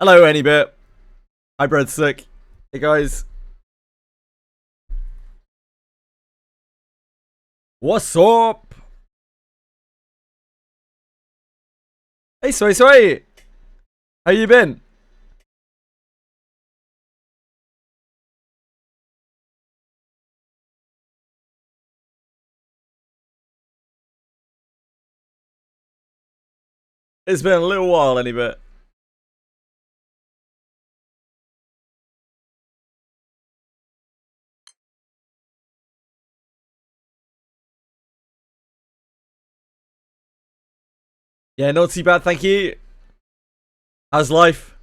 Hello, Anybit. Hi, Breadstick. Hey, guys. What's up? Hey, Sway. How you been? It's been a little while, Anybit. Yeah, not too bad, thank you. How's life?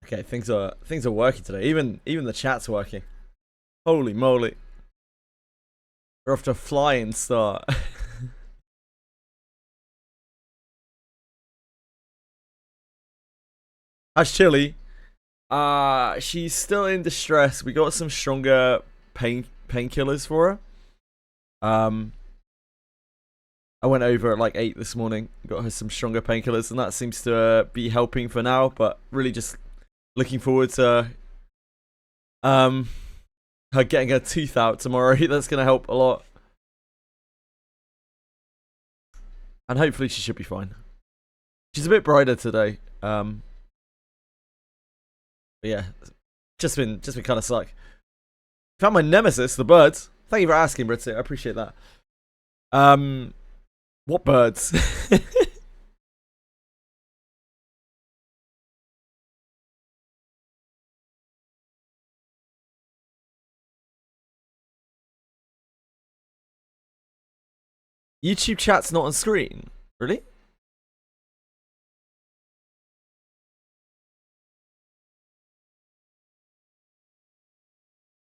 Okay, things are working today. Even the chat's working. Holy moly. We're off to a flying start. How's Chili? She's still in distress. We got some stronger painkillers for her. I went over at like 8 this morning, got her some stronger painkillers, and that seems to be helping for now. But really, just looking forward to her getting her tooth out tomorrow. That's gonna help a lot, and hopefully she should be fine. She's a bit brighter today. But yeah, just been kind of suck. Found my nemesis, the birds. Thank you for asking, Britzy. I appreciate that. What birds? YouTube chat's not on screen. Really?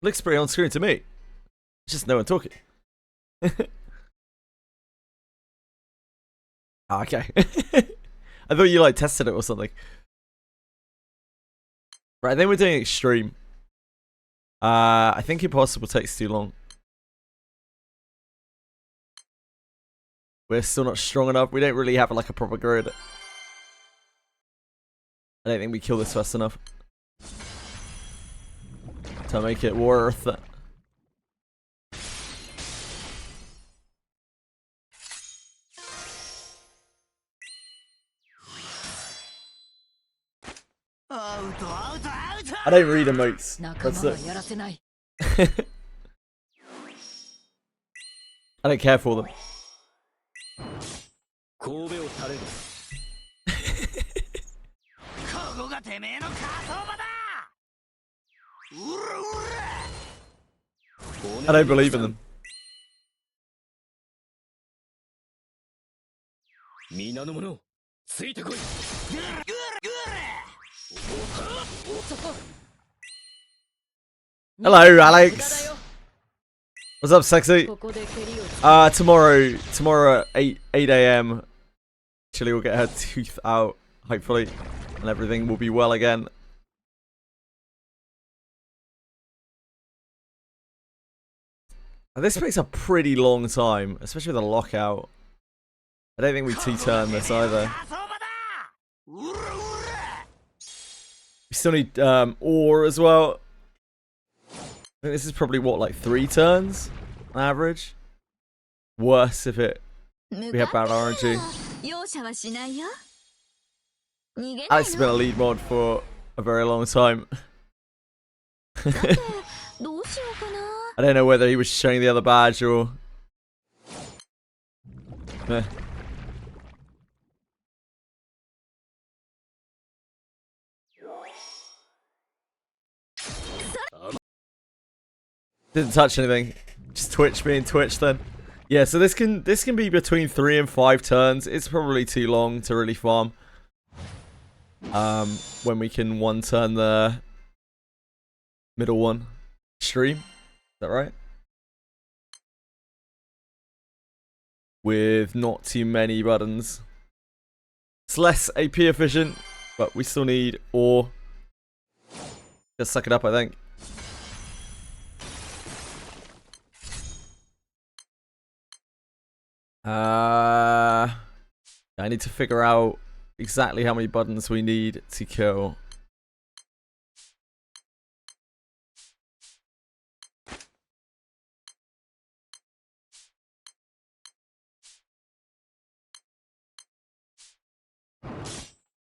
Looks pretty on screen to me. It's just no one talking. Oh, okay. I thought you like tested it or something. Right, then we're doing extreme. I think impossible takes too long. We're still not strong enough. We don't really have like a proper grid. I don't think we kill this fast enough to make it worth it. I don't read emotes. That's it. I don't care for them. I don't believe in them. Hello, Alex. What's up, sexy? Tomorrow at 8 a.m. Chili will get her tooth out, hopefully, and everything will be well again. And this takes a pretty long time, especially with a lockout. I don't think we T-turn this either. We still need ore as well. I think this is probably what, like 3 turns on average. Worse if we have bad RNG. Alex has been a lead mod for a very long time. I don't know whether he was showing the other badge or... Didn't touch anything. Just Twitch being Twitch then. Yeah, so this can be between 3 and 5 turns. It's probably too long to really farm. When we can one turn the middle one. Stream. Is that right? With not too many buttons. It's less AP efficient, but we still need ore. Just suck it up, I think. I need to figure out exactly how many buttons we need to kill.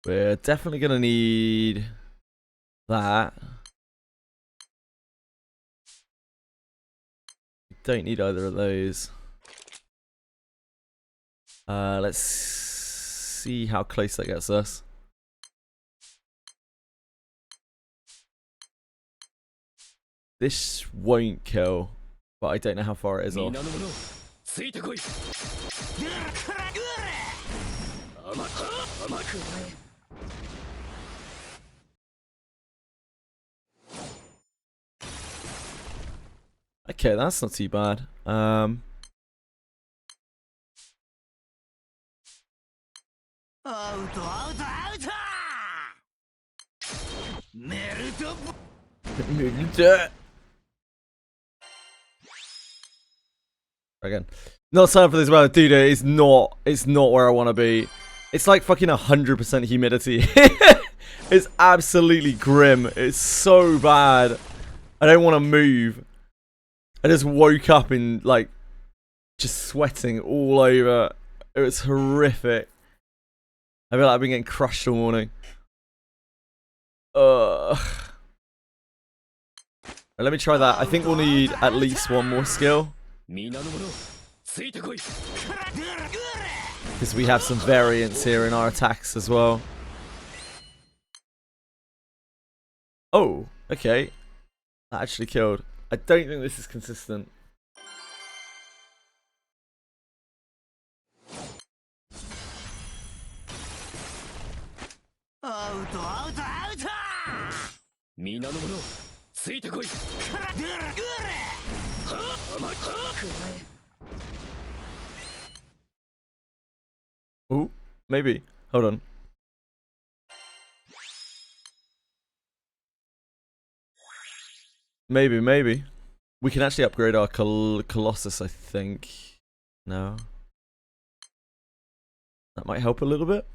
We're definitely gonna need that. We don't need either of those. Let's see how close that gets us. This won't kill, but I don't know how far it is off. Okay, that's not too bad. Again, not signed for this weather, dude. It's not where I want to be. It's like fucking 100% humidity. It's absolutely grim. It's so bad. I don't want to move. I just woke up in like just sweating all over. It was horrific. I feel like I've been getting crushed all morning. Let me try that. I think we'll need at least one more skill. Because we have some variance here in our attacks as well. Oh, okay. That actually killed. I don't think this is consistent. Ooh, maybe. Hold on. Maybe. We can actually upgrade our Colossus, I think. No. That might help a little bit.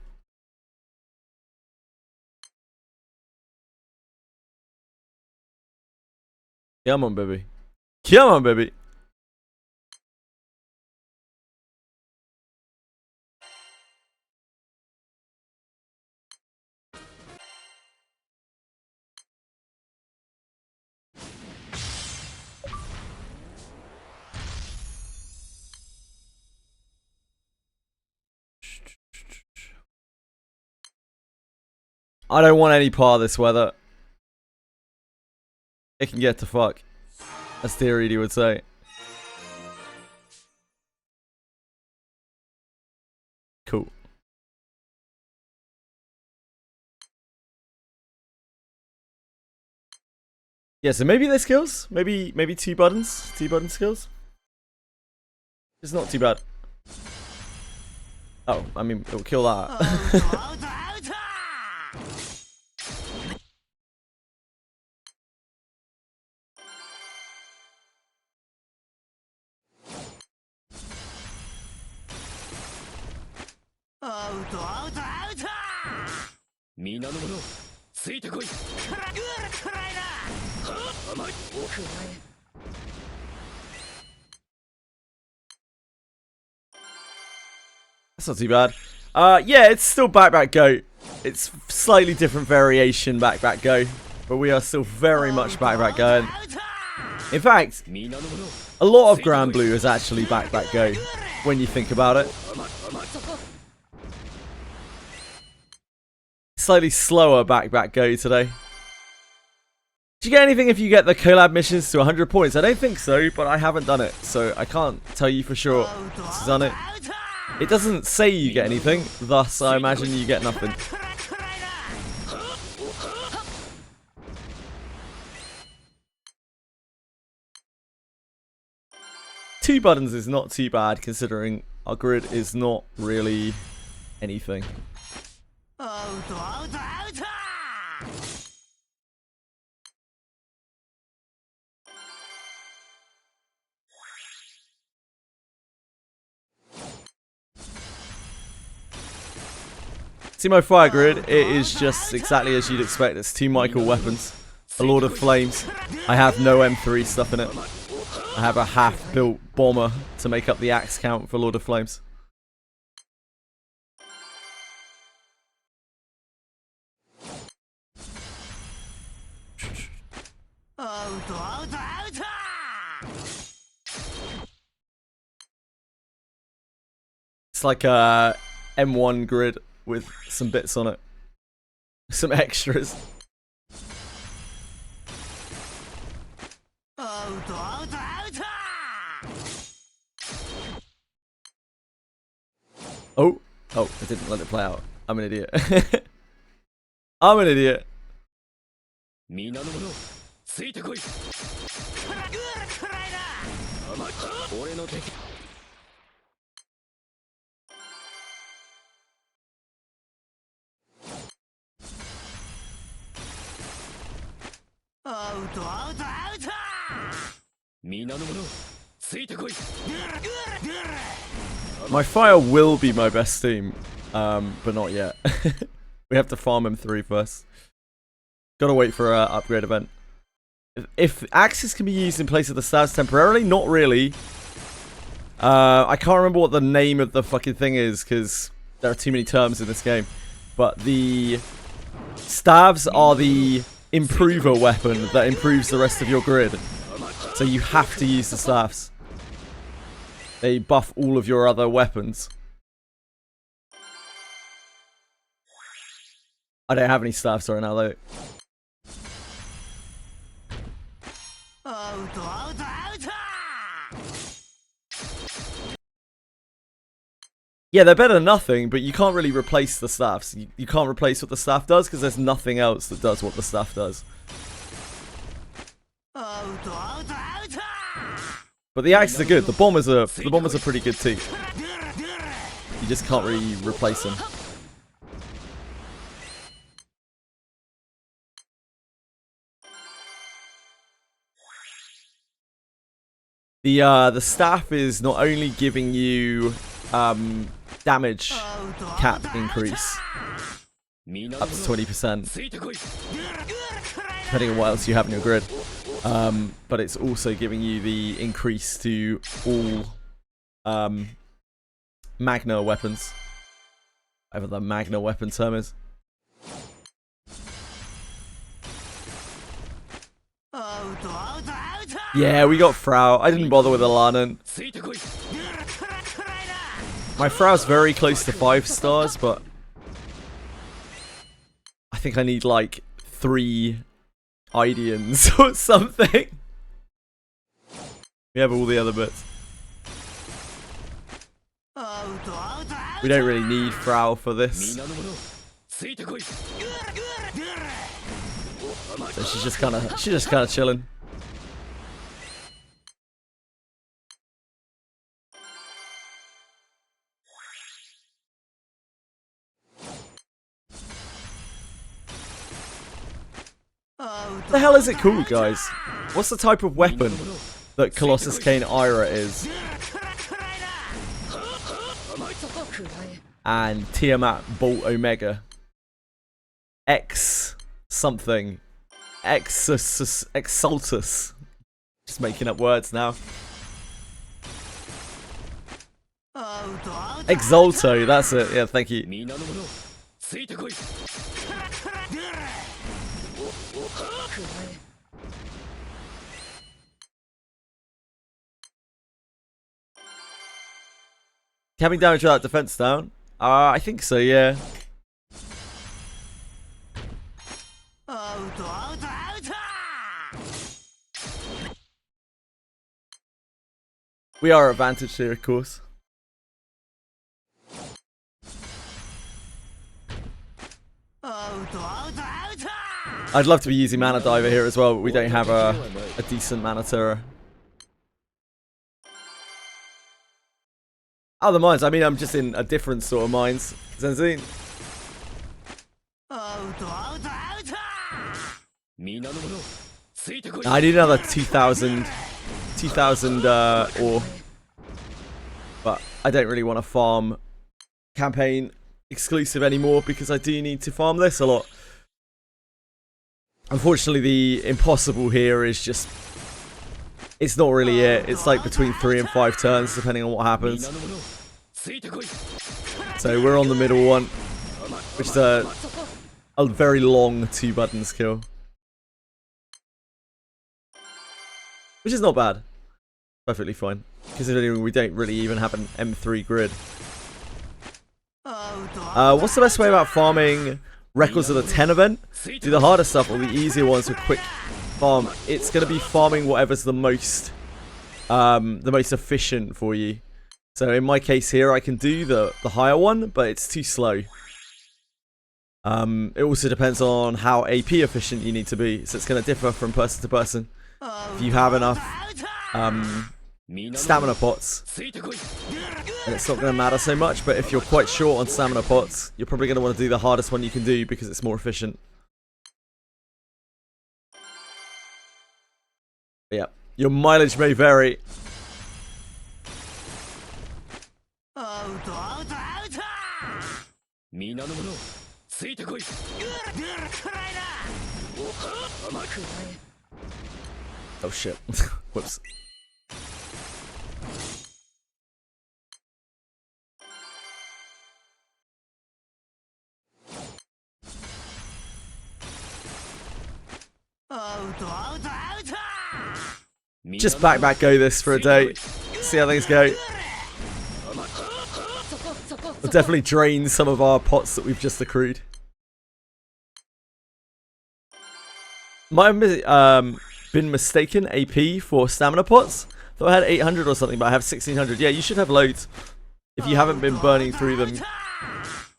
Come on, baby. Come on, baby. I don't want any part of this weather. It can get to fuck, as Theory would say. Cool. Yeah, so maybe there's skills. Maybe 2 buttons. 2 button skills. It's not too bad. Oh, I mean, it'll kill that. That's not too bad. Yeah, it's still back go. It's slightly different variation back go, but we are still very much back go. In fact, a lot of Granblue is actually back go when you think about it. Slightly slower back go today. Do you get anything if you get the collab missions to 100 points? I don't think so, but I haven't done it, so I can't tell you for sure this is on it. It doesn't say you get anything, thus I imagine you get nothing. Two buttons is not too bad considering our grid is not really anything. See my fire grid? It is just exactly as you'd expect. It's 2 Michael weapons, a Lord of Flames. I have no M3 stuff in it. I have a half-built bomber to make up the axe count for Lord of Flames. It's like a M1 grid with some bits on it. Some extras. Oh, I didn't let it play out. I'm an idiot. I'm an idiot. My fire will be my best team, but not yet. We have to farm M3 first. Gotta wait for an upgrade event. If axes can be used in place of the staves temporarily, not really. I can't remember what the name of the fucking thing is because there are too many terms in this game. But the staves are the improver weapon that improves the rest of your grid. So you have to use the staves. They buff all of your other weapons. I don't have any staves right now though. Yeah, they're better than nothing, but you can't really replace the staffs. You can't replace what the staff does because there's nothing else that does what the staff does. But the axes are good. The bombers are pretty good too. You just can't really replace them. The staff is not only giving you damage cap increase up to 20%, depending on what else you have in your grid. But it's also giving you the increase to all Magna weapons. Whatever the Magna weapon term is. Yeah, we got Frau. I didn't bother with Alanan. My Frau's very close to 5 stars, but I think I need like 3 Idians or something. We have all the other bits. We don't really need Frau for this. So she's just kind of chilling. What the hell is it called, guys? What's the type of weapon that Colossus Kane Ira is? And Tiamat Bolt Omega. X something. Exultus. Just making up words now. Exalto, that's it. Yeah, thank you. Having damage without defense down? I think so, yeah. We are advantaged here, of course. I'd love to be using Mana Diver here as well, but we don't have a decent Mana Terror. Other mines, I mean, I'm just in a different sort of mines. Zenzine. I need another 2,000 ore. But I don't really want to farm campaign exclusive anymore because I do need to farm this a lot. Unfortunately, the impossible here is just... It's not really it. It's like between 3 and 5 turns, depending on what happens. So we're on the middle one, which is a very long 2 buttons kill. Which is not bad. Perfectly fine. Considering we don't really even have an M3 grid. What's the best way about farming records of the 10 event? Do the harder stuff or the easier ones with quick farm? It's going to be farming whatever's the most efficient for you. So in my case here, I can do the higher one, but it's too slow. It also depends on how AP efficient you need to be, so it's going to differ from person to person. If you have enough stamina pots, and it's not going to matter so much, but if you're quite short on stamina pots, you're probably going to want to do the hardest one you can do because it's more efficient. But yeah, your mileage may vary. Oh shit. Whoops. Just back go this for a day. See how things go. We'll definitely drain some of our pots that we've just accrued. Might have been mistaken AP for stamina pots. Thought I had 800 or something, but I have 1600. Yeah, you should have loads. If you haven't been burning through them,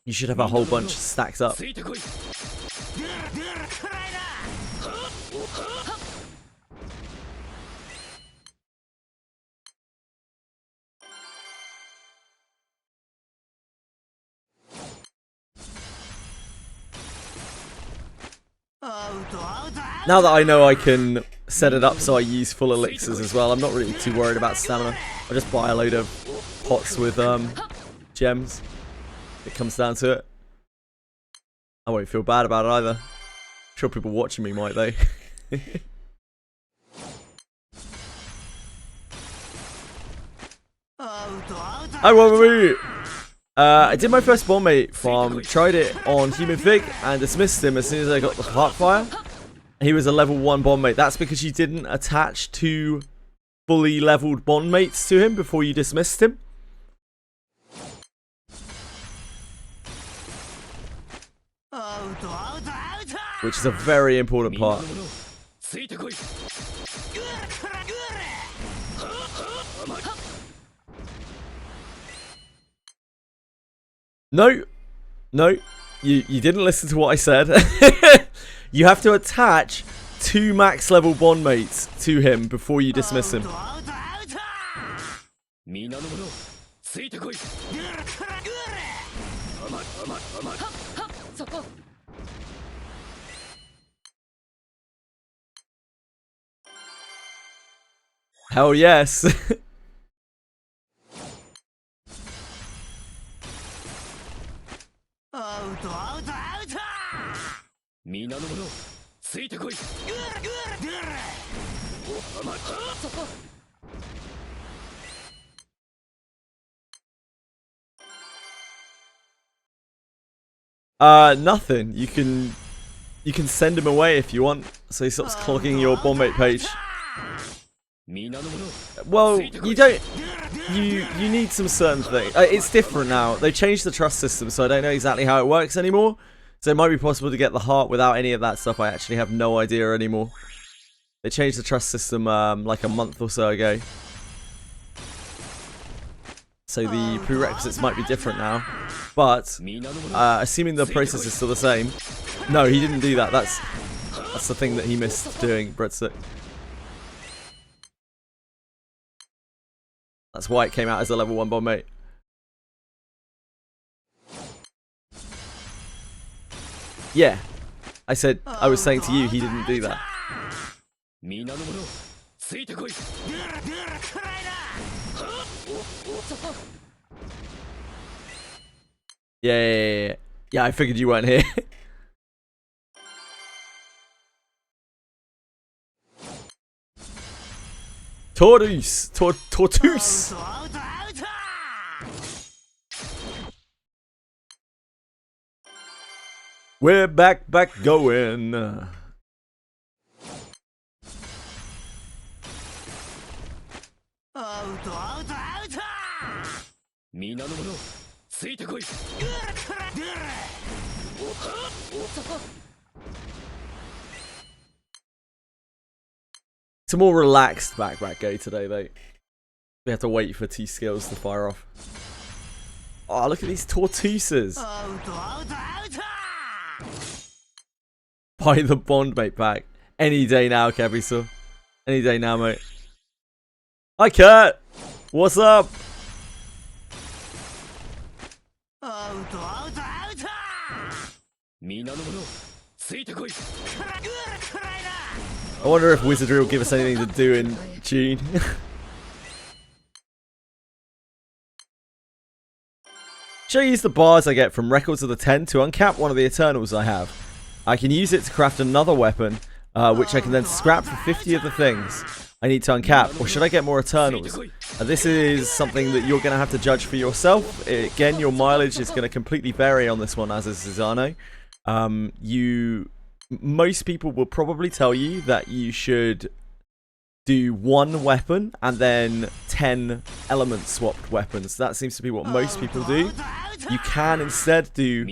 you should have a whole bunch stacked up. Now that I know I can set it up so I use full elixirs as well, I'm not really too worried about stamina. I just buy a load of pots with gems. It comes down to it. I won't feel bad about it either. I'm sure people watching me might though. I did my first Bombmate farm, tried it on Human Fig, and dismissed him as soon as I got the Heartfire. He was a level 1 Bombmate. That's because you didn't attach 2 fully leveled Bondmates to him before you dismissed him. Which is a very important part. No, you didn't listen to what I said. You have to attach 2 max level Bondmates to him before you dismiss him. Hell yes. Nothing. You can send him away if you want, so he stops clogging your Bombmate page. Well, you don't. You need some certain things. It's different now. They changed the trust system, so I don't know exactly how it works anymore. So it might be possible to get the heart without any of that stuff. I actually have no idea anymore. They changed the trust system like a month or so ago. So the prerequisites might be different now. But assuming the process is still the same. No, he didn't do that. That's the thing that he missed doing, Breadstick. That's why it came out as a level 1 Bombmate. Yeah. I was saying to you, he didn't do that. Yeah. Yeah, I figured you weren't here. Tortoise! Tortoise! We're back going. It's a more relaxed back go today, though. We have to wait for T-skills to fire off. Oh, look at these tortoises. Buy the bond mate pack. Any day now, Keviso. Any day now, mate. Hi, Kurt. What's up? I wonder if Wizardry will give us anything to do in June. Should I use the bars I get from Records of the 10 to uncap one of the Eternals I have? I can use it to craft another weapon, which I can then scrap for 50 of the things I need to uncap. Or should I get more Eternals? This is something that you're going to have to judge for yourself. Again, your mileage is going to completely vary on this one, as is Zizano. Most people will probably tell you that you should do one weapon and then 10 element swapped weapons. That seems to be what most people do. You can instead do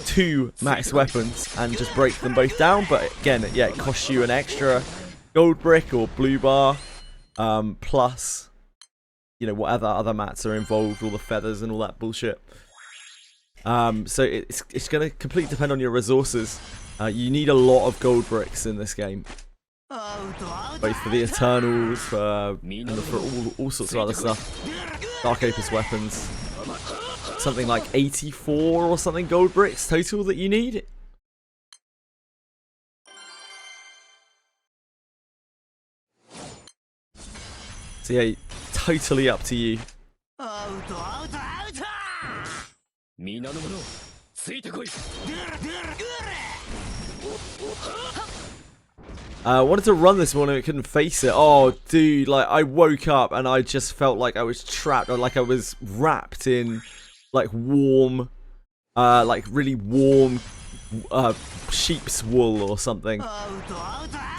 2 max weapons and just break them both down, but again, yeah, it costs you an extra gold brick or blue bar, plus, you know, whatever other mats are involved, all the feathers and all that bullshit. So it's going to completely depend on your resources. You need a lot of gold bricks in this game, both for the Eternals, and for all sorts of other stuff. Dark Opus weapons. Something like 84 or something gold bricks total that you need. So yeah, totally up to you. I wanted to run this morning, I couldn't face it. Oh, dude, like, I woke up and I just felt like I was trapped, or like I was wrapped in, like, warm, like, really warm, sheep's wool or something.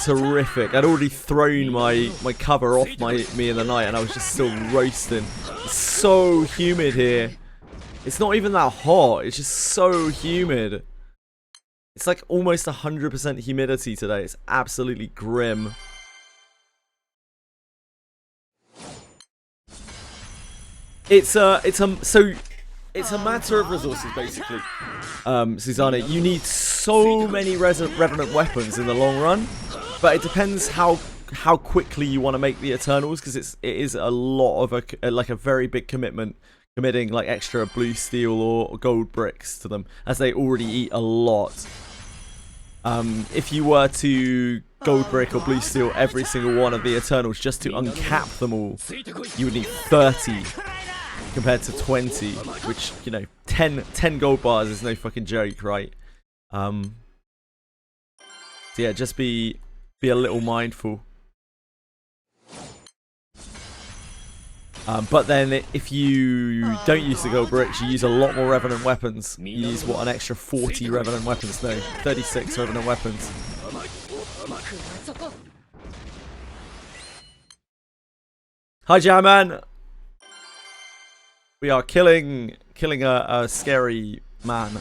Terrific. I'd already thrown my cover off me in the night and I was just still roasting. It's so humid here. It's not even that hot, it's just so humid. It's like almost 100% humidity today. It's absolutely grim. It's a matter of resources, basically. Susanna, you need so many revenant weapons in the long run, but it depends how quickly you want to make the Eternals, because it is a lot of a very big commitment. Committing like extra blue steel or gold bricks to them, as they already eat a lot. If you were to gold brick or blue steel every single one of the Eternals just to uncap them all, you would need 30 compared to 20, which, you know, 10 gold bars is no fucking joke, right? So yeah, just be a little mindful. But then if you don't use the gold bricks, you use a lot more revenant weapons. You use, what, an extra 40 revenant weapons? No, 36 revenant weapons. Hi, Jamman. We are killing a scary man.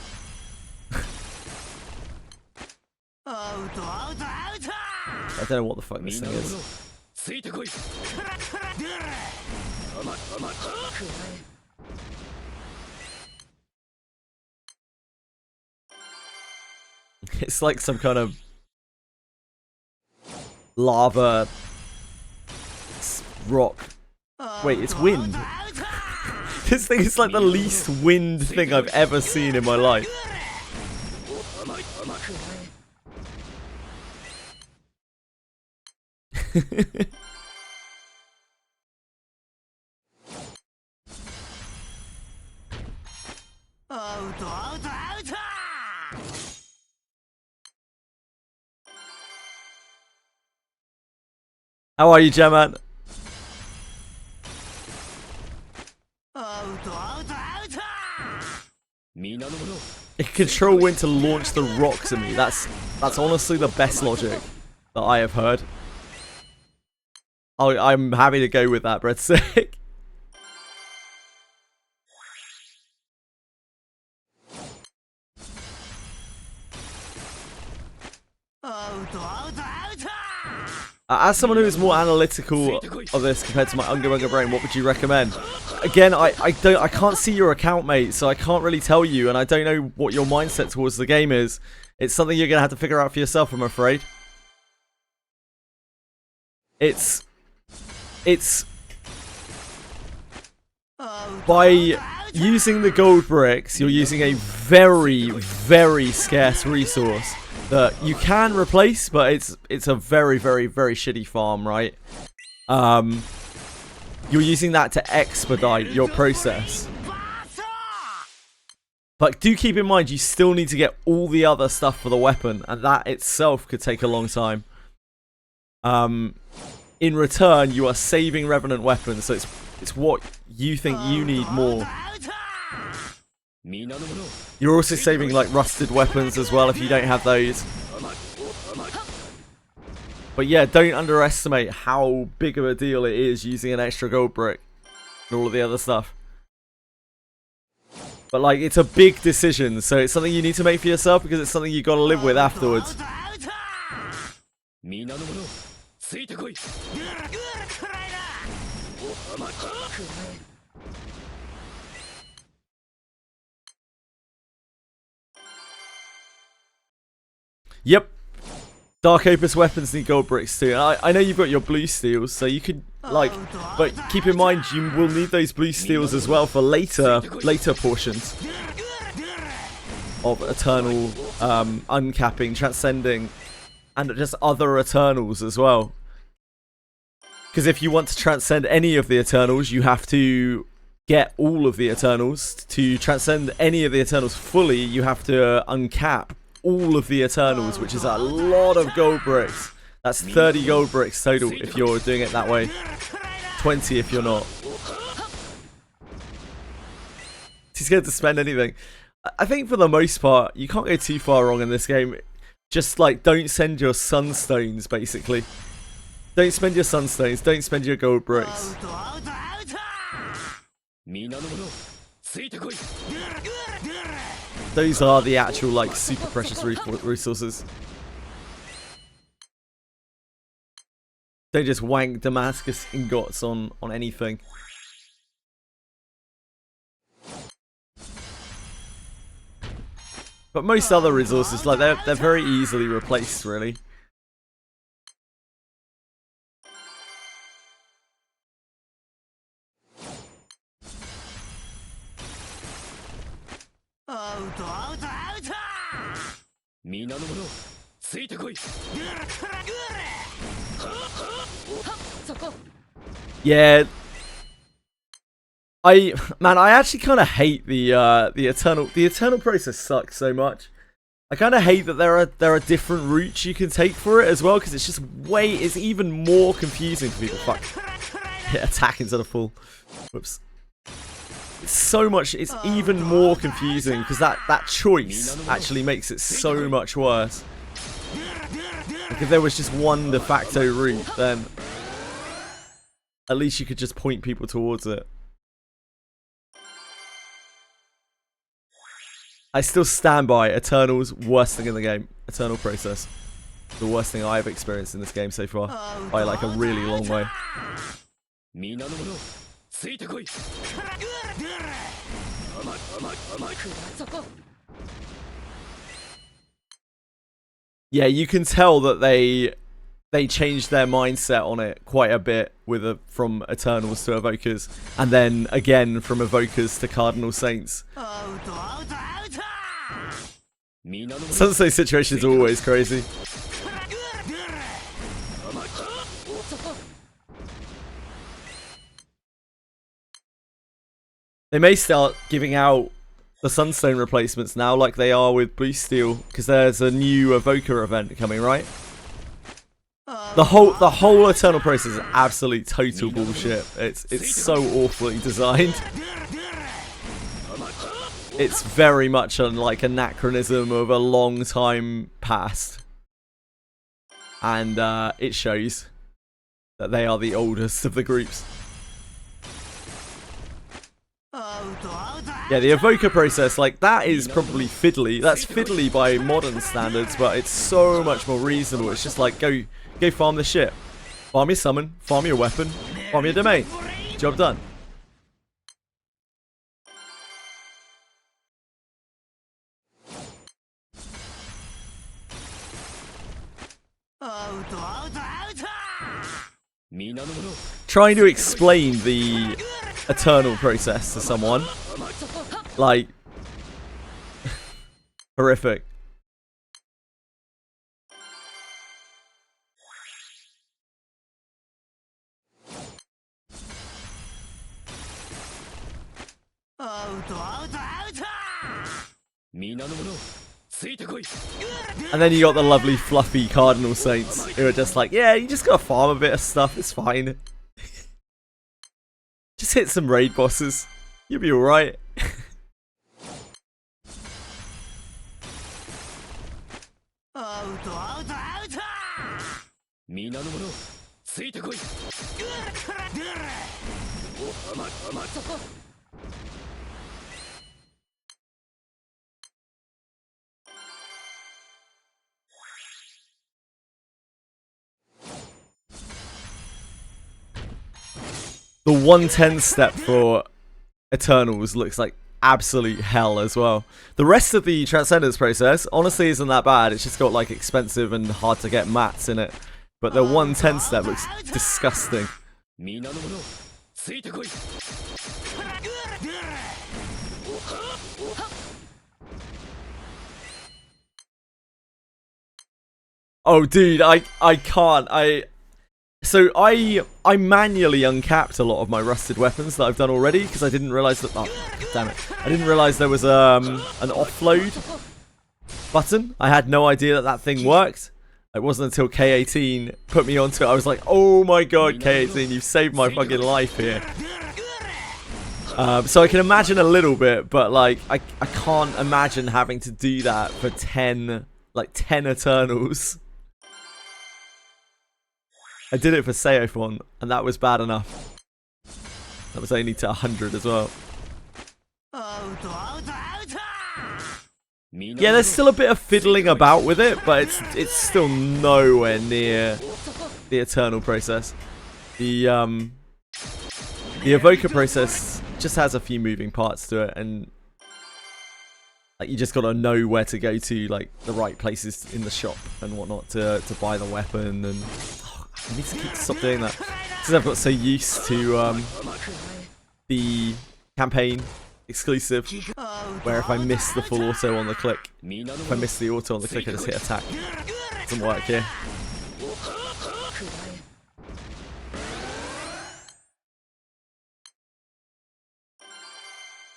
I don't know what the fuck this thing is. It's like some kind of lava rock. Wait, it's wind. This thing is like the least wind thing I've ever seen in my life. How are you, Gemman? It can control when to launch the rocks at me. That's honestly the best logic that I have heard. I'm happy to go with that, breadstick. As someone who is more analytical of this compared to my Unga Bunga brain, what would you recommend? Again, I can't see your account, mate, so I can't really tell you, and I don't know what your mindset towards the game is. It's something you're gonna have to figure out for yourself, I'm afraid. It's by using the gold bricks, you're using a very, very scarce resource that you can replace, but it's a very, very, very shitty farm, right? You're using that to expedite your process. But do keep in mind, you still need to get all the other stuff for the weapon, and that itself could take a long time. In return, you are saving Revenant weapons, so it's what you think you need more. You're also saving like rusted weapons as well if you don't have those. But yeah, don't underestimate how big of a deal it is using an extra gold brick and all of the other stuff. But like, it's a big decision, so it's something you need to make for yourself because it's something you got to live with afterwards. Yep. Dark Opus weapons need gold bricks too. I know you've got your blue steels, so you could like, but keep in mind you will need those blue steels as well for later portions of Eternal, uncapping, transcending, and just other Eternals as well. Because if you want to transcend any of the Eternals, you have to get all of the Eternals. To transcend any of the Eternals fully, you have to uncap all of the Eternals, which is a lot of gold bricks. That's 30 gold bricks total if you're doing it that way. 20 if you're not. Too scared to spend anything. I think for the most part, you can't go too far wrong in this game. Just like, don't send your sunstones, basically. Don't spend your sunstones, don't spend your gold bricks. Those are the actual, like, super precious resources. Don't just wank Damascus ingots on anything. But most other resources, like, they're very easily replaced, really. Yeah, I actually kind of hate the Eternal process sucks so much. I kind of hate that there are different routes you can take for it as well, because it's just it's even more confusing for people. Fuck, hit attack instead of full. Whoops. It's so much. It's even more confusing because that choice actually makes it so much worse. Like if there was just one de facto route, then at least you could just point people towards it. I still stand by Eternal's worst thing in the game. Eternal process. The worst thing I've experienced in this game so far. By like a really long way. Yeah, you can tell that they changed their mindset on it quite a bit from Eternals to Evokers, and then again from Evokers to Cardinal Saints. Some of those situations are always crazy. They may start giving out the Sunstone replacements now, like they are with Boost Steel, because there's a new Evoker event coming, right? The whole Eternal process is absolute total bullshit. It's so awfully designed. It's very much like anachronism of a long time past, and it shows that they are the oldest of the groups. Yeah, the Evoker process, like, that is probably fiddly. That's fiddly by modern standards, but it's so much more reasonable. It's just like, go farm the shit. Farm your summon, farm your weapon, farm your domain. Job done. Trying to explain the Eternal process to someone, like, horrific. And then you got the lovely fluffy Cardinal Saints who are just like, yeah, you just gotta farm a bit of stuff, it's fine. Just hit some raid bosses, you'll be alright. The 110 step for Eternals looks like absolute hell as well. The rest of the Transcendence process honestly isn't that bad. It's just got like expensive and hard to get mats in it. But the 110 step looks disgusting. Oh dude, I can't. So I manually uncapped a lot of my rusted weapons that I've done already because I didn't realize that. Oh, damn it! I didn't realize there was an offload button. I had no idea that that thing worked. It wasn't until K18 put me onto it. I was like, oh my god, K18, you've saved my fucking life here. So I can imagine a little bit, but like I can't imagine having to do that for 10 Eternals. I did it for Seophon, and that was bad enough. That was only to 100 as well. Yeah, there's still a bit of fiddling about with it, but it's still nowhere near the Eternal process. The Evoker process just has a few moving parts to it, and like you just gotta know where to go to, like the right places in the shop and whatnot to buy the weapon. And I need to stop doing that because I've got so used to the campaign exclusive, where if I miss the full auto on the click, if I miss the auto on the click, I just hit attack. Doesn't work here.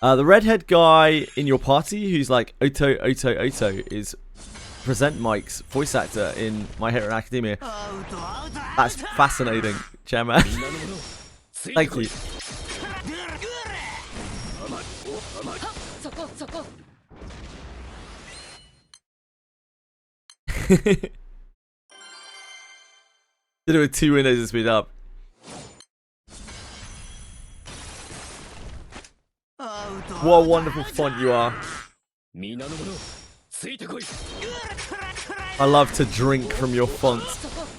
The redhead guy in your party who's like Oto is Present Mike's voice actor in My Hero Academia. That's fascinating, Chairman. Thank you. Did it with 2 windows to speed up. What a wonderful font you are. I love to drink from your font.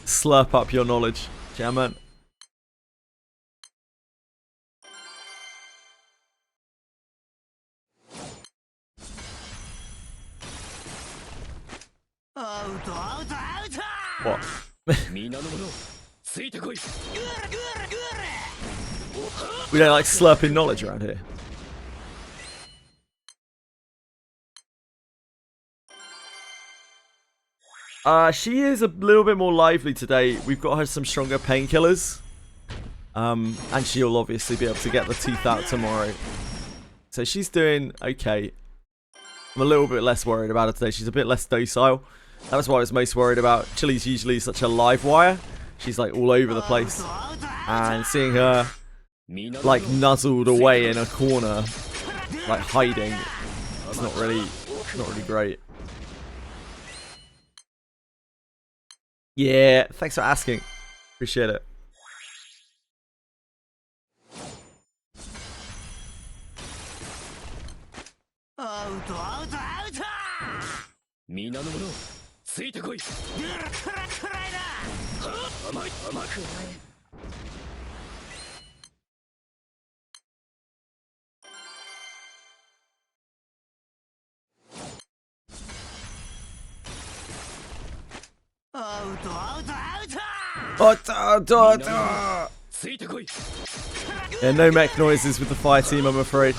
Slurp up your knowledge, Chairman. What? We don't like slurping knowledge around here. She is a little bit more lively today. We've got her some stronger painkillers. And she'll obviously be able to get the teeth out tomorrow. So she's doing okay. I'm a little bit less worried about her today. She's a bit less docile. That was what I was most worried about. Chili's usually such a live wire. She's like all over the place. And seeing her like nuzzled away in a corner, like hiding, it's not really great. Yeah, thanks for asking. Appreciate it. Yeah, no mech noises with the fire team, I'm afraid.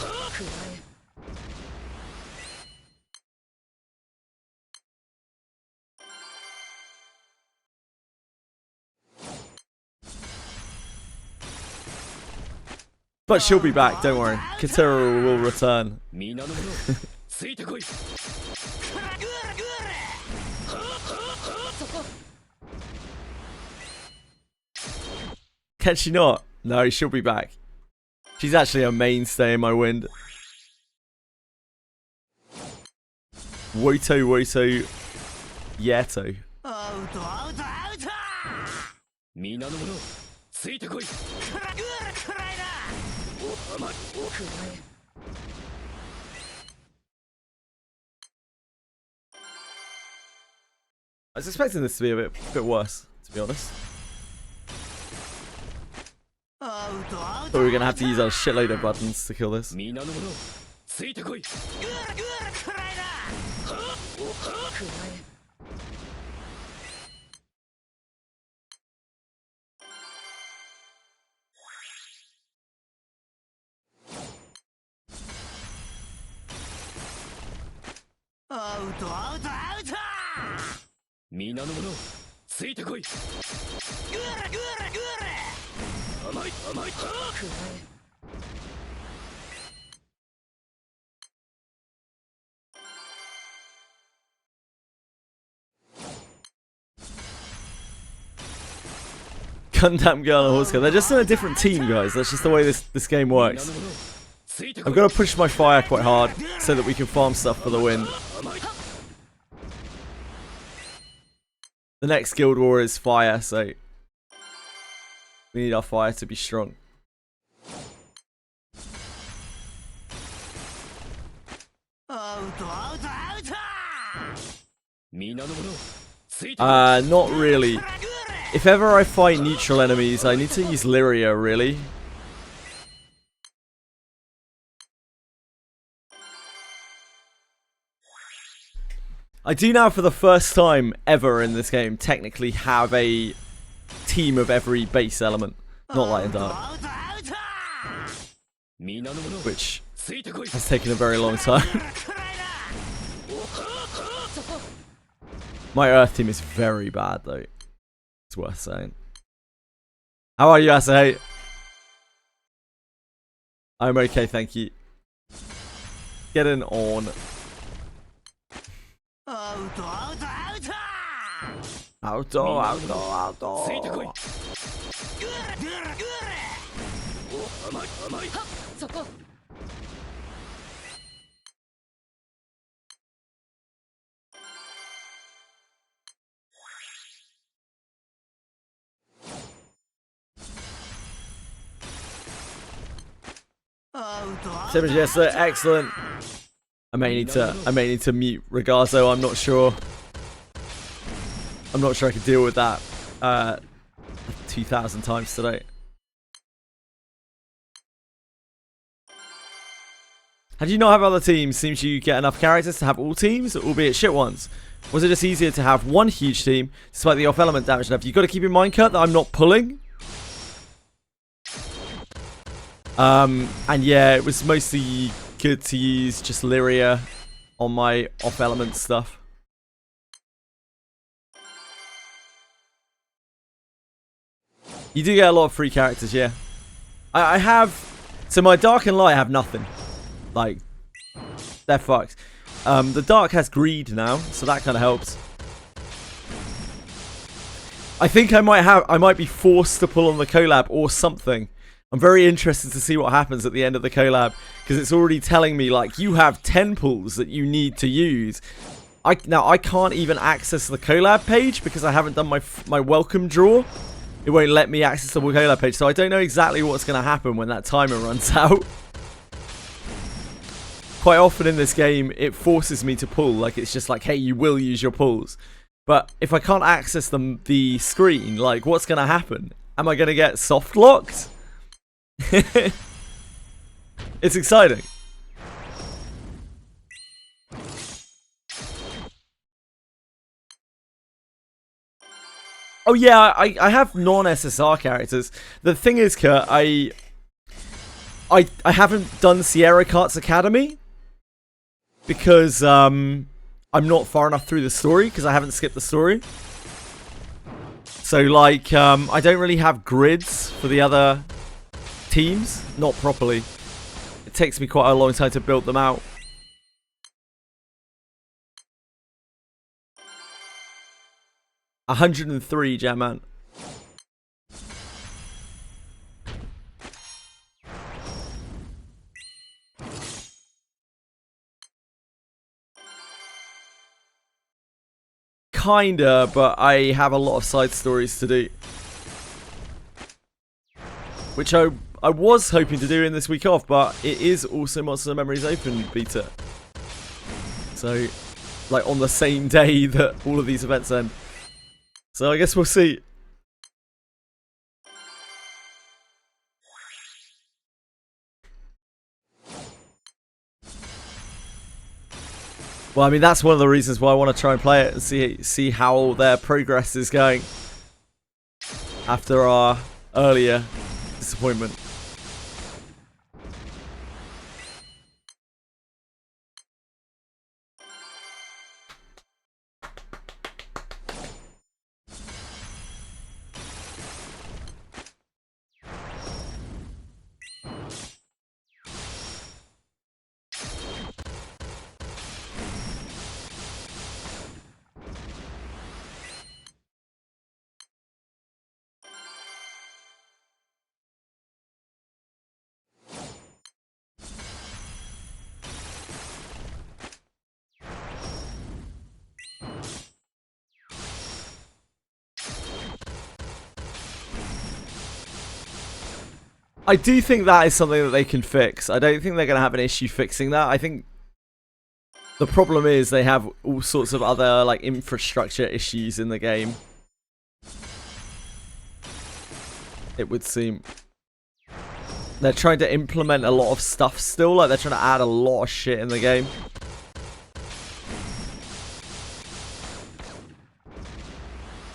But she'll be back, don't worry. Katura will return. Can she not? No, she'll be back. She's actually a mainstay in my wind. Woto Woto Yeto. I was expecting this to be a bit worse, to be honest. Thought we were gonna have to use a shitload of buttons to kill this. Gundam Girl and Horse Girl. They're just in a different team, guys. That's just the way this game works. I've got to push my fire quite hard so that we can farm stuff for the win. The next Guild War is fire, so we need our fire to be strong. Not really. If ever I fight neutral enemies, I need to use Lyria, really. I do now, for the first time ever in this game, technically have a team of every base element. Not light and dark. Which has taken a very long time. My Earth team is very bad, though. It's worth saying. How are you, Asahi? I'm okay, thank you. Getting on. Outdoor. Yes, sir. Excellent. I may need to mute Regazo. I'm not sure. I'm not sure I can deal with that 2,000 times today. How do you not have other teams? Seems you get enough characters to have all teams, albeit shit ones. Was it just easier to have one huge team, despite the off-element damage enough? You've got to keep in mind, Kurt, that I'm not pulling. And yeah, it was mostly good to use just Lyria on my off-element stuff. You do get a lot of free characters, yeah. I have... So my Dark and Light have nothing. Like, they're fucked. The dark has greed now, so that kind of helps. I think I might be forced to pull on the collab or something. I'm very interested to see what happens at the end of the collab, because it's already telling me, like, you have 10 pulls that you need to use. Now, I can't even access the collab page because I haven't done my welcome draw. It won't let me access the collab page, so I don't know exactly what's going to happen when that timer runs out. Quite often in this game, it forces me to pull. Like, it's just like, hey, you will use your pulls. But if I can't access the screen, like, what's going to happen? Am I going to get soft locked? It's exciting. Oh yeah, I have non-SSR characters. The thing is, Kurt, I haven't done Sierra Kart's Academy because I'm not far enough through the story, because I haven't skipped the story. So like I don't really have grids for the other teams, not properly. It takes me quite a long time to build them out. $103, Jamman. Kinda, but I have a lot of side stories to do, which I was hoping to do in this week off, but it is also Monster Memories Open beta. So, like, on the same day that all of these events end. So I guess we'll see. Well, I mean, that's one of the reasons why I want to try and play it and see how their progress is going after our earlier disappointment. I do think that is something that they can fix. I don't think they're going to have an issue fixing that. I think the problem is they have all sorts of other, like, infrastructure issues in the game, it would seem. They're trying to implement a lot of stuff still. Like, they're trying to add a lot of shit in the game.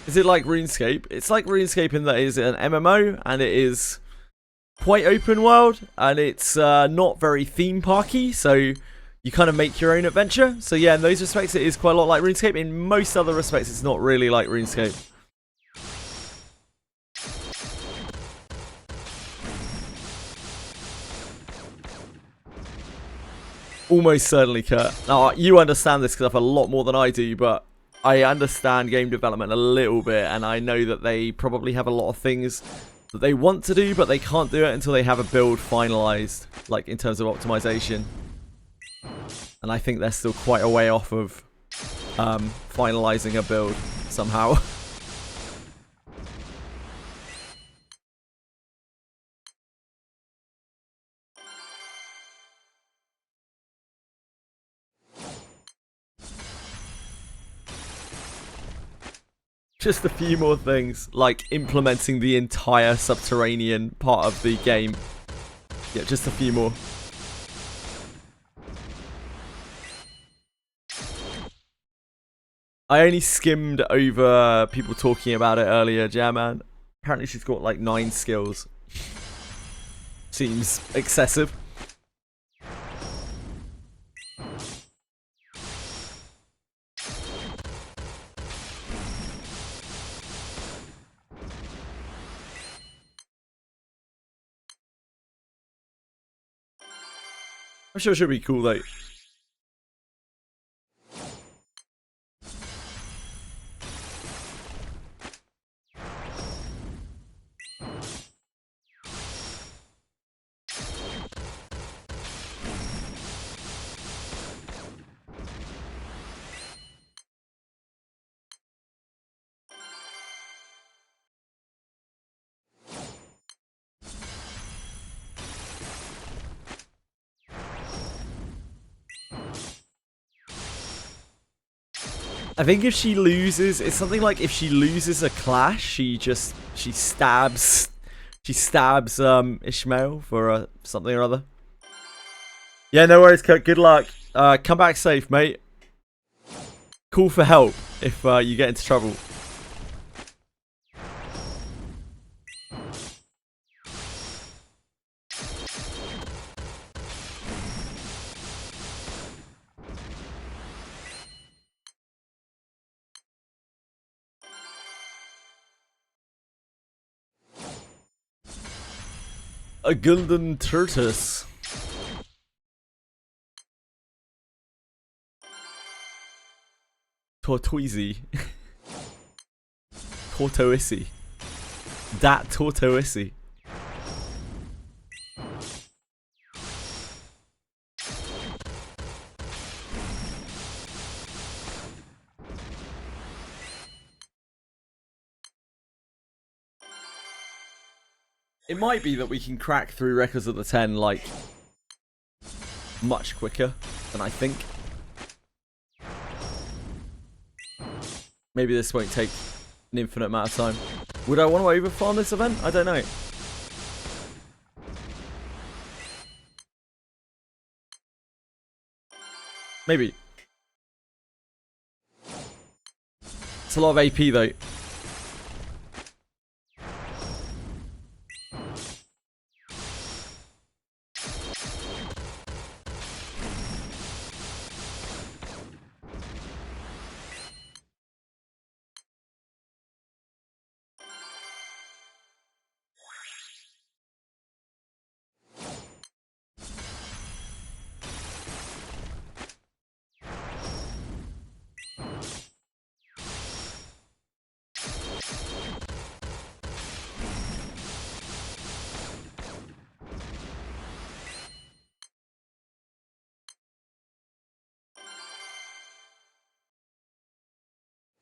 Is it like RuneScape? It's like RuneScape in that it is an MMO, and it is quite open world, and it's not very theme parky, so you kind of make your own adventure. So yeah, in those respects it is quite a lot like RuneScape. In most other respects it's not really like RuneScape. Almost certainly, Kurt. Now, you understand this stuff a lot more than I do, but I understand game development a little bit, and I know that they probably have a lot of things that they want to do, but they can't do it until they have a build finalized, like in terms of optimization. And I think they're still quite a way off of finalizing a build somehow. Just a few more things, like implementing the entire subterranean part of the game. Yeah, just a few more. I only skimmed over people talking about it earlier, Jamman. Apparently she's got like 9 skills. Seems excessive. I'm sure it should be cool though. I think if she loses, it's something like if she loses a clash, she stabs Ishmael for something or other. Yeah, no worries, Kurt. Good luck. Come back safe, mate. Call for help if you get into trouble. A golden tortoise. Tortoisey. Tortoisey. Dat Tortoisey. It might be that we can crack through Records of the 10, like, much quicker than I think. Maybe this won't take an infinite amount of time. Would I want to overfarm this event? I don't know. Maybe. It's a lot of AP though.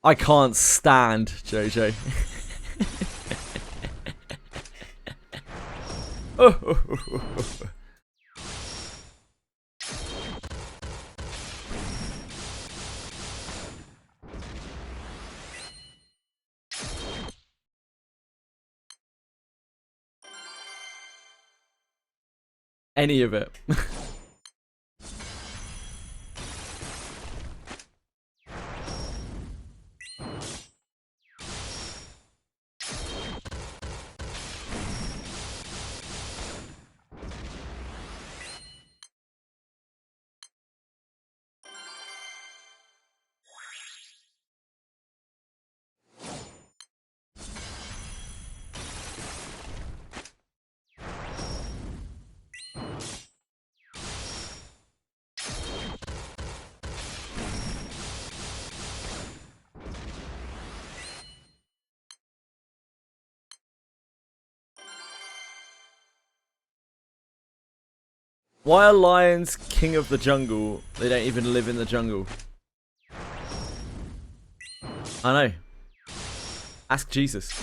I can't stand JJ. Any of it. Why are lions king of the jungle? They don't even live in the jungle. I know. Ask Jesus.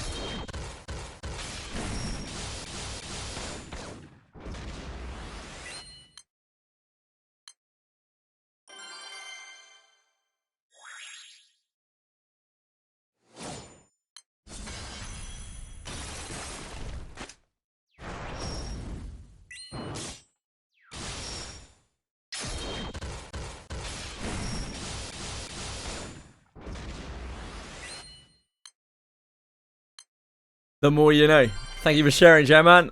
The more you know. Thank you for sharing, J-Man.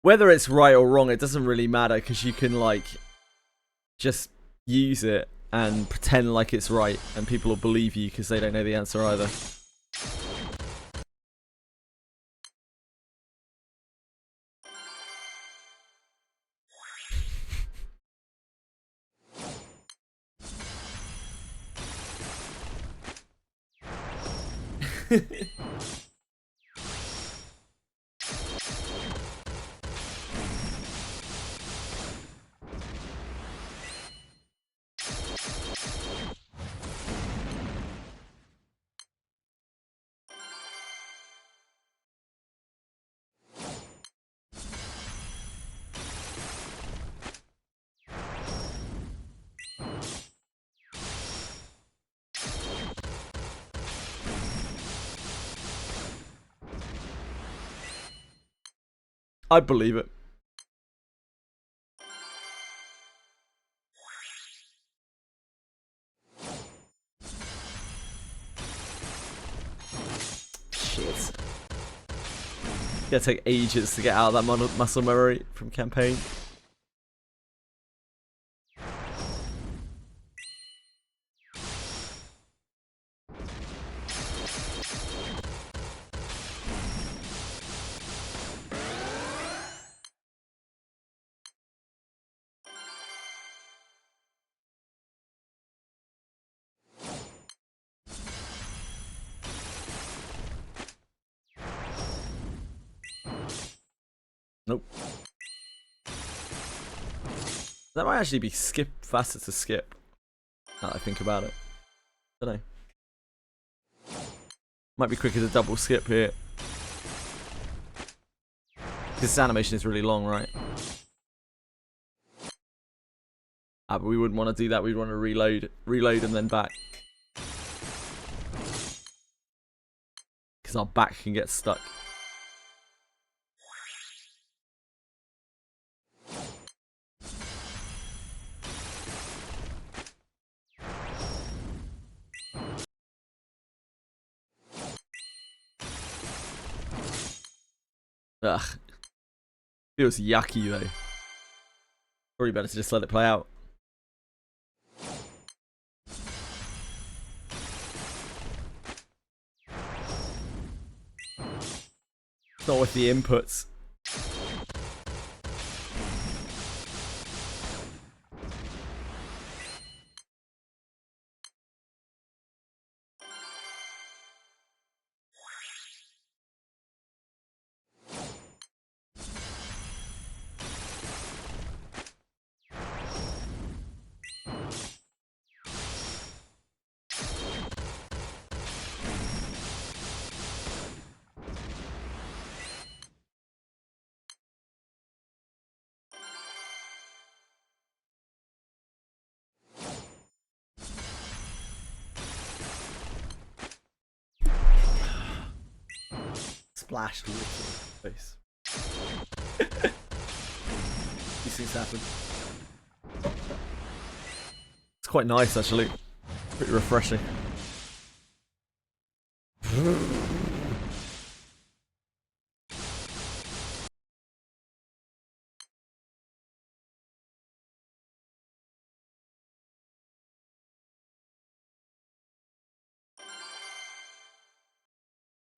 Whether it's right or wrong, it doesn't really matter because you can, like, just use it and pretend like it's right and people will believe you because they don't know the answer either. I believe it. Shit. Gonna take ages to get out of that muscle memory from campaign. Nope. That might actually be faster to skip. Now that I think about it. Don't know. Might be quicker to double skip here. Because this animation is really long, right? Ah, but we wouldn't want to do that. We'd want to reload and then back. Because our back can get stuck. Ugh. Feels yucky though. Probably better to just let it play out. Not with the inputs. Splash the face. These things happen. It's quite nice actually. Pretty refreshing.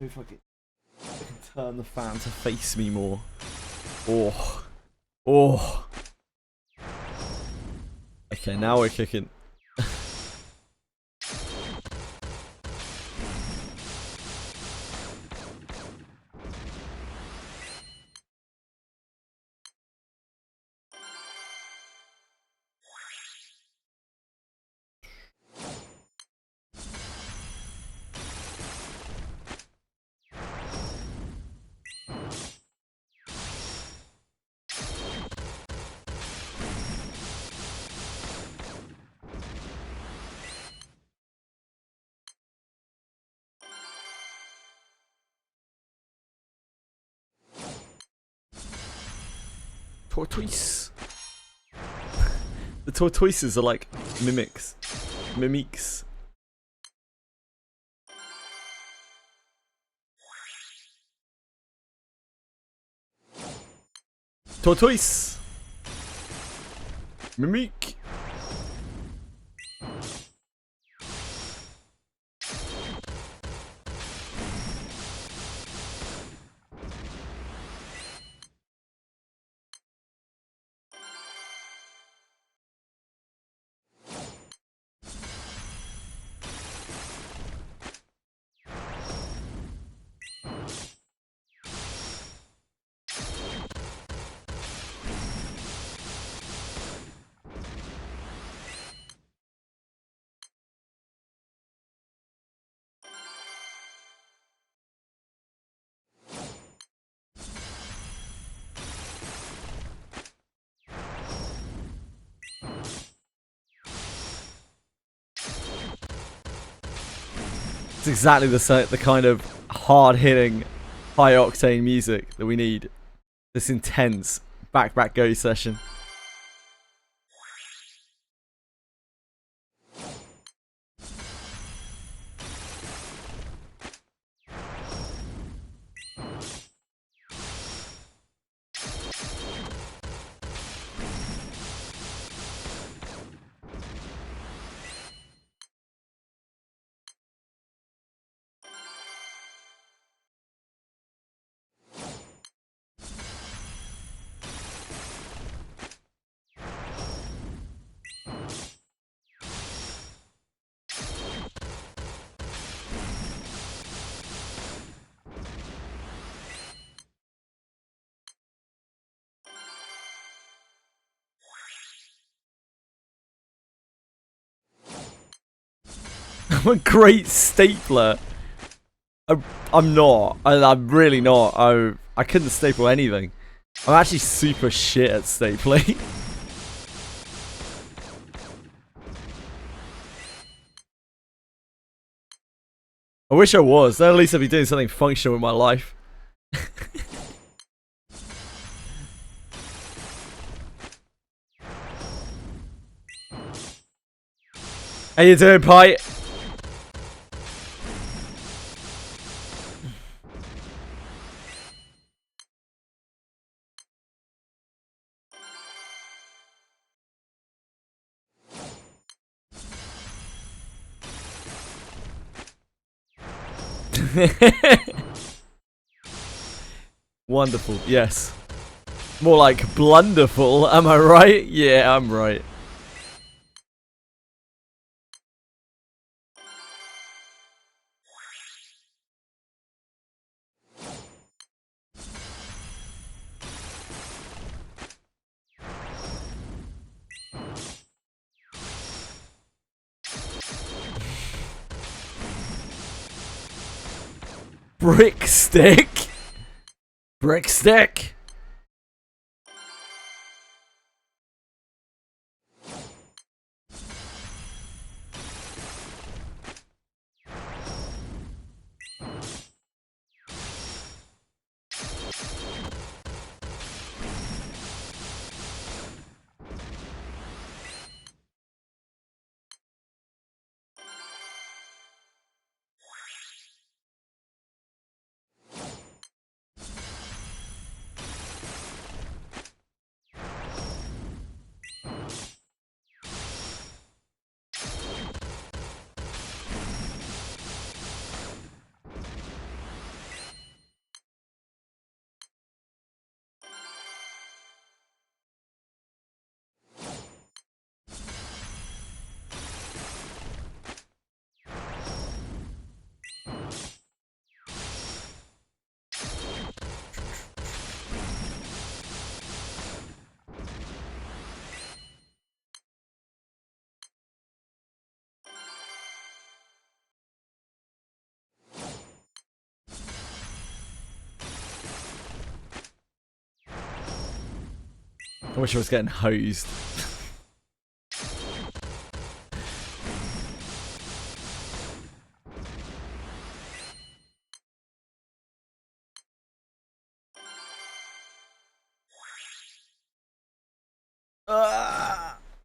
If I can turn the fan to face me more. Oh. Oh. Okay, now we're kicking. Tortoise. The tortoises are like mimics. Mimics. Tortoise. Mimic. It's exactly the kind of hard-hitting, high-octane music that we need. this intense back go session. I'm a great stapler. I'm not. I'm really not. I couldn't staple anything. I'm actually super shit at stapling. I wish I was. Then at least I'd be doing something functional with my life. How you doing, Pie? Wonderful, yes. More like blunderful, am I right? Yeah, I'm right. Brick stick? Brick stick? I wish I was getting hosed.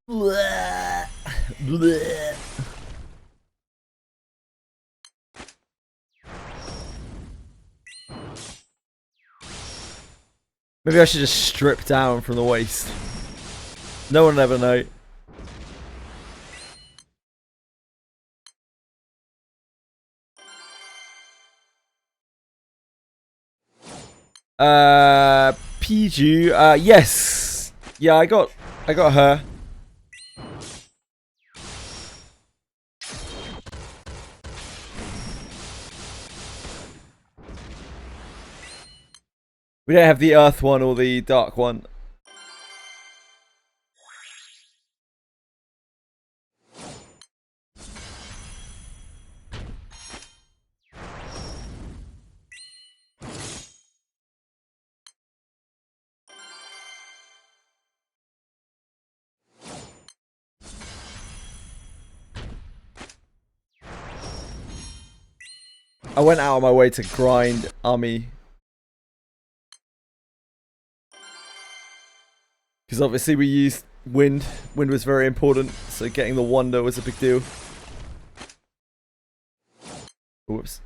Bleh. Bleh. Maybe I should just strip down from the waist. No one will ever know. PG. Yes. Yeah, I got her. We don't have the Earth one or the Dark one. I went out of my way to grind Army. Because obviously we used wind. Wind was very important, so getting the wonder was a big deal. Whoops.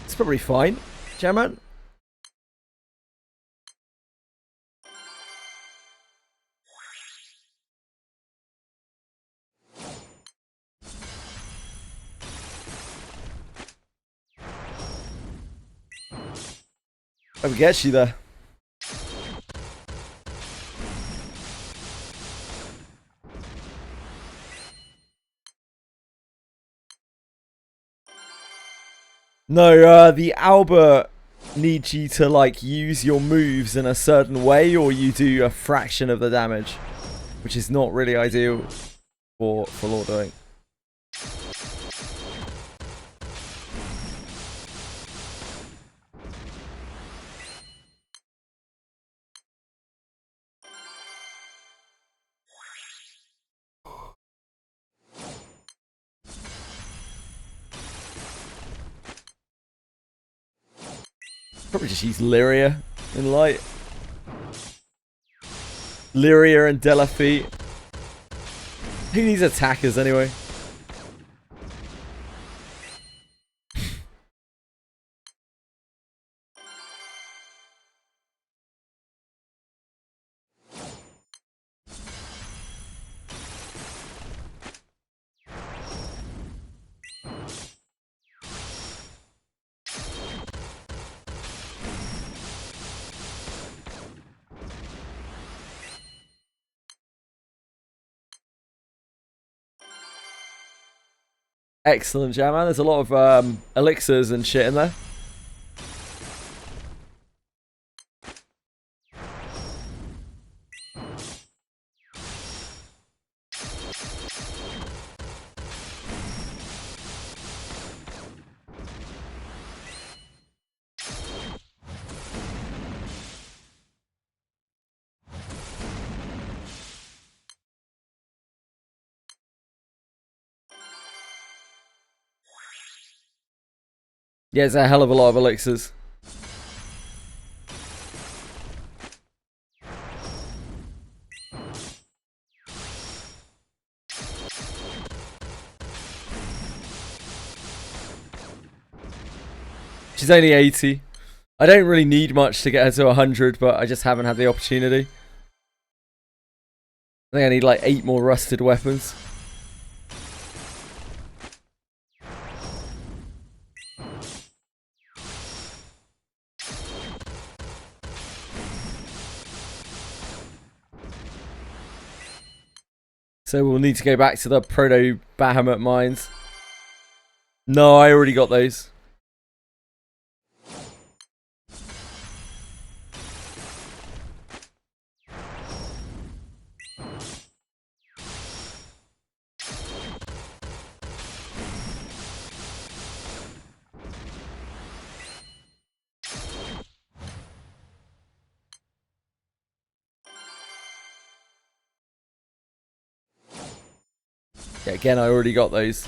It's probably fine, Jamman. Let me get you there. No, the Albert needs you to like use your moves in a certain way, or you do a fraction of the damage, which is not really ideal for Lord doing. Probably just use Lyria in light. Lyria and Delaphi. Who needs attackers anyway? Excellent, Jamman. There's a lot of elixirs and shit in there. Yeah, it's a hell of a lot of elixirs. She's only 80. I don't really need much to get her to 100, but I just haven't had the opportunity. I think I need like 8 more rusted weapons. So we'll need to go back to the Proto-Bahamut mines. No, I already got those. Yeah, again, I already got those.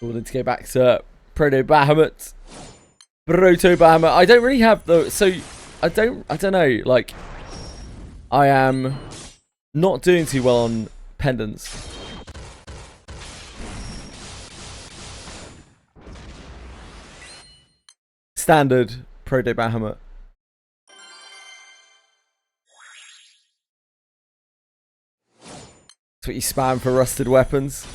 We'll need to go back to Proto-Bahamut. Proto-Bahamut. I don't really have the... So, I don't know. Like, I am not doing too well on pendants. Standard Proto-Bahamut. That's what you spam for rusted weapons.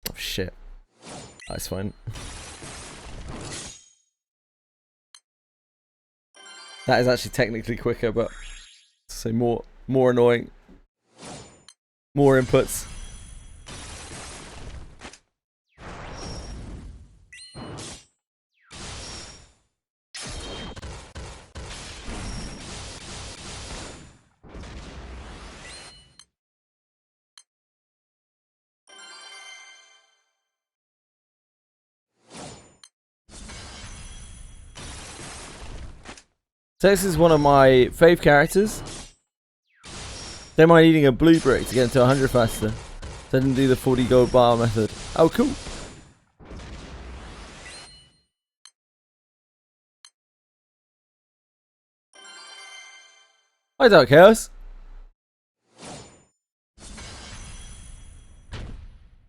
Oh shit. That's fine. That is actually technically quicker, but so more annoying. More inputs. So this is one of my fave characters. Don't mind eating a blue brick to get into 100 faster. So I didn't do the 40 gold bar method. Oh, cool. Hi, Dark Chaos.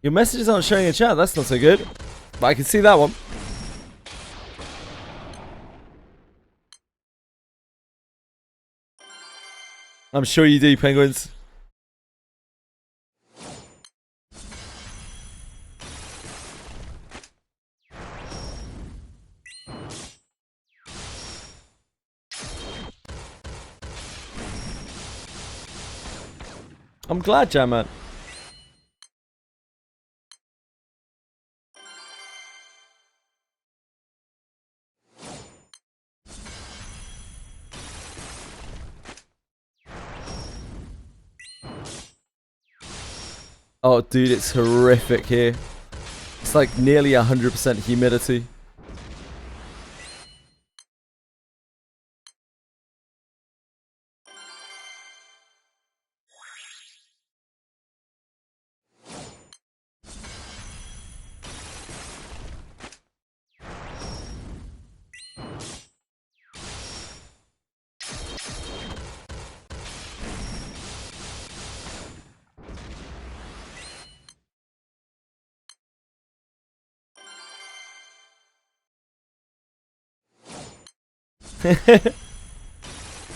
Your messages aren't showing in chat. That's not so good. But I can see that one. I'm sure you do, penguins. I'm glad, Jam Man. Oh, dude, it's horrific here. It's like nearly 100% humidity.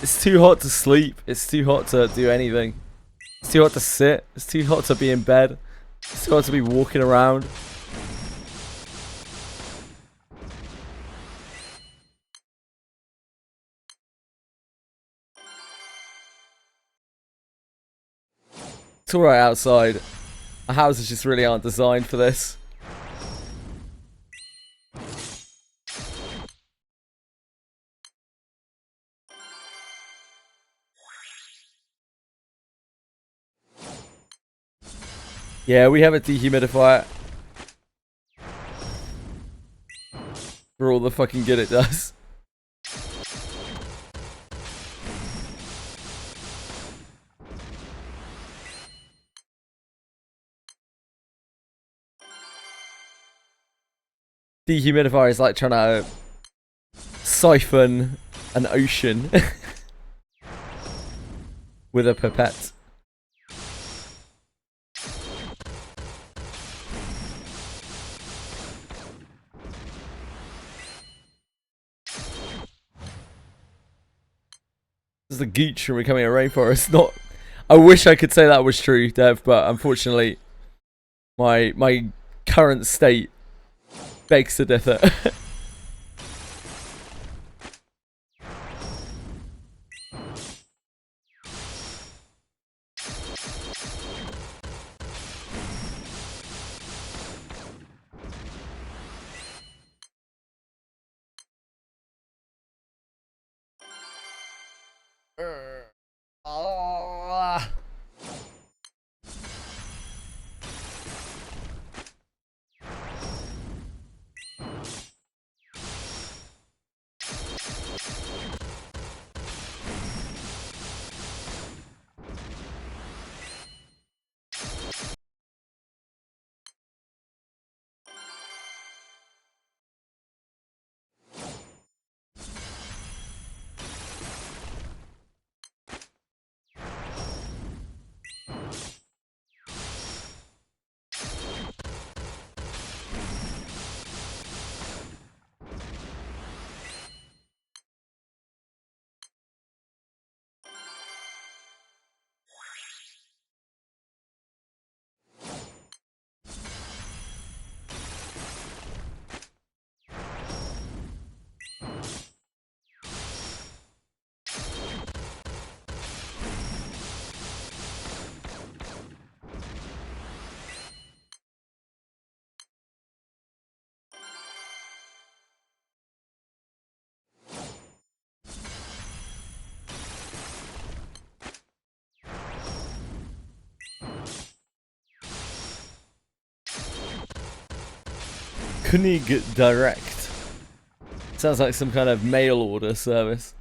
It's too hot to sleep. It's too hot to do anything. It's too hot to sit. It's too hot to be in bed. It's too hot to be walking around. It's alright outside. Our houses just really aren't designed for this. Yeah, we have a dehumidifier. For all the fucking good it does. Dehumidifier is like trying to siphon an ocean with a pipette. This is the gooch from becoming a rainforest. Not. I wish I could say that was true, Dev, but unfortunately, my current state begs to differ. König Direct. Sounds like some kind of mail order service.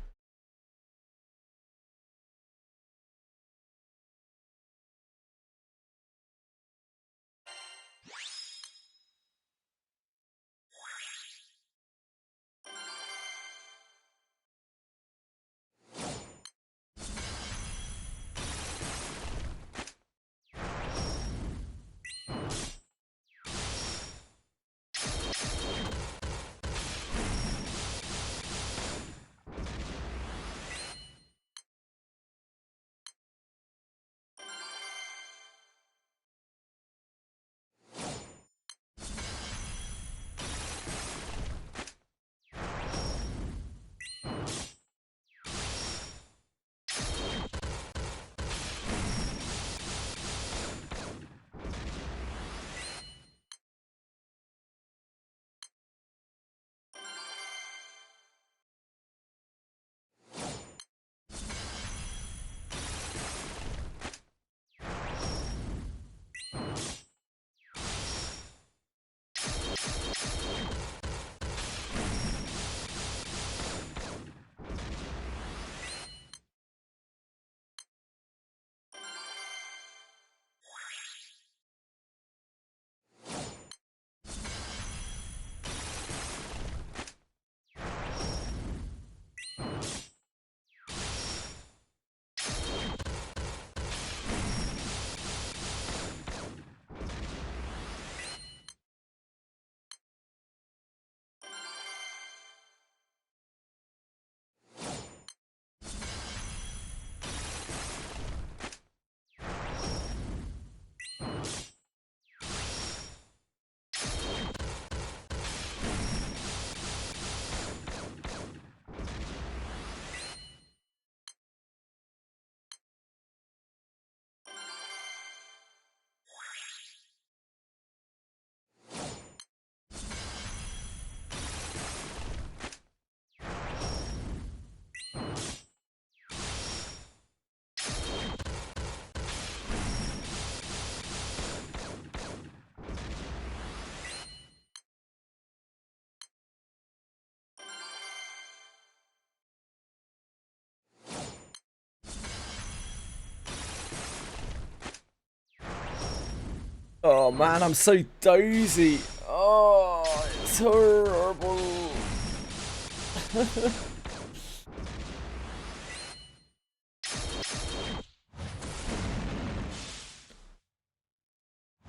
Oh man, I'm so dozy. Oh, it's horrible.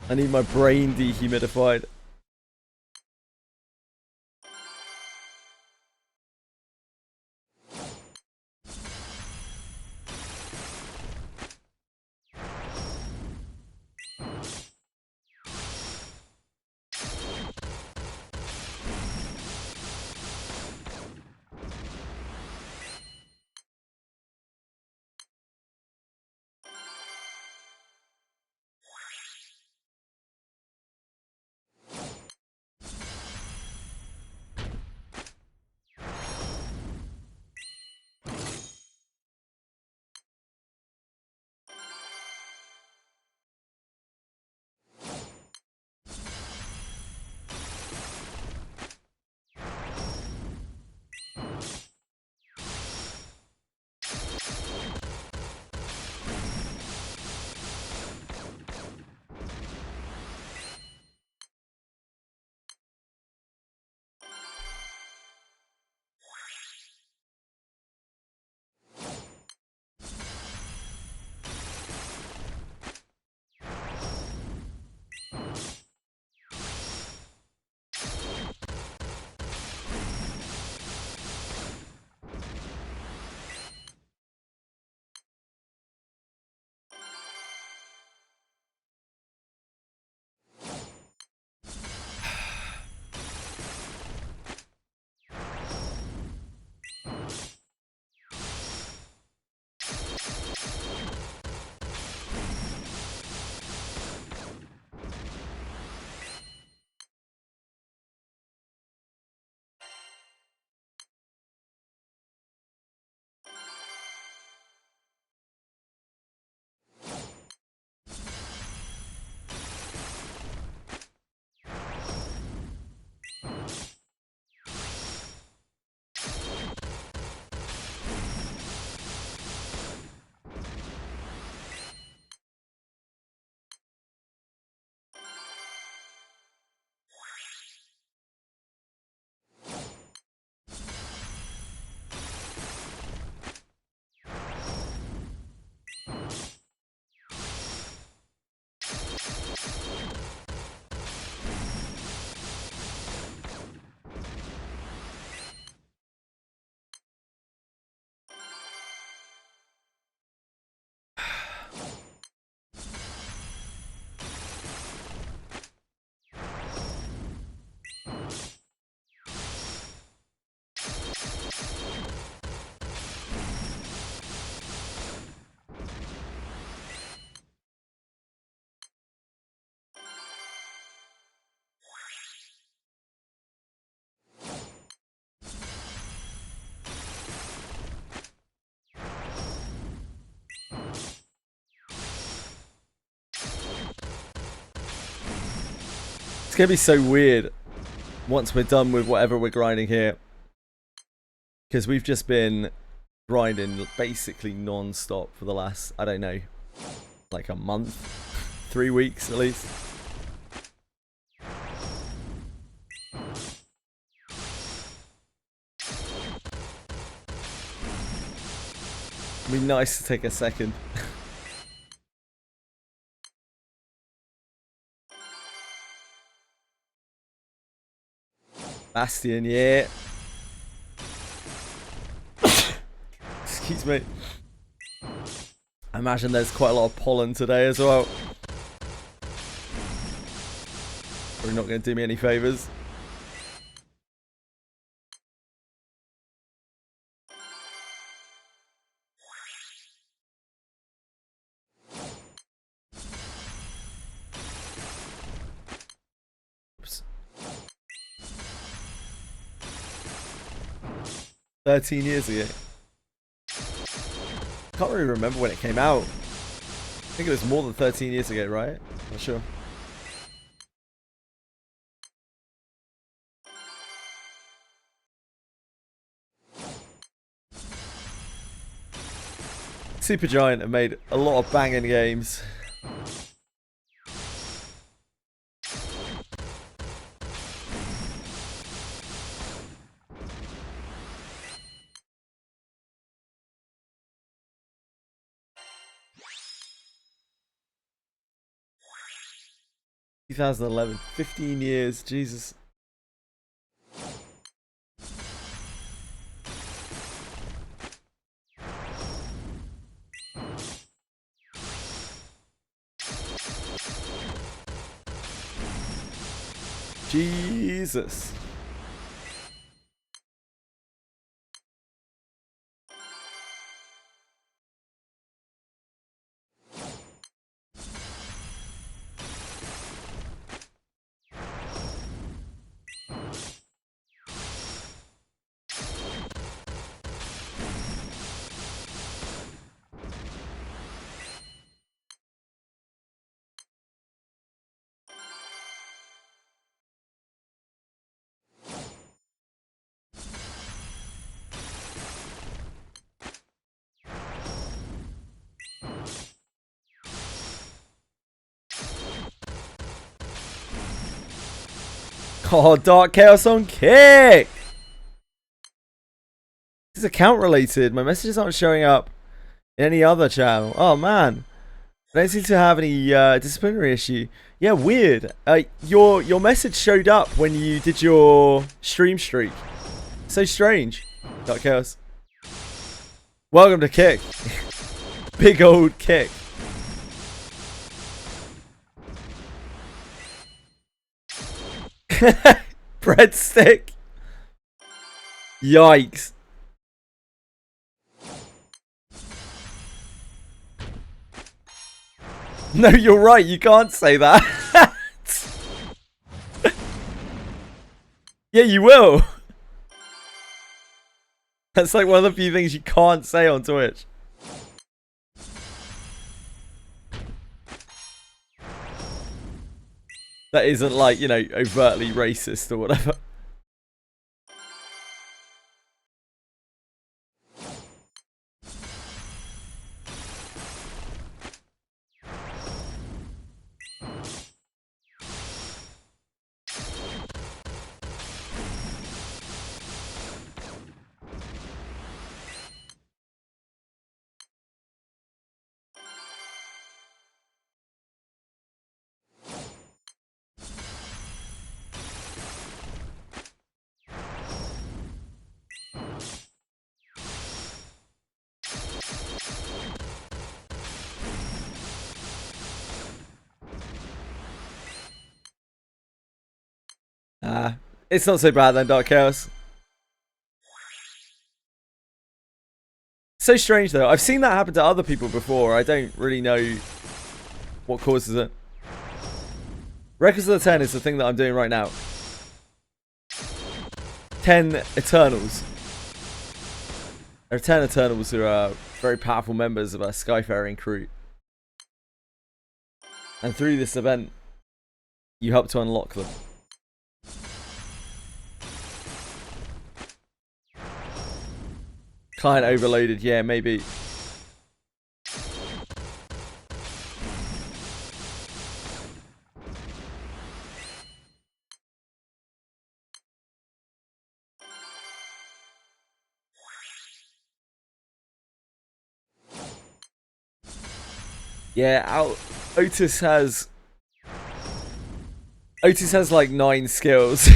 I need my brain dehumidified. going to be so weird once we're done with whatever we're grinding here. Because we've just been grinding basically non-stop for the last, I don't know, like a month, 3 weeks at least. It'd be nice to take a second. Bastion, yeah. Excuse me. I imagine there's quite a lot of pollen today as well. Probably not going to do me any favours. Oops. 13 years ago. I can't really remember when it came out. I think it was more than 13 years ago, right? Not sure. Supergiant have made a lot of banging games. (2011), 15 years, Jesus. Jesus. Oh, Dark Chaos on kick! This is account related. My messages aren't showing up in any other channel. Oh man. I don't seem to have any disciplinary issue. Yeah, weird. Your message showed up when you did your stream streak. So strange. Dark Chaos. Welcome to Kick. Big old Kick. Breadstick. Yikes. No, you're right. You can't say that. Yeah, you will. That's like one of the few things you can't say on Twitch. That isn't like, you know, overtly racist or whatever. It's not so bad then, Dark Chaos. So strange though. I've seen that happen to other people before. I don't really know what causes it. Records of the 10 is the thing that I'm doing right now. 10 Eternals. There are 10 Eternals who are very powerful members of our Skyfaring crew. And through this event, you help to unlock them. Client overloaded, yeah, maybe. Yeah, Otis has like 9 skills.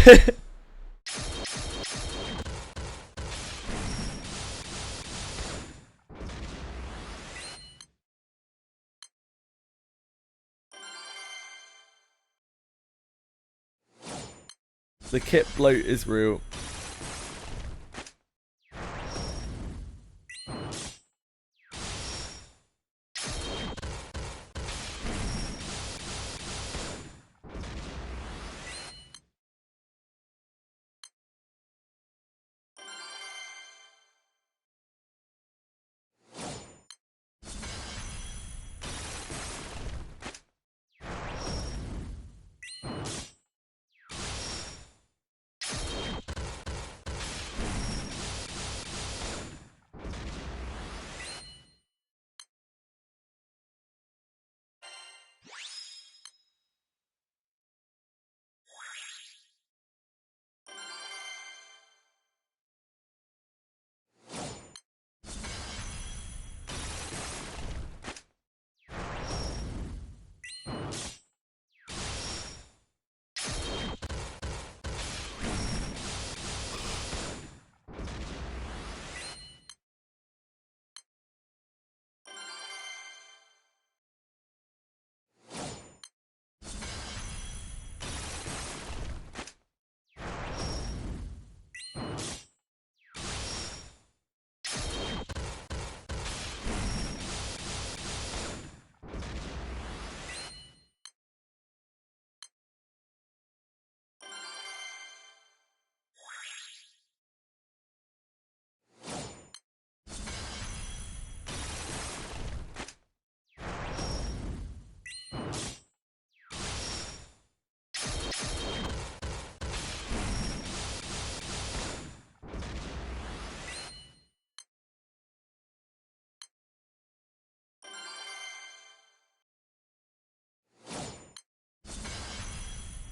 The kit bloat is real.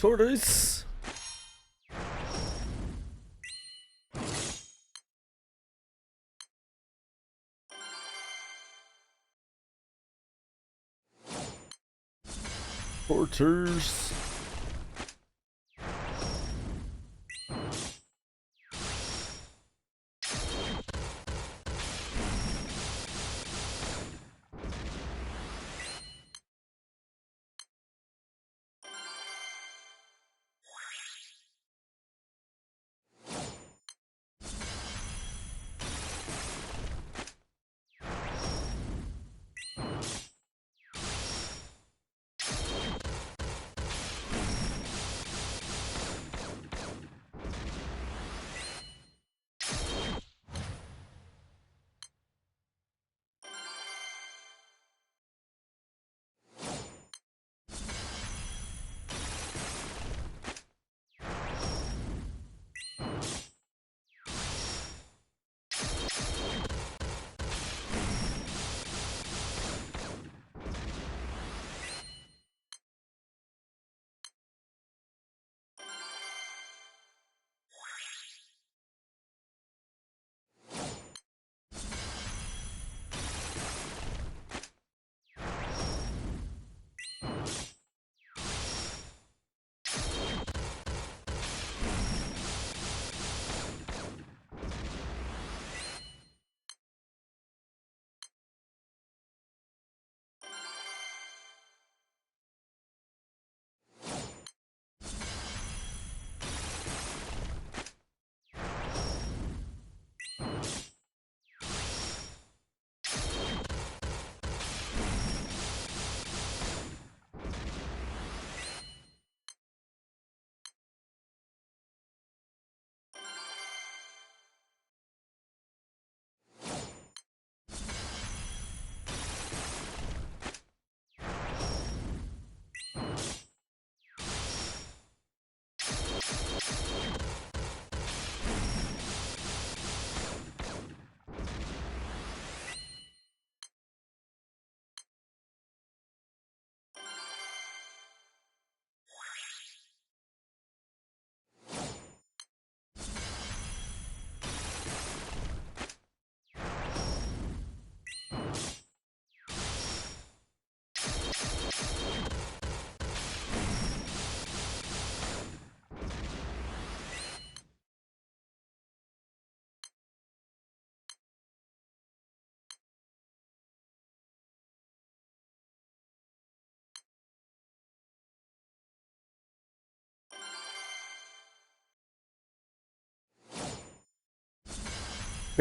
Tortoise. Porters.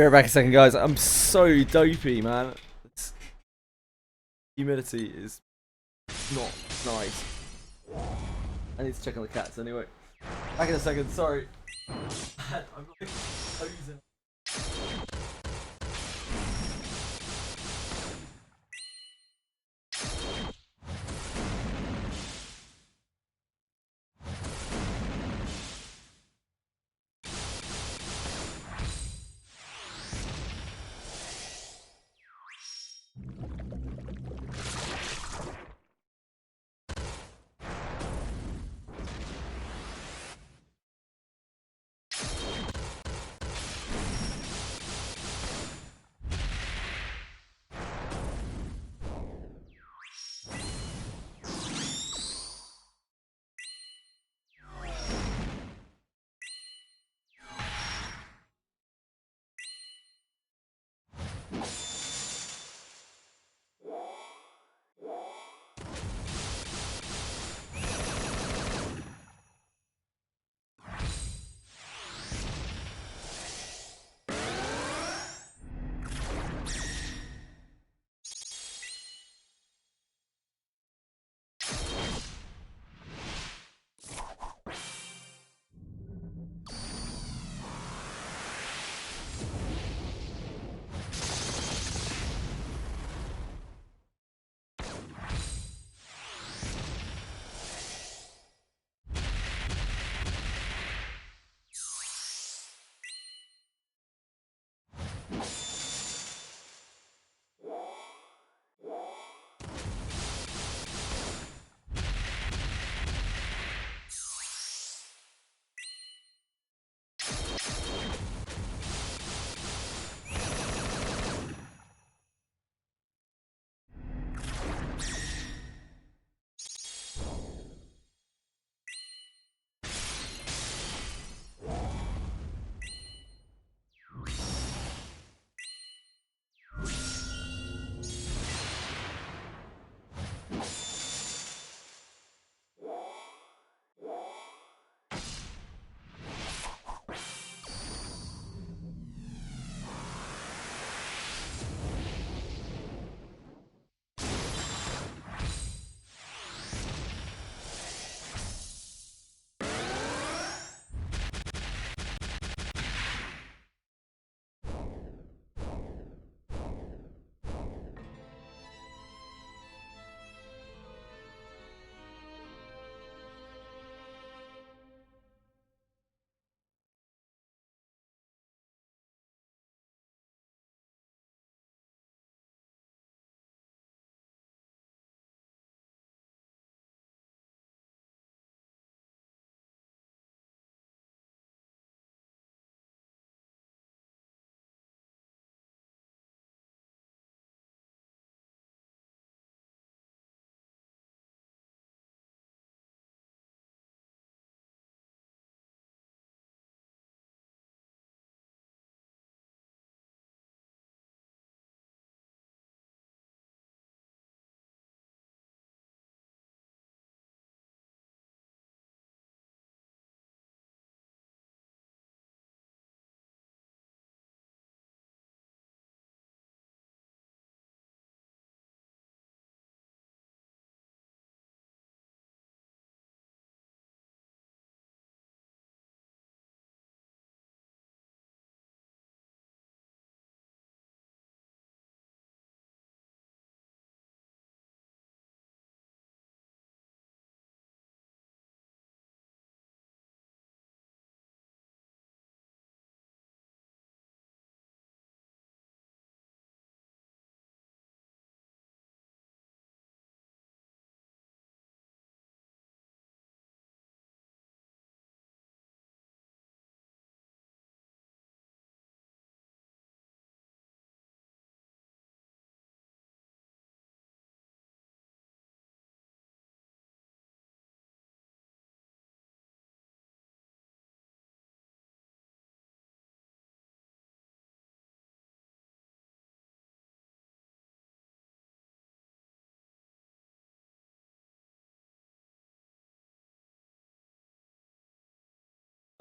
Be right back a second, guys. I'm so dopey, man. Humidity is not nice. I need to check on the cats anyway. Back in a second, sorry. I'm like posing.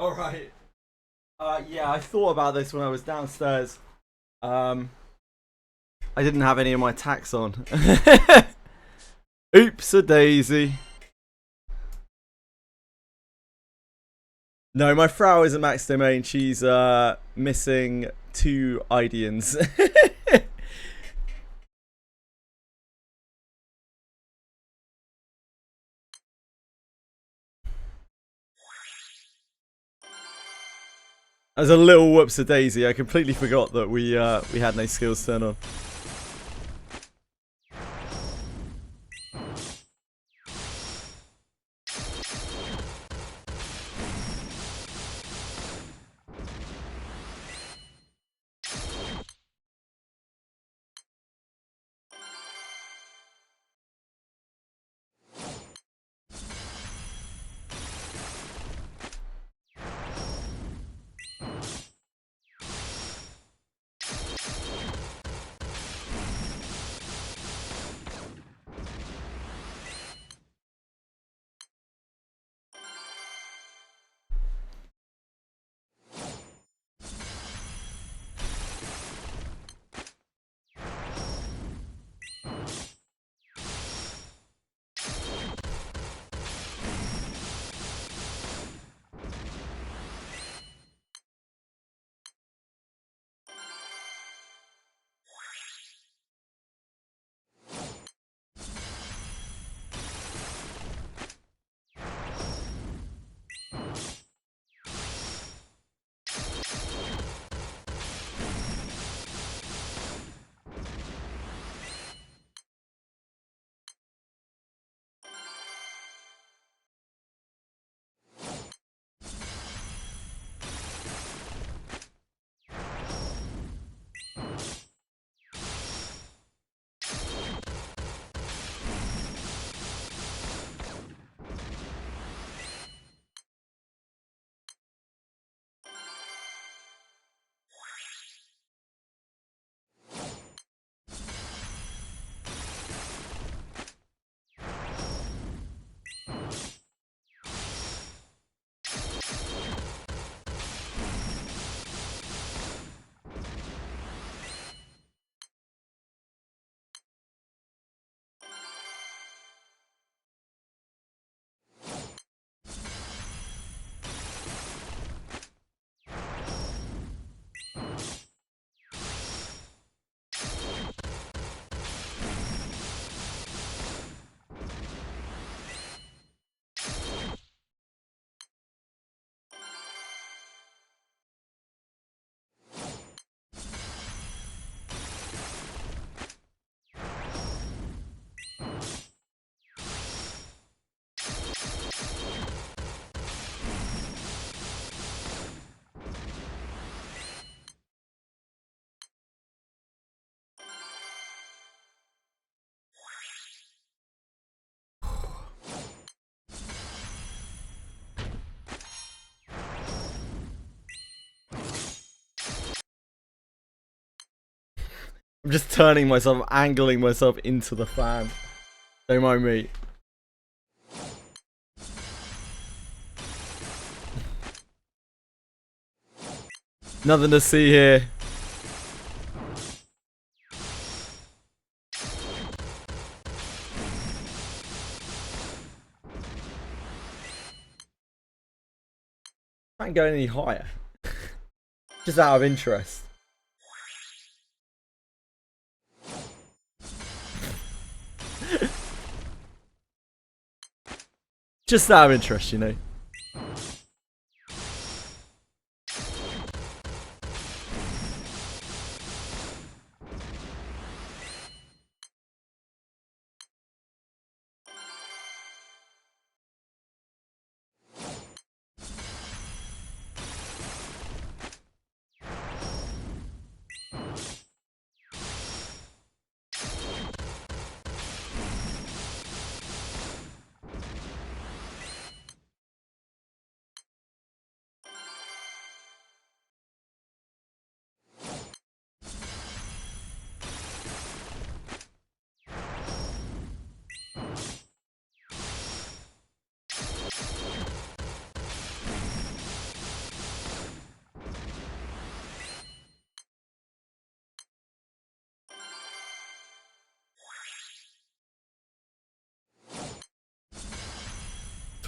All right. Yeah, I thought about this when I was downstairs. I didn't have any of my tax on. Oops a daisy. No, my Frau isn't max domain. She's missing 2 Idians. As a little whoops a daisy, I completely forgot that we had no skills turned on. I'm just turning myself, angling myself into the fan. Don't mind me. Nothing to see here. Can't go any higher. Just out of interest. Just out of interest, you know.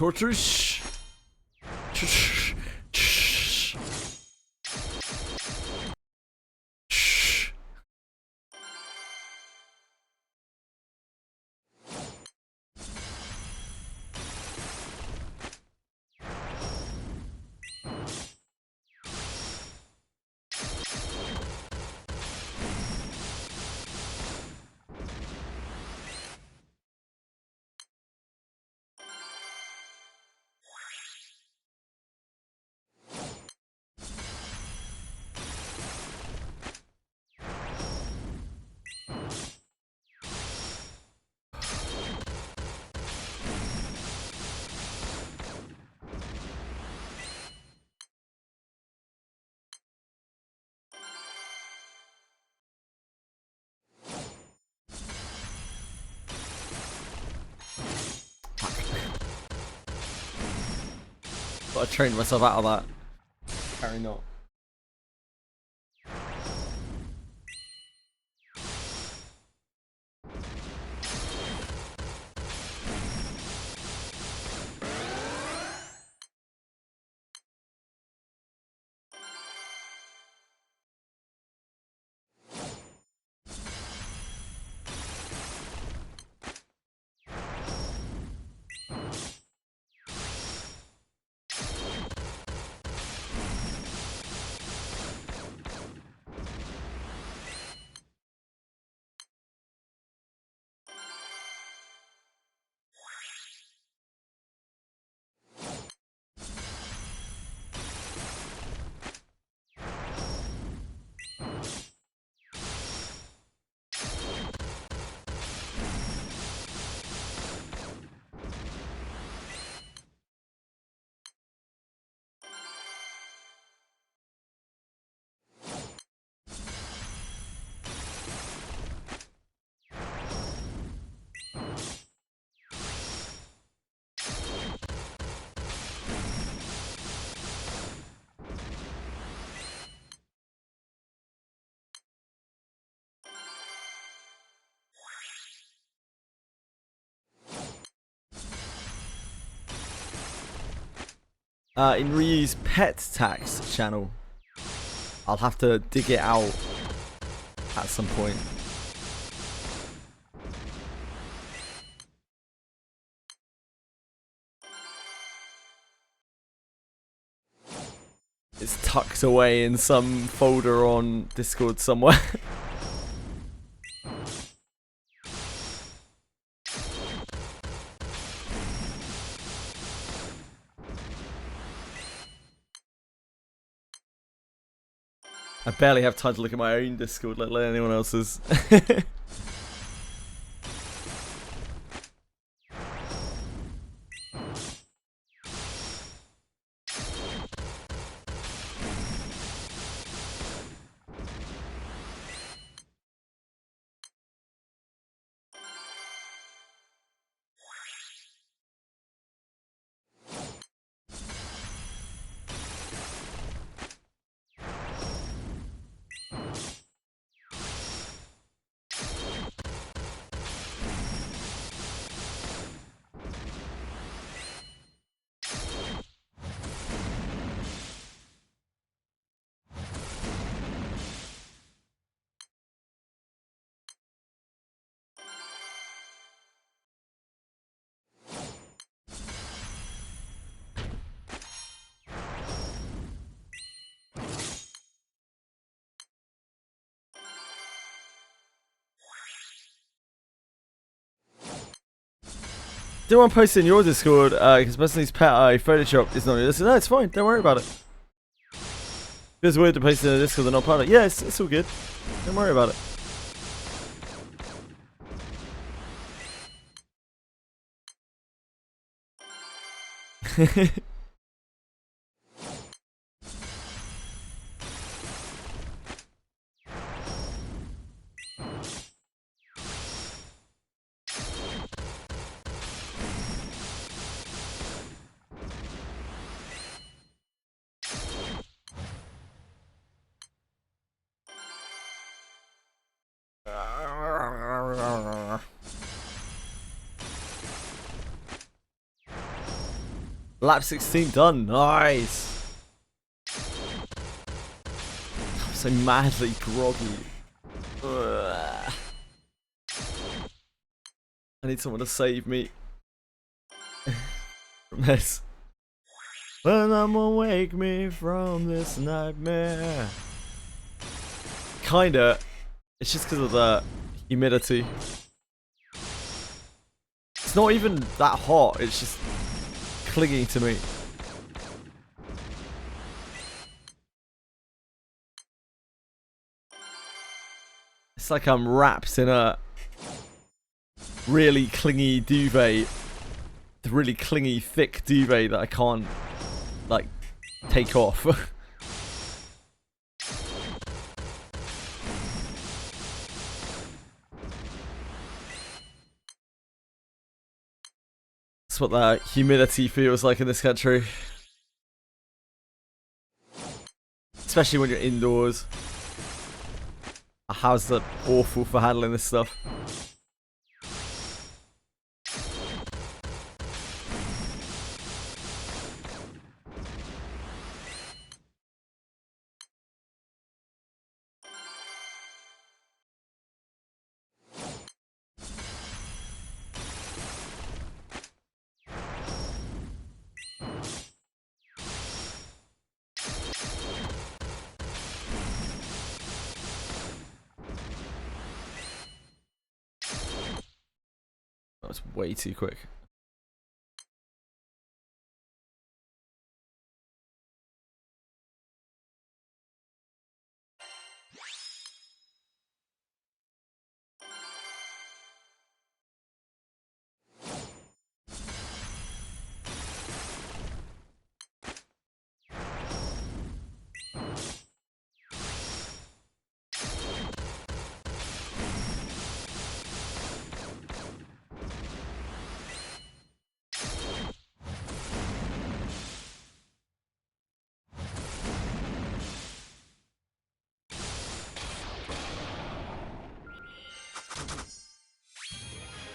Tortoise. But I trained myself out of that. Apparently not. In Ryu's pet tax channel. I'll have to dig it out at some point. It's tucked away in some folder on Discord somewhere. I barely have time to look at my own Discord, let alone anyone else's. Do one post in your Discord, because personally his pet Photoshop is not listed. No, it's fine, don't worry about it. It's weird to post in a Discord they're not part of it. Yeah, it's all good. Don't worry about it. Lap 16 done. Nice. I'm so madly groggy. Ugh. I need someone to save me from this. Someone wake me from this nightmare. Kinda. It's just because of the humidity. It's not even that hot. It's just clinging to me. It's like I'm wrapped in a really clingy duvet. The really clingy, thick duvet that I can't, like, take off. That's what the humidity feels like in this country. Especially when you're indoors. How's that awful for handling this stuff? That was way too quick.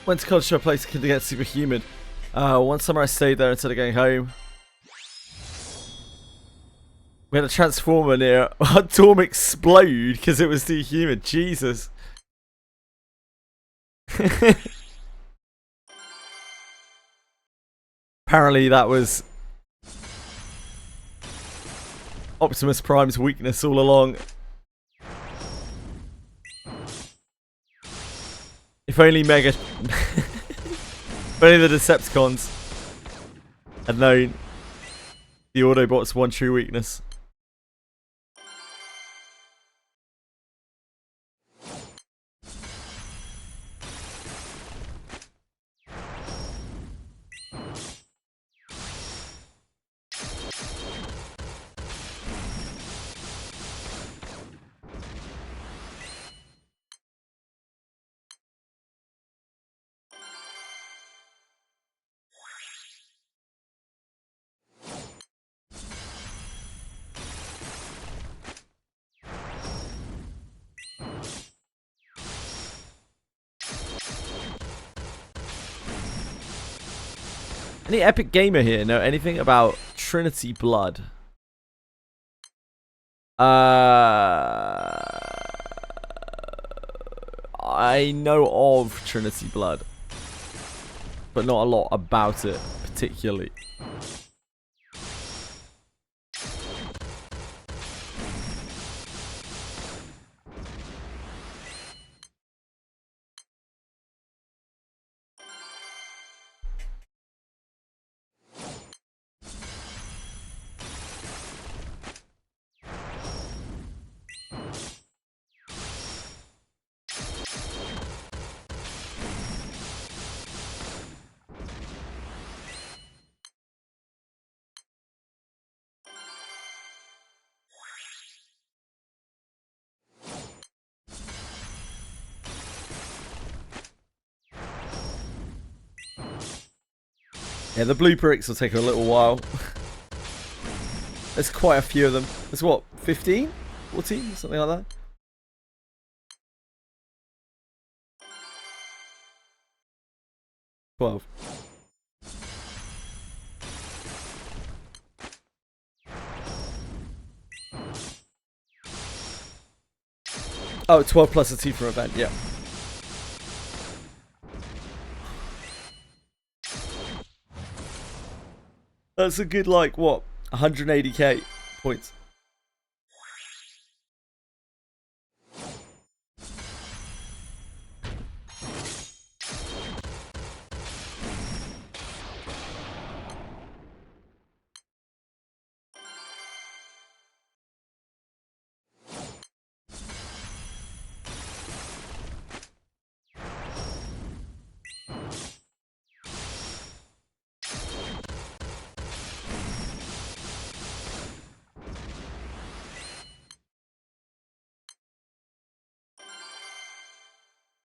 Went to college to a place to get super humid. One summer I stayed there instead of going home. We had a transformer near our dorm explode because it was too humid. Jesus. Apparently that was Optimus Prime's weakness all along. If only Mega... if only the Decepticons had known the Autobots' one true weakness. Any epic gamer here know anything about Trinity Blood? I know of Trinity Blood, but not a lot about it particularly. Yeah, the blue bricks will take a little while. There's quite a few of them. There's what, 15? 14? Something like that? Oh, 12 plus a T from event, yeah. That's a good, like, what? 180k points.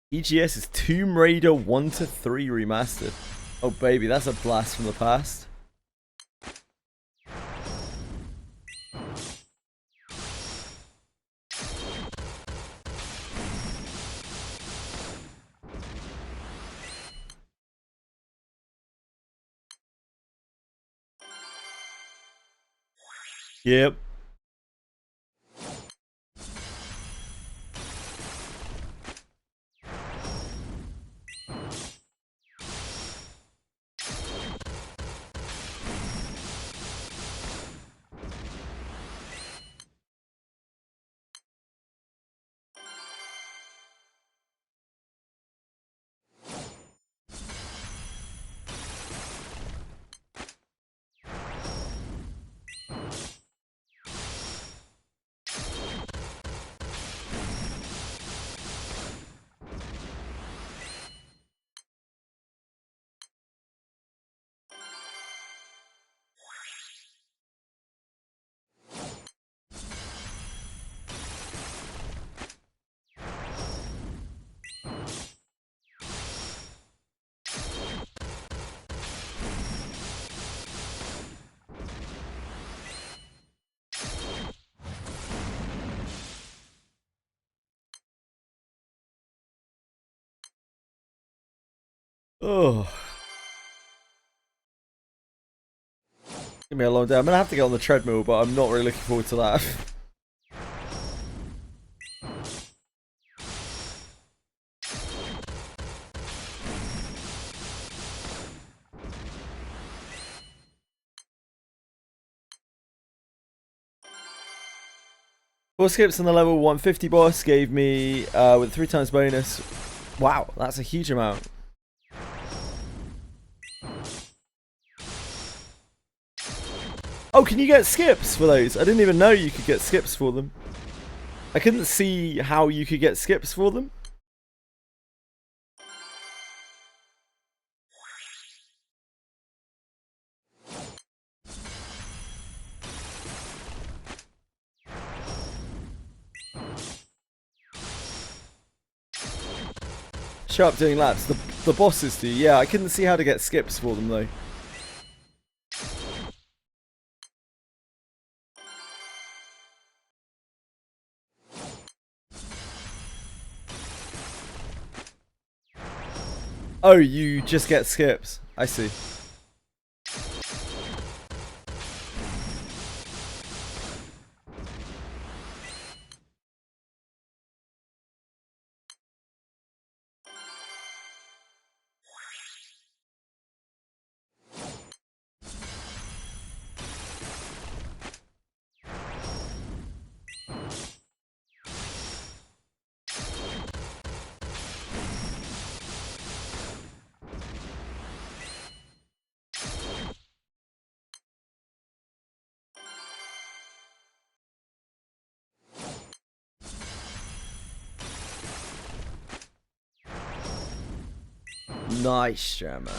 EGS is Tomb Raider 1 to 3 remastered. Oh baby, that's a blast from the past. Yep. Oh. Give me a long day. I'm going to have to get on the treadmill, but I'm not really looking forward to that. Four skips on the level 150 boss gave me, with 3 times bonus. Wow, that's a huge amount. Oh, can you get skips for those? I didn't even know you could get skips for them. I couldn't see how you could get skips for them. Show up doing laps. The bosses do. Yeah, I couldn't see how to get skips for them though. Oh, you just get skips. I see. Nice, Jammer.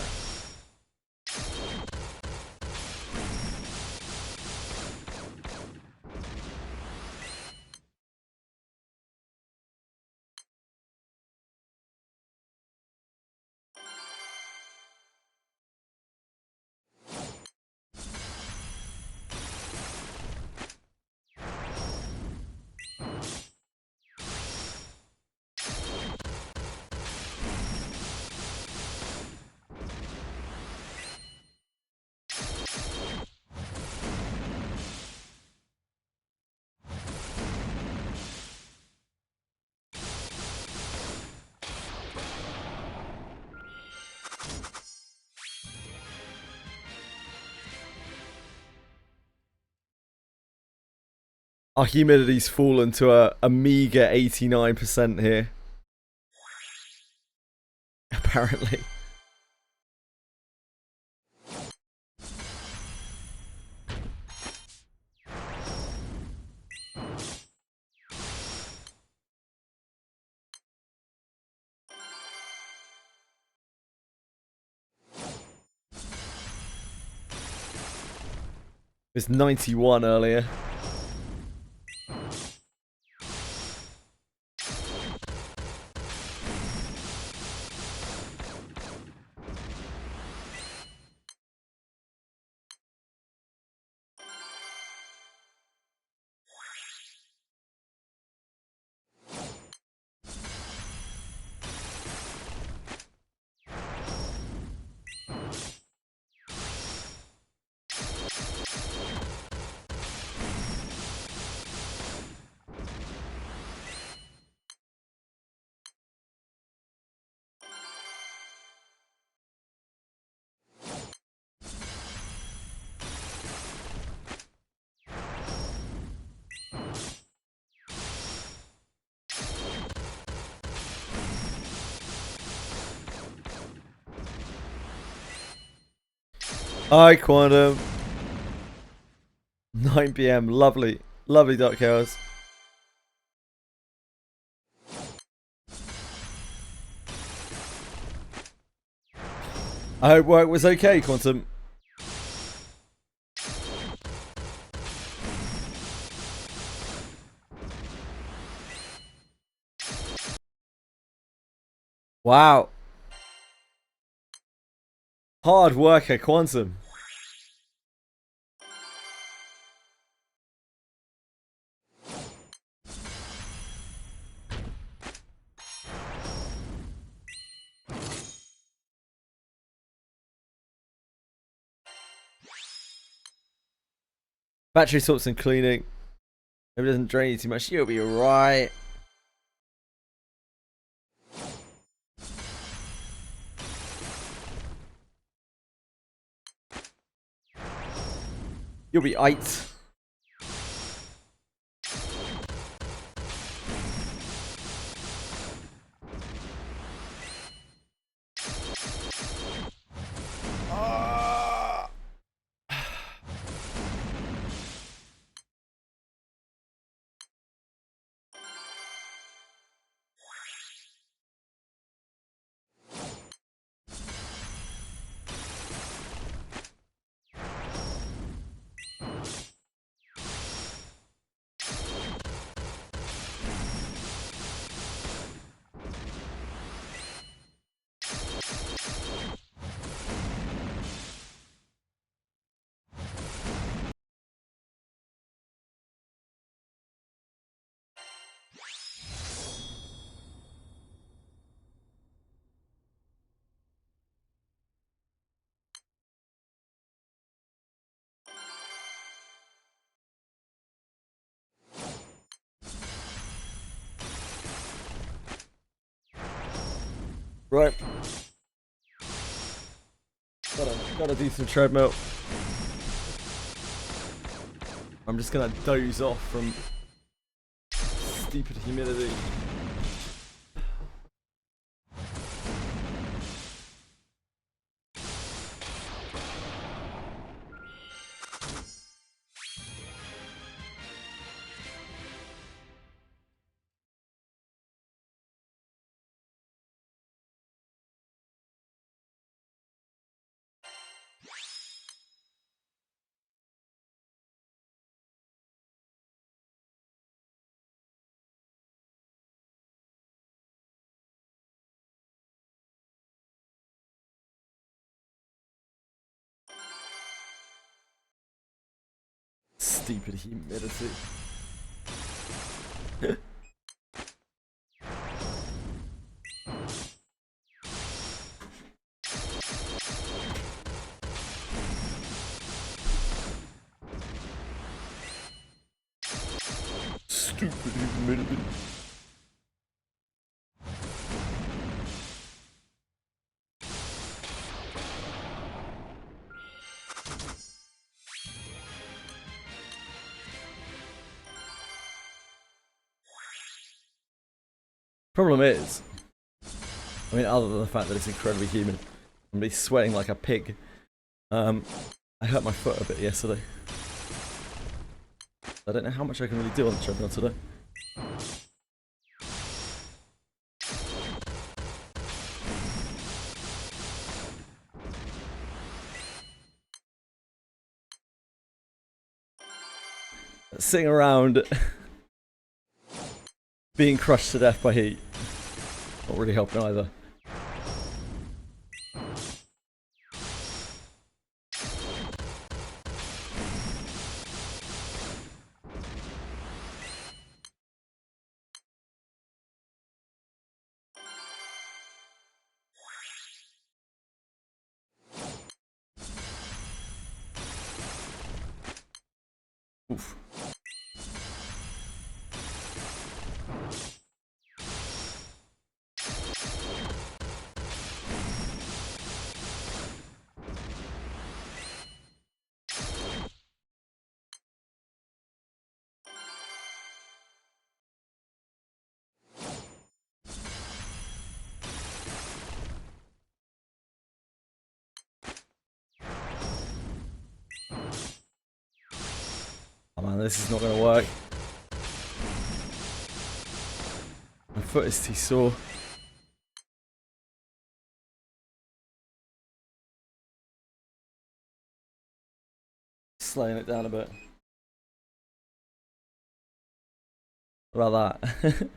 Our humidity's fallen to a meager 89% here. Apparently. It was 91 earlier. Hi, Quantum. 9 PM. Lovely. Lovely dark hours. I hope work was okay, Quantum. Wow. Hard worker, Quantum. Battery swaps and cleaning. If it doesn't drain you too much, you'll be alright. You'll be aight. Right. Gotta do some treadmill. I'm just gonna doze off from stupid humidity. Stupid humidity. Stupid humidity. Problem is, I mean, other than the fact that it's incredibly humid, I'm be sweating like a pig. I hurt my foot a bit yesterday. I don't know how much I can really do on the treadmill today. Sitting around being crushed to death by heat. Not really helping either. Oof. Oh man, this is not going to work. My foot is too sore. Slowing it down a bit. What about that?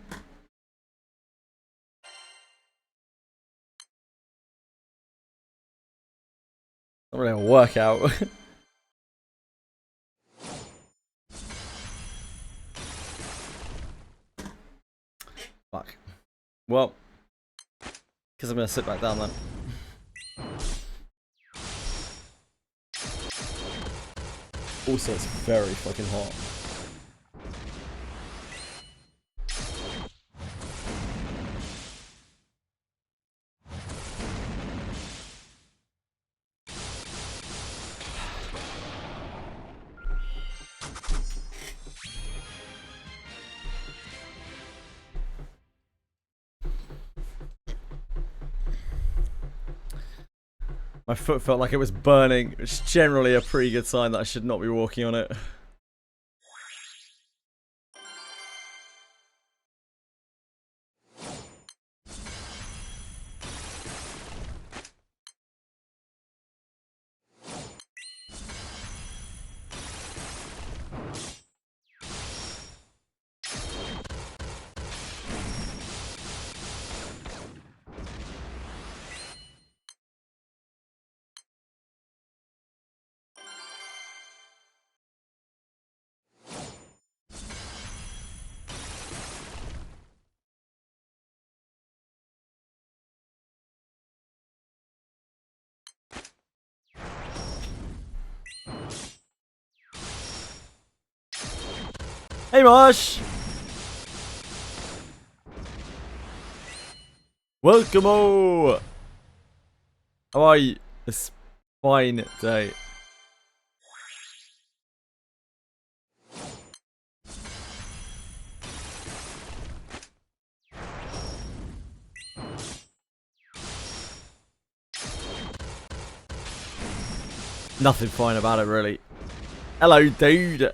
Not really a workout. Fuck. Well, because I'm going to sit back down then. Also, it's very fucking hot. My foot felt like it was burning, which is generally a pretty good sign that I should not be walking on it. Hey Marsh! Welcome all! How are you? It's fine day. Nothing fine about it really. Hello dude!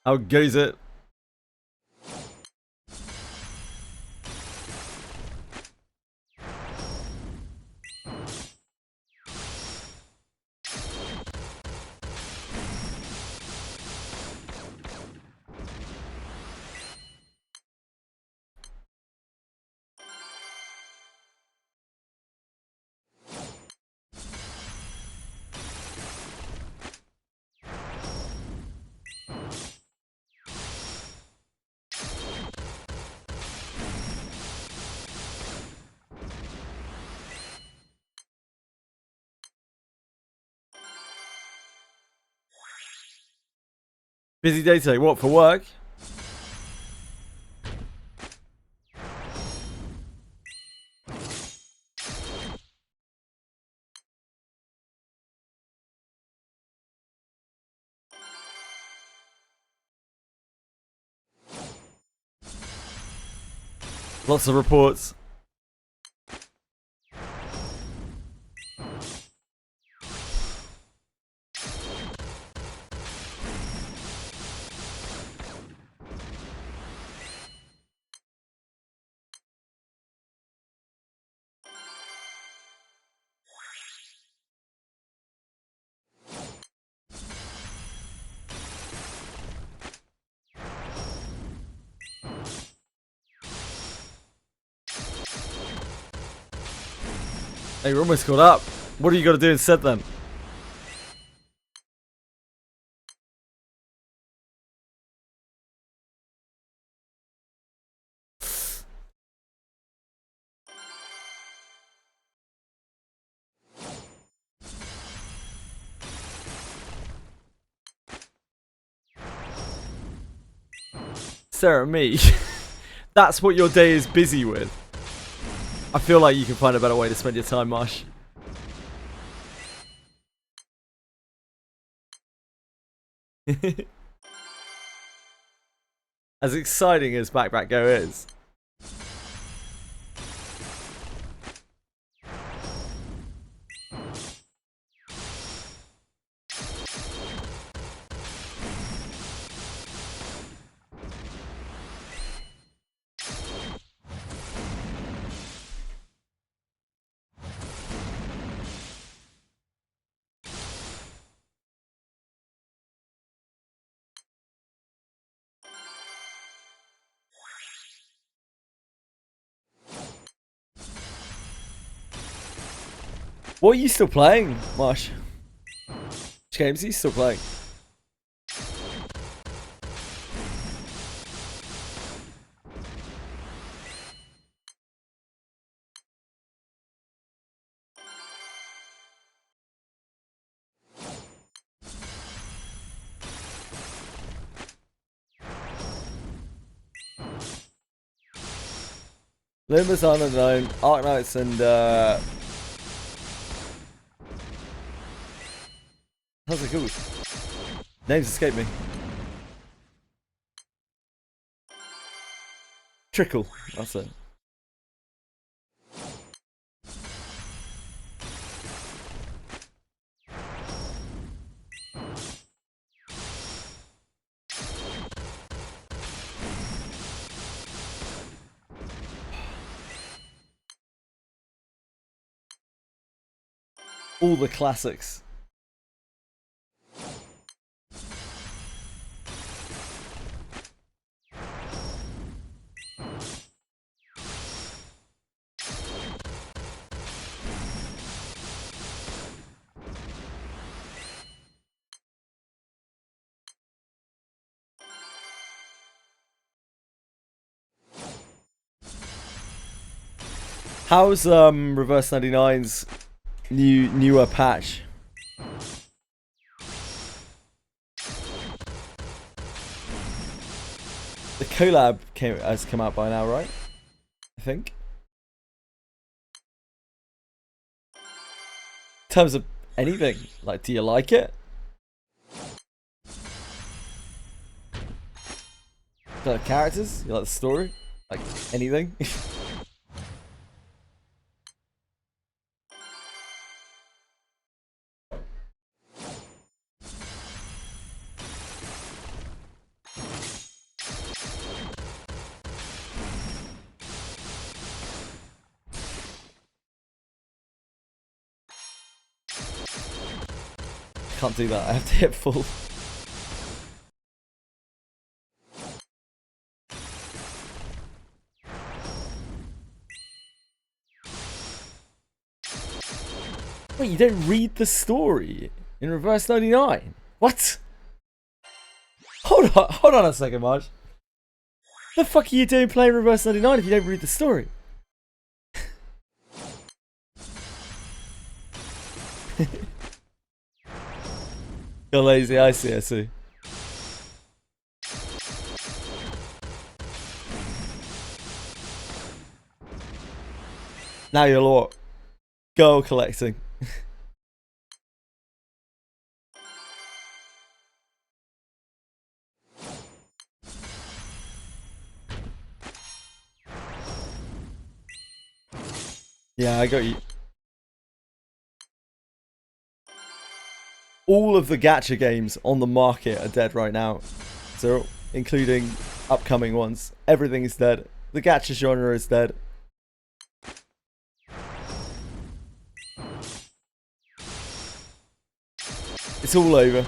How goes it? Busy day today. What, for work? Lots of reports. Hey, we're almost caught up. What are you got to do instead then? Stare at me. That's what your day is busy with. I feel like you can find a better way to spend your time, Marsh. As exciting as Backpack Go is. What are you still playing, Marsh? Which games are you still playing? Limbus Unknown, Arc Knights, and how's it called? Names escape me. Trickle, that's it. All the classics. How's Reverse 99's newer patch? The collab has come out by now, right? I think. In terms of anything, like, do you like it? You like the characters? You like the story? Like anything? Can't do that. I have to hit full. Wait, you don't read the story in Reverse 99? What? Hold on a second, Marge. The fuck are you doing playing Reverse 99 if you don't read the story? You're lazy, I see. Now you're what? Girl collecting. Yeah, I got you. All of the gacha games on the market are dead right now. So, including upcoming ones. Everything is dead. The gacha genre is dead. It's all over.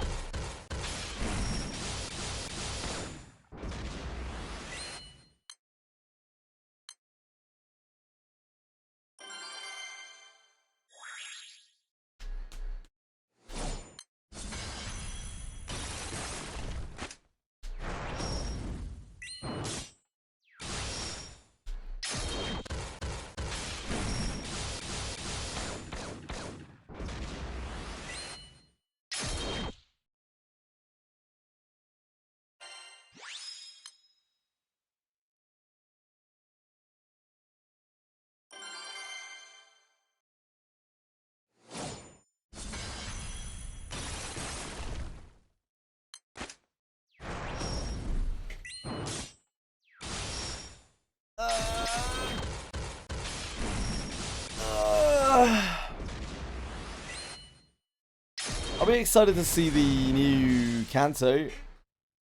I'll be excited to see the new Kanto.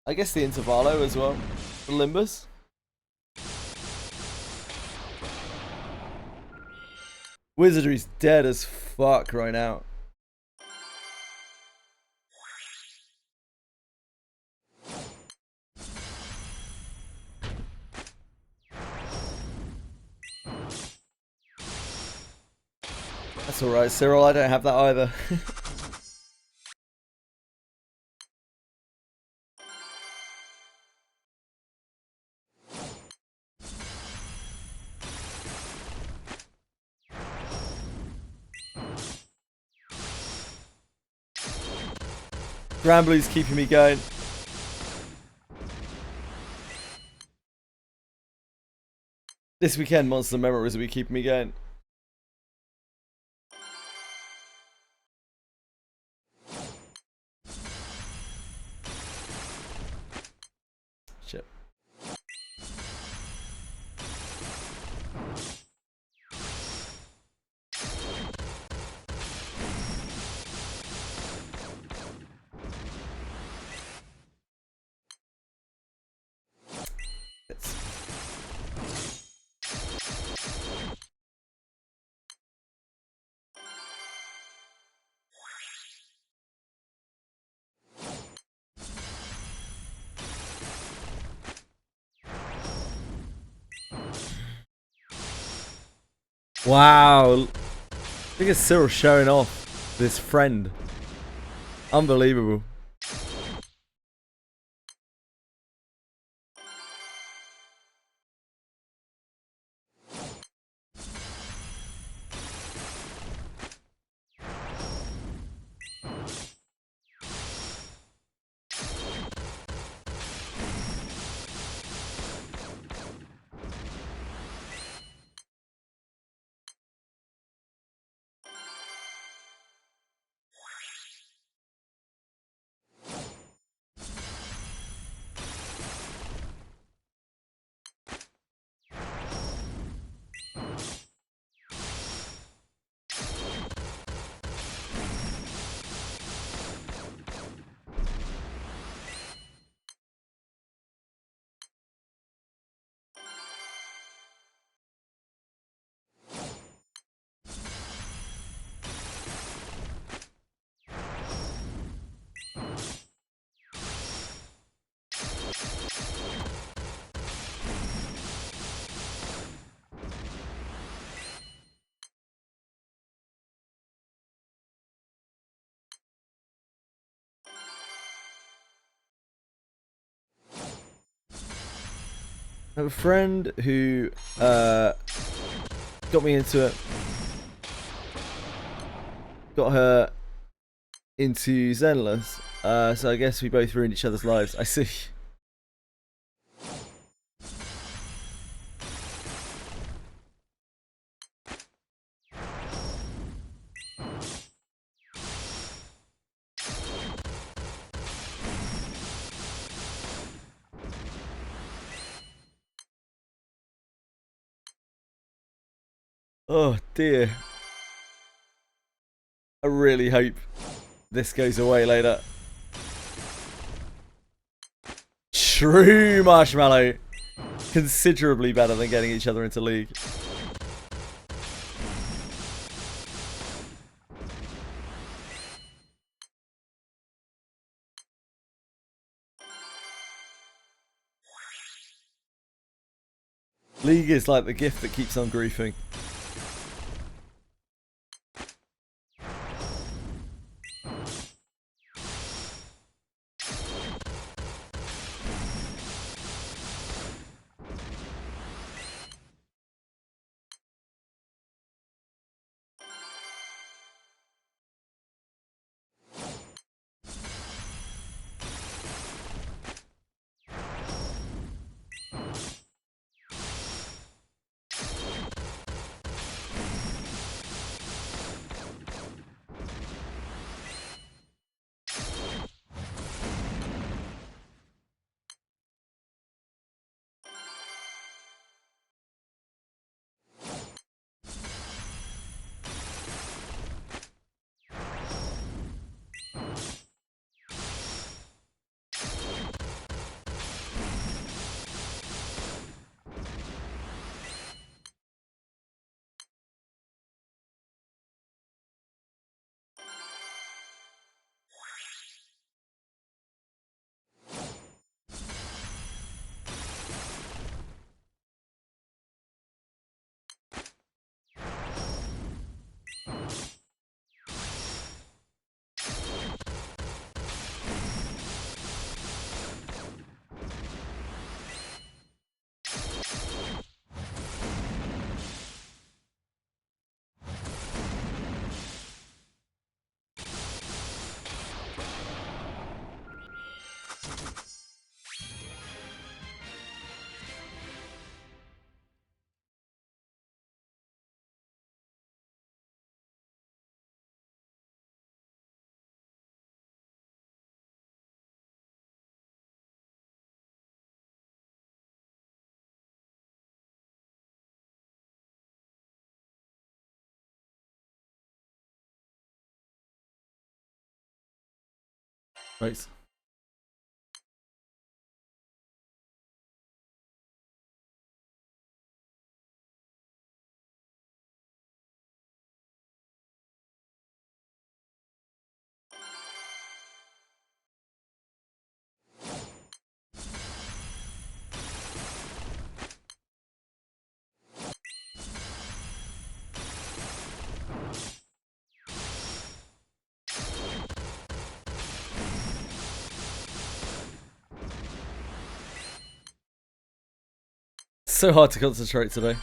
I guess the Intervalo as well. The Limbus. Wizardry's dead as fuck right now. That's alright, Cyril, I don't have that either. Granblue's keeping me going. This weekend, Monster Memories will be keeping me going. Shit. Wow. Look at Cyril showing off this friend. Unbelievable. I have a friend who got me into it. Got her into Zenless. So I guess we both ruined each other's lives. I see. Oh dear. I really hope this goes away later. True Marshmallow. Considerably better than getting each other into league. League is like the gift that keeps on griefing. Right. So hard to concentrate today.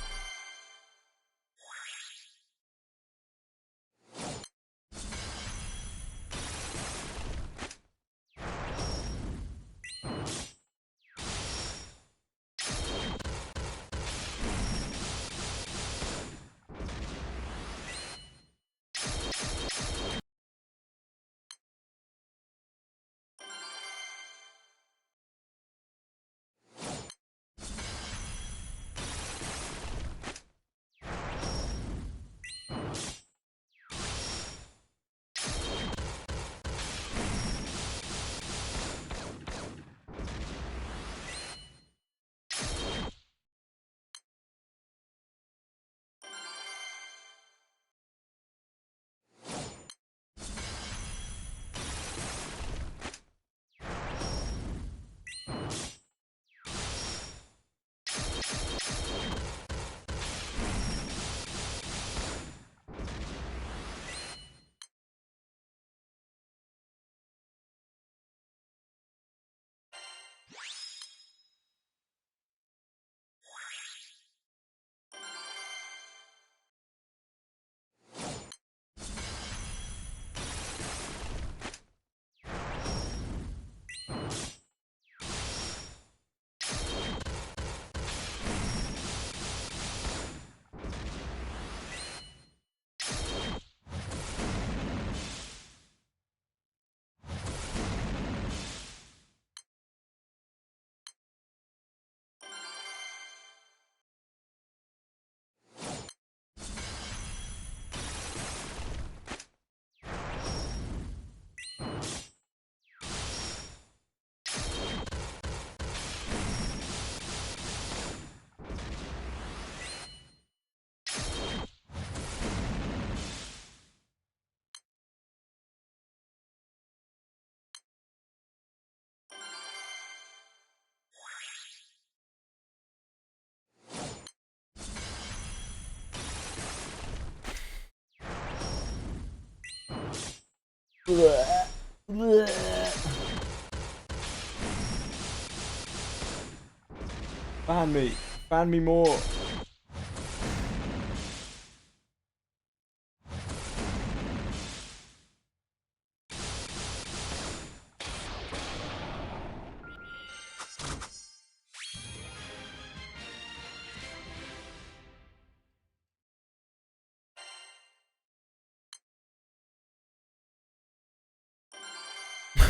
Fan me. Fan me more.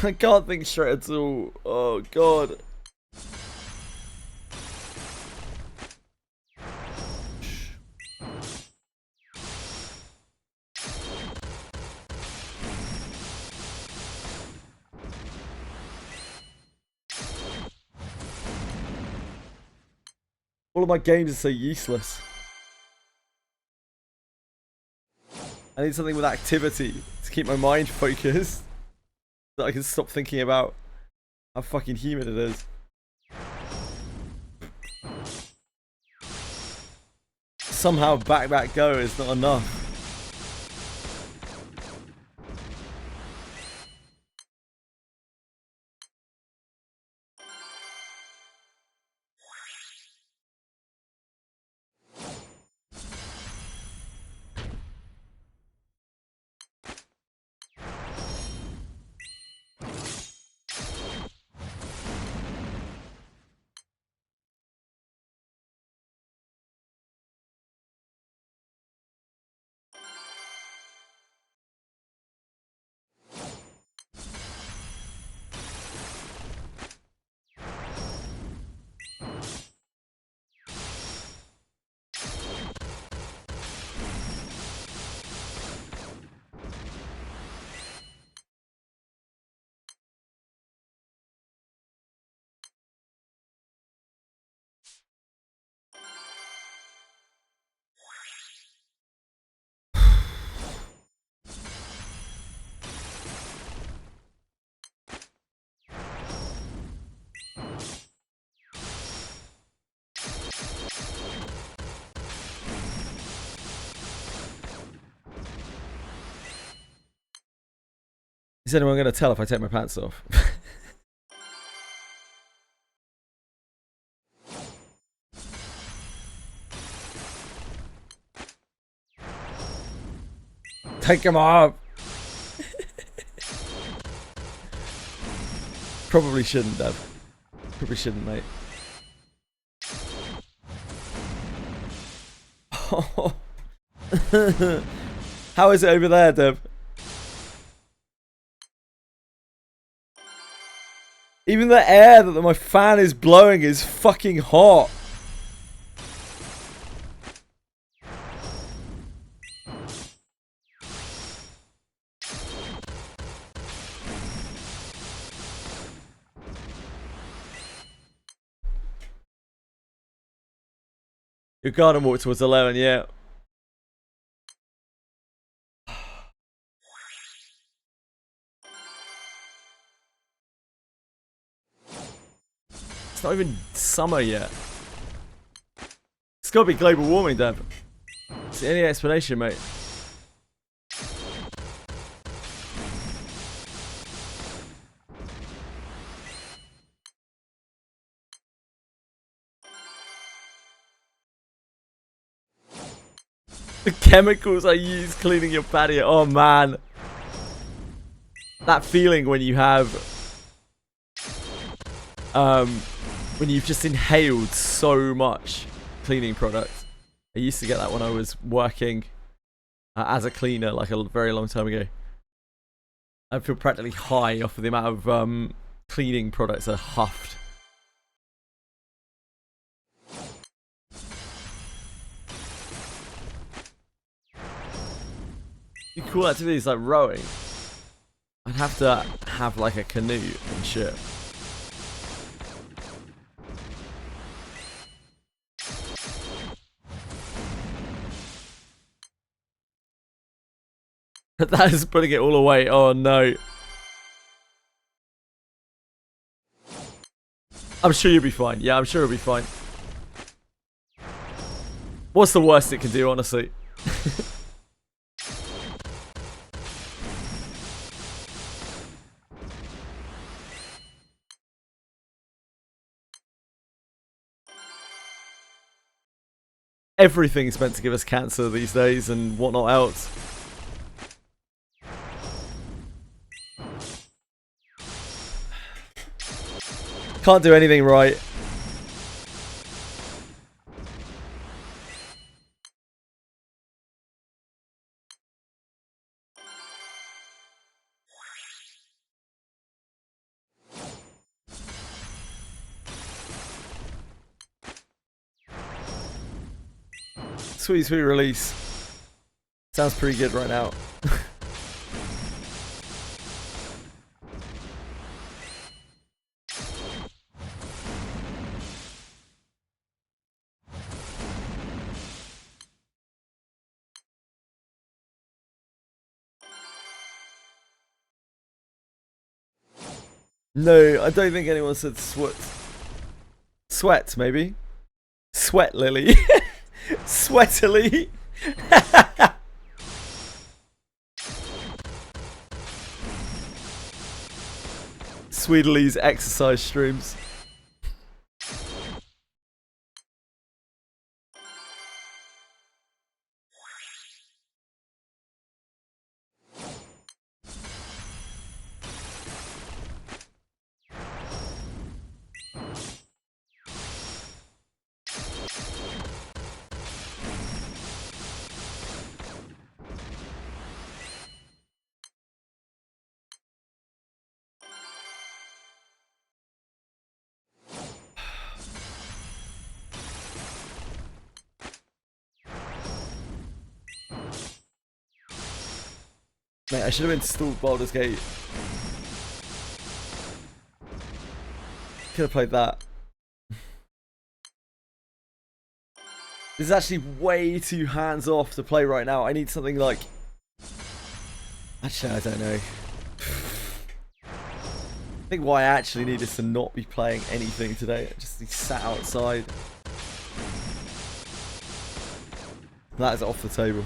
I can't think straight at all. Oh god. All of my games are so useless. I need something with activity to keep my mind focused. So that I can stop thinking about how fucking humid it is. Somehow back go is not enough. Is anyone going to tell if I take my pants off? Take them off! Probably shouldn't, Dev. Probably shouldn't, mate. How is it over there, Dev? Even the air that my fan is blowing is fucking hot. Your garden walk towards 11, yeah. It's not even summer yet. It's gotta be global warming, Dev. Is there any explanation, mate? The chemicals I use cleaning your patio. Oh man. That feeling when you have when you've just inhaled so much cleaning product. I used to get that when I was working as a cleaner like a very long time ago. I feel practically high off of the amount of cleaning products I huffed. Cool activities like rowing. I'd have to have like a canoe and shit. That is putting it all away. Oh no. I'm sure you'll be fine. Yeah, I'm sure you'll be fine. What's the worst it can do, honestly? Everything's meant to give us cancer these days and whatnot else. Can't do anything right. Sweet, sweet release. Sounds pretty good right now. No, I don't think anyone said sweat. Sweat, maybe? Sweat lily. Sweatily. Sweetly's exercise streams. Mate, I should have installed Baldur's Gate. Could have played that. This is actually way too hands-off to play right now. I need something like... Actually, I don't know. I think what I actually need is to not be playing anything today. Just be sat outside. That is off the table.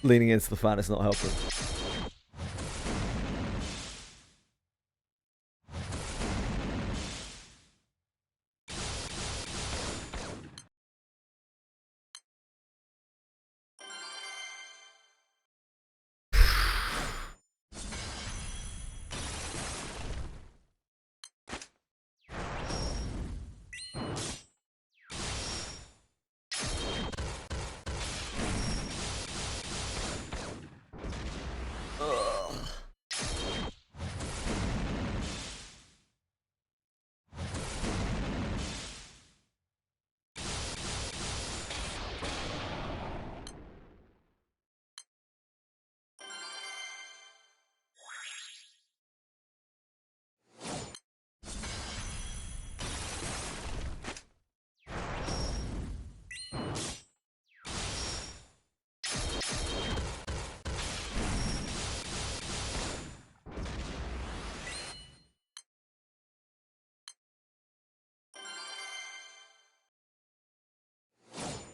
Leaning into the fan is not helping.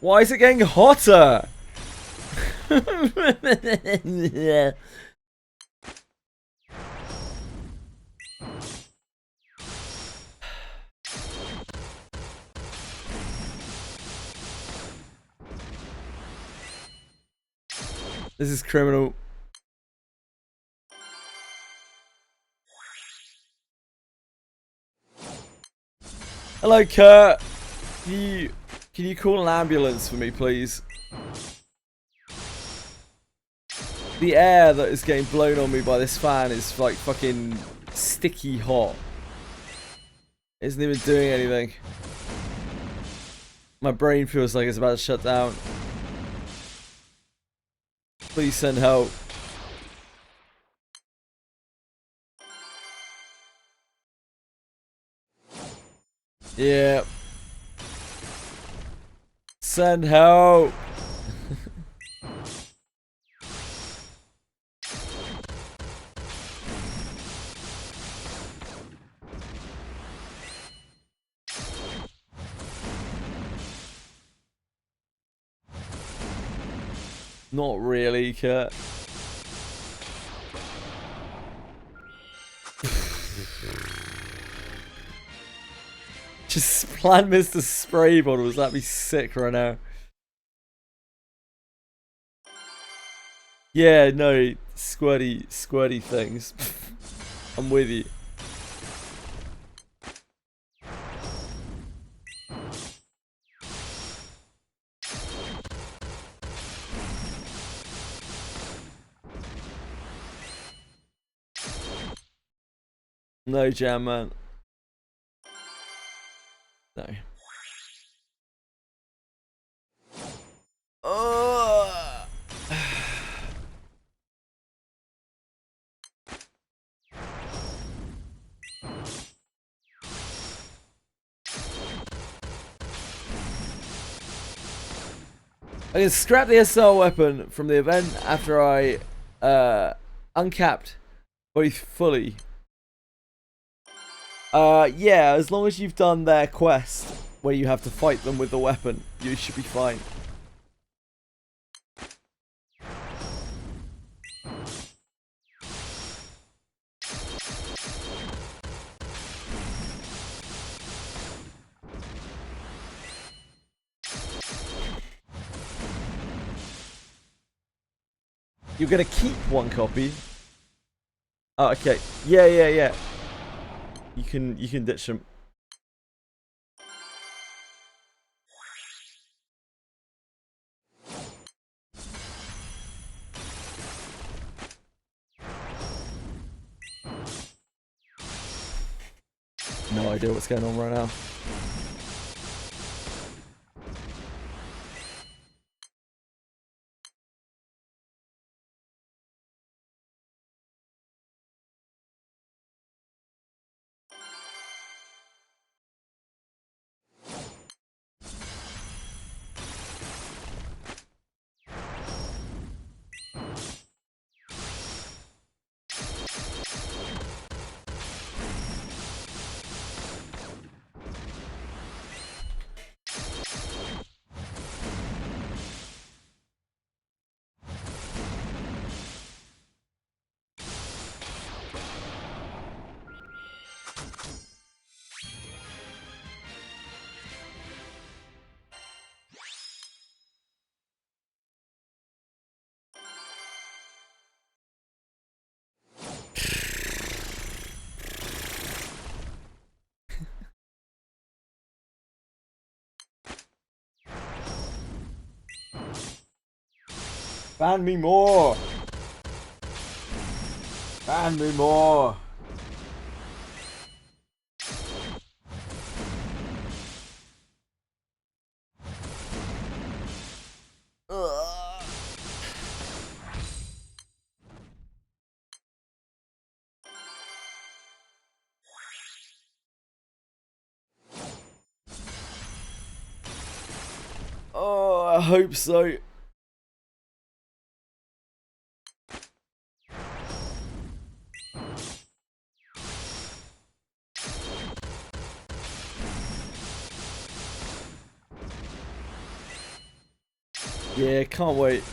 Why is it getting hotter? This is criminal. Hello, Kurt. Can you call an ambulance for me, please? The air that is getting blown on me by this fan is like fucking sticky hot. It isn't even doing anything. My brain feels like it's about to shut down. Please send help. Yeah. Send help. Not really, Kurt. Just plant Mr. Spray bottles. That'd be sick right now. Yeah, no, squirty things. I'm with you. No jam, man. No. I can scrap the SR weapon from the event after I uncapped both fully. Yeah, as long as you've done their quest where you have to fight them with the weapon, you should be fine. You're gonna keep one copy? Oh, okay. Yeah. You can ditch them. No idea what's going on right now. Ban me more! Ban me more! Oh, I hope so. Yeah, can't wait.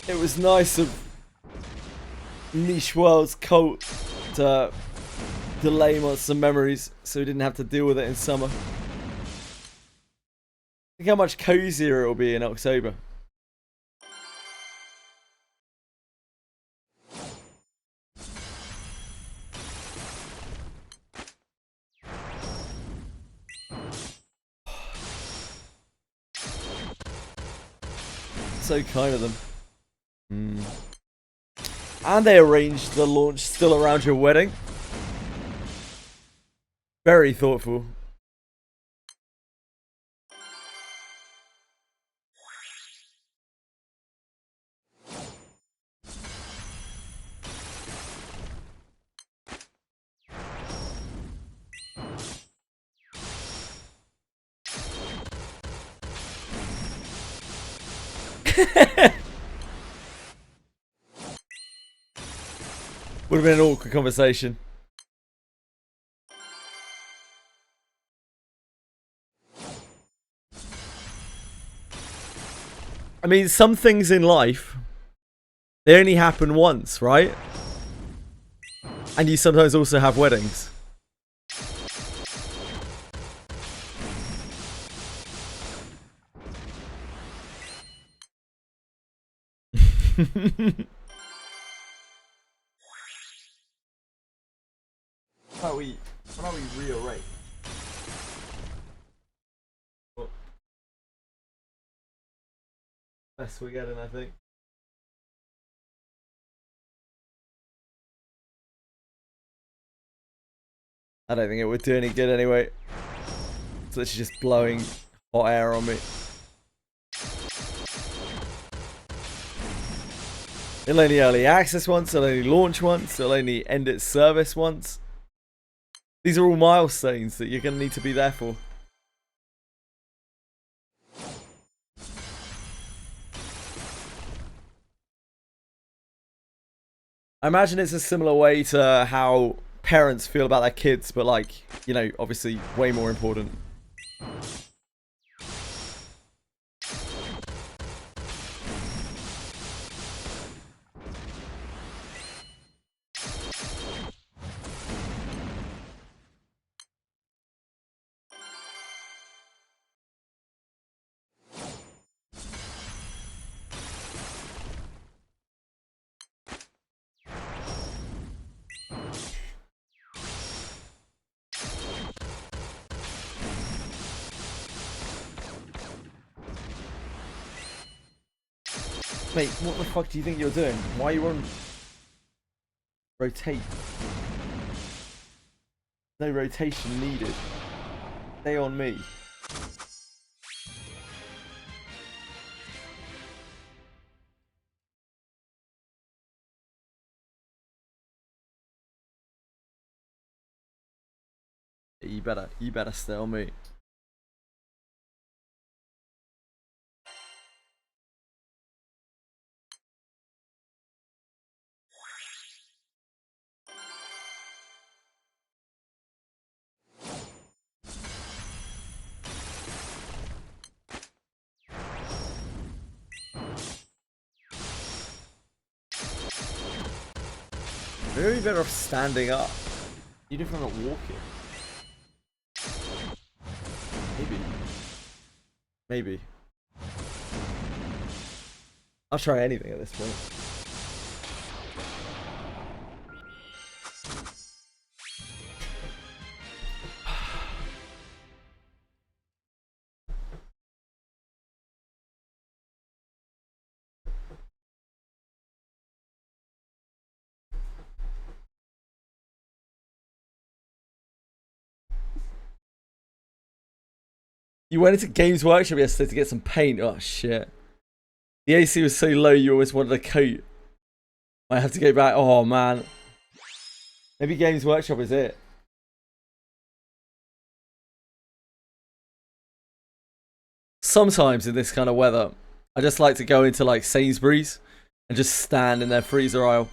It was nice of Niche World's cult to delay Monster Memories so we didn't have to deal with it in summer. Think how much cozier it will be in October. So kind of them. And they arranged the launch still around your wedding. Very thoughtful. Would have been an awkward conversation. I mean, some things in life, they only happen once, right? And you sometimes also have weddings. How we rearrange? Best we're getting, I think. I don't think it would do any good anyway. It's literally just blowing hot air on me. It'll only early access once, it'll only launch once, it'll only end its service once. These are all milestones that you're going to need to be there for. I imagine it's a similar way to how parents feel about their kids, but like, you know, obviously way more important. Mate, what the fuck do you think you're doing? Why are you on rotate? No rotation needed. Stay on me. You better stay on me. Maybe better off standing up. You different not walking. Maybe. Maybe. I'll try anything at this point. You went into Games Workshop yesterday to get some paint. Oh shit. The AC was so low you always wanted a coat. I have to go back. Oh man. Maybe Games Workshop is it. Sometimes in this kind of weather, I just like to go into like Sainsbury's and just stand in their freezer aisle.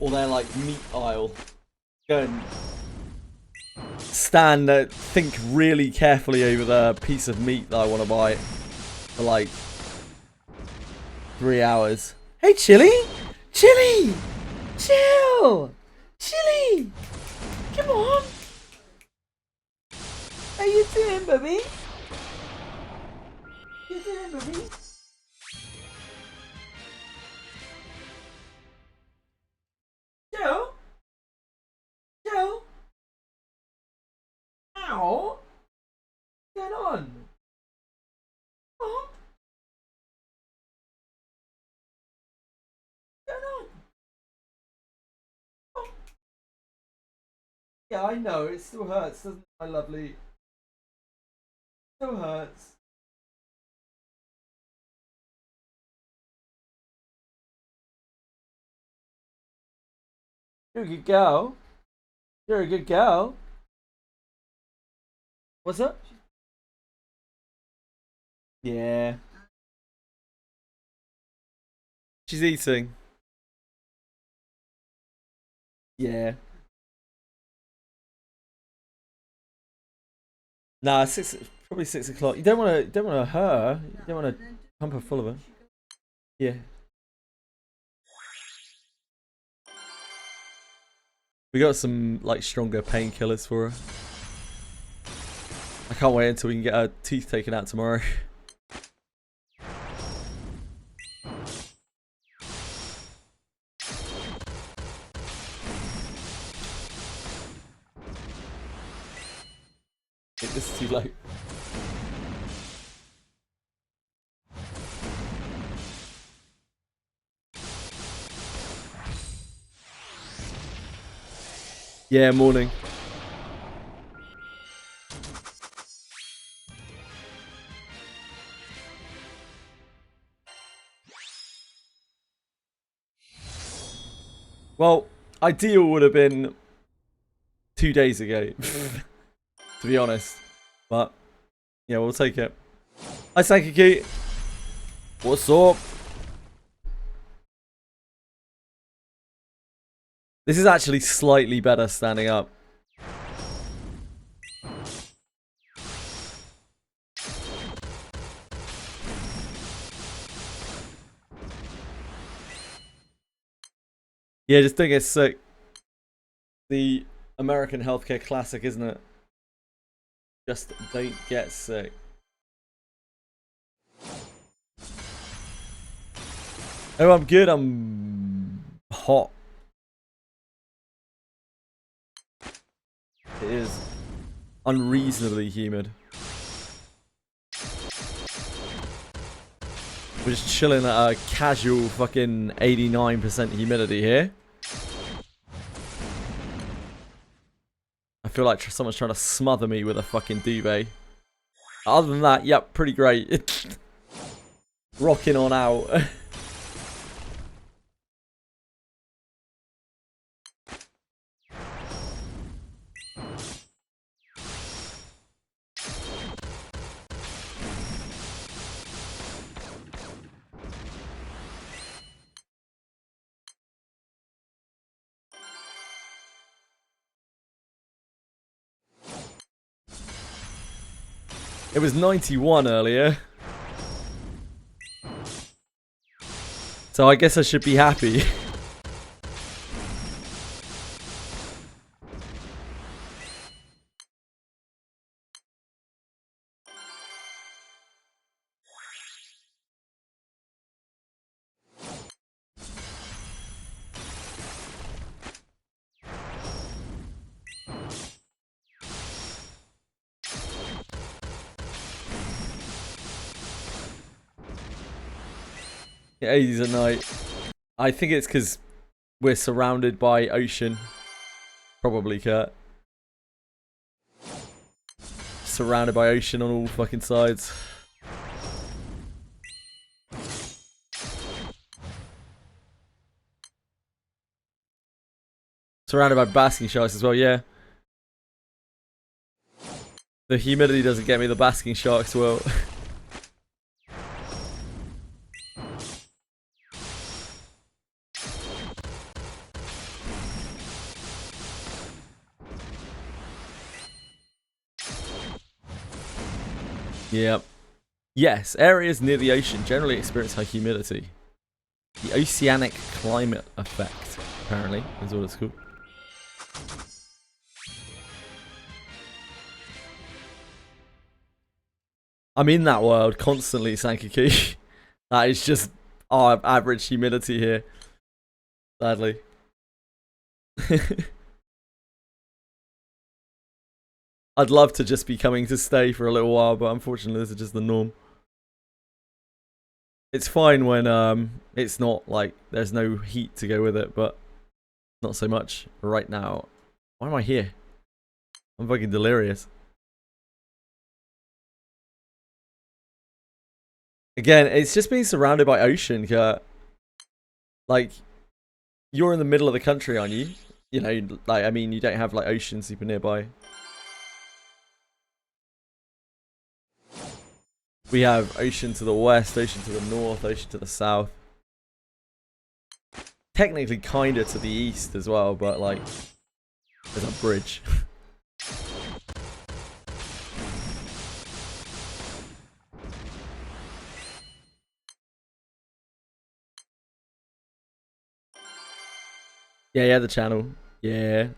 Or their like meat aisle. Go and stand there, think really carefully over the piece of meat that I want to buy for like 3 hours. Hey Chili! Chili! Chill! Chili! Come on! How you doing, baby? How you doing, baby? Chill! Chill! Ow! What's going on? Oh. What's going on? Oh. Yeah, I know, it still hurts, doesn't it, my lovely? It still hurts. You're a good girl. You're a good girl. What's up? Yeah. She's eating. Yeah. Nah, probably 6 o'clock. You don't want to her. You don't want to pump her full of her. Yeah. We got some like stronger painkillers for her. I can't wait until we can get her teeth taken out tomorrow. This is too low. Yeah, morning. Well, ideal would have been 2 days ago, to be honest. But, yeah, we'll take it. Hi, Sankiki. What's up? This is actually slightly better standing up. Yeah, just don't get sick. The American healthcare classic, isn't it? Just don't get sick. Oh, I'm good. I'm hot. It is unreasonably humid. We're just chilling at a casual fucking 89% humidity here. I feel like someone's trying to smother me with a fucking duvet. Other than that, yep, pretty great. Rocking on out. It was 91 earlier. So I guess I should be happy. Yeah, 80s at night. I think it's because we're surrounded by ocean. Probably, Kurt. Surrounded by ocean on all fucking sides. Surrounded by basking sharks as well, yeah. The humidity doesn't get me, the basking sharks will. Yep. Yes, areas near the ocean generally experience high humidity. The oceanic climate effect, apparently, is what it's called. I'm in that world constantly, Sankiki. That is just our average humidity here. Sadly. I'd love to just be coming to stay for a little while, but unfortunately this is just the norm. It's fine when it's not like there's no heat to go with it, but not so much right now. Why am I here? I'm fucking delirious. Again, it's just being surrounded by ocean, Kurt. Like, you're in the middle of the country, aren't you? You know, like, I mean, you don't have, like, ocean super nearby. We have ocean to the west, ocean to the north, ocean to the south. Technically, kinda to the east as well, but, like, there's a bridge. Yeah, the channel. Yeah.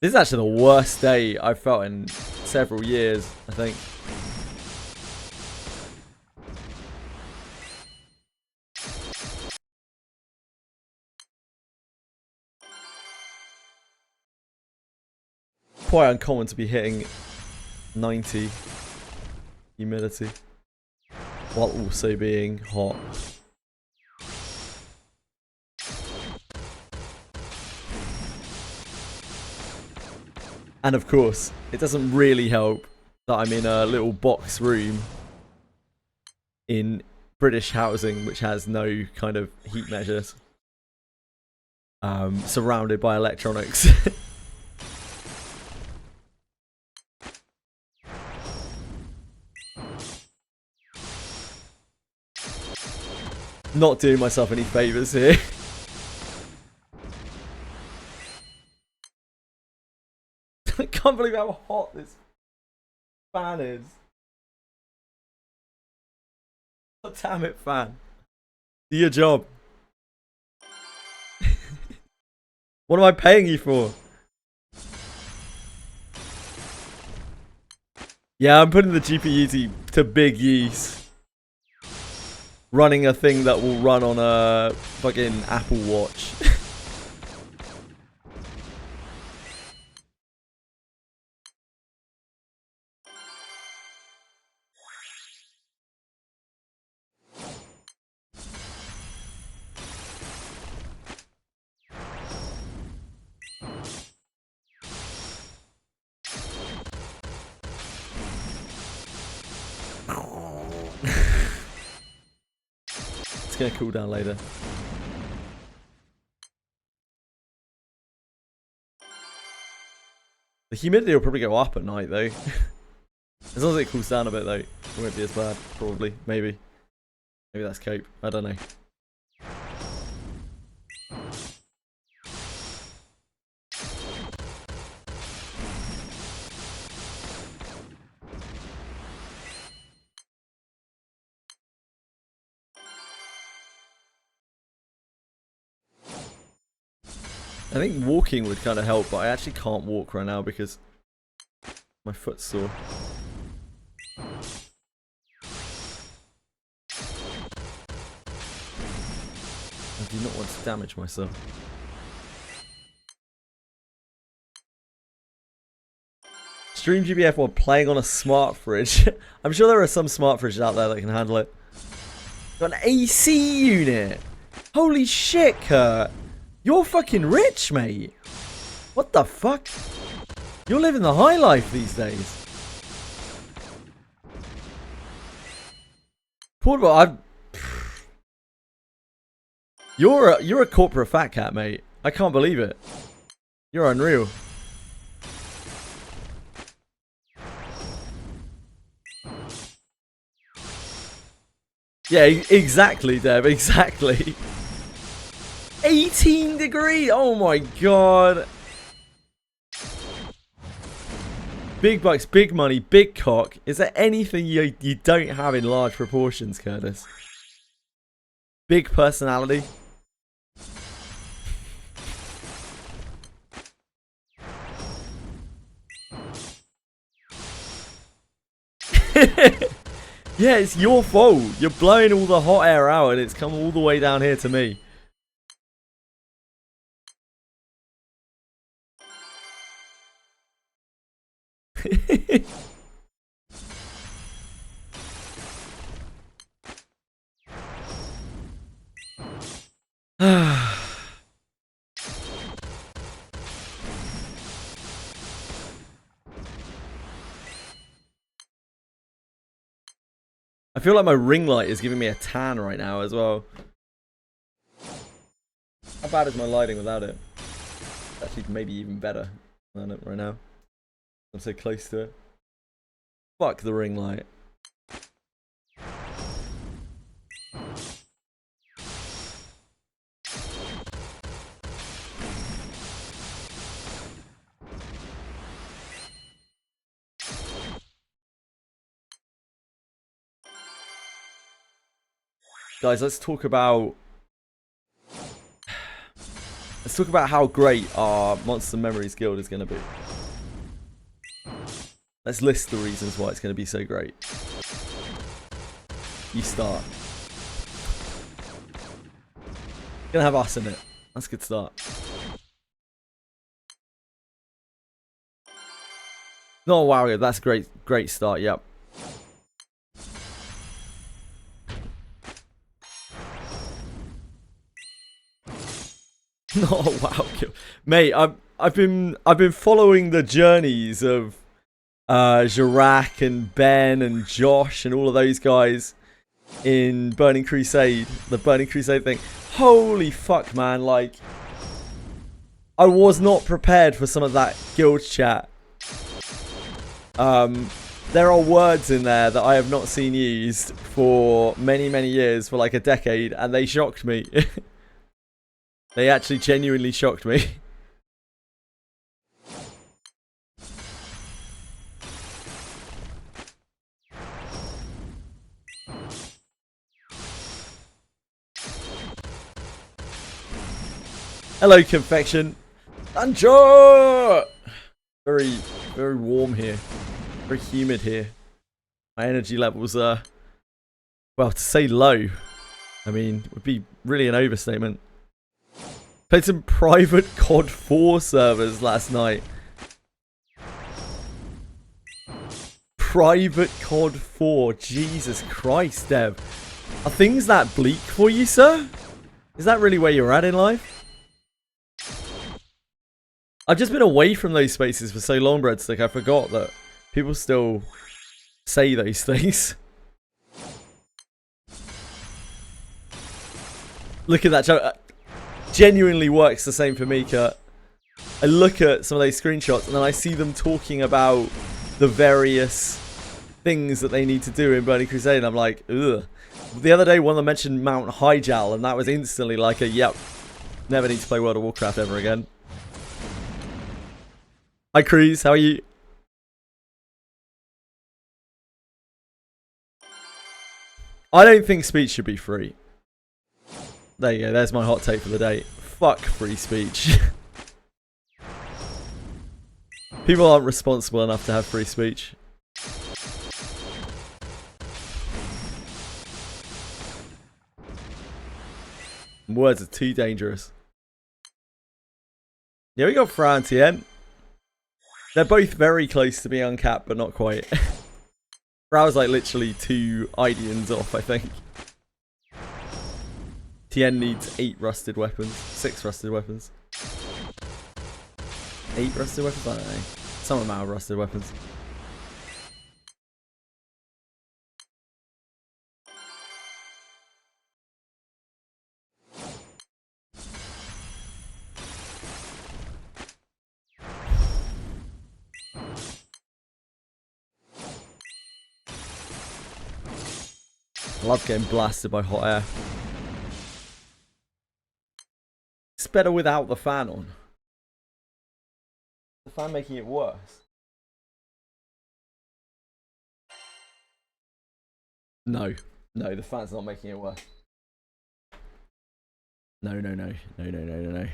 This is actually the worst day I've felt in several years, I think. Quite uncommon to be hitting 90 humidity while also being hot. And of course, it doesn't really help that I'm in a little box room in British housing which has no kind of heat measures. Surrounded by electronics. Not doing myself any favours here. I can't believe how hot this fan is. Oh, damn it, fan. Do your job. What am I paying you for? Yeah, I'm putting the GPU to big use. Running a thing that will run on a fucking Apple Watch. It's gonna cool down later. The humidity will probably go up at night though. As long as it cools down a bit though, it won't be as bad. Probably, maybe. Maybe that's cope. I don't know. I think walking would kind of help, but I actually can't walk right now because my foot's sore. I do not want to damage myself. Stream GBF while playing on a smart fridge. I'm sure there are some smart fridges out there that can handle it. Got an AC unit. Holy shit, Kurt. You're fucking rich, mate. What the fuck? You're living the high life these days. Portable, You're a corporate fat cat, mate. I can't believe it. You're unreal. Yeah, exactly, Deb. Exactly. 18 degrees. Oh my god. Big bucks, big money, big cock. Is there anything you don't have in large proportions, Curtis? Big personality. Yeah, it's your fault. You're blowing all the hot air out and it's come all the way down here to me. I feel like my ring light is giving me a tan right now as well. How bad is my lighting without it? Actually, maybe even better than it right now. I'm so close to it. Fuck the ring light. Guys, let's talk about how great our Monster Memories Guild is going to be. Let's list the reasons why it's going to be so great. You start. Gonna have us in it. That's a good start. No, wow, that's a great start. Yep. Oh wow, mate! I've been following the journeys of Jirak and Ben and Josh and all of those guys in Burning Crusade, the Burning Crusade thing. Holy fuck, man! Like, I was not prepared for some of that guild chat. There are words in there that I have not seen used for many years, for like a decade, and they shocked me. They actually genuinely shocked me. Hello, Confection. Anjo! Very warm here. Very humid here. My energy levels are, well, to say low, I mean, would be really an overstatement. Played some private COD 4 servers last night. Private COD 4. Jesus Christ, Dev. Are things that bleak for you, sir? Is that really where you're at in life? I've just been away from those spaces for so long, Breadstick, I forgot that people still say those things. Look at that joke. Genuinely works the same for me, Kurt. I look at some of those screenshots and then I see them talking about the various things that they need to do in Burning Crusade and I'm like, ugh. The other day one of them mentioned Mount Hyjal and that was instantly like a, yep, never need to play World of Warcraft ever again. Hi Cruz, how are you? I don't think speech should be free. There you go, there's my hot take for the day. Fuck free speech. People aren't responsible enough to have free speech. Words are too dangerous. Yeah, we got Francienne. They're both very close to being uncapped, but not quite. Brow's like literally 2 Idians off, I think. Tien needs 8 rusted weapons. 6 rusted weapons. 8 rusted weapons? I don't know. Some amount of rusted weapons. I love getting blasted by hot air. It's better without the fan on. The fan making it worse. No. No, the fan's not making it worse. No, no, no. No, no, no, no, no.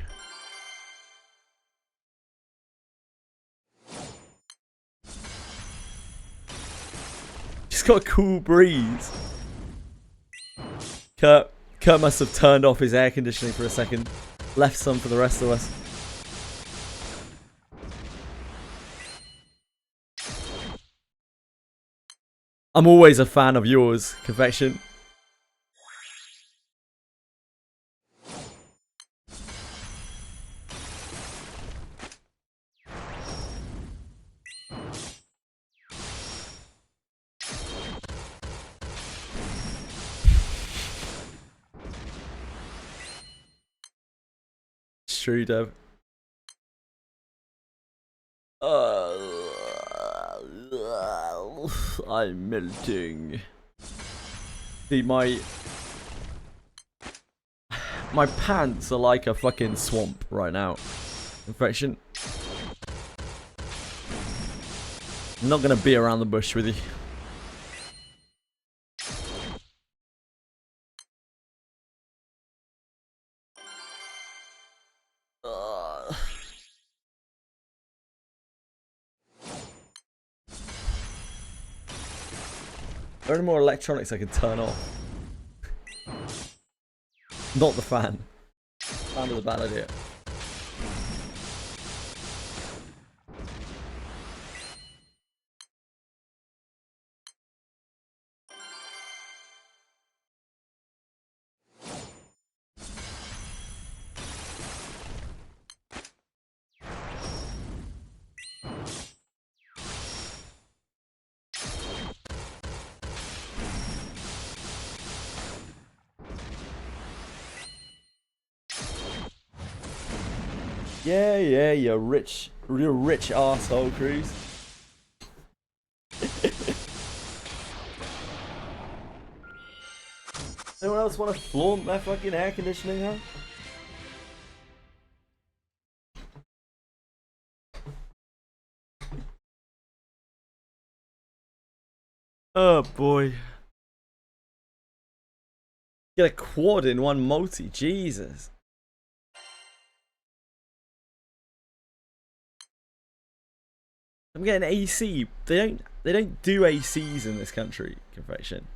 Just got a cool breeze. Kurt must have turned off his air conditioning for a second. Left some for the rest of us. I'm always a fan of yours, Confection. It's true, Dev. I'm melting. See, my pants are like a fucking swamp right now. Infection. I'm not gonna be around the bush with you. Are there any more electronics I can turn off? Not the fan. Fan is a bad idea. Yeah, yeah, you're rich arsehole, Cruz. Anyone else want to flaunt their fucking air conditioning, huh? Oh boy. Get a quad in one multi, Jesus. I'm getting AC. They don't do ACs in this country, Confection.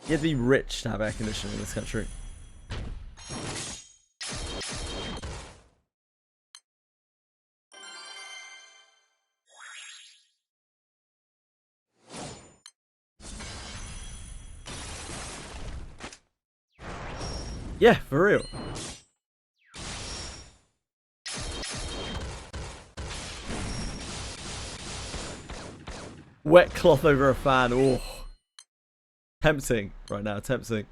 You have to be rich to have air conditioning in this country. Yeah, for real. Wet cloth over a fan. Oh, tempting right now. Tempting.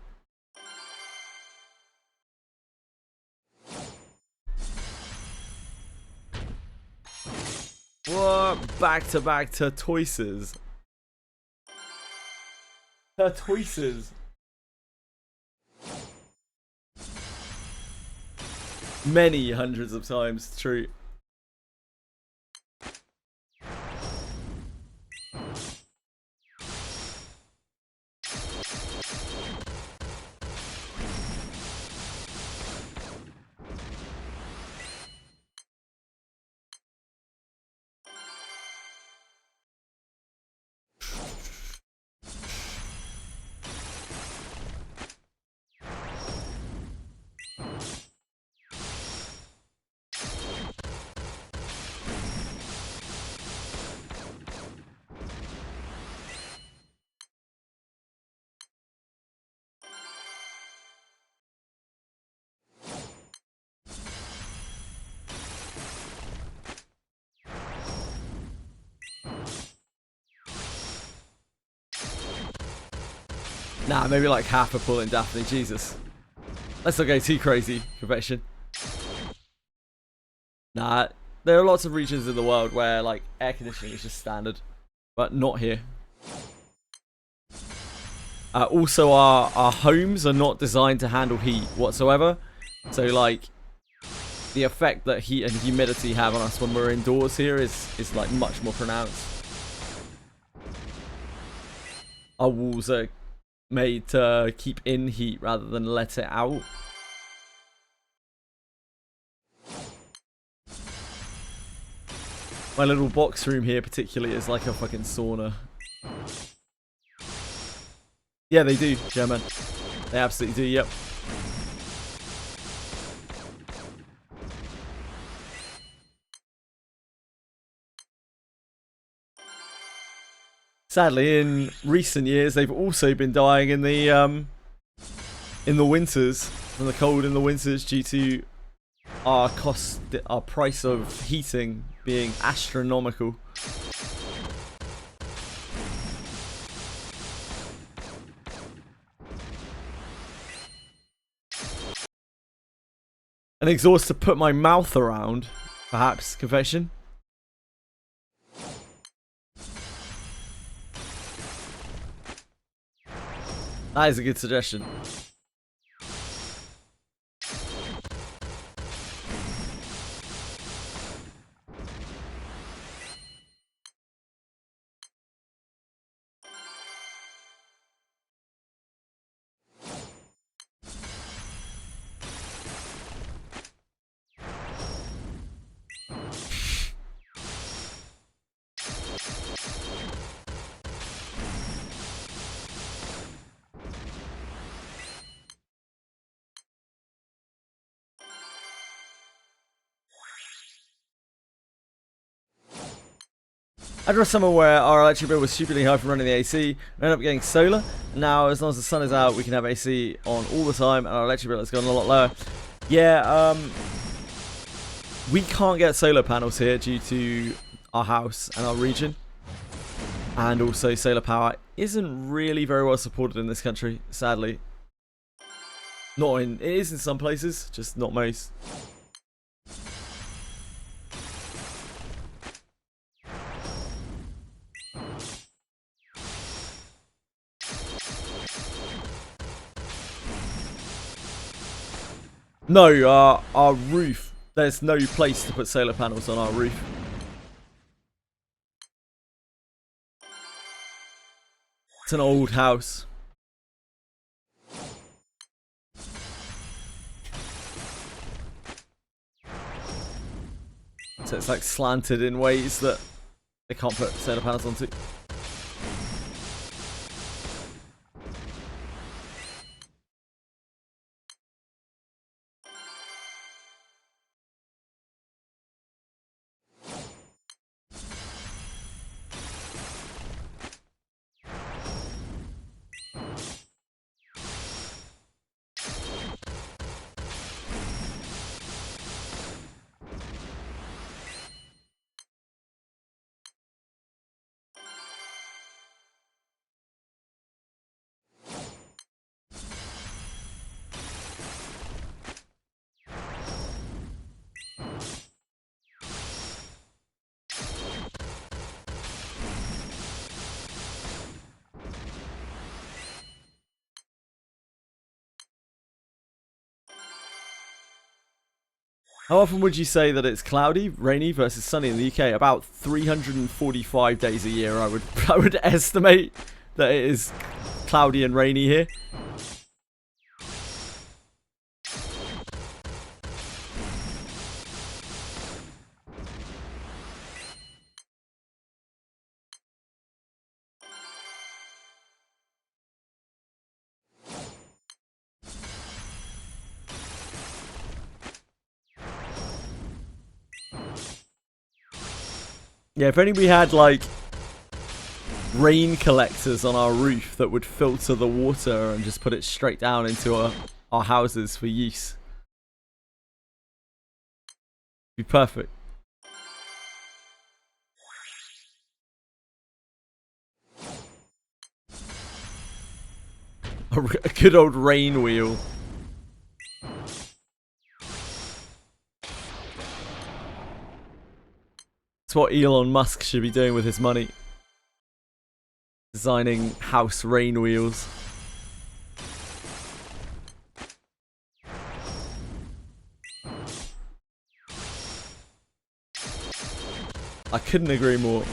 What? Back to tortoises. Tortoises. Many hundreds of times. True. Nah, maybe like half a pull in Daphne. Jesus. Let's not go too crazy, convection. Nah, there are lots of regions in the world where like air conditioning is just standard, but not here. Also, our homes are not designed to handle heat whatsoever. So like, the effect that heat and humidity have on us when we're indoors here is like much more pronounced. Our walls are made to keep in heat rather than let it out. My little box room here particularly is like a fucking sauna. Yeah, they do, German. They absolutely do, yep. Sadly, in recent years, they've also been dying in the winters, from the cold in the winters, due to our price of heating being astronomical. An exhaust to put my mouth around, perhaps, confession. That is a good suggestion. I drew somewhere where our electric bill was stupidly high from running the AC. We ended up getting solar. And now, as long as the sun is out, we can have AC on all the time, and our electric bill has gone a lot lower. Yeah, we can't get solar panels here due to our house and our region. And also, solar power isn't really very well supported in this country, sadly. It is in some places, just not most. No, our roof. There's no place to put solar panels on our roof. It's an old house. So it's like slanted in ways that they can't put solar panels onto. How often would you say that it's cloudy, rainy versus sunny in the UK? About 345 days a year, I would estimate that it is cloudy and rainy here. Yeah, if only we had, like, rain collectors on our roof that would filter the water and just put it straight down into our houses for use. Be perfect. A good old rain wheel. That's what Elon Musk should be doing with his money. Designing house rain wheels. I couldn't agree more.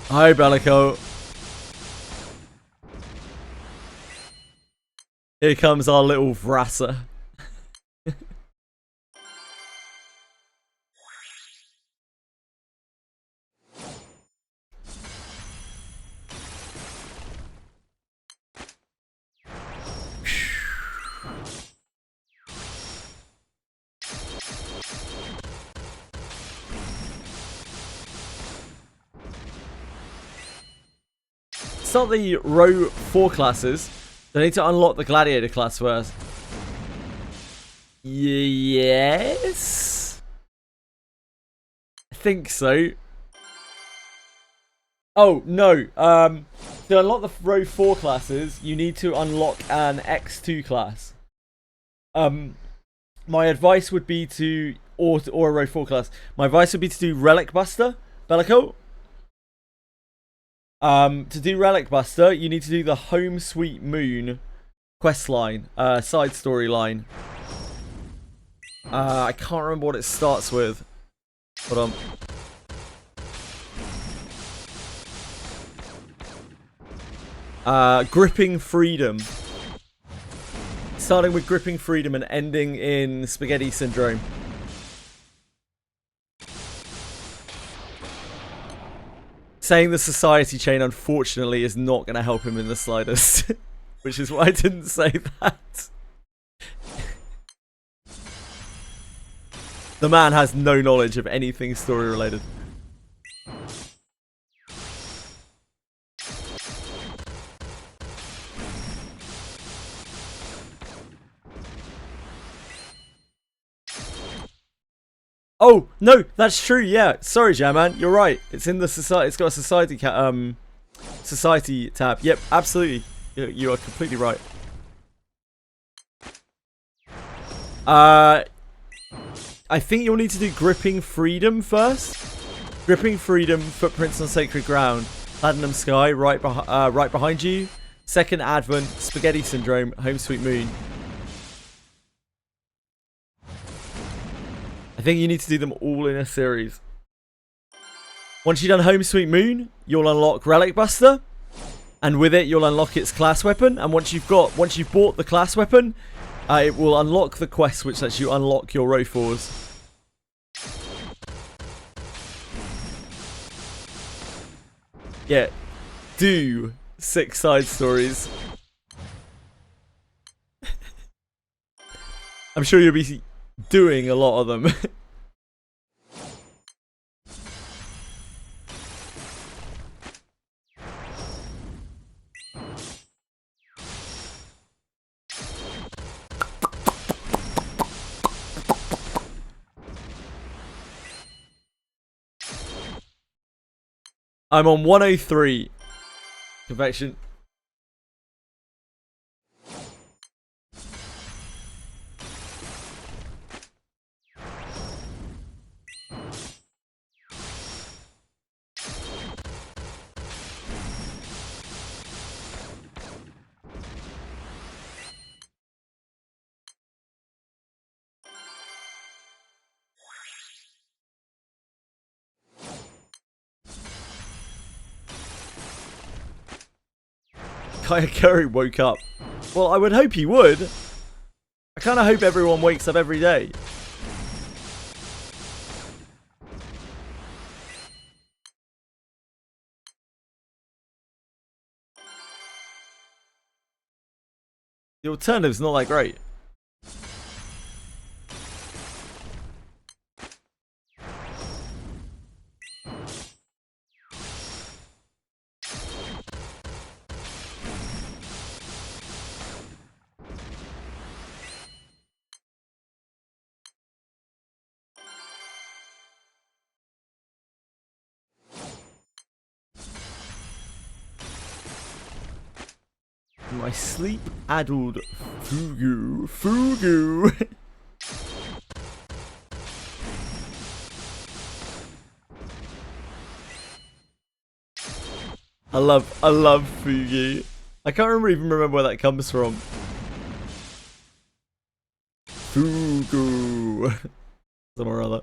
Hi, Bellico. Here comes our little Vrasa. Start the row 4 classes. I need to unlock the gladiator class first. Yes? I think so. Oh, no. To unlock the row 4 classes, you need to unlock an X2 class. My advice would be to... Or a row 4 class. My advice would be to do Relic Buster. Bellico? To do Relic Buster, you need to do the Home Sweet Moon quest line, side story line. I can't remember what it starts with. Hold on. Gripping Freedom. Starting with Gripping Freedom and ending in Spaghetti Syndrome. Saying the society chain, unfortunately, is not going to help him in the slightest. Which is why I didn't say that. The man has no knowledge of anything story related. Oh no, that's true. Yeah, sorry, Jamman, you're right. It's in the society. It's got a society society tab. Yep, absolutely. You are completely right. I think you'll need to do Gripping Freedom first. Gripping Freedom, Footprints on Sacred Ground, Platinum Sky, right behind you. Second Advent, Spaghetti Syndrome, Home Sweet Moon. I think you need to do them all in a series. Once you've done Home Sweet Moon, you'll unlock Relic Buster, and with it you'll unlock its class weapon. And once you've bought the class weapon, it will unlock the quest which lets you unlock your row 4s. Yeah, do 6 side stories. I'm sure you'll be doing a lot of them. I'm on 103. Convection. Kaya Curry woke up. Well, I would hope he would. I kind of hope everyone wakes up every day. The alternative's not that great. My sleep-addled Fugu. Fugu! I love Fugu. I can't even remember where that comes from. Fugu. Somewhere or other.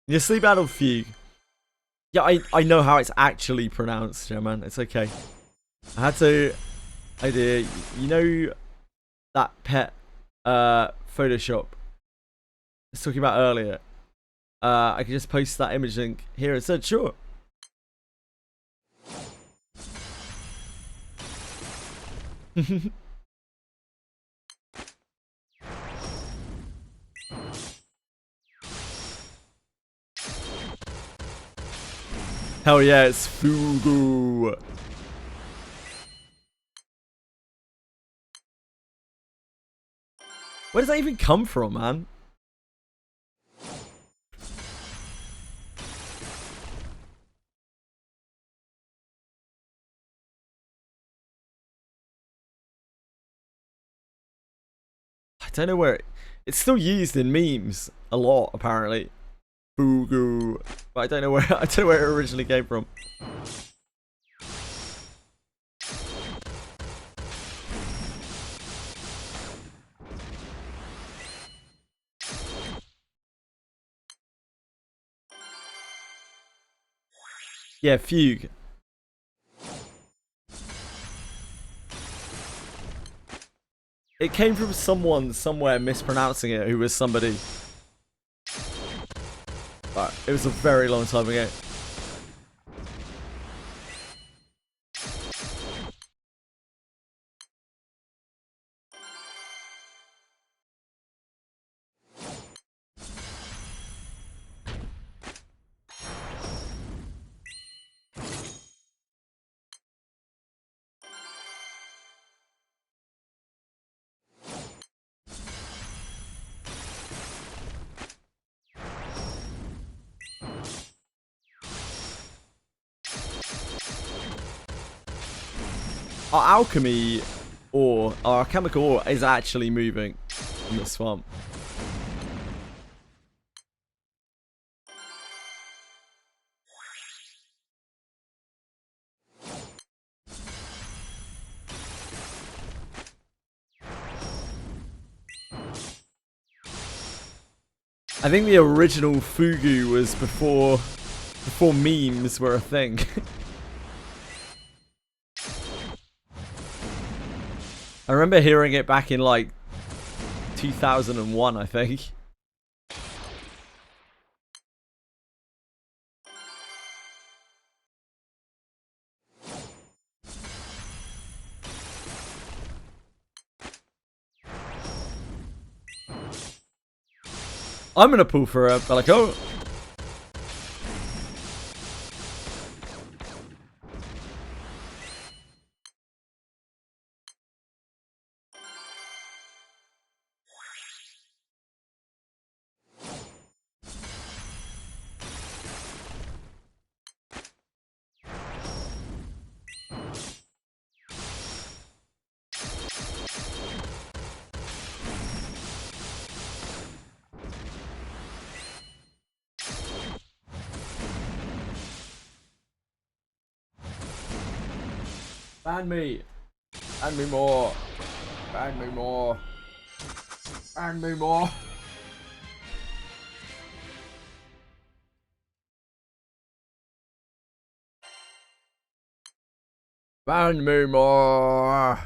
Your sleep-addled Fugue. Yeah, I know how it's actually pronounced, yeah, man. It's okay. I did. You know that pet Photoshop I was talking about earlier? I can just post that image link here and said sure. Hell yeah, it's Fugu. Where does that even come from, man? I don't know where it's still used in memes a lot, apparently. Fugu. But I don't know where it originally came from. Yeah, fugue. It came from someone somewhere mispronouncing it who was somebody. But it was a very long time ago. Our alchemy ore, our chemical ore is actually moving in the swamp. I think the original Fugu was before memes were a thing. I remember hearing it back in like 2001, I think. I'm gonna pull for a Bellico. Ban me. Ban me more. Ban me more. Ban me more. Ban me more.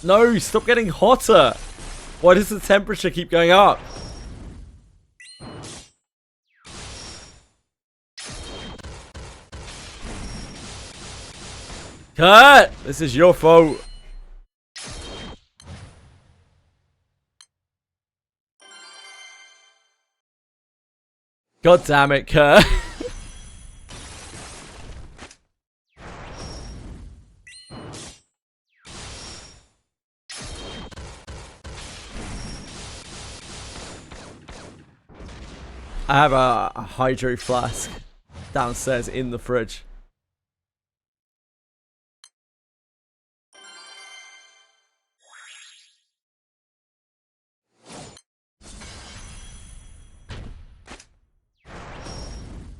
No, stop getting hotter. Why does the temperature keep going up? Cut! This is your fault. God damn it, Kurt. I have a hydro flask downstairs in the fridge.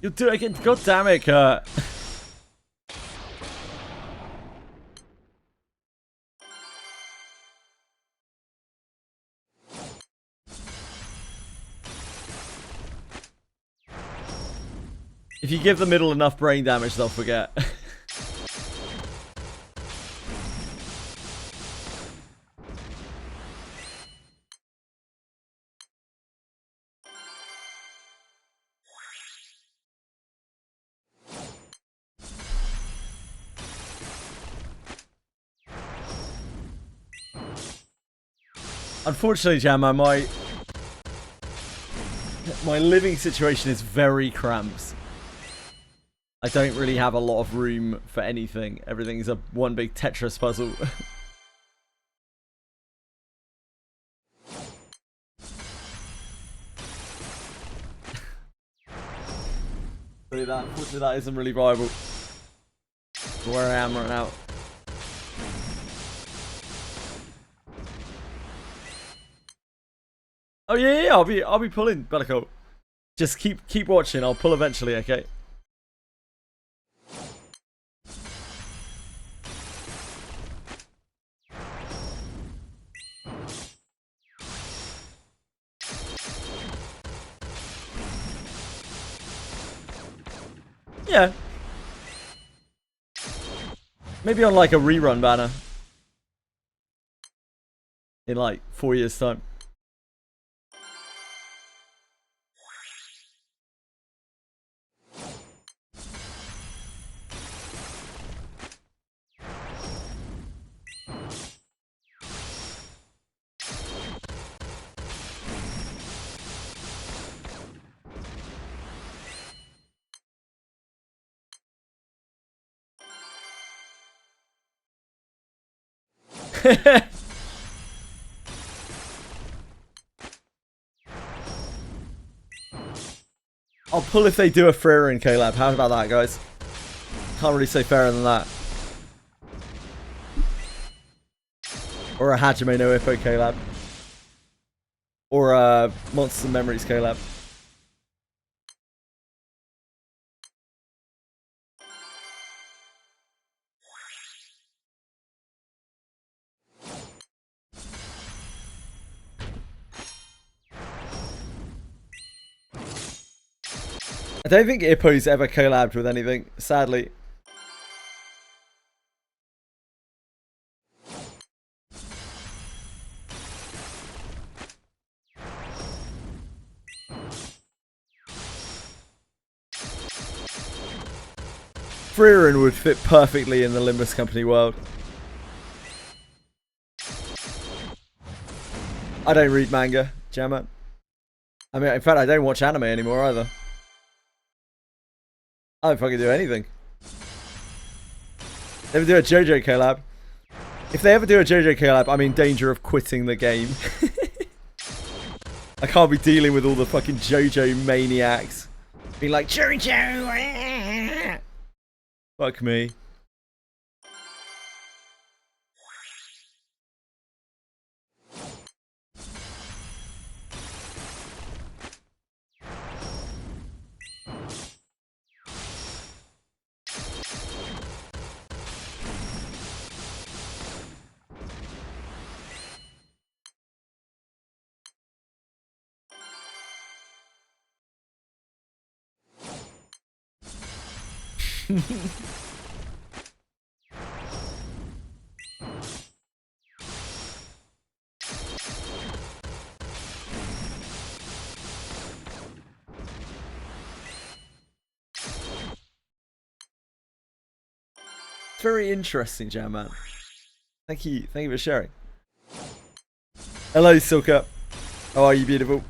You'll do it again. God damn it, Kurt. If you give the middle enough brain damage, they'll forget. Unfortunately, Jammer, my living situation is very cramped. I don't really have a lot of room for anything. Everything's a one big Tetris puzzle. Unfortunately, that isn't really viable. Where I am right now. Oh yeah, I'll be pulling, Bellico. Just keep watching. I'll pull eventually, okay? Yeah. Maybe on like a rerun banner. In like 4 years' time. I'll pull if they do a Freer in K-Lab. How about that, guys? Can't really say fairer than that. Or a Hajime no Ippo K-Lab. Or a Monsters and Memories K-Lab. I don't think Ippo's ever collabed with anything, sadly. Freerin would fit perfectly in the Limbus Company world. I don't read manga, Jammer. I mean, in fact, I don't watch anime anymore either. I don't fucking do anything. They ever do a JJ collab? If they ever do a JJ collab, I'm in danger of quitting the game. I can't be dealing with all the fucking JoJo maniacs. Being like, JoJo! Fuck me. It's very interesting, Jam Man. Thank you for sharing. Hello, Silka. How are you, beautiful?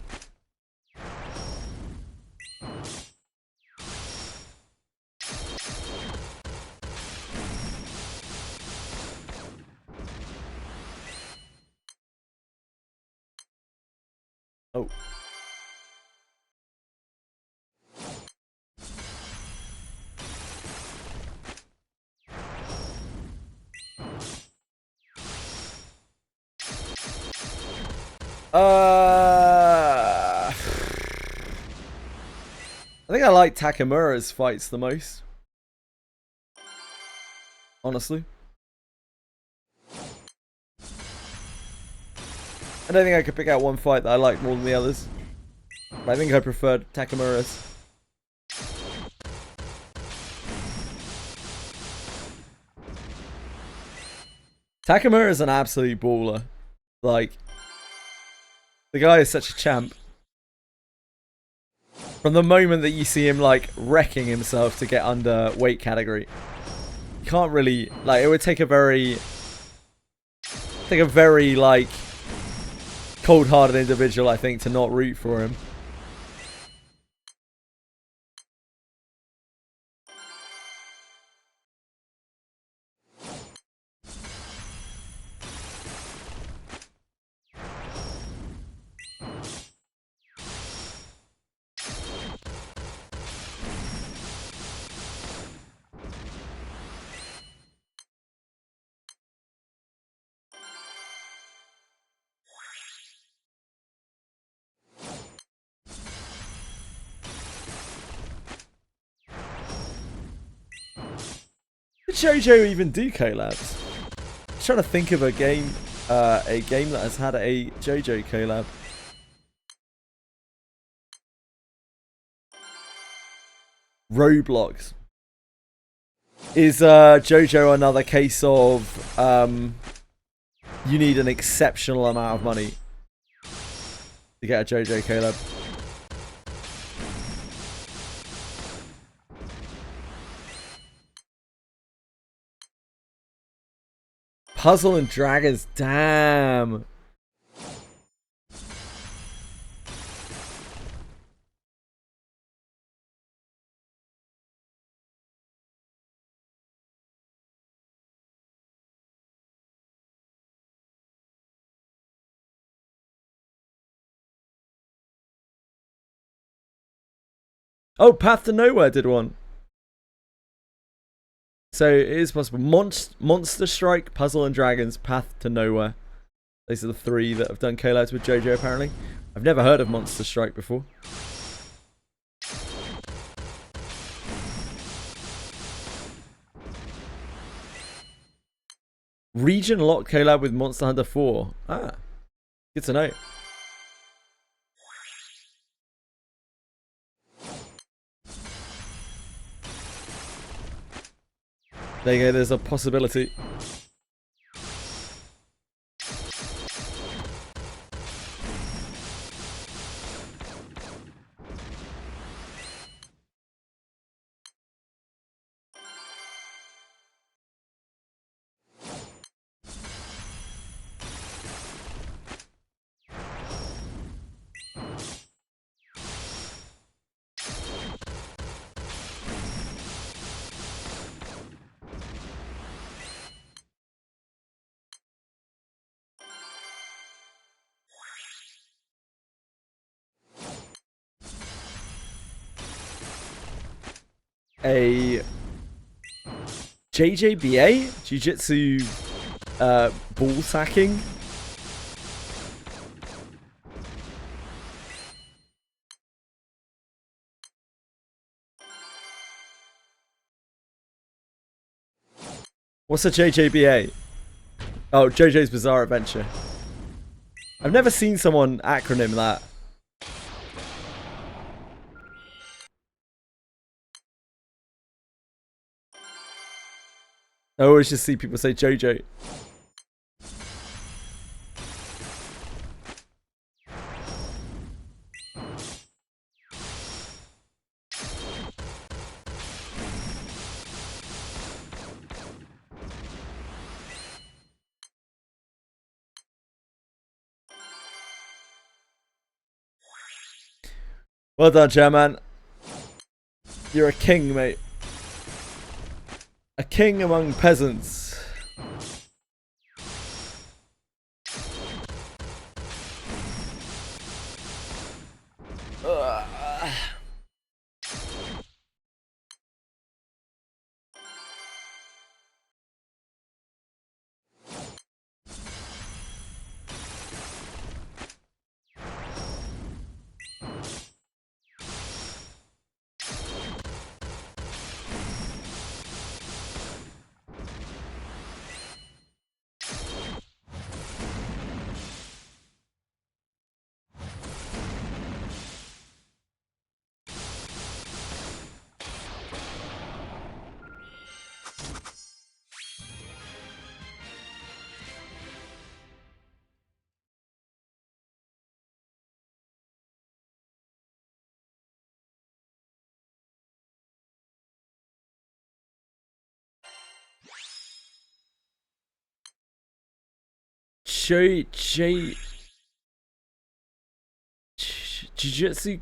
Oh. I think think I like Takamura's fights the most. Honestly. I don't think I could pick out one fight that I like more than the others. But I think I preferred Takamura's. Takamura is an absolute baller. Like, the guy is such a champ. From the moment that you see him, like, wrecking himself to get under weight category, you can't really, like, it would take a very, like, cold-hearted individual, I think, to not root for him. Did JoJo even do collabs? I'm trying to think of a game that has had a JoJo collab. Roblox. Is JoJo another case of you need an exceptional amount of money to get a JoJo collab? Puzzle and Dragons, damn. Oh, Path to Nowhere did one. So it is possible. Monster Strike, Puzzle and Dragons, Path to Nowhere. These are the three that have done collabs with JoJo, apparently. I've never heard of Monster Strike before. Region Lock collab with Monster Hunter 4. Ah, good to know. There you go, there's a possibility. A JJBA? Jiu-Jitsu ball sacking? What's a JJBA? Oh, JoJo's Bizarre Adventure. I've never seen someone acronym that. I always just see people say JoJo. Well done, Chairman. You're a king, mate. A king among peasants. Jujutsu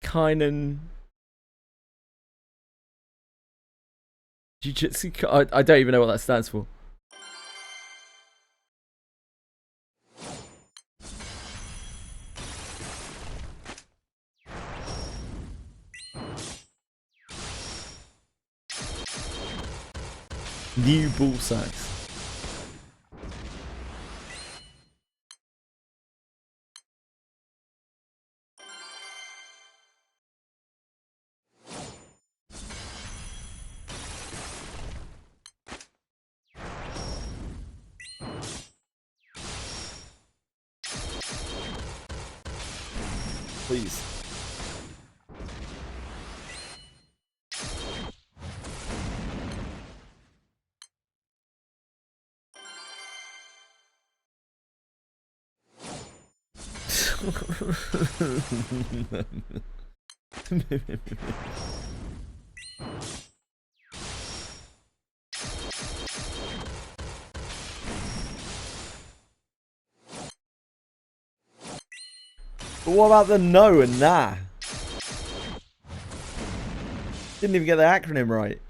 Kainen. I don't even know what that stands for. New ball sacks. Please. But what about the no and nah? Didn't even get the acronym right.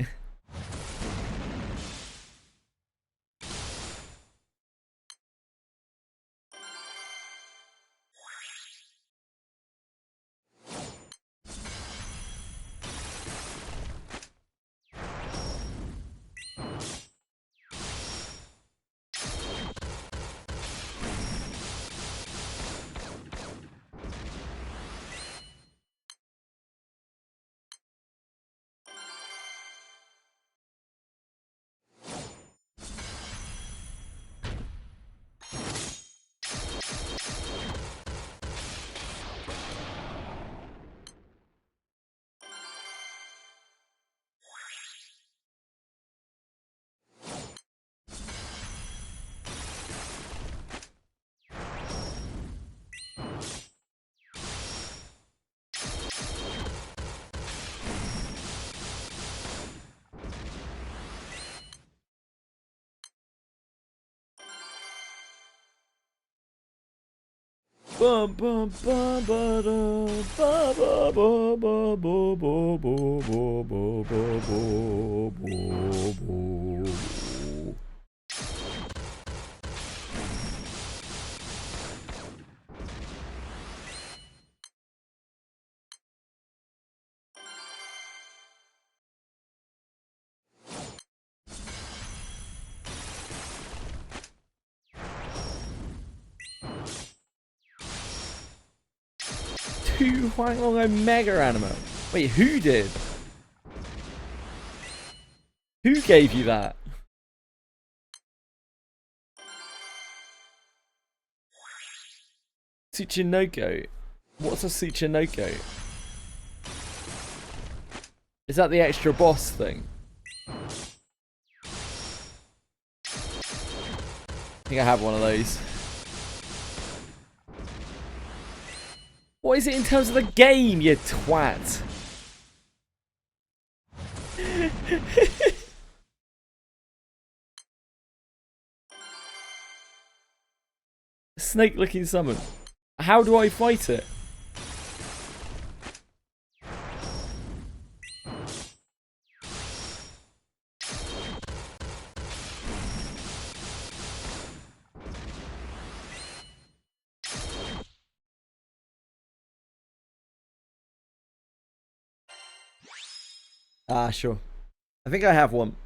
Bum bum bum ba da ba ba ba ba bo bo bo bo bo bo bo bo. Two Huang Longo Mega Anima. Wait, who did? Who gave you that? Tsuchinoko. What's a Tsuchinoko? Is that the extra boss thing? I think I have one of those. What is it in terms of the game, you twat? Snake looking summon. How do I fight it? Ah, sure. I think I have one.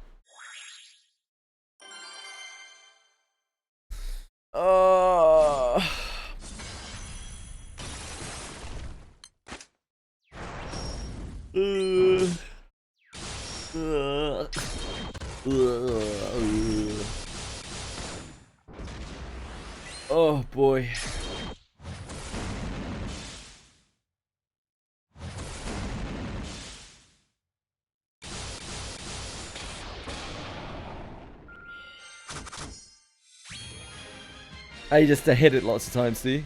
Oh boy. I just hit it lots of times, do you?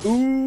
Ooh.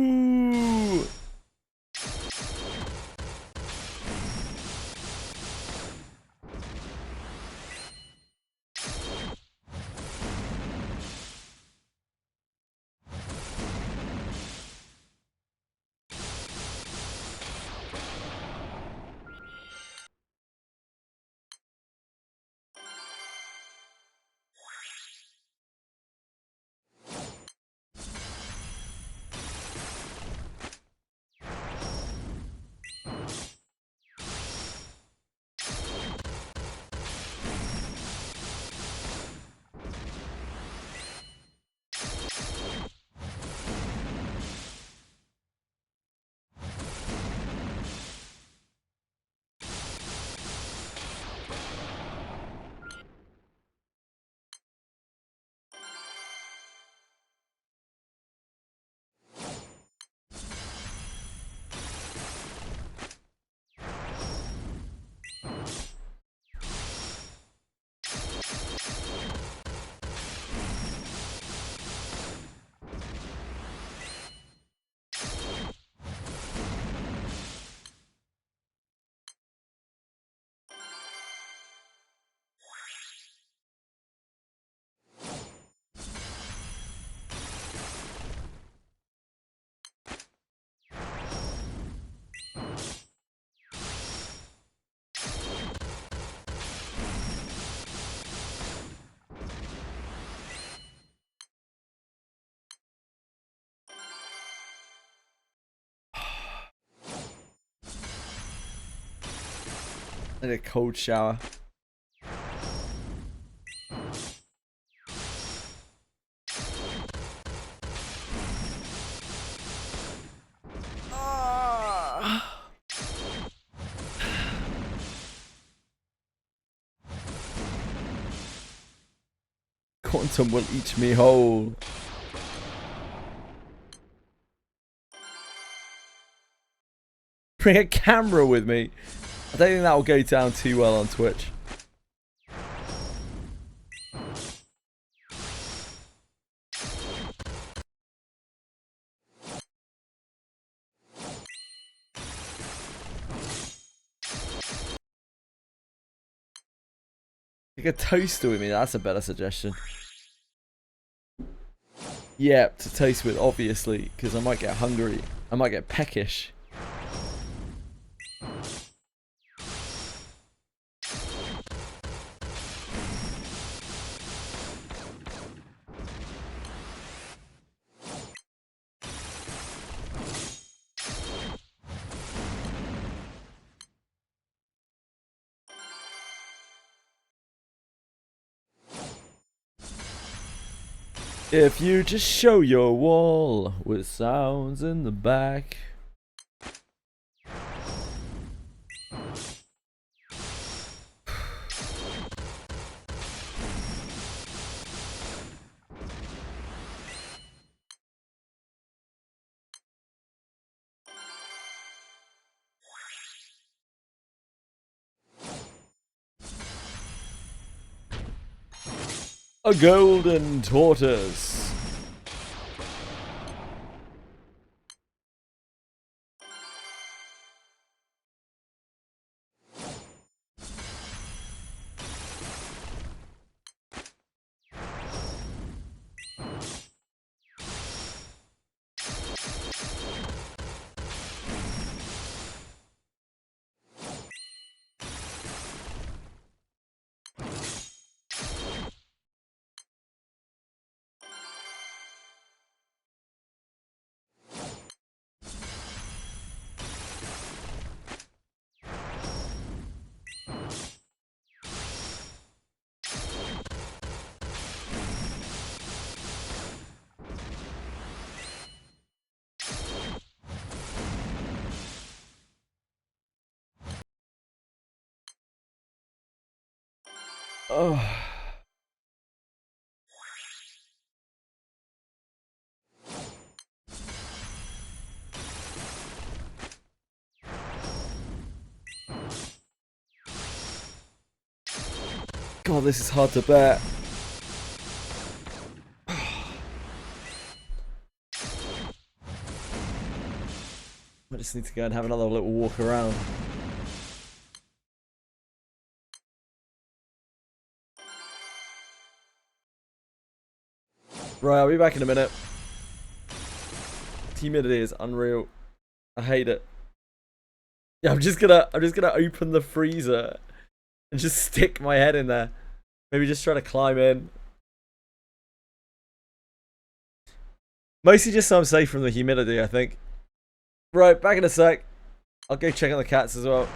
I need a cold shower. Quantum will eat me whole. Bring a camera with me. I don't think that will go down too well on Twitch. Take a toaster with me, that's a better suggestion. Yeah, to toast with, obviously, because I might get hungry. I might get peckish. If you just show your wall with sounds in the back. A golden tortoise. Oh. God, this is hard to bear. I just need to go and have another little walk around. Right, I'll be back in a minute. Humidity is unreal. I hate it. Yeah, I'm just gonna open the freezer and just stick my head in there. Maybe just try to climb in. Mostly just so I'm safe from the humidity, I think. Right, back in a sec. I'll go check on the cats as well.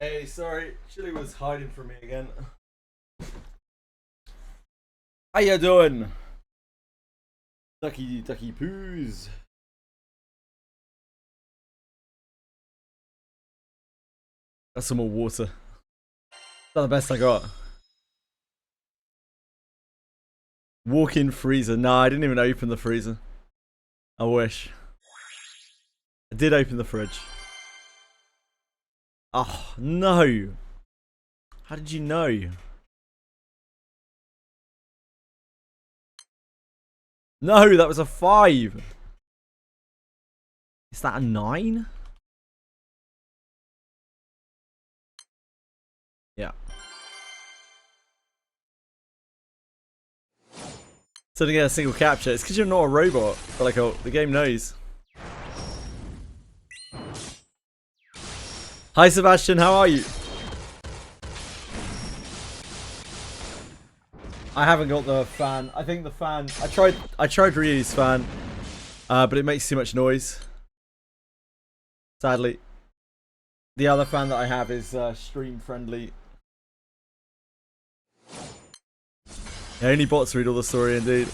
Hey, sorry, Chili was hiding from me again. How you doing? Ducky poos. Got some more water. That's the best I got. Walk-in freezer. Nah, I didn't even open the freezer. I wish. I did open the fridge. Oh, no. How did you know? No, that was a 5. Is that a 9? Yeah. So to get a single capture, it's because you're not a robot. But like, oh, the game knows. Hi Sebastian, how are you? I haven't got the fan. I think the fan. I tried Ryu's fan, but it makes too much noise. Sadly, the other fan that I have is stream friendly. Yeah, only bots read all the story, indeed.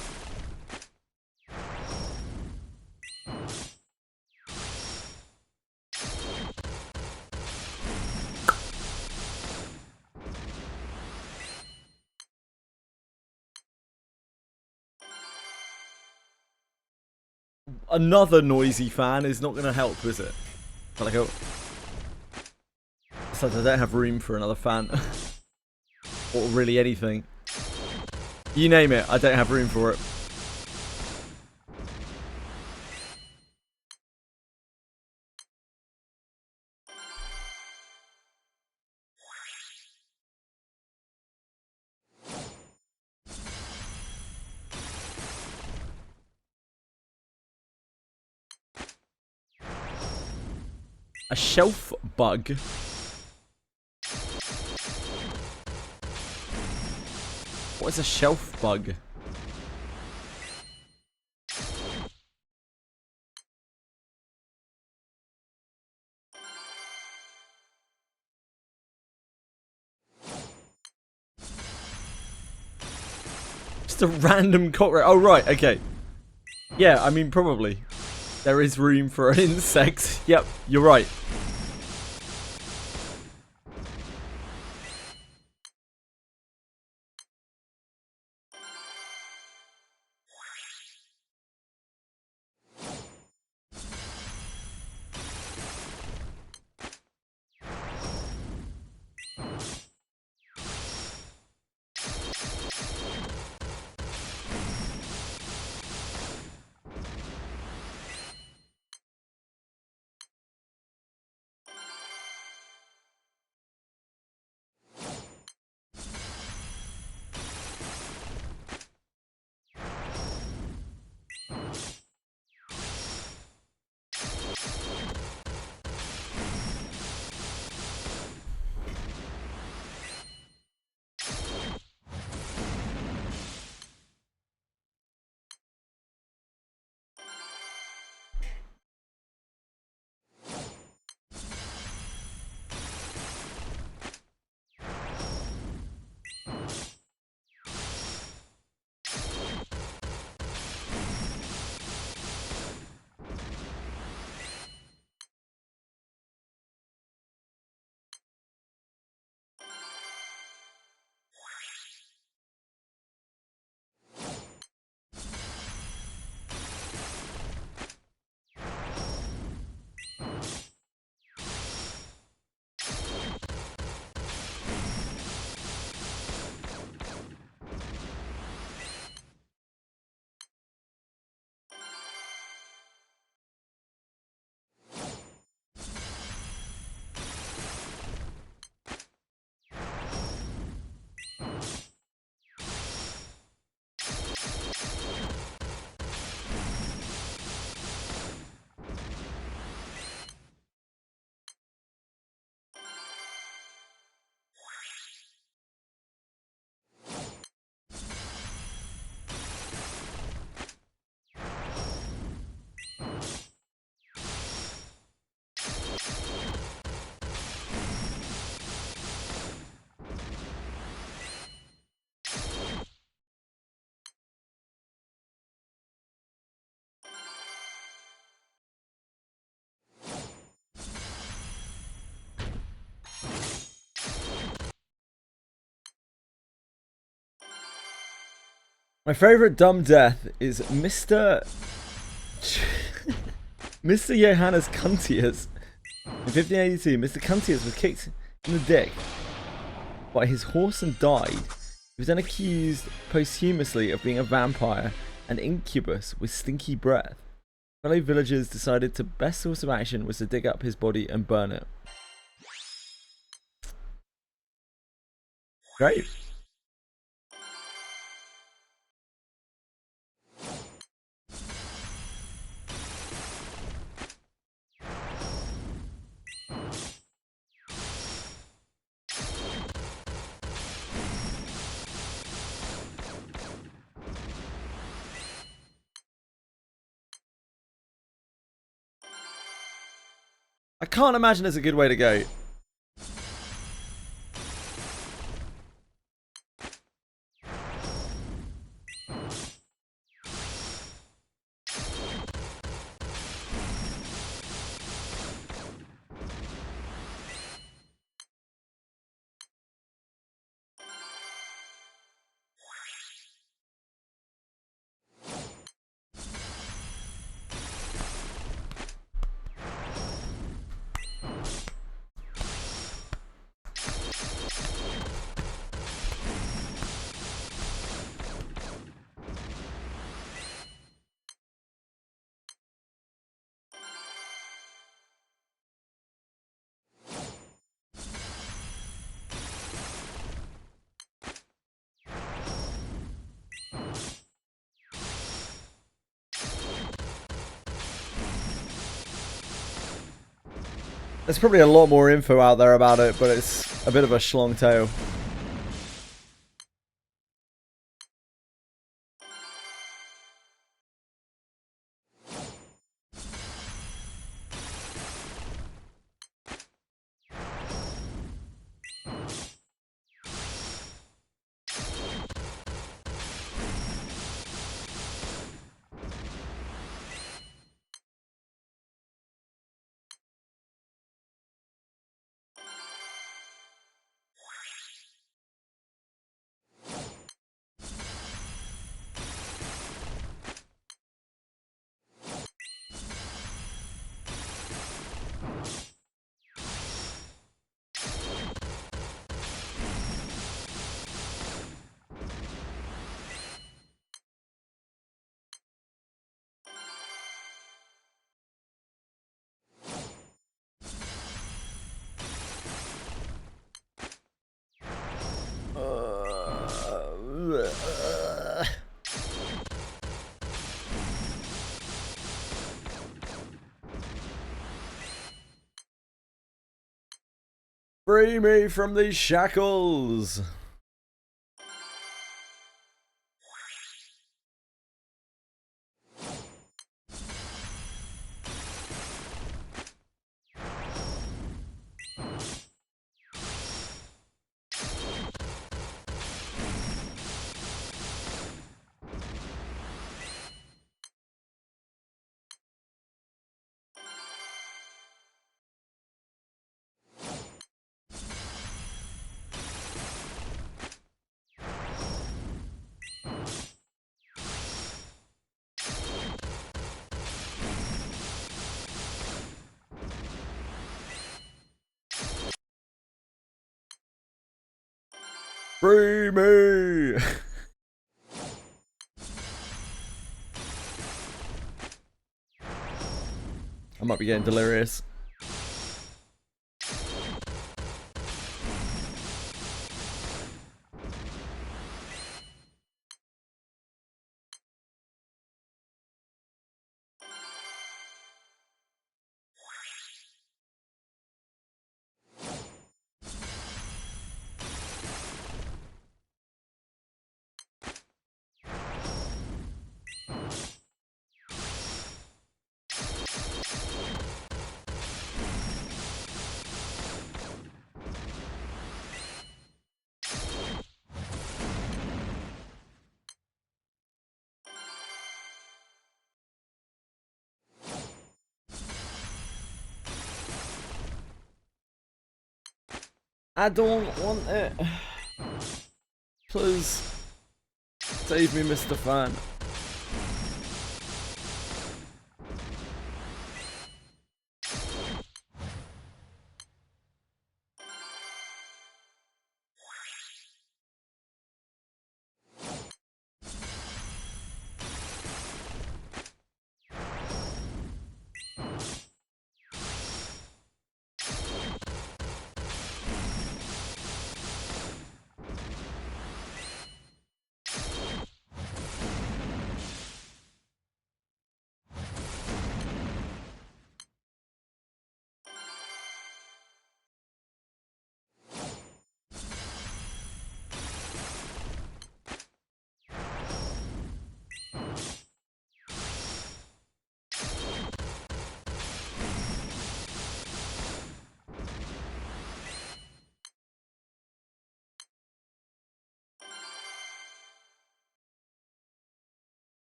Another noisy fan is not going to help, is it? But like, oh, so I don't have room for another fan, or really anything. You name it, I don't have room for it. A shelf bug. What is a shelf bug? Just a random cockroach. Oh, right, okay. Yeah, I mean, probably. There is room for an insect. Yep, you're right. My favorite dumb death is Mr. Mr. Johannes Cuntius. In 1582, Mr. Cuntius was kicked in the dick by his horse and died. He was then accused posthumously of being a vampire and incubus with stinky breath. Fellow villagers decided the best course of action was to dig up his body and burn it. Great. I can't imagine there's a good way to go. There's probably a lot more info out there about it, but it's a bit of a schlong tale. Free me from these shackles! Free me! I might be getting delirious. I don't want it. Please. Save me, Mr. Fan.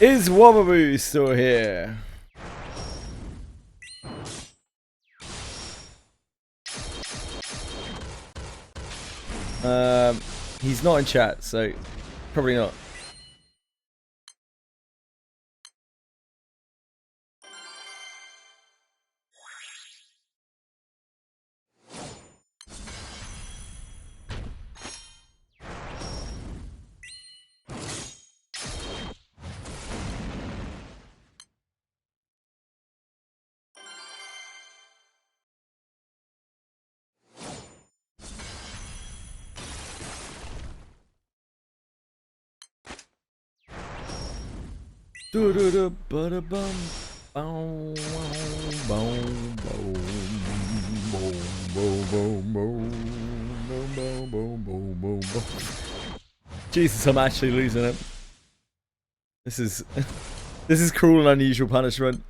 Is Wobaboo still here? He's not in chat, so probably not. Do do do ba da bum, boom, boom, boom, boom, boom, boom, boom, boom, boom, boom, boom, boom. Jesus, I'm actually losing it. This is this is cruel and unusual punishment.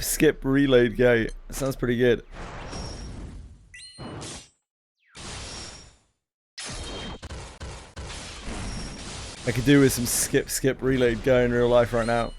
Skip, reload, go. That sounds pretty good. I could do with some skip, reload, go in real life right now.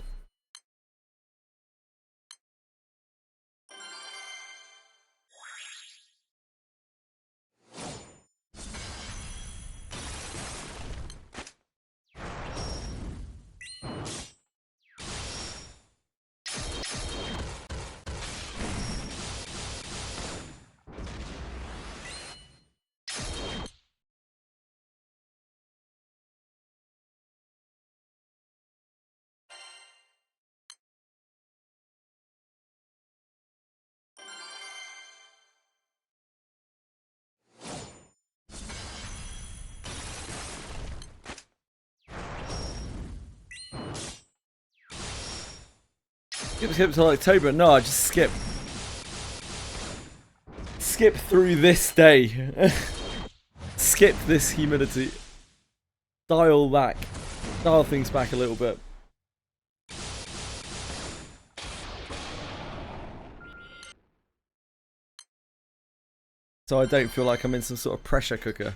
Skip till October. No, I just skip. Skip through this day. Skip this humidity. Dial back. Dial things back a little bit. So I don't feel like I'm in some sort of pressure cooker.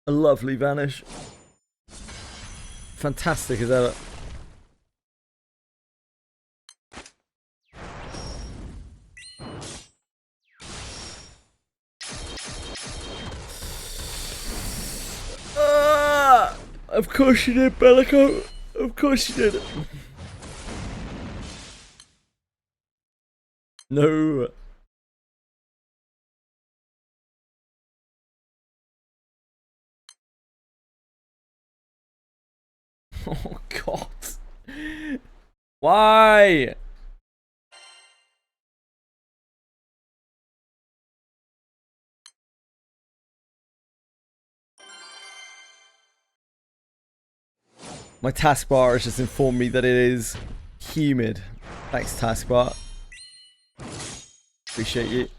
A lovely vanish. Fantastic as ever. Of course you did, Bellico. Of course you did. No. Oh God. Why? My taskbar has just informed me that it is humid. Thanks, taskbar. Appreciate you. If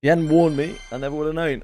you hadn't warned me, I never would have known.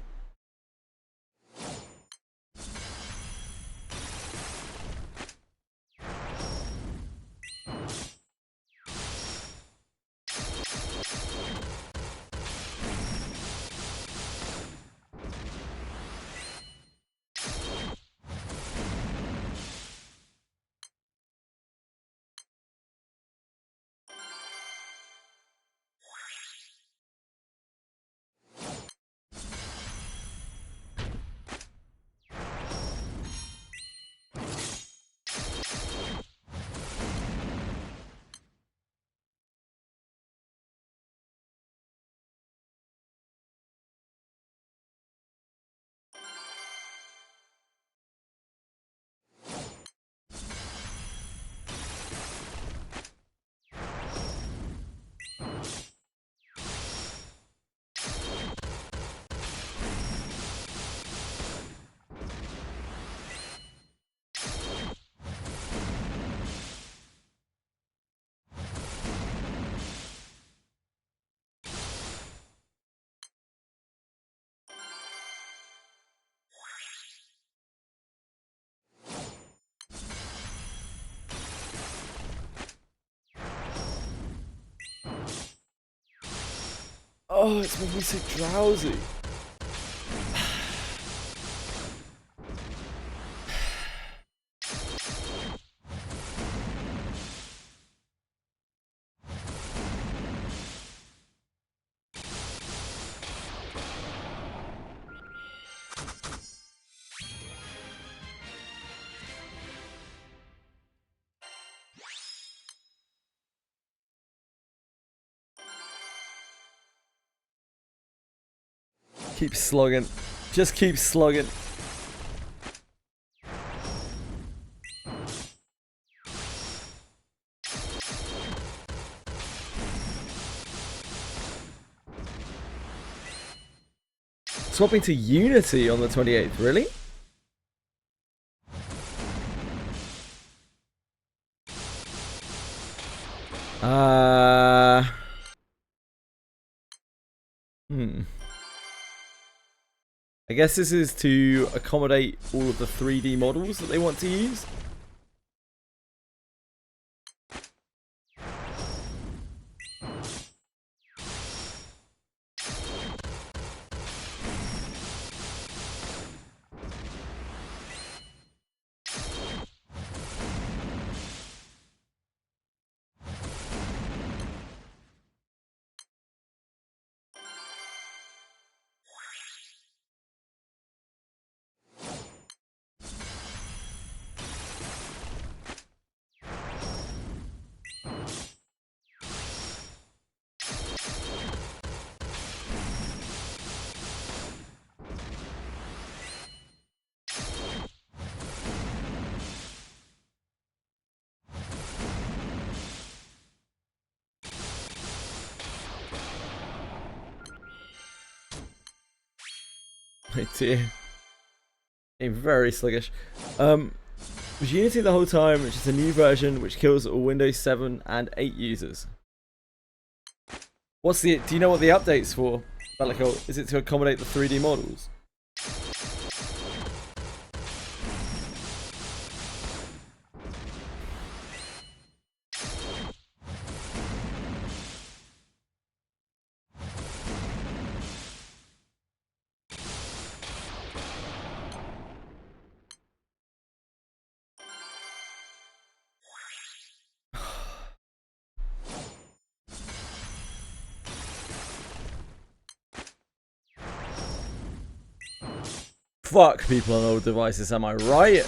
Oh, it's making me so drowsy. Keep slugging. Just keep slugging. Swapping to Unity on the 28th, really? I guess this is to accommodate all of the 3D models that they want to use. Oh dear. Being very sluggish. Was Unity the whole time, which is a new version which kills all Windows 7 and 8 users. What's the? Do you know what the update's for? Bellico? Is it to accommodate the 3D models? Fuck people on old devices, am I right?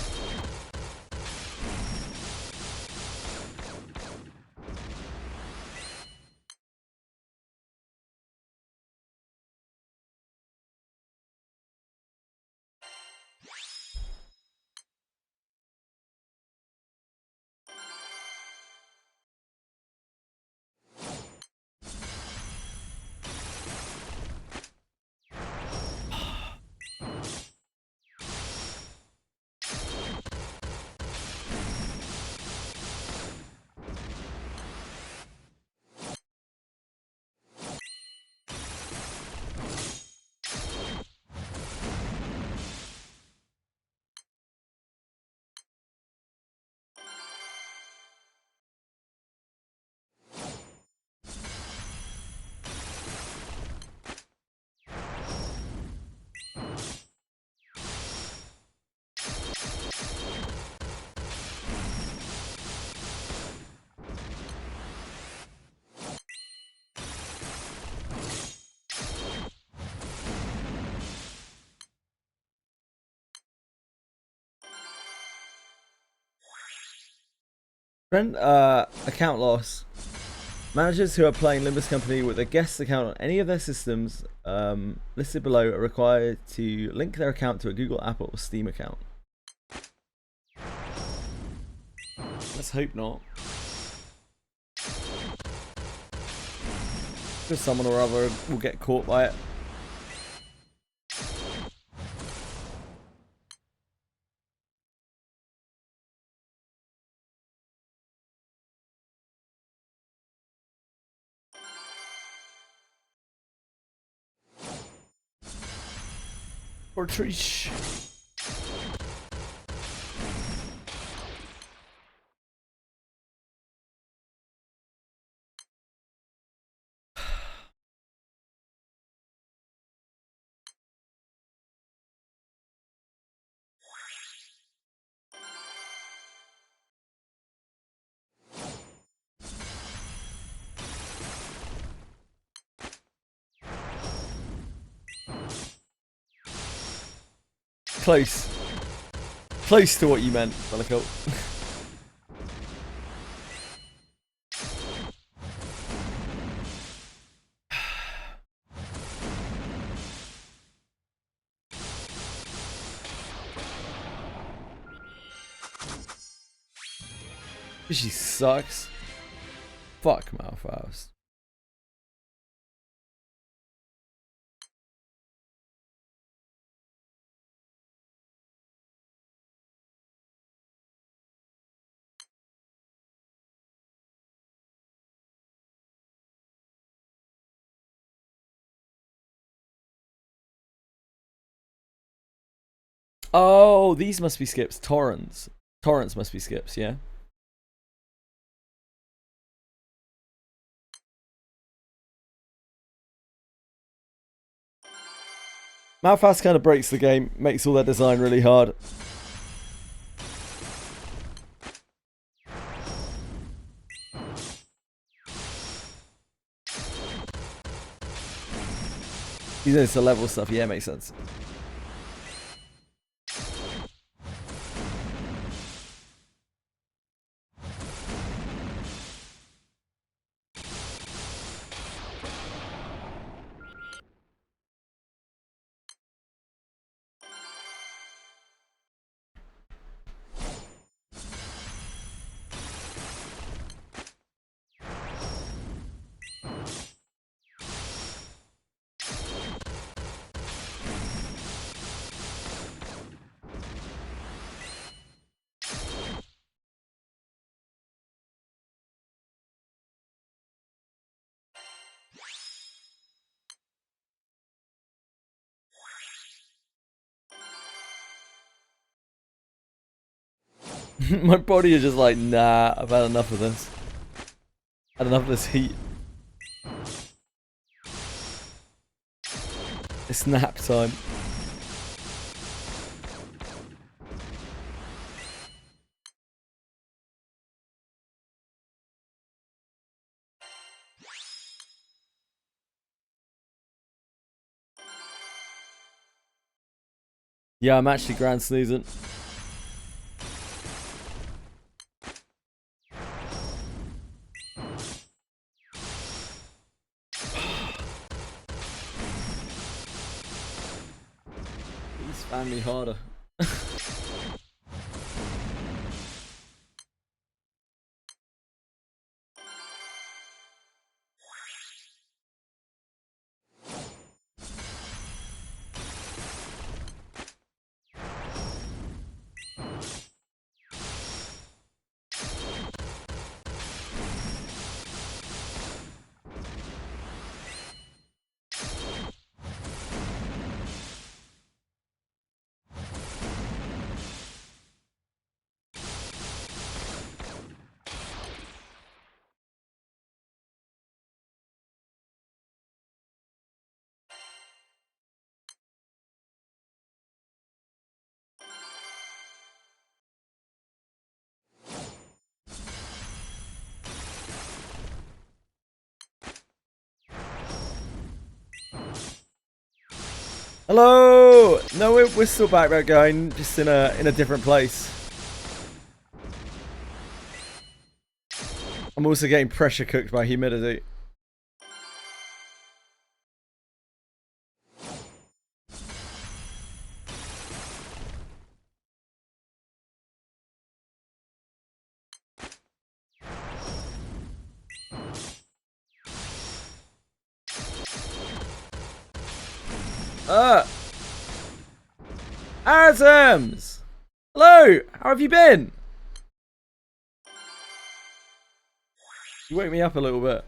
Account loss. Managers who are playing Limbus Company with a guest account on any of their systems listed below are required to link their account to a Google, Apple, or Steam account. Let's hope not. Because someone or other will get caught by it. Or treesh. Close. Close to what you meant, Bellicolt. She sucks. Fuck Malphite. Oh, these must be skips. Torrents. Torrents must be skips, yeah? Malphite kind of breaks the game, makes all their design really hard. He's into the level stuff, yeah, makes sense. My body is just like, nah, I've had enough of this. Had enough of this heat. It's nap time. Yeah, I'm actually grand snoozing. Please fan me harder. Hello! No, we're still back there going, just in a different place. I'm also getting pressure cooked by humidity. Adams! Hello! How have you been? You wake me up a little bit.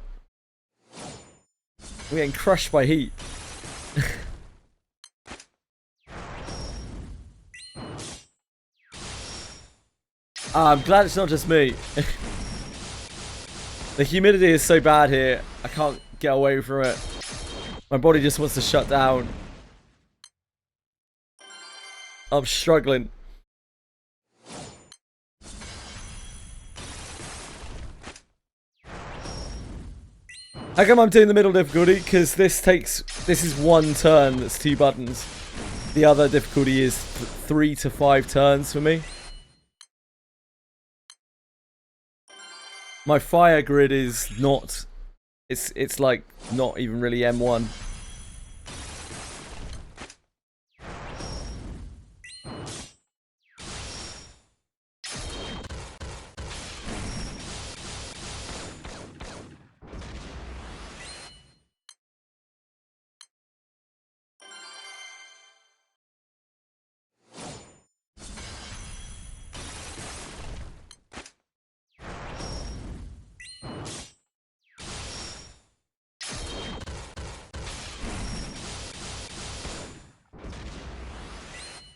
We're getting crushed by heat. I'm glad it's not just me. The humidity is so bad here, I can't get away from it. My body just wants to shut down. I'm struggling. How come I'm doing the middle difficulty? Because this is one turn that's 2 buttons. The other difficulty is 3 to 5 turns for me. My fire grid is not... It's like not even really M1.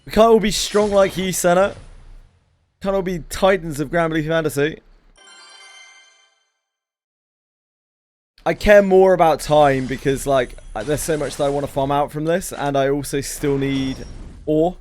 We can't all be strong like you, Senna. Can't all be titans of Granblue Fantasy. I care more about time because, like, there's so much that I want to farm out from this, and I also still need ore.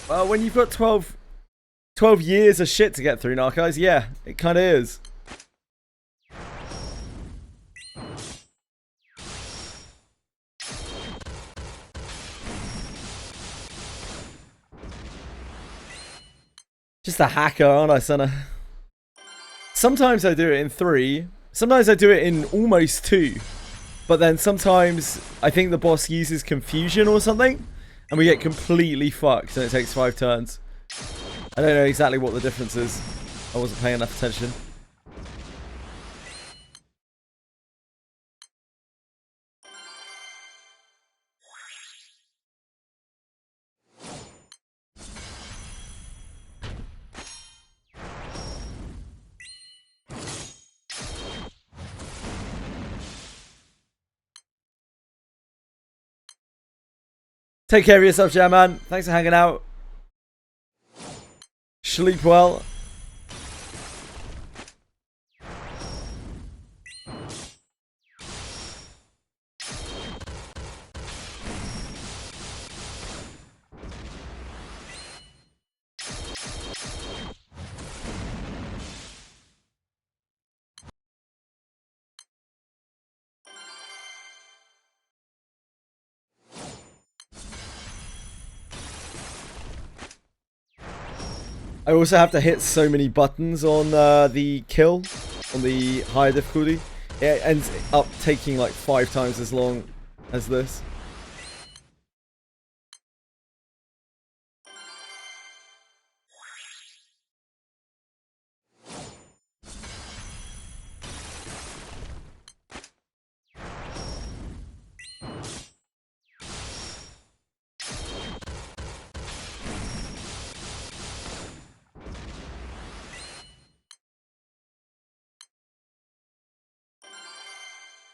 Well, when you've got 12 years of shit to get through, Narcos, yeah, it kind of is. Just a hacker, aren't I, Senna? Sometimes I do it in 3. Sometimes I do it in almost 2. But then sometimes I think the boss uses confusion or something, and we get completely fucked and it takes 5 turns. I don't know exactly what the difference is. I wasn't paying enough attention. Take care of yourself, Jam Man. Thanks for hanging out. Sleep well. I also have to hit so many buttons on the kill, on the higher difficulty. It ends up taking like 5 times as long as this.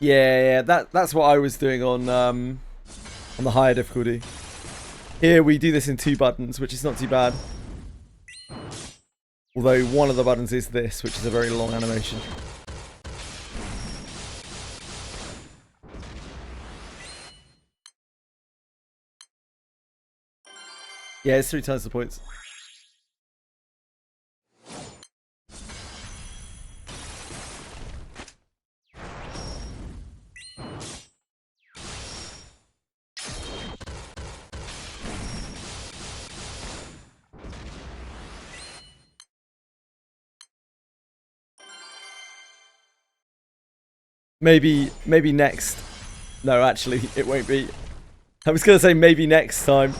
Yeah, that's what I was doing on the higher difficulty. Here we do this in 2 buttons, which is not too bad. Although one of the buttons is this, which is a very long animation. Yeah, it's 3 times the points. Maybe next. No, actually, it won't be. I was going to say maybe next time.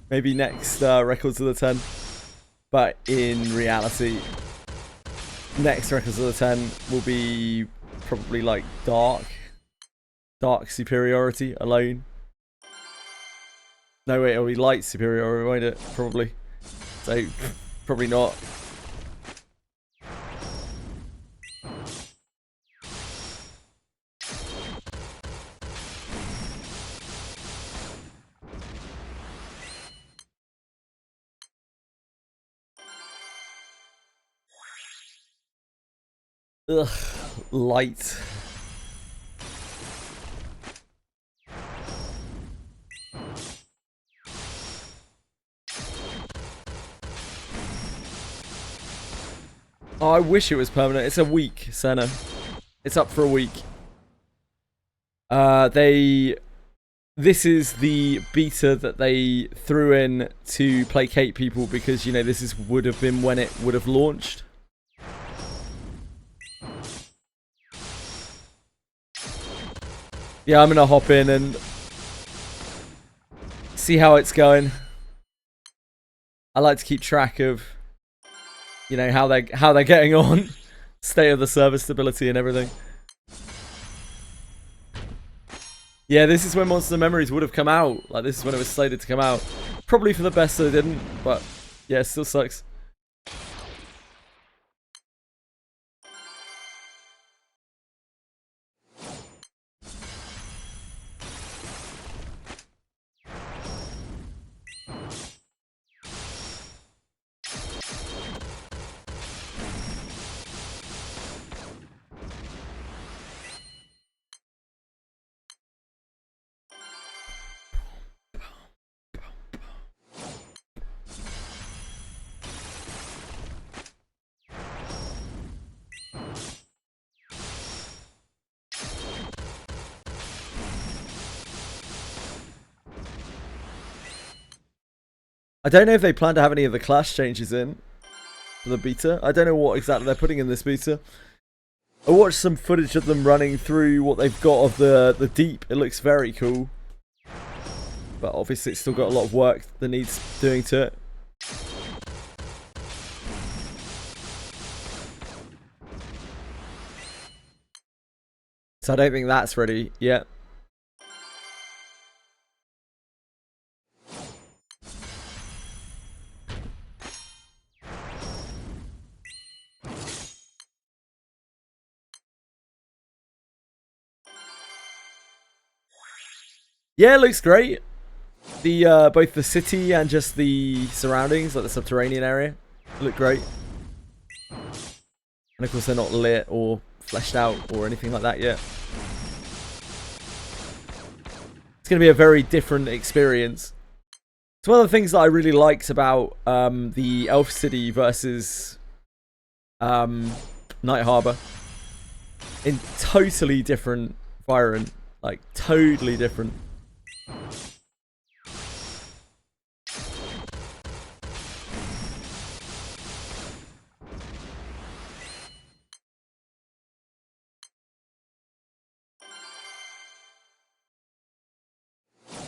Maybe next Records of the 10. But in reality, next Records of the 10 will be probably like Dark Superiority alone. No, wait, it'll be Light Superiority, won't it? Probably. So, probably not. Ugh, light. Oh, I wish it was permanent. It's a week, Senna. It's up for a week. This is the beta that they threw in to placate people because, you know, would have been when it would have launched. Yeah, I'm gonna hop in and see how it's going. I like to keep track of, you know, how they're getting on, state of the server stability and everything. Yeah, this is when Monster Memories would have come out. Like, this is when it was slated to come out. Probably for the best that it didn't, but yeah, it still sucks. I don't know if they plan to have any of the class changes in for the beta. I don't know what exactly they're putting in this beta. I watched some footage of them running through what they've got of the deep. It looks very cool. But obviously it's still got a lot of work that needs doing to it. So I don't think that's ready yet. Yeah, it looks great. The both the city and just the surroundings, like the subterranean area, look great. And of course they're not lit or fleshed out or anything like that yet. It's going to be a very different experience. It's one of the things that I really liked about the Elf City versus Night Harbor. In totally different environment, like totally different.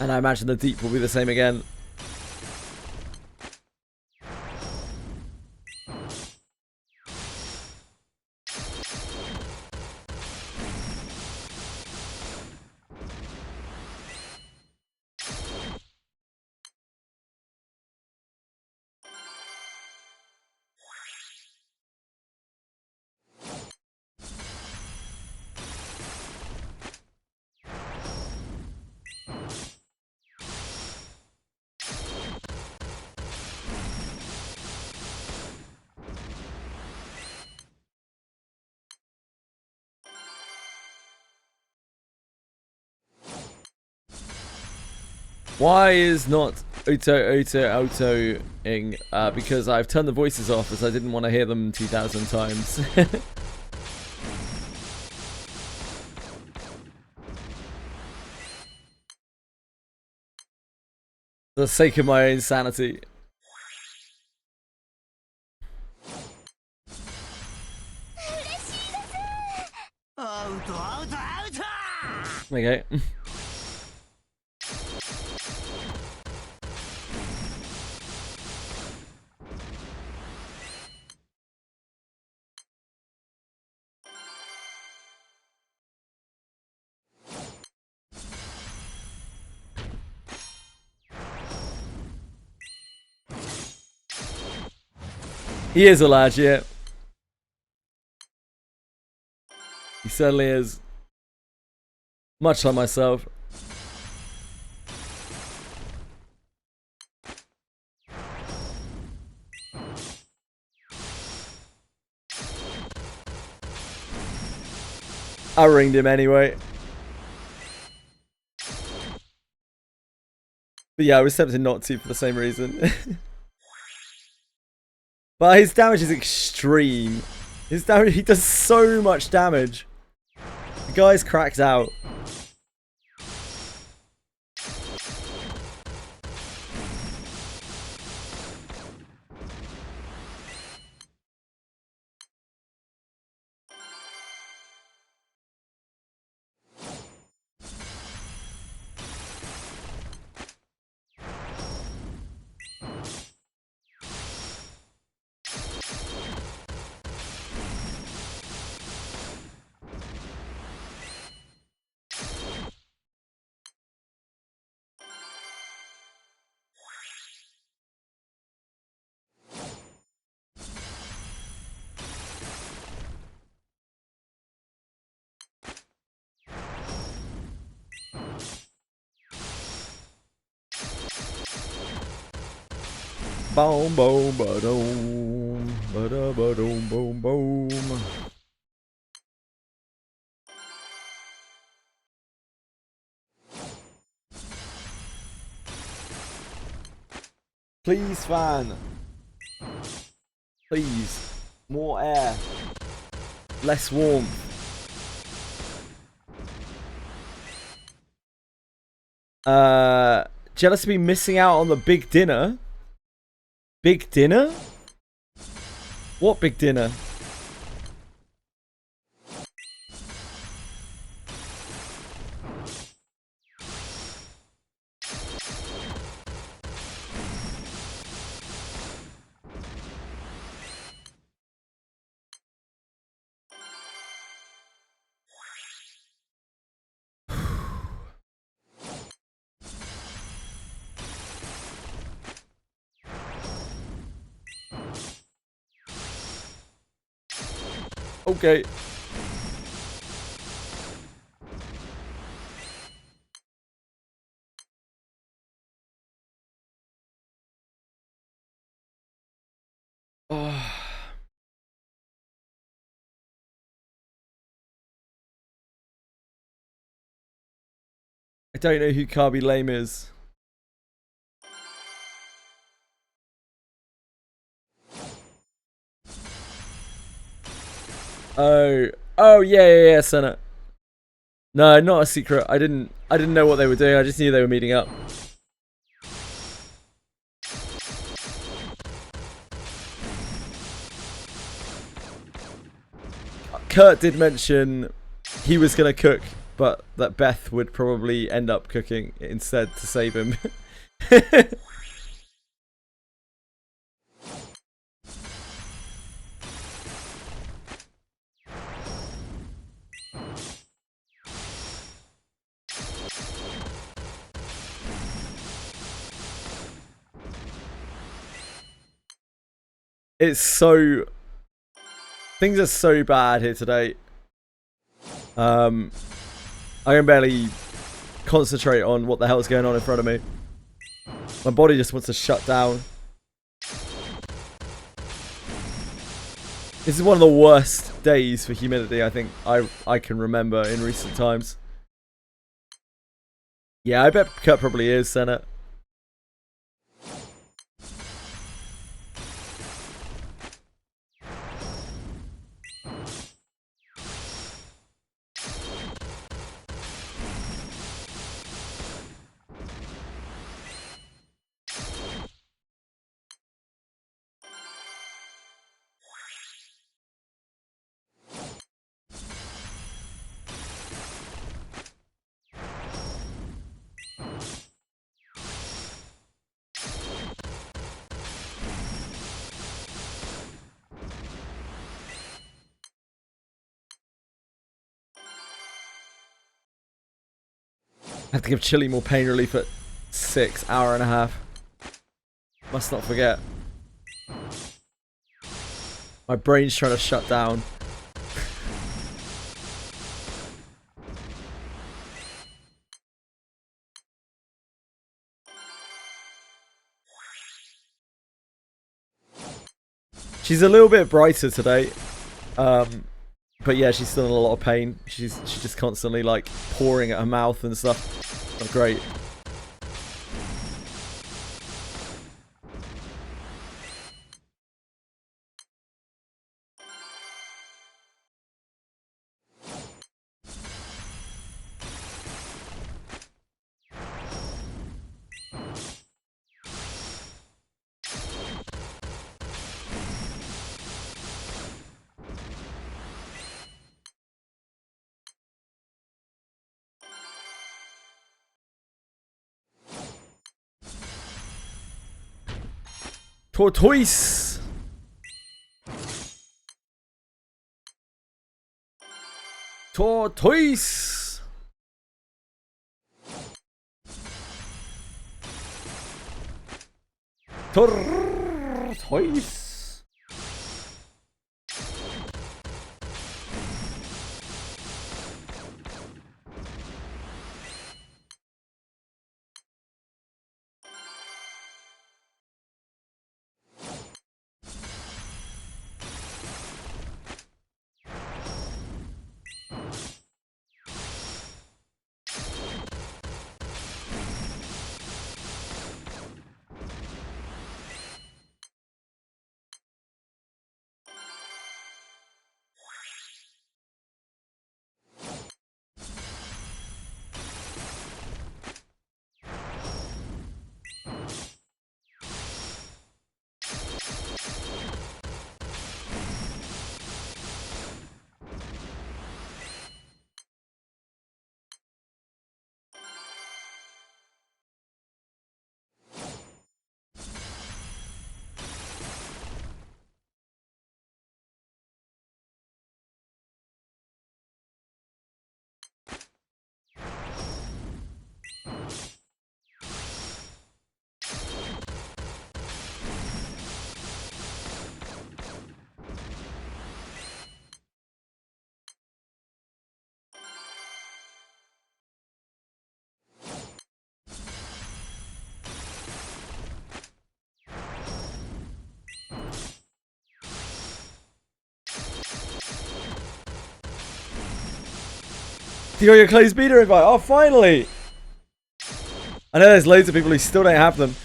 And I imagine the deep will be the same again. Why is not auto-ing? Because I've turned the voices off as I didn't want to hear them 2,000 times. For the sake of my own sanity. Okay. He is a lad, yeah. He certainly is. Much like myself. I ringed him anyway. But yeah, I was tempted not to for the same reason. But his damage is extreme. His damage, he does so much damage. The guy's cracked out. Boom, boom, ba-doom, ba-da, ba-doom, boom, boom. Please, fan. Please. More air. Less warmth. Jealous of me missing out on the big dinner? Big dinner? What big dinner? Okay. Oh. I don't know who Carby Lame is. Oh yeah, Senate. No, not a secret. I didn't know what they were doing. I just knew they were meeting up. Kurt did mention he was gonna cook, but that Beth would probably end up cooking instead to save him. It's so... Things are so bad here today. I can barely concentrate on what the hell is going on in front of me. My body just wants to shut down. This is one of the worst days for humidity I think I can remember in recent times. Yeah, I bet Kurt probably is, Senate. I have to give Chili more pain relief at 6 hour and a half. Must not forget. My brain's trying to shut down. She's a little bit brighter today. But yeah, she's still in a lot of pain. She's just constantly like pouring at her mouth and stuff. Not great. Tortoise. Tortoise. Tortoise. You got your Clay's beta invite. Oh, finally! I know there's loads of people who still don't have them.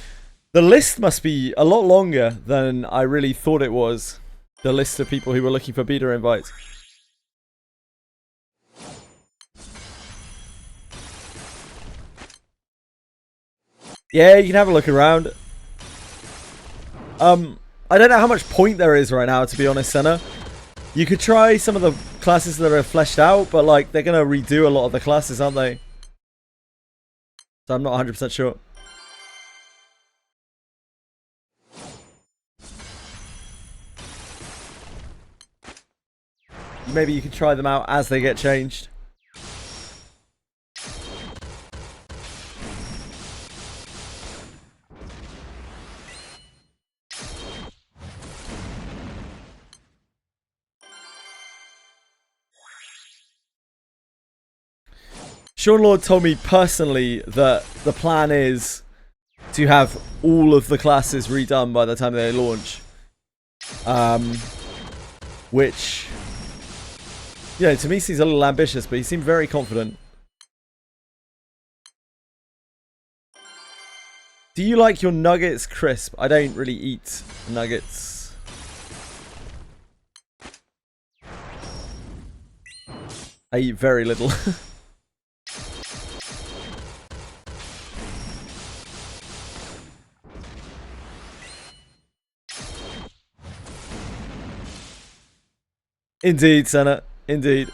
The list must be a lot longer than I really thought it was. The list of people who were looking for beta invites. Yeah, you can have a look around. I don't know how much point there is right now, to be honest, Senna. You could try some of the classes that are fleshed out, but like they're gonna redo a lot of the classes, aren't they? So I'm not 100% sure. Maybe you could try them out as they get changed. Sean Lord told me personally that the plan is to have all of the classes redone by the time they launch. Which, you know, to me seems a little ambitious, but he seemed very confident. Do you like your nuggets crisp? I don't really eat nuggets. I eat very little. Indeed, Senna. Indeed.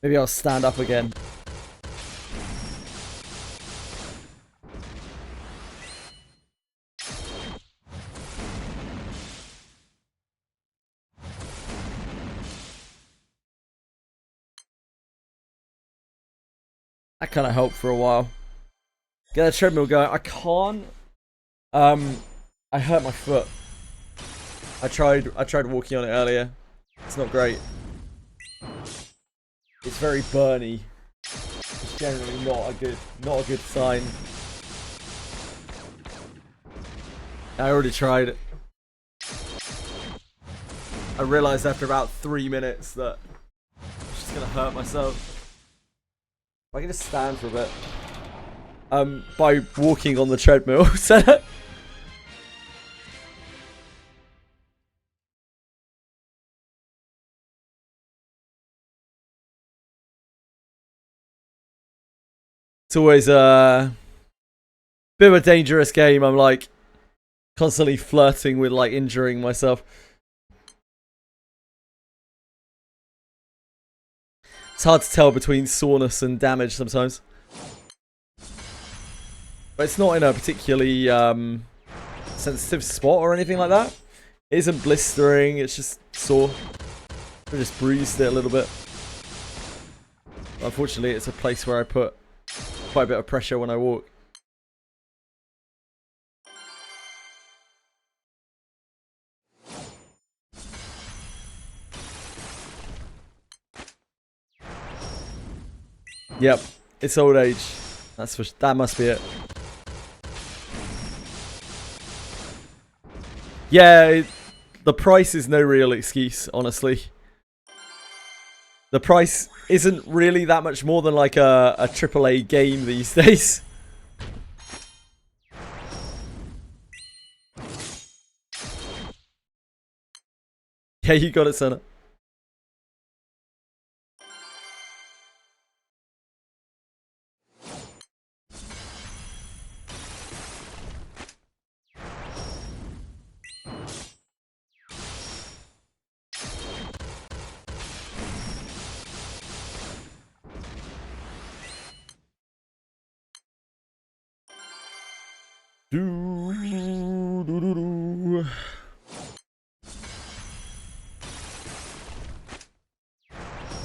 Maybe I'll stand up again. That kind of helped for a while. Get a treadmill going. I can't. I hurt my foot. I tried walking on it earlier. It's not great. It's very burny. It's generally not a good sign. I already tried it. I realized after about 3 minutes that I'm just gonna hurt myself. If I can just stand for a bit. By walking on the treadmill. It's always a bit of a dangerous game. I'm like constantly flirting with like injuring myself. It's hard to tell between soreness and damage sometimes. But it's not in a particularly sensitive spot or anything like that. It isn't blistering, it's just sore. I just bruised it a little bit. Unfortunately, it's a place where I put quite a bit of pressure when I walk. Yep, it's old age. That must be it. Yeah, the price is no real excuse, honestly. The price isn't really that much more than like a AAA game these days. Yeah, you got it, Senna.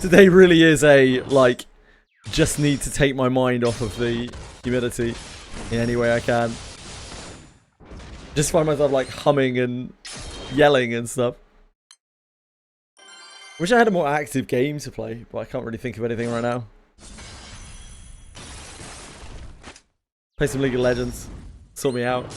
Today really is a, like, just need to take my mind off of the humidity in any way I can. Just find myself, like, humming and yelling and stuff. Wish I had a more active game to play, but I can't really think of anything right now. Play some League of Legends. Sort me out.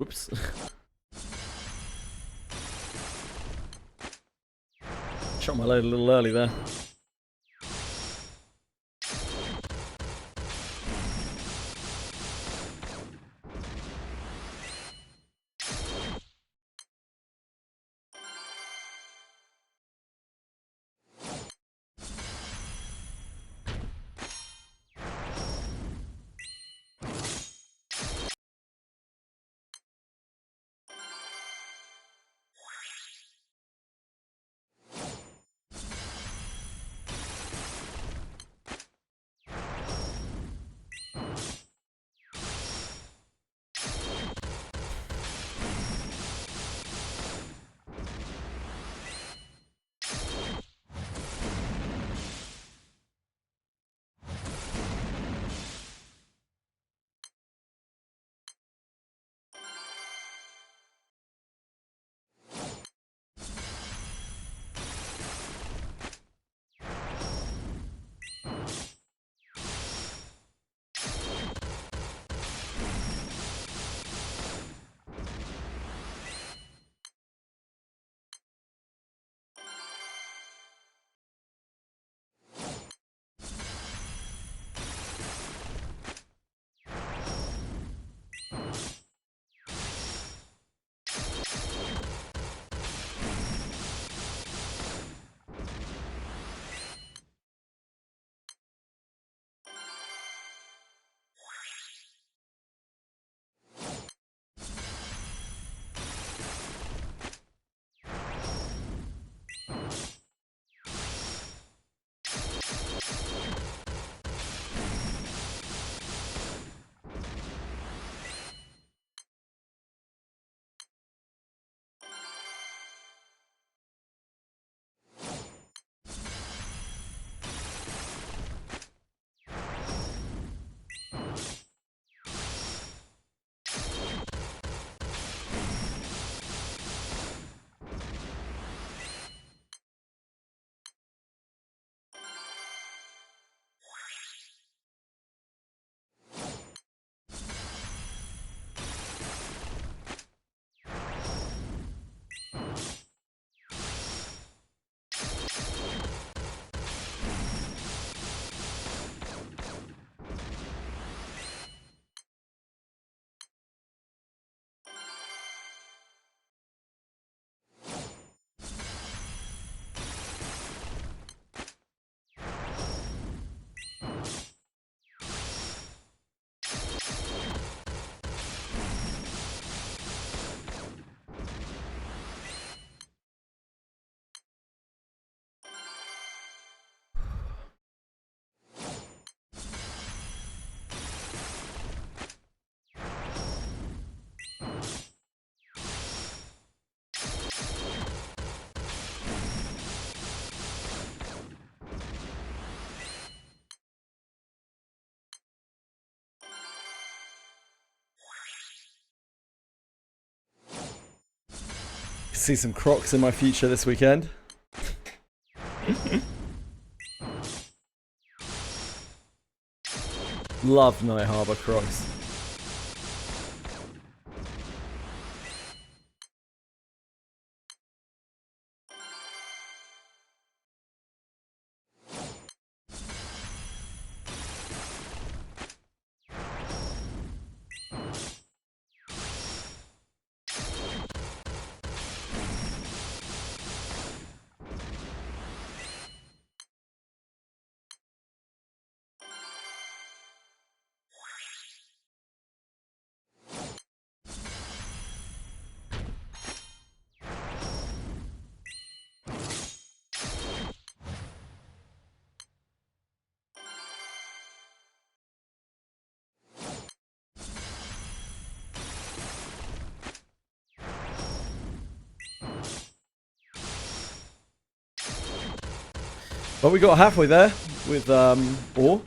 Whoops. Shot my load a little early there. See some Crocs in my future this weekend. Love Night Harbor Crocs. Well, we got halfway there with ore.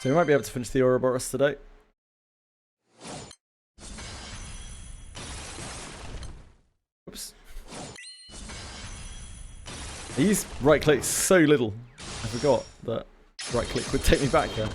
So we might be able to finish the Ouroboros today. Oops. I used right click so little. I forgot that right click would take me back there.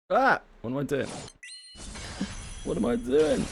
Ah! What am I doing? What am I doing?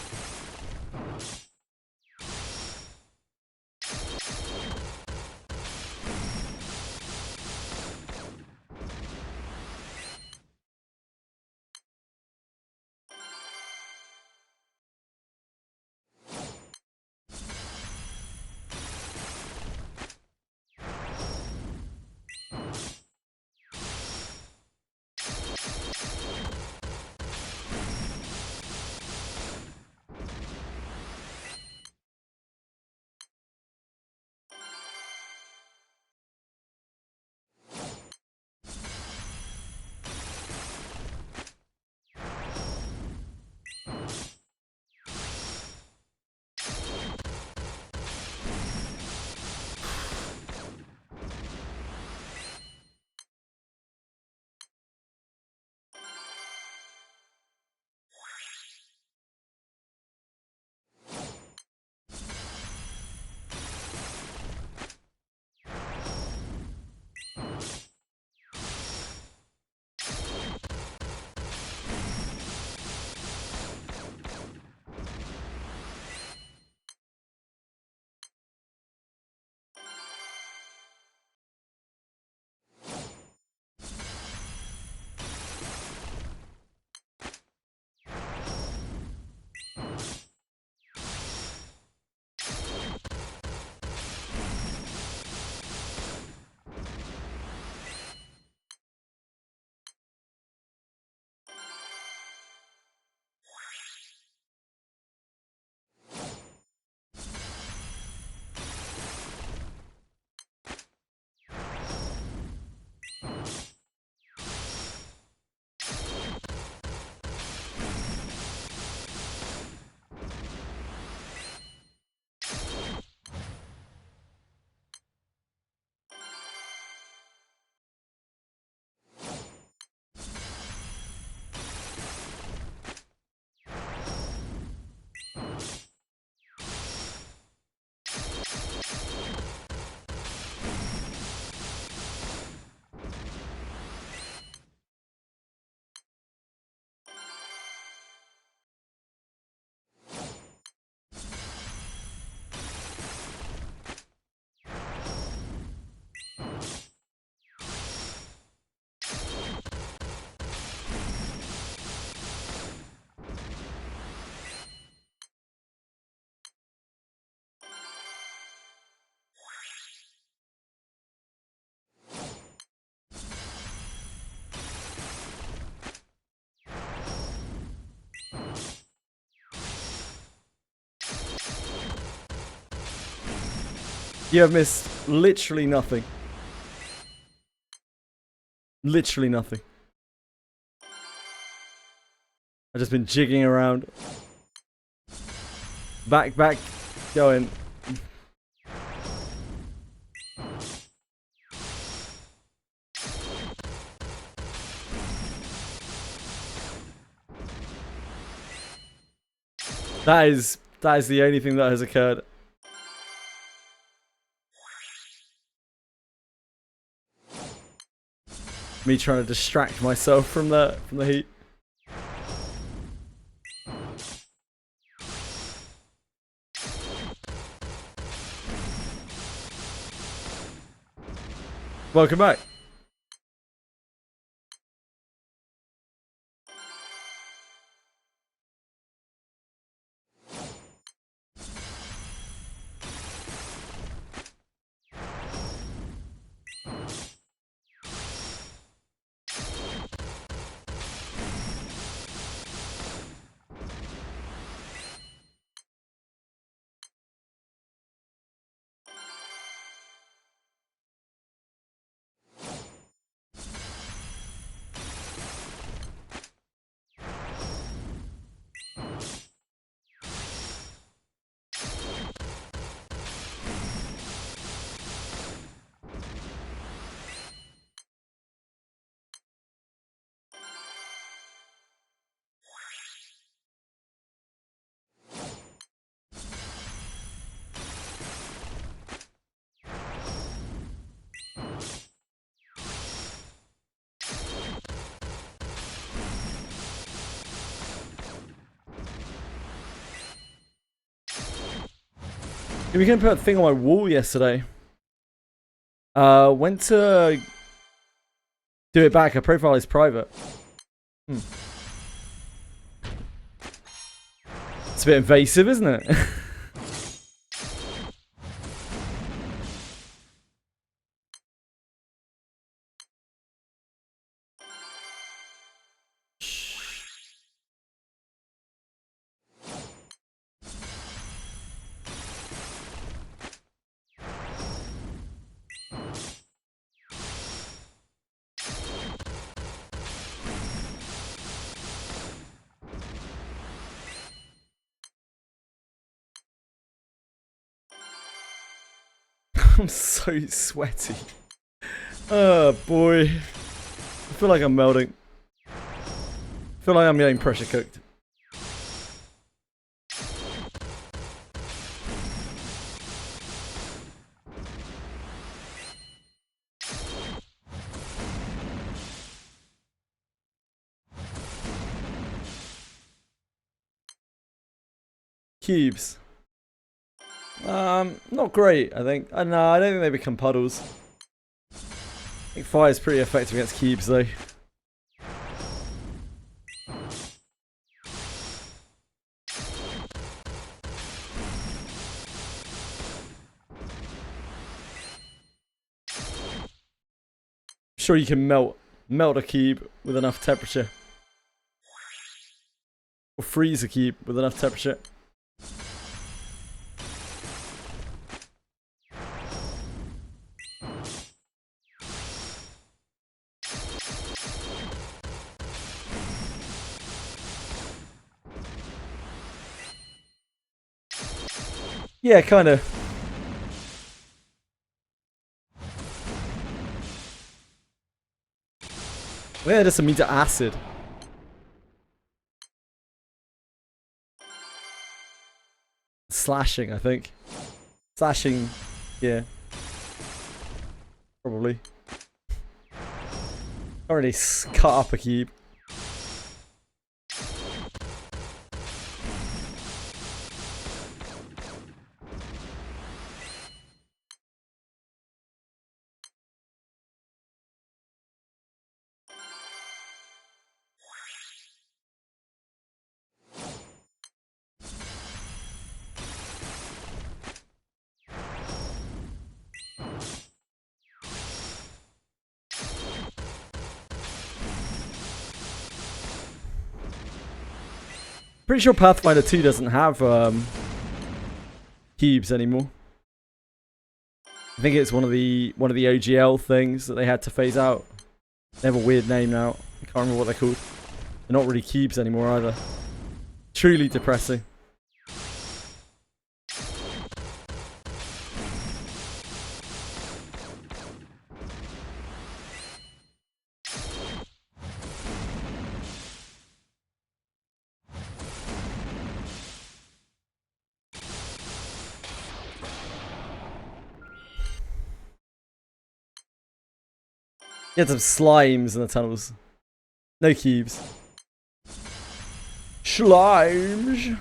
You have missed literally nothing. Literally nothing. I've just been jigging around. Back, going. That is the only thing that has occurred. Me trying to distract myself from the heat. Welcome back. We can put a thing on my wall yesterday. Went to do it back. Her profile is private. It's a bit invasive, isn't it? I'm so sweaty. Oh boy. I feel like I'm melting. I feel like I'm getting pressure cooked. Cubes. Not great, I think. No, I don't think they become puddles. I think fire is pretty effective against cubes, though. Sure, you can melt a cube with enough temperature, or freeze a cube with enough temperature. Yeah, kind of. Yeah, it doesn't mean to acid. Slashing, I think. Slashing, yeah. Probably. Already cut up a cube. Pretty sure Pathfinder 2 doesn't have cubes anymore. I think it's one of the OGL things that they had to phase out. They have a weird name now. I can't remember what they're called. They're not really cubes anymore either. Truly depressing. You had some slimes in the tunnels. No cubes. Slimes.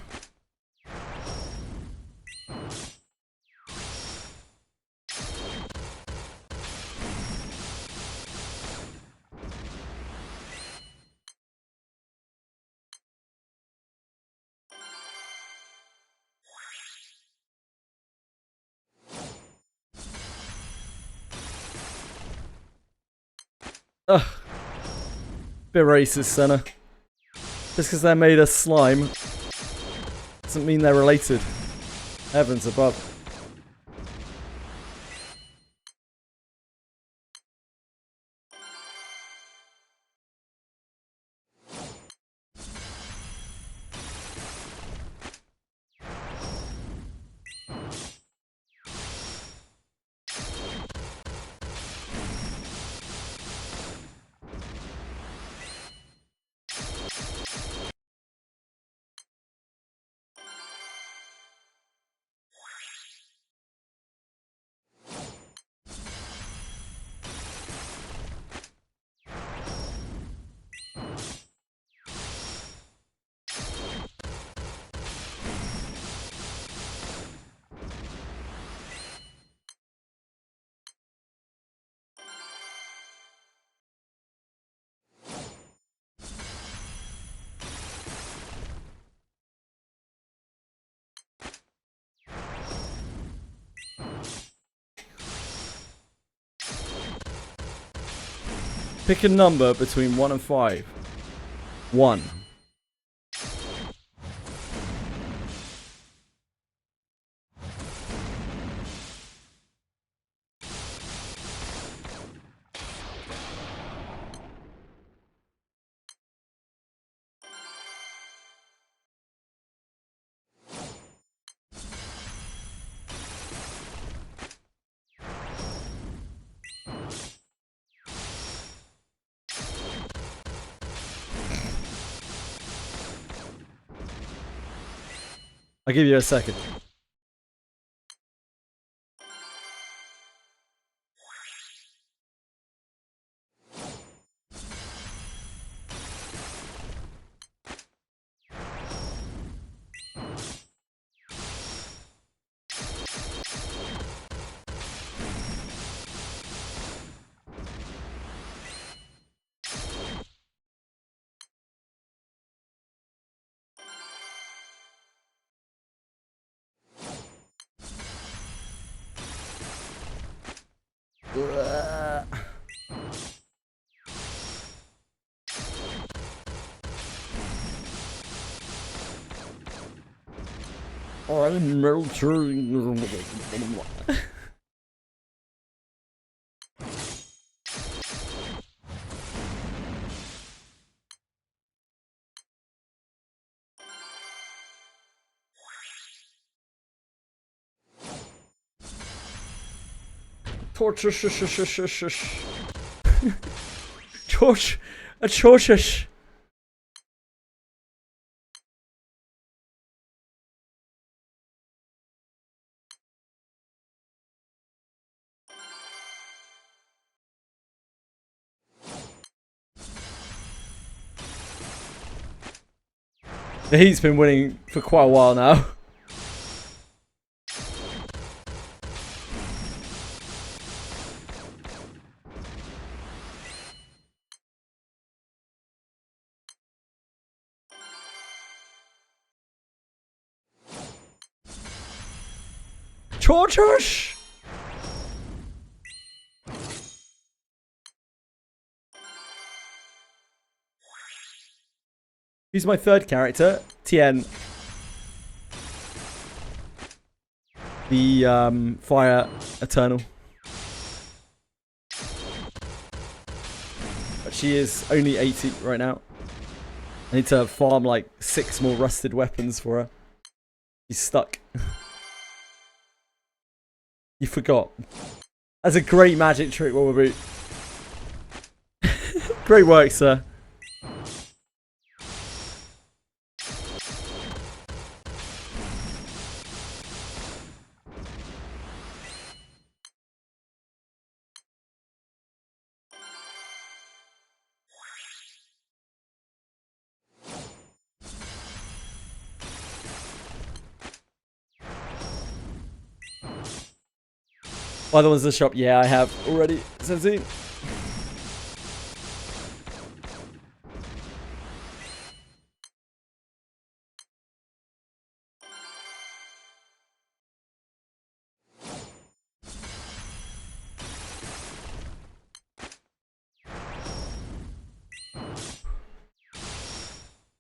Ugh. Bit racist, Senna. Just because they're made of slime doesn't mean they're related. Heavens above. Pick a number between 1 and 5. 1. I'll give you a second. I'm melting. Torture. George, atrocious. The Heat's been winning for quite a while now. George. Who's my third character? Tien. The Fire Eternal. But she is only 80 right now. I need to farm like 6 more rusted weapons for her. She's stuck. You forgot. That's a great magic trick, Wallaboot. Great work, sir. Other ones in the shop? Yeah, I have already. 17.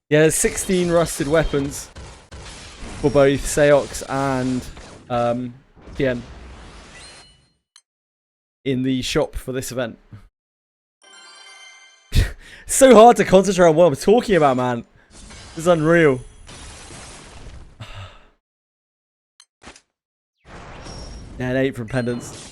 Yeah, there's 16 rusted weapons for both Seox and Tien in the shop for this event. It's so hard to concentrate on what I'm talking about, man. It's unreal. Yeah, an 8 from Pendants.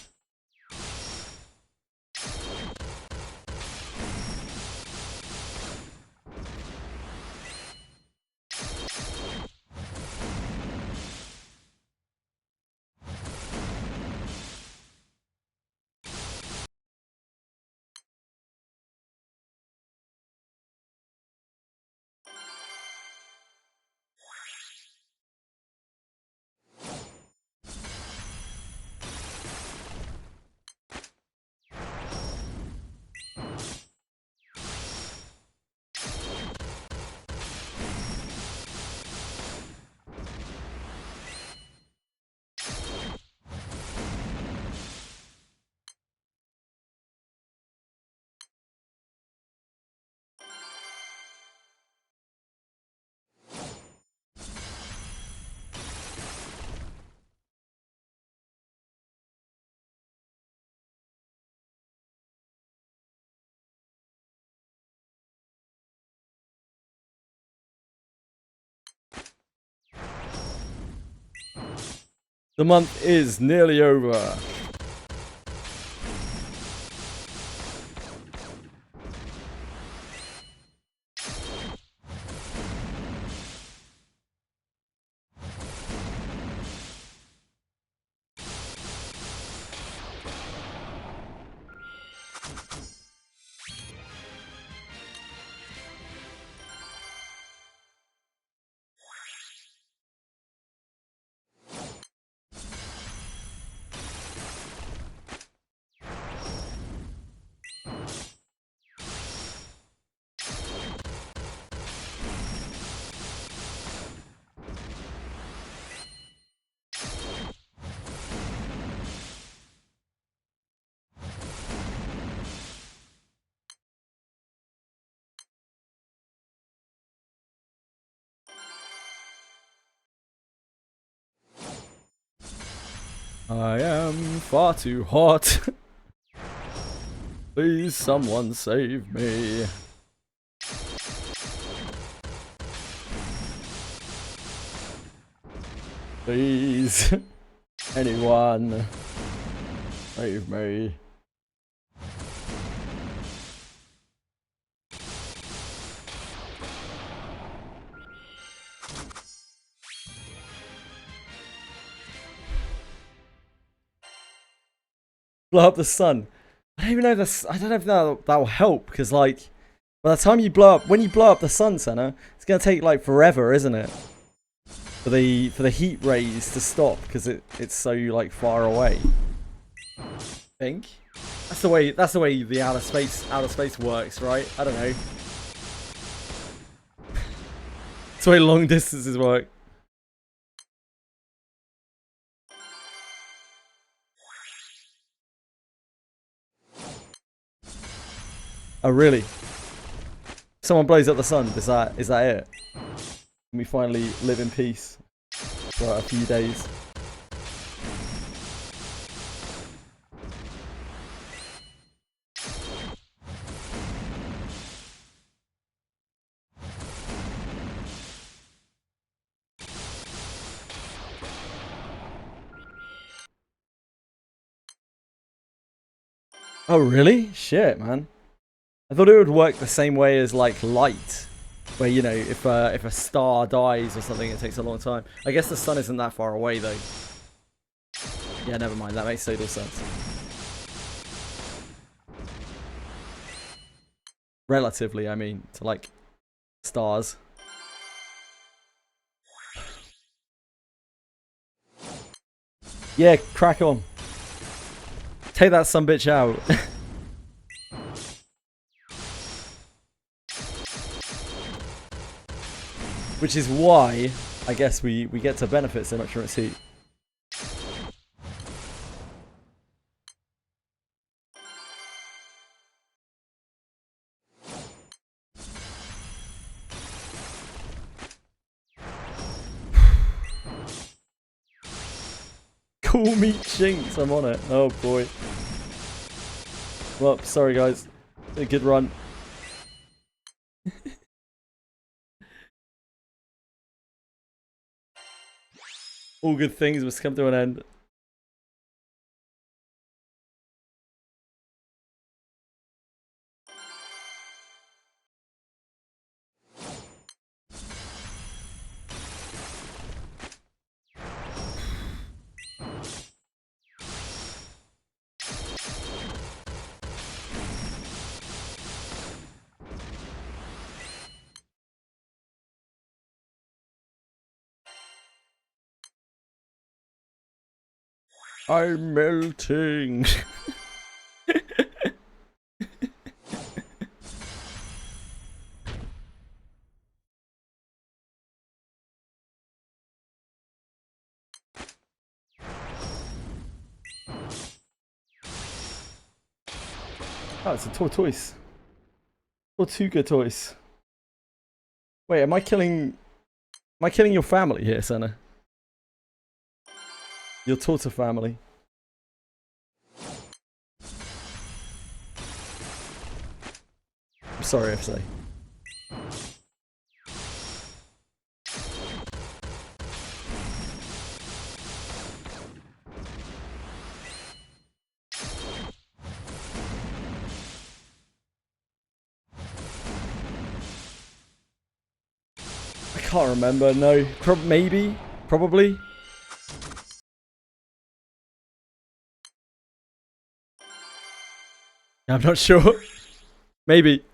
The month is nearly over. I am far too hot. Please, someone save me. Please, anyone, save me. Blow up the sun. I don't even know this. I don't know if that'll help, because like by the time you blow up, when you blow up the sun, Senna, it's gonna take like forever, isn't it? For the heat rays to stop, because it's so like far away. I think that's the way the outer space works, right? I don't know. That's the way long distances work. Oh really? Someone blows up the sun. Is that it? Can we finally live in peace for a few days? Oh really? Shit, man. I thought it would work the same way as like light, where you know if a star dies or something, it takes a long time. I guess the sun isn't that far away though. Yeah, never mind. That makes total sense. Relatively, I mean, to like stars. Yeah, crack on. Take that sumbitch out. Which is why, I guess, we get to benefit so much from its heat. Cool meat chinks, I'm on it. Oh boy. Well, sorry guys. A good run. All good things must come to an end. I'm melting. Oh, it's a tortoise. Tortuga toys. Wait, am I killing your family here, Senna? Your Torta family. I'm sorry, FC. Can't remember. No, maybe, probably. I'm not sure. Maybe.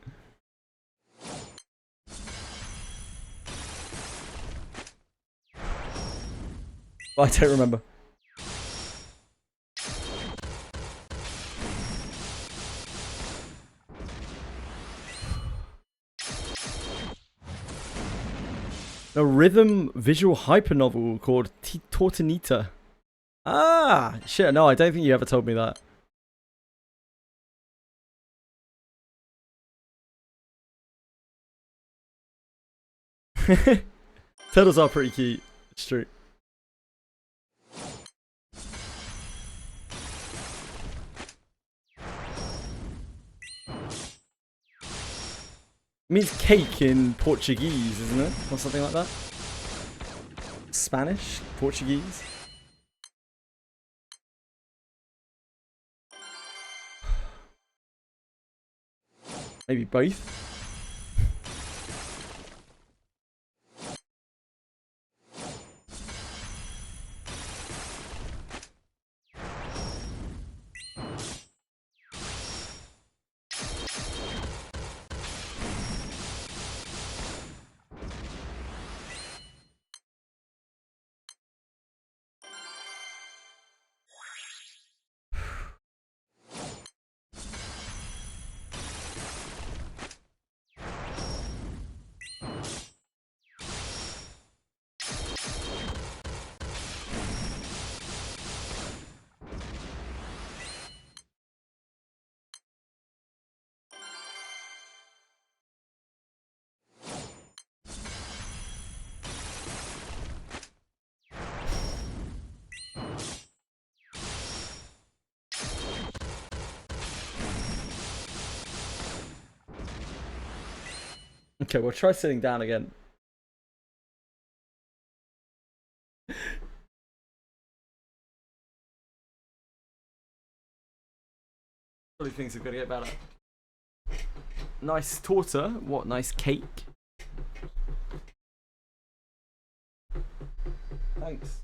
I don't remember. A rhythm visual hyper novel called Tortanita. Ah, shit, no, I don't think you ever told me that. Turtles are pretty cute. It's true. It means cake in Portuguese, isn't it? Or something like that? Spanish? Portuguese? Maybe both? Okay, we'll try sitting down again. Probably things are gonna get better. Nice torta. What nice cake. Thanks.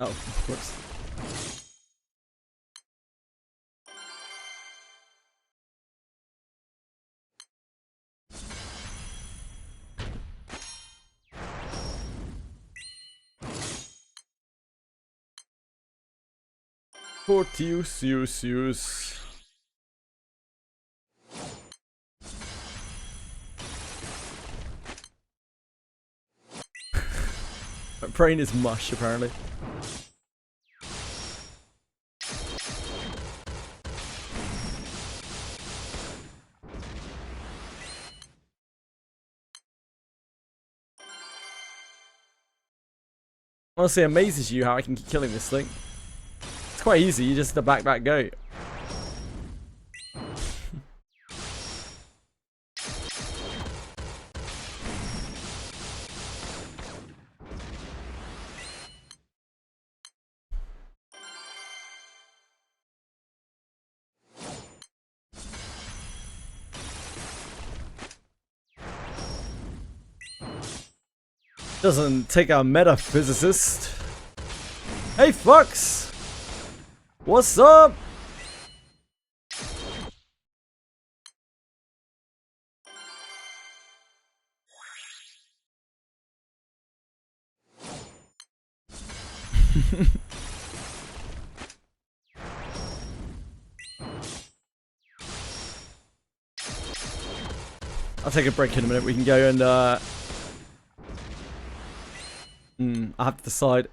Oh, whoops. Fortius. My brain is mush, apparently. Honestly, amazes you how I can keep killing this thing. It's quite easy, you just the back go. Doesn't take a metaphysicist. Hey, fucks! What's up? I'll take a break in a minute. We can go and I have to decide.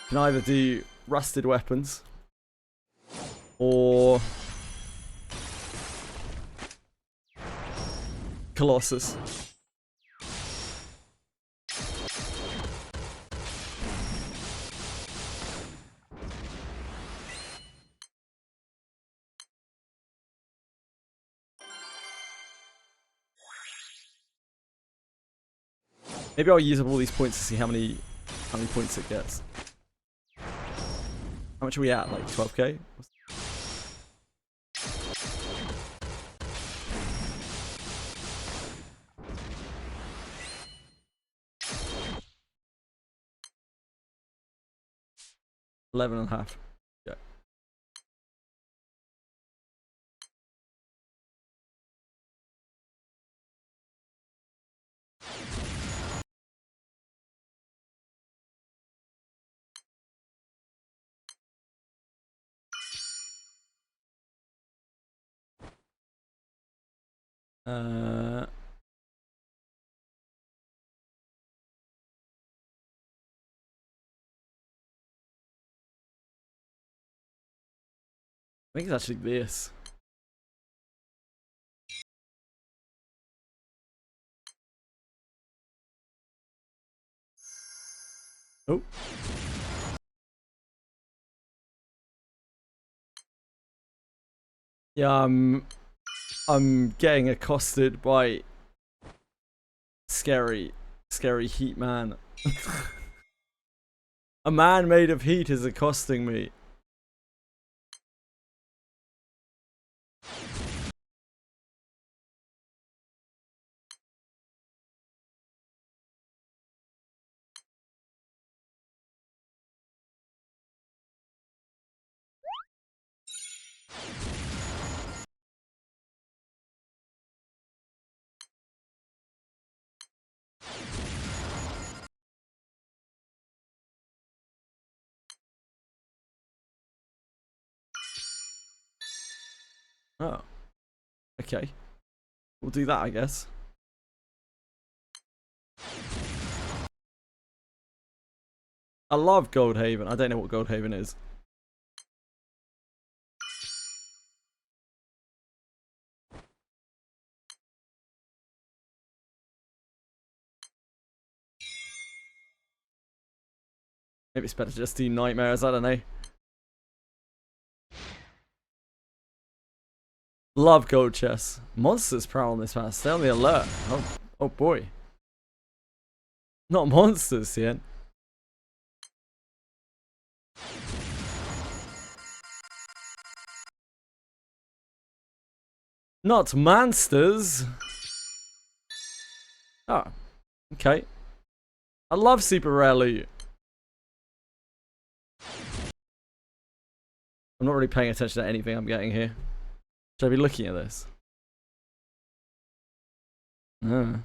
Can either do rusted weapons or Colossus. Maybe I'll use up all these points to see how many points it gets. How much are we at? Like 12k? $11 and a half. Yeah. I think it's actually this. Oh. Yeah, I'm getting accosted by scary heat man. A man made of heat is accosting me. Oh. Okay. We'll do that, I guess. I love Goldhaven. I don't know what Goldhaven is. Maybe it's better to just do nightmares, I don't know. Love gold chests. Monsters prowl on this man. Stay on the alert. Oh boy. Not monsters, Ian. Not monsters. Oh, okay. I love super rare loot. I'm not really paying attention to anything I'm getting here. Should I be looking at this? Level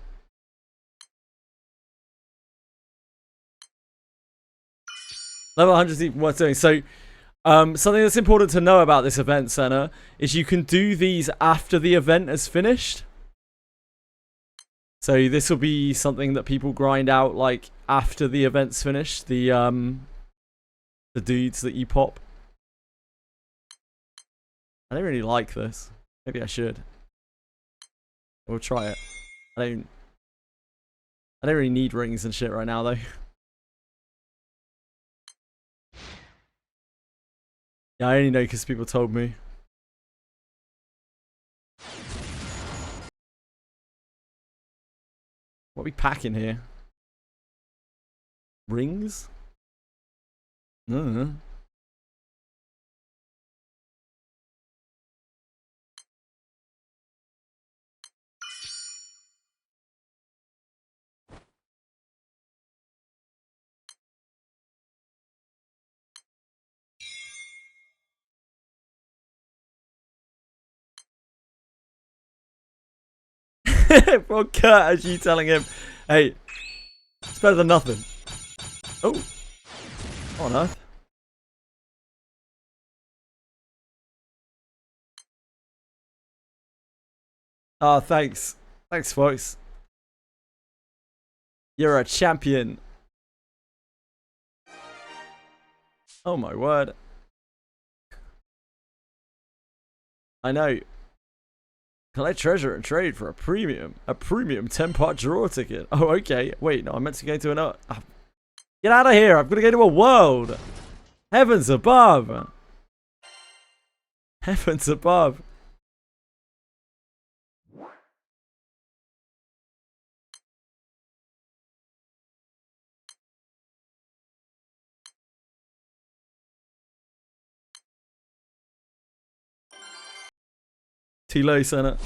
100 worth doing. So, something that's important to know about this event, Senna, is you can do these after the event has finished. So this will be something that people grind out like after the event's finished. The dudes that you pop. I don't really like this. Maybe I should. We'll try it. I don't really need rings and shit right now though. Yeah, I only know because people told me. What are we packing here? Rings? Well, Kurt, as you telling him, hey, it's better than nothing. Oh. What on earth? Oh, thanks. Thanks, folks. You're a champion. Oh my word. I know. Collect treasure and trade for a premium 10-part draw ticket. Oh, okay. Wait, no, I meant to go to another. Oh. Get out of here. I'm going to go to a world. Heavens above. Heavens above. Too low, Senna.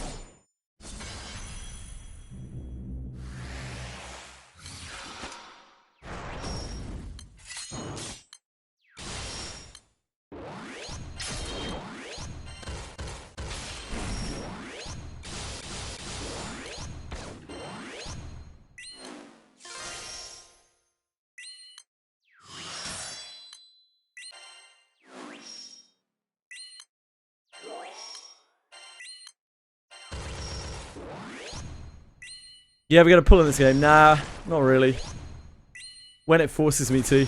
You ever gonna pull in this game? Nah, not really. When it forces me to.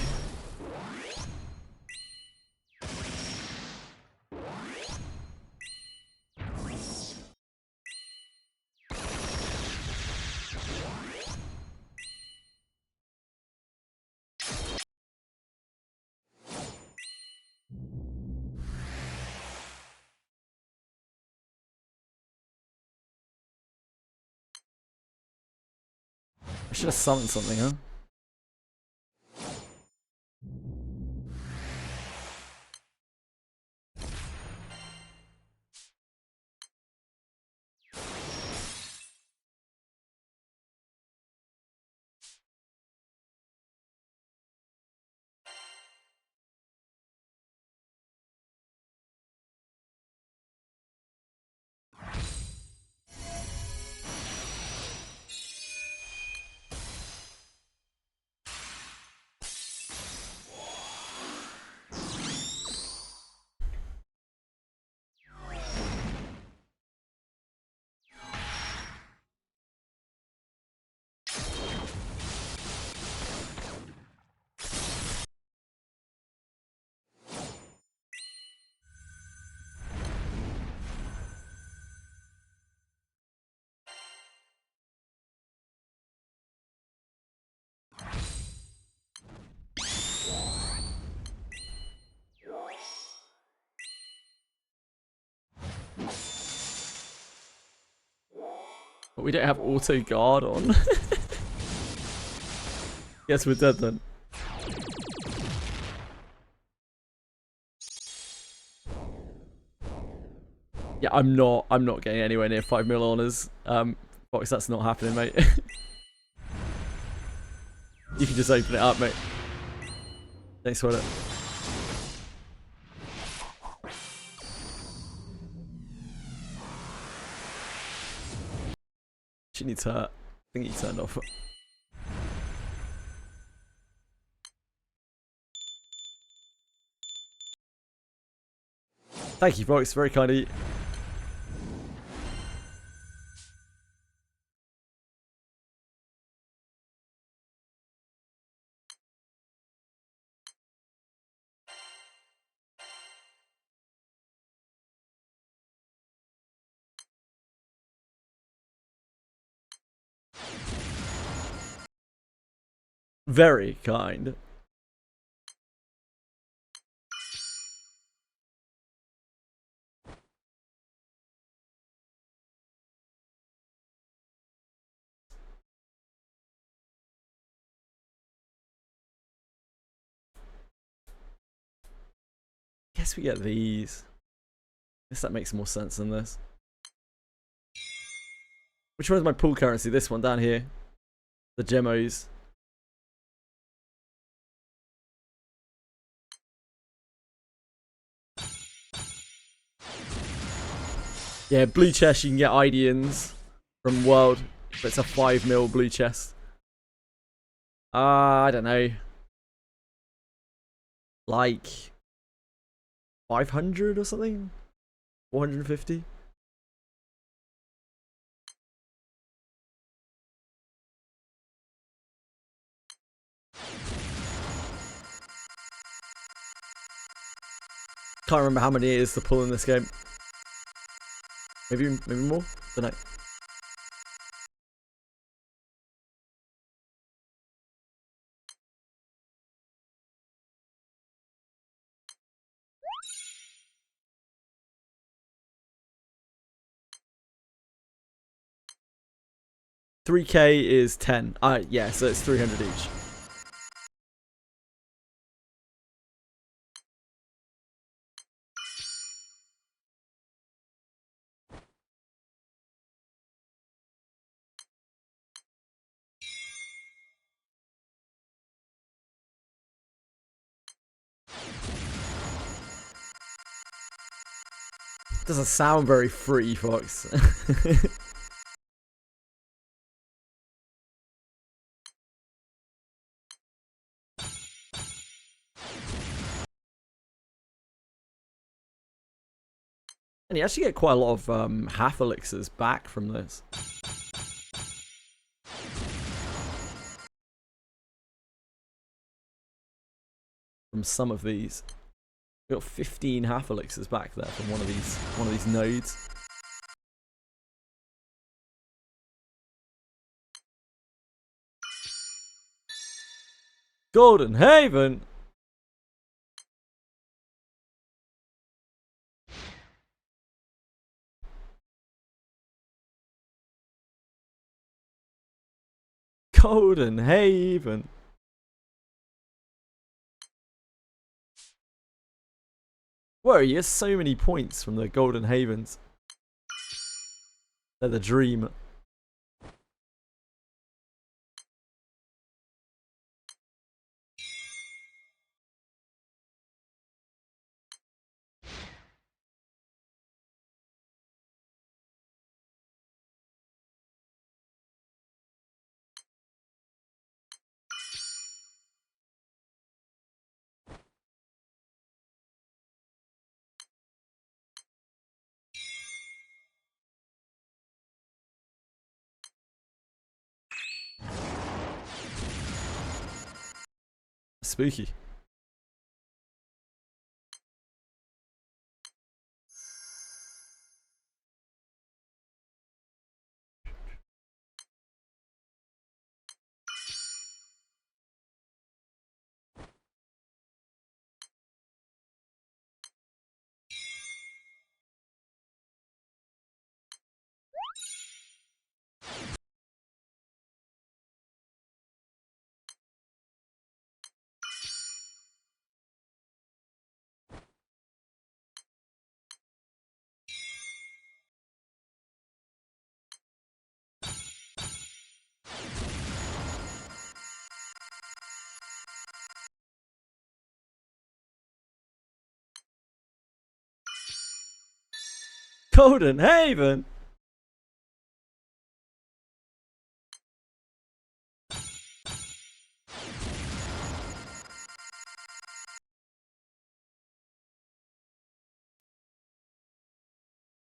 I should have summoned something, huh? But we don't have auto guard on. Yes, we're dead then. Yeah, I'm not getting anywhere near 5 mil honors. Fox, that's not happening, mate. You can just open it up, mate. Don't sweat it. She needs hurt. I think he turned off. Thank you, Fox. Very kind of you. Very kind. Guess we get these. Guess that makes more sense than this. Which one's my pool currency? This one down here. The gemos. Yeah, blue chest, you can get Idians from World, but it's a 5 mil blue chest. I don't know. like 500 or something, 450. Can't remember how many it is to pull in this game. Maybe more. Don't know. $3K is 10. Yeah, so it's 300 each. Doesn't sound very free, Fox. And you actually get quite a lot of half elixirs back from this. From some of these. We got 15 half elixirs back there from one of these nodes. Golden Haven. Golden Haven. Whoa, you get so many points from the Golden Havens. They're the dream. Spooky. Golden Haven.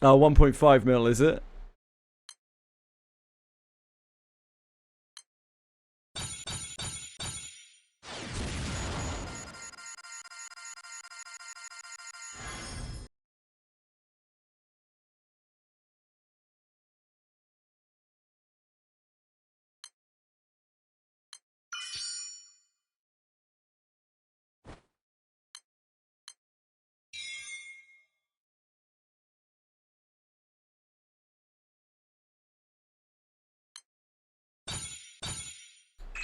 Oh, 1.5 mil, is it?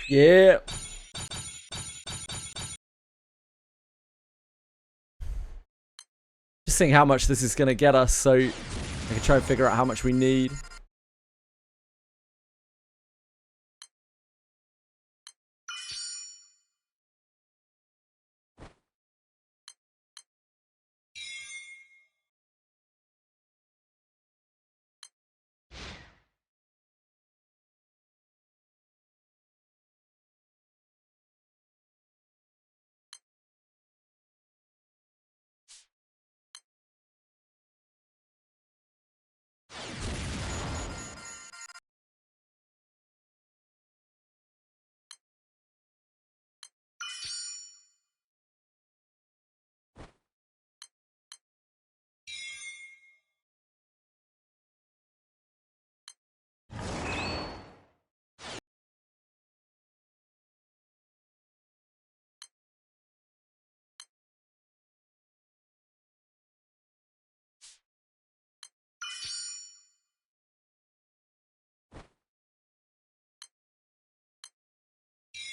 Yeah. Just seeing how much this is going to get us, so I can try and figure out how much we need.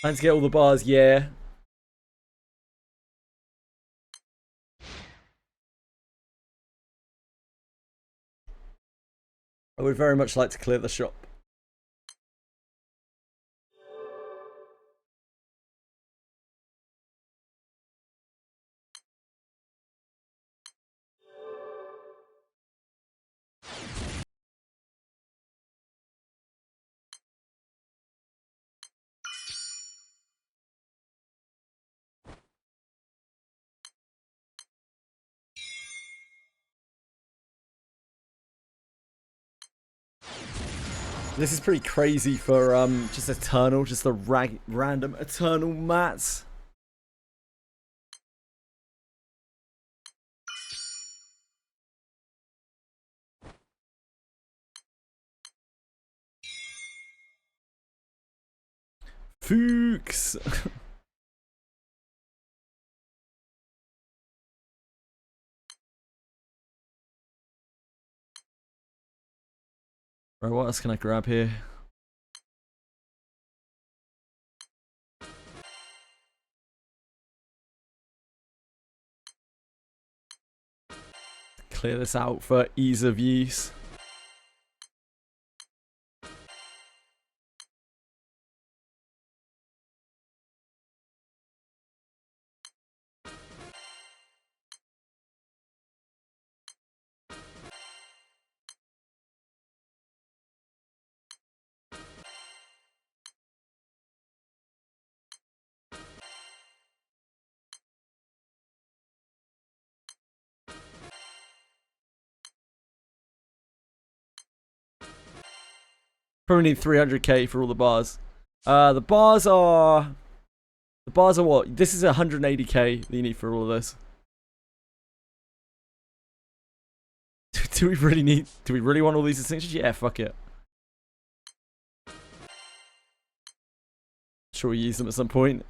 And to get all the bars, yeah. I would very much like to clear the shop. This is pretty crazy for just Eternal, just the random Eternal mats. Fuchs. Right, what else can I grab here? Clear this out for ease of use. Probably need 300k for all the bars. The bars are what? This is 180k that you need for all of this. Do we really want all these distinctions? Yeah, fuck it. Sure, we use them at some point.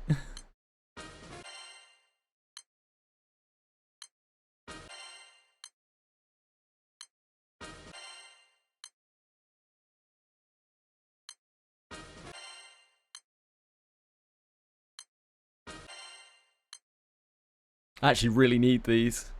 I actually really need these.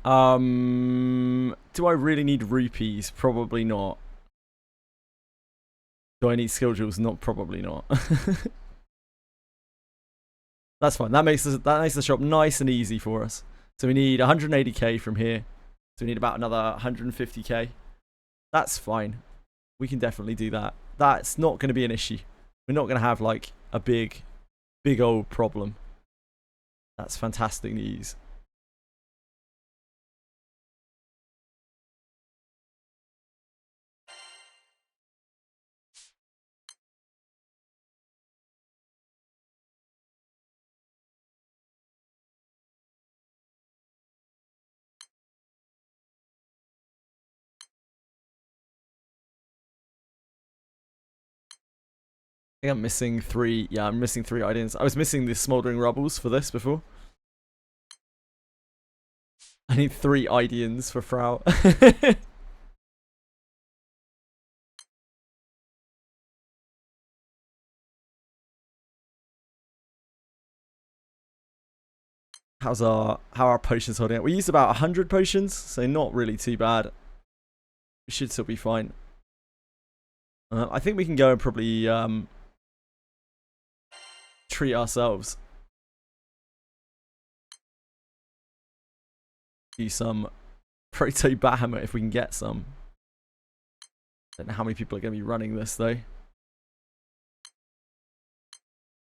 Do I really need rupees? Probably not. Do I need skill jewels? Not probably not. That's fine. That makes the shop nice and easy for us. So we need 180k from here. So we need about another 150k. That's fine. We can definitely do that. That's not going to be an issue. We're not going to have like a big old problem. That's fantastic news. I think I'm missing 3. Yeah, I'm missing 3 items. I was missing the smoldering rubbles for this before. I need 3 Ideans for Frau. How are our potions holding up? We used about 100 potions, so not really too bad. We should still be fine. I think we can go and probably treat ourselves. Do some proto Bahamut if we can get some. Don't know how many people are going to be running this though.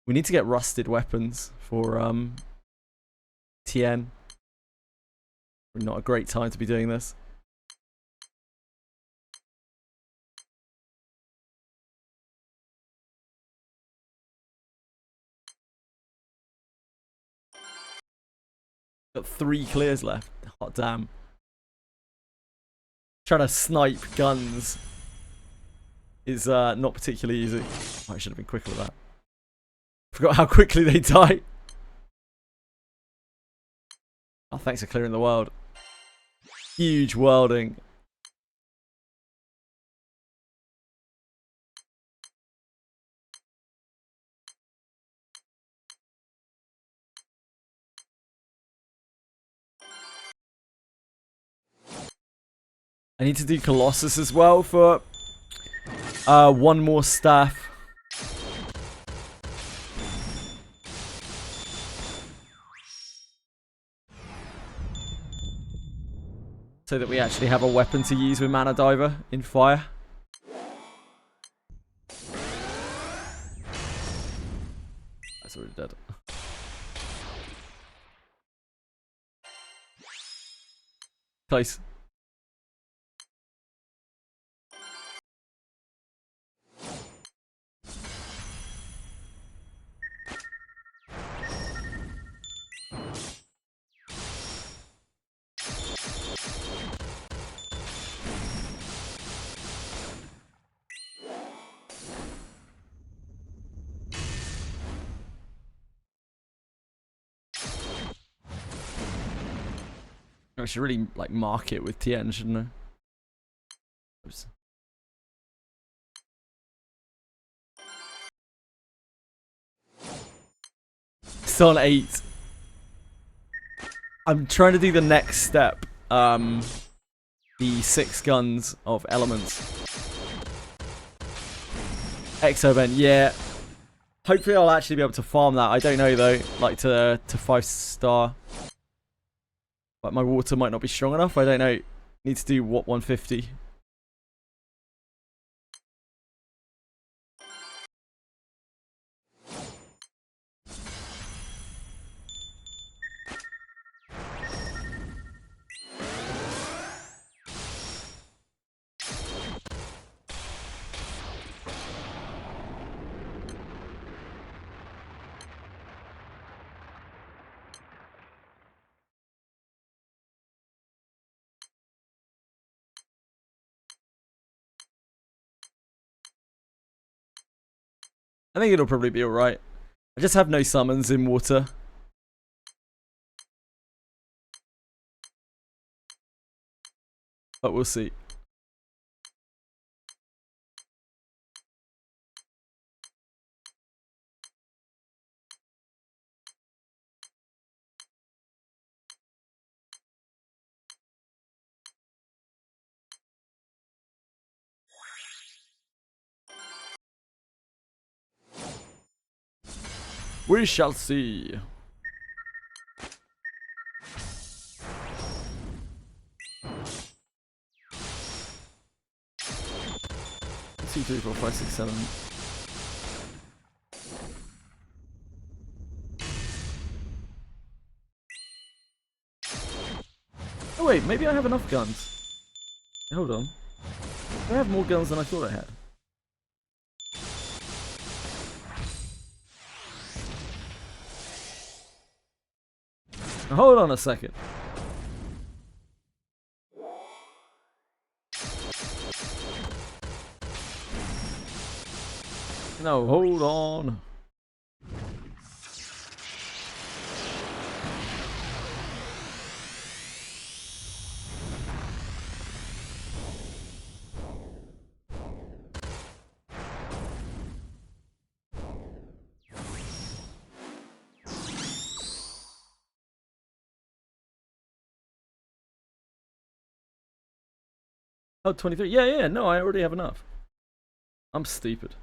We need to get rusted weapons for TN. Not a great time to be doing this. Got 3 clears left. Hot damn. Trying to snipe guns is not particularly easy. Oh, I should have been quicker with that. Forgot how quickly they die. Oh, thanks for clearing the world. Huge worlding. I need to do Colossus as well for 1 more staff. So that we actually have a weapon to use with Mana Diver in fire. That's already dead. Close. I should really like mark it with TN, shouldn't I? Oops. Still on 8. I'm trying to do the next step. The 6 guns of elements. Exo event, yeah. Hopefully I'll actually be able to farm that. I don't know though, like to 5-star. But my water might not be strong enough. I don't know. Need to do what 150. I think it'll probably be alright. I just have no summons in water. But we'll see. We shall see. Two, 3, 4, 5, 6, 7. Oh wait, maybe I have enough guns. Hold on. I have more guns than I thought I had. Now, hold on a second. No, hold on. Oh, 23. Yeah, no, I already have enough. I'm stupid.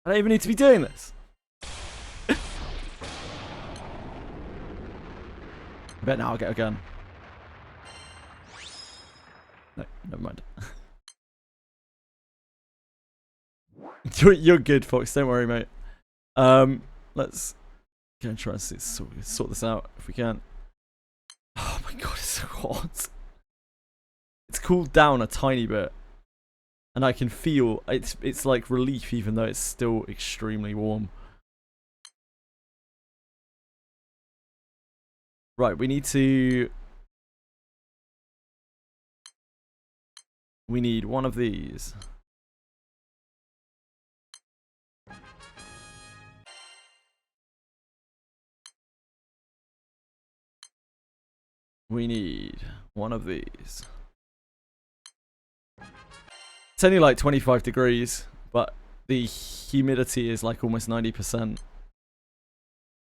I don't even need to be doing this. I bet now I'll get a gun. No, never mind. You're good, Fox. Don't worry, mate. Let's go and try and sort this out if we can. Oh my god, it's so hot. It's cooled down a tiny bit, and I can feel it's like relief, even though it's still extremely warm. Right, we need to... We need one of these. We need one of these. It's only like 25 degrees, but the humidity is like almost 90%,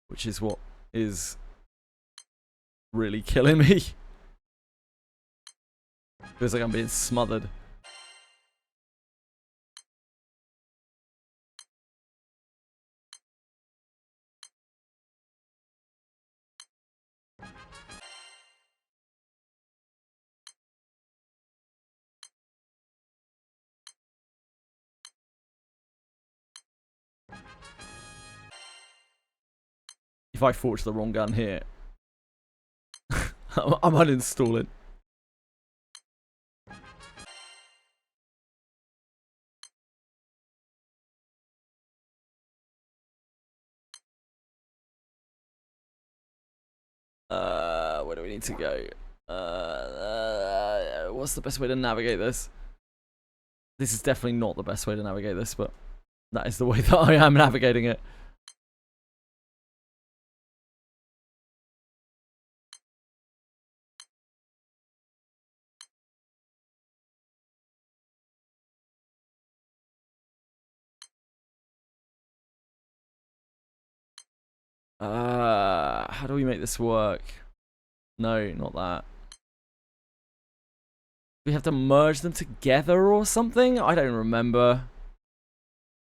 which is what is really killing me. Feels like I'm being smothered. If I forge the wrong gun here, I'm uninstalling. Where do we need to go? What's the best way to navigate this? This is definitely not the best way to navigate this, but that is the way that I am navigating it. How do we make this work? No, not that. We have to merge them together or something? I don't remember.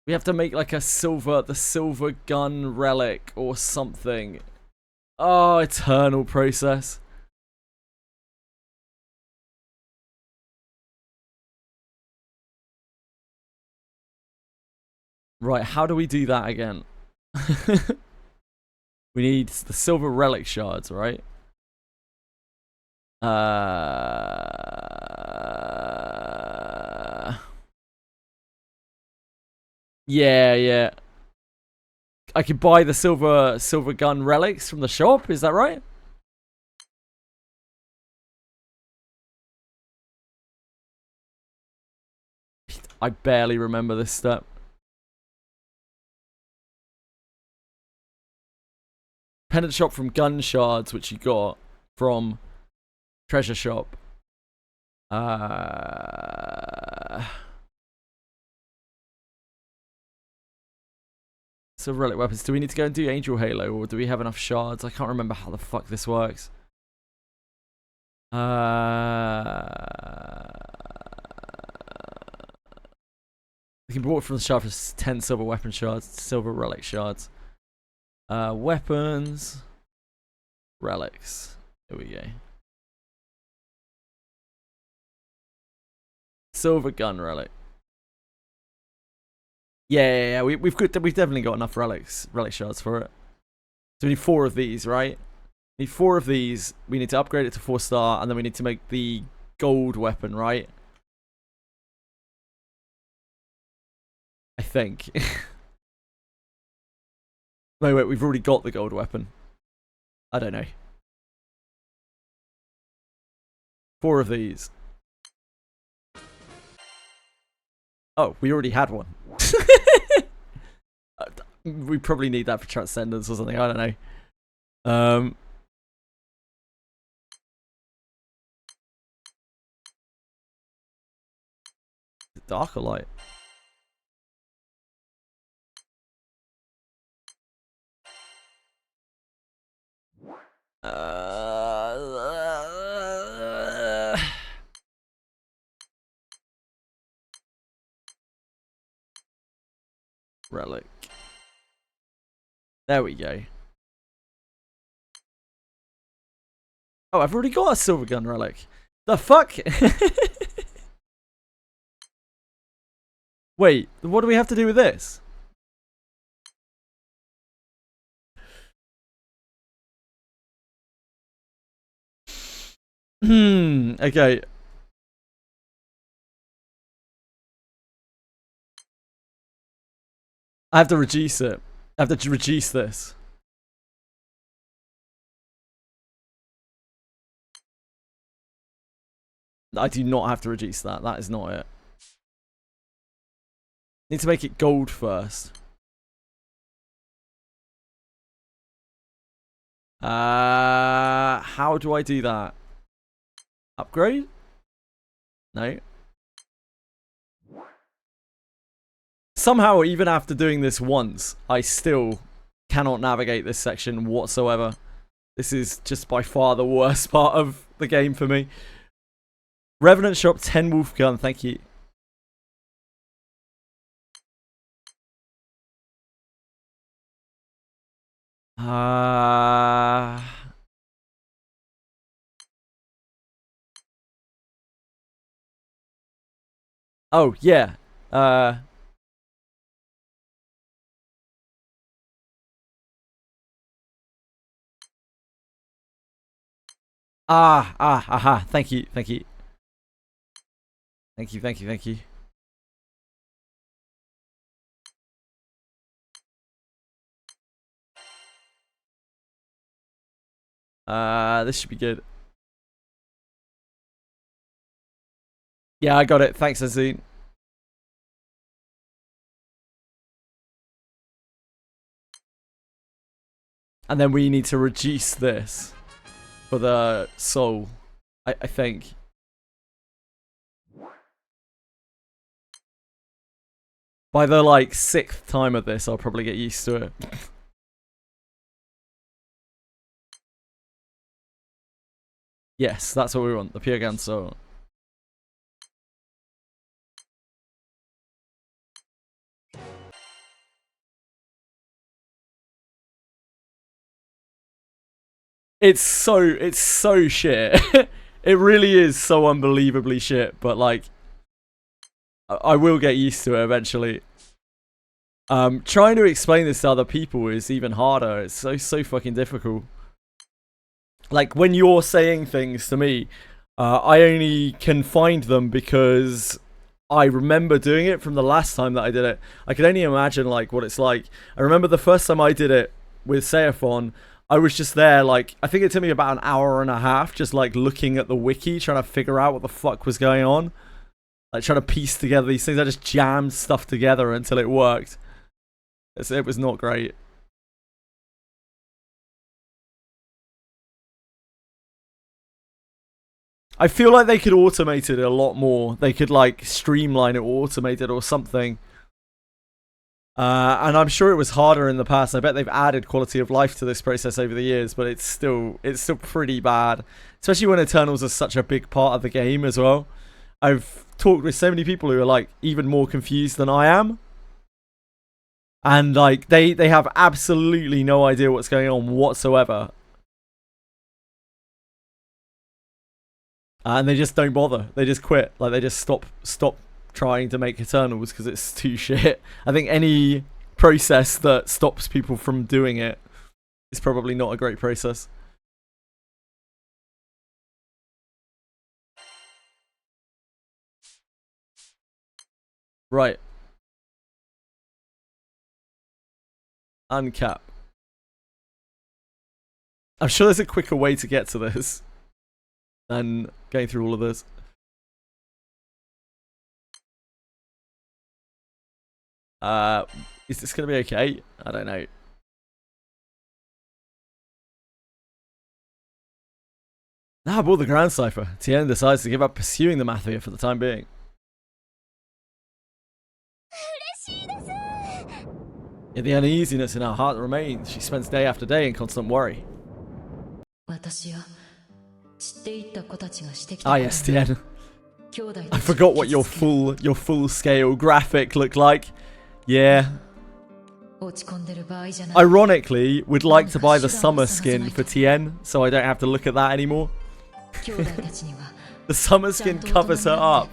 We have to make like the silver gun relic or something. Oh, eternal process. Right, how do we do that again? We need the silver relic shards, right? Yeah. I could buy the silver gun relics from the shop, is that right? I barely remember this step. Pendant shop from gun shards, which you got from treasure shop. So relic weapons. Do we need to go and do Angel Halo, or do we have enough shards? I can't remember how the fuck this works. We can bought from the shop for 10 silver weapon shards, silver relic shards. Weapons, relics. Here we go. Silver gun relic. Yeah. We've definitely got enough relic shards for it. So we need 4 of these, right? We need 4 of these. We need to upgrade it to 4-star, and then we need to make the gold weapon, right? I think. No, wait, we've already got the gold weapon. I don't know. 4 of these. Oh, we already had one. We probably need that for Transcendence or something. I don't know. Dark or light? Relic. There we go. Oh, I've already got a silver gun relic. The fuck? Wait, what do we have to do with this? Okay. I have to reduce it. I have to reduce this. I do not have to reduce that. That is not it. Need to make it gold first. How do I do that? Upgrade? No. Somehow, even after doing this once, I still cannot navigate this section whatsoever. This is just by far the worst part of the game for me. Revenant Shop, 10 Wolf Gun, thank you. Oh, yeah. Aha. Thank you. Thank you. Thank you. Thank you. Thank you. This should be good. Yeah, I got it. Thanks, Azine. And then we need to reduce this for the soul, I think. By the, like, 6th time of this, I'll probably get used to it. Yes, that's what we want. The pure gun soul. It's so shit. It really is so unbelievably shit, but like I will get used to it eventually. Trying to explain this to other people is even harder. It's so fucking difficult. Like when you're saying things to me, I only can find them because I remember doing it from the last time that I did it. I can only imagine like what it's like. I remember the first time I did it with Seaphon, I was just there, like, I think it took me about an hour and a half just, like, looking at the wiki, trying to figure out what the fuck was going on. Like, trying to piece together these things. I just jammed stuff together until it worked. It was not great. I feel like they could automate it a lot more. They could, like, streamline it or automate it or something. And I'm sure it was harder in the past. I bet they've added quality of life to this process over the years, but it's still pretty bad. Especially when Eternals is such a big part of the game as well. I've talked with so many people who are like even more confused than I am. And like they have absolutely no idea what's going on whatsoever. And they just don't bother. They just quit. Like they just stop trying to make Eternals because it's too shit. I think any process that stops people from doing it is probably not a great process. Right. Uncap. I'm sure there's a quicker way to get to this than going through all of this. Is this gonna be okay? I don't know. Now aboard the Grand Cipher, Tien decides to give up pursuing the Mafia for the time being. Yet the uneasiness in her heart remains. She spends day after day in constant worry. Ah yes, Tien. I forgot what your full scale graphic looked like. Yeah. Ironically, we'd like to buy the summer skin for Tien, so I don't have to look at that anymore. The summer skin covers her up.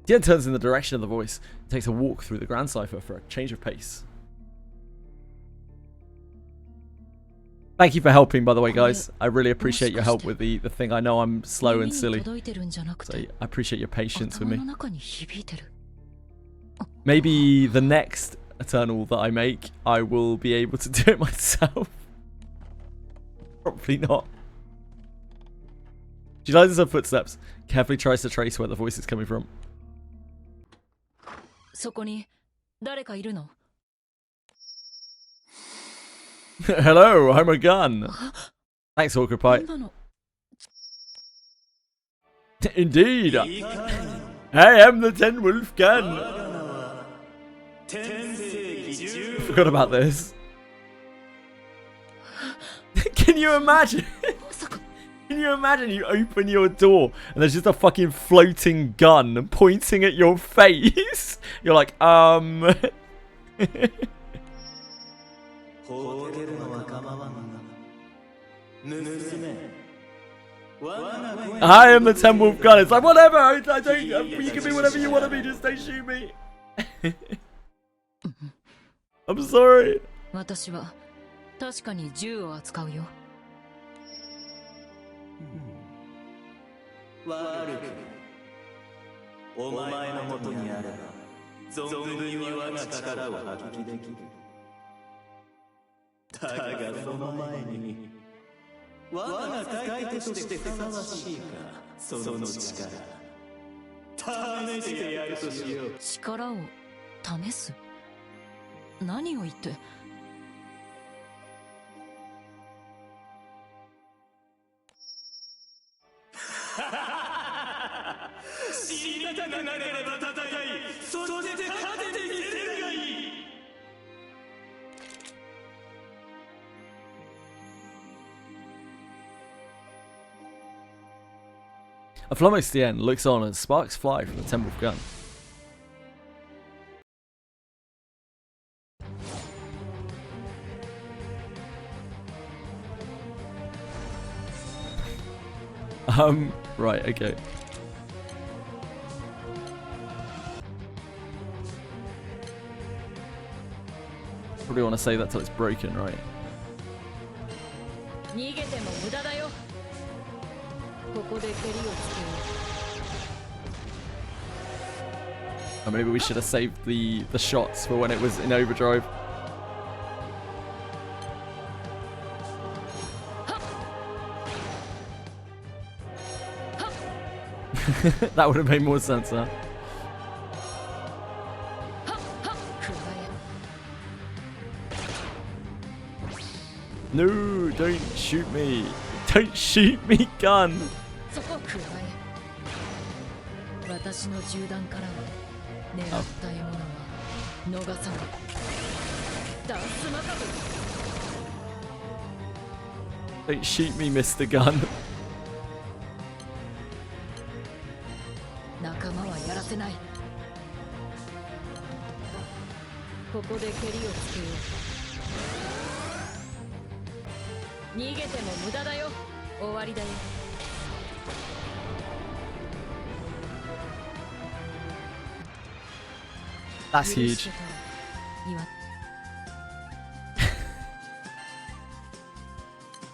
Tien turns in the direction of the voice, and takes a walk through the Grand Cipher for a change of pace. Thank you for helping, by the way, guys. I really appreciate your help with the thing. I know I'm slow and silly, so I appreciate your patience with me. Maybe the next Eternal that I make, I will be able to do it myself. Probably not. She lies her footsteps, carefully tries to trace where the voice is coming from. Hello, I'm a gun. Thanks, Hawker Pie. Indeed. I am the 10 Wolf gun. Forgot about this. Can you imagine? Can you imagine you open your door and there's just a fucking floating gun pointing at your face? You're like, I am the 10 Wolf gun. It's like, whatever. I don't. You can be whatever you want to be. Just don't shoot me. I'm sorry. A flummoxed Tien looks on as sparks fly from the 10 Wolf gun. Right, okay. Probably want to say that till it's broken, right? Or maybe we should have saved the shots for when it was in overdrive. That would have made more sense, huh? No, don't shoot me. Don't shoot me, gun. Oh. Don't shoot me, Mr. Gun. That's huge.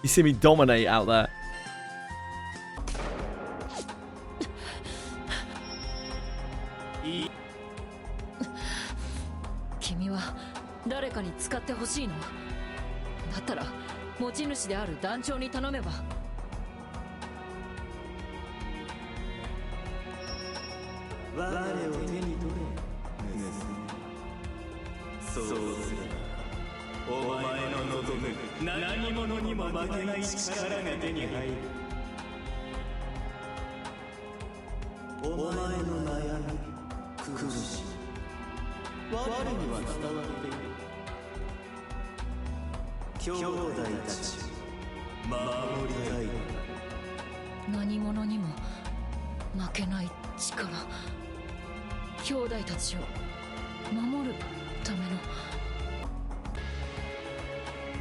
You see me dominate out there.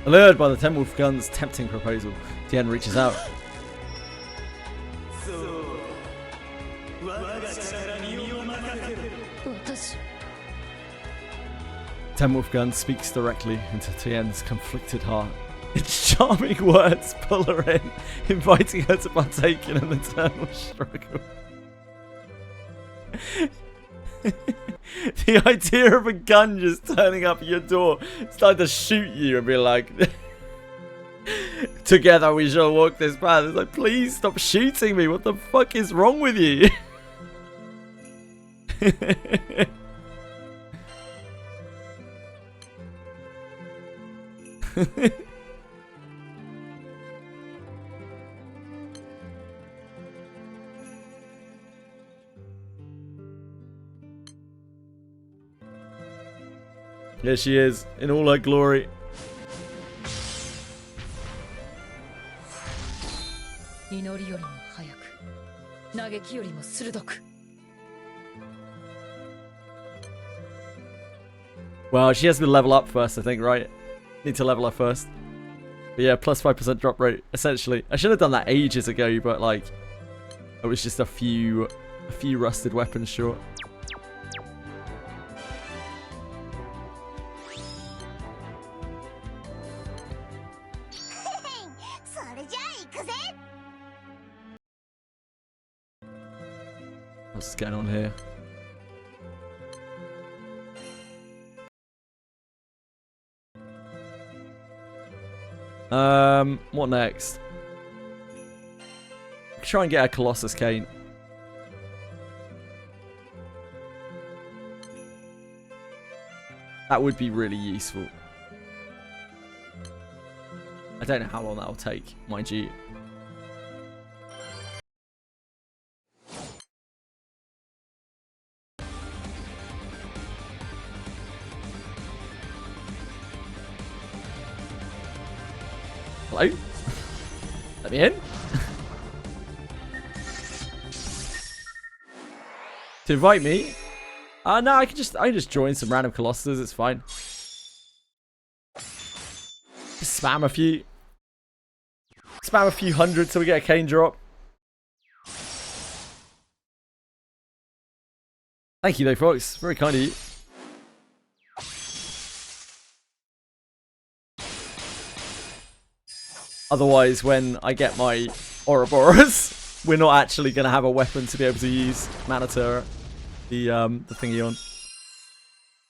Allured by the 10 Wolf gun's tempting proposal, Tien reaches out. Tenwolf Gun speaks directly into Tien's conflicted heart. Its charming words pull her in, inviting her to partake in an eternal struggle. The idea of a gun just turning up at your door, starting to shoot you and be like, together we shall walk this path. It's like, please stop shooting me. What the fuck is wrong with you? There she is, in all her glory. Well, she has to level up first, I think, right? Need to level up first. But yeah, plus 5% drop rate, essentially. I should have done that ages ago, but like, it was just a few rusted weapons short. What's going on here? What next? Try and get a Colossus cane. That would be really useful. I don't know how long that'll take, mind you. Hello? Let me in. To invite me? No, I can just join some random Colossus, it's fine. Just spam a few. Spam a few hundred till we get a cane drop. Thank you though, folks. Very kind of you. Otherwise, when I get my Ouroboros, we're not actually going to have a weapon to be able to use Manatura, the thingy on,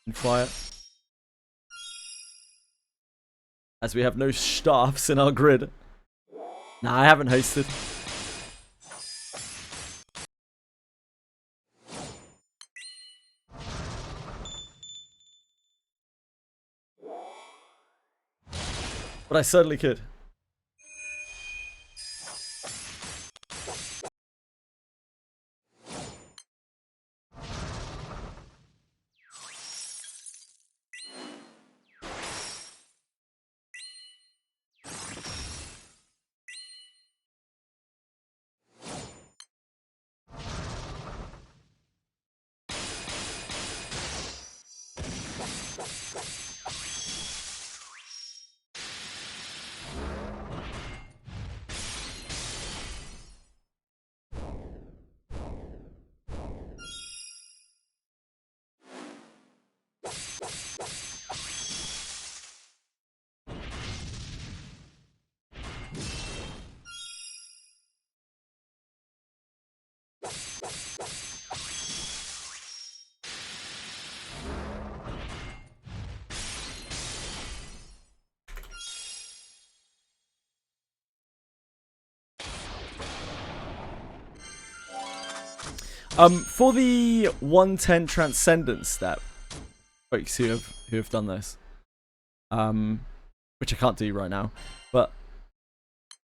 and fire. As we have no staffs in our grid. Nah, I haven't hosted. But I certainly could. For the 110 Transcendence step, folks who have done this, which I can't do right now, but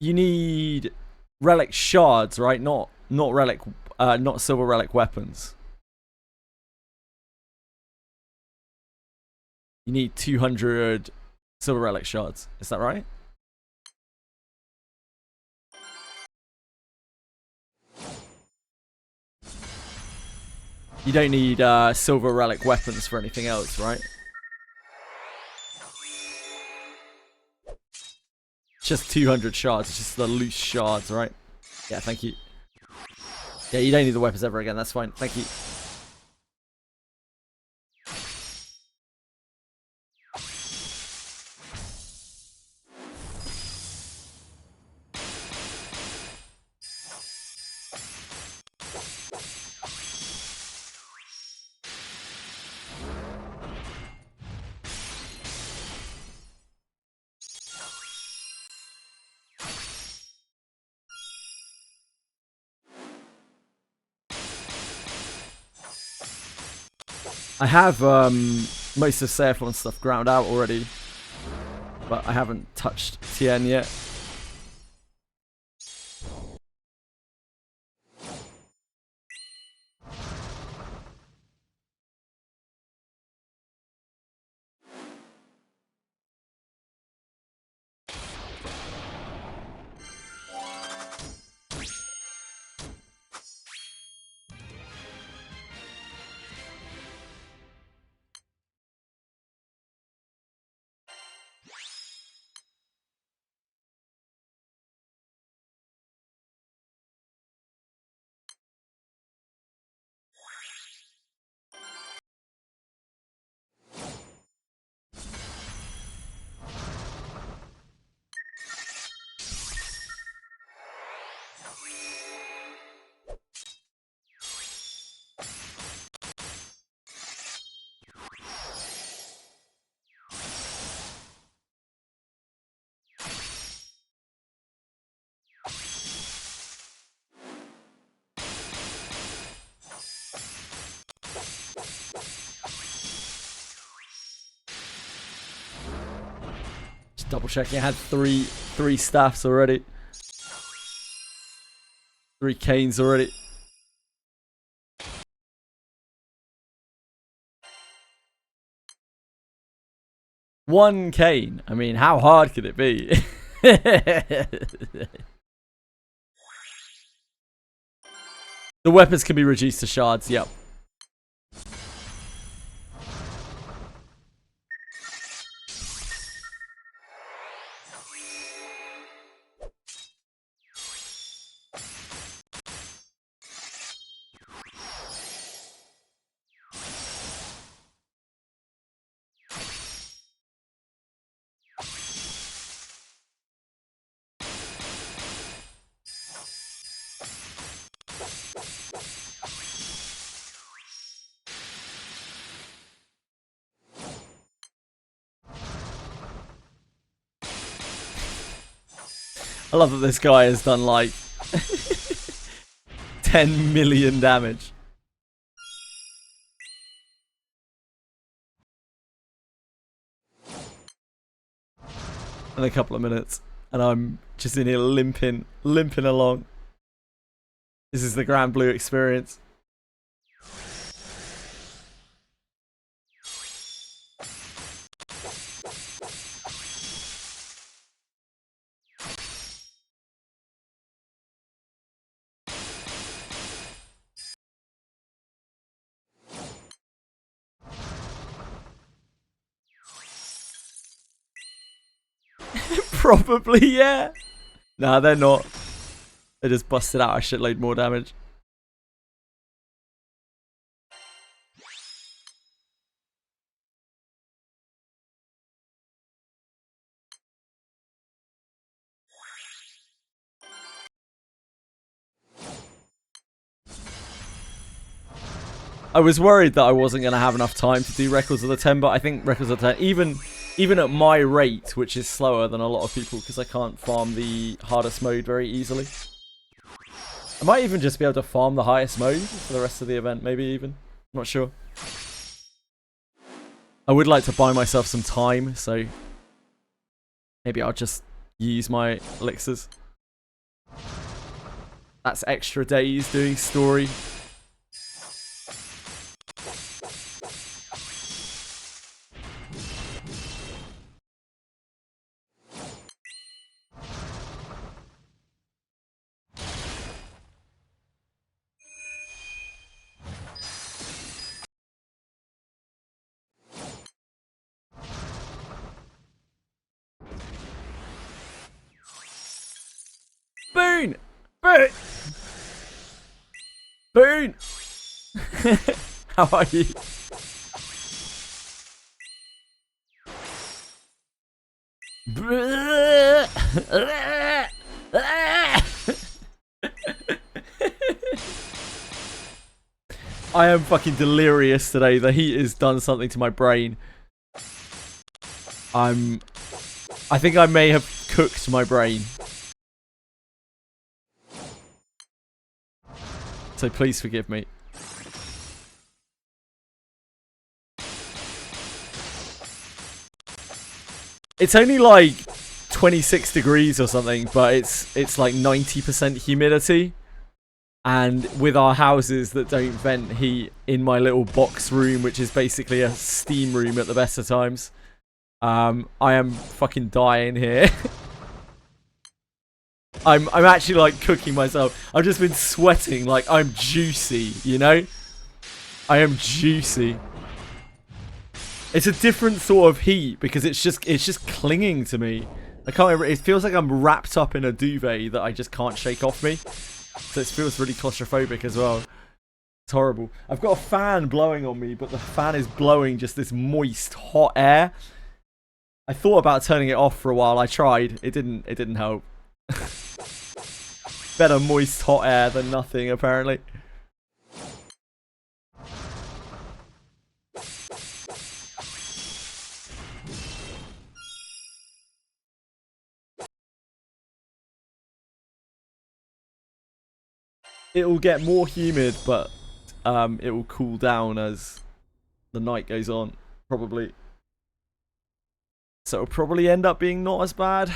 you need relic shards, right? Not silver relic weapons. You need 200 silver relic shards. Is that right? You don't need silver relic weapons for anything else, right? It's just 200 shards. It's just the loose shards, right? Yeah, thank you. Yeah, you don't need the weapons ever again. That's fine. Thank you. I have most of Seraphon stuff ground out already, but I haven't touched Tien yet. Just double checking. I had three staffs already. 3 canes already. One cane. I mean, how hard could it be? The weapons can be reduced to shards. Yep. I love that this guy has done like 10 million damage. In a couple of minutes. And I'm just in here limping along. This is the Granblue experience. Probably, yeah. Nah, they're not. They just busted out a shitload more damage. I was worried that I wasn't going to have enough time to do Records of the 10, but I think Records of the 10, even at my rate, which is slower than a lot of people because I can't farm the hardest mode very easily. I might even just be able to farm the highest mode for the rest of the event, maybe even. I'm not sure. I would like to buy myself some time, so maybe I'll just use my elixirs. That's extra days doing story. Boon! Boon! Boon! How are you? I am fucking delirious today. The heat has done something to my brain. I think I may have cooked my brain. So please forgive me. It's only like 26 degrees or something, but it's like 90% humidity. And with our houses that don't vent heat in my little box room, which is basically a steam room at the best of times, I am fucking dying here. I'm actually like cooking myself. I've just been sweating like I'm juicy, you know? I am juicy. It's a different sort of heat because it's just clinging to me. I can't remember. It feels like I'm wrapped up in a duvet that I just can't shake off me. So it feels really claustrophobic as well. It's horrible. I've got a fan blowing on me, but the fan is blowing just this moist, hot air. I thought about turning it off for a while. I tried. It didn't help. Better moist, hot air than nothing, apparently. It will get more humid, but it will cool down as the night goes on, probably. So it'll probably end up being not as bad.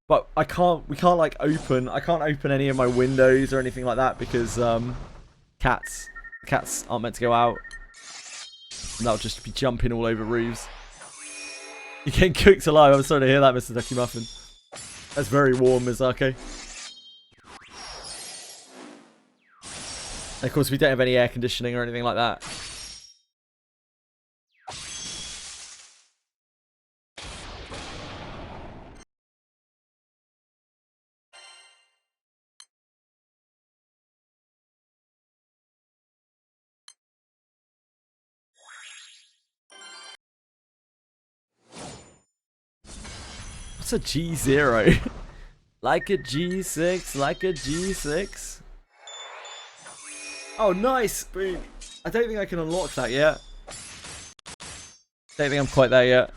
But we can't like I can't open any of my windows or anything like that because cats aren't meant to go out. And that'll just be jumping all over roofs. You're getting cooked alive. I'm sorry to hear that, Mr. Ducky Muffin. That's very warm, Mizake. And of course, we don't have any air conditioning or anything like that. What's a G0? Like a G6, like a G6. Oh, nice! Boom. I don't think I can unlock that yet. Don't think I'm quite there yet.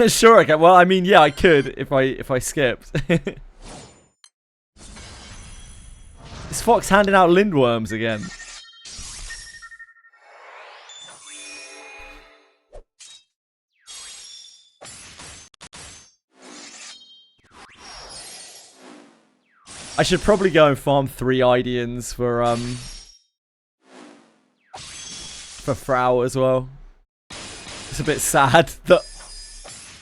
Sure, I can. Well, I mean, yeah, I could if I skipped. Is Fox handing out lindworms again? I should probably go and farm 3 Idians for Frau as well. It's a bit sad that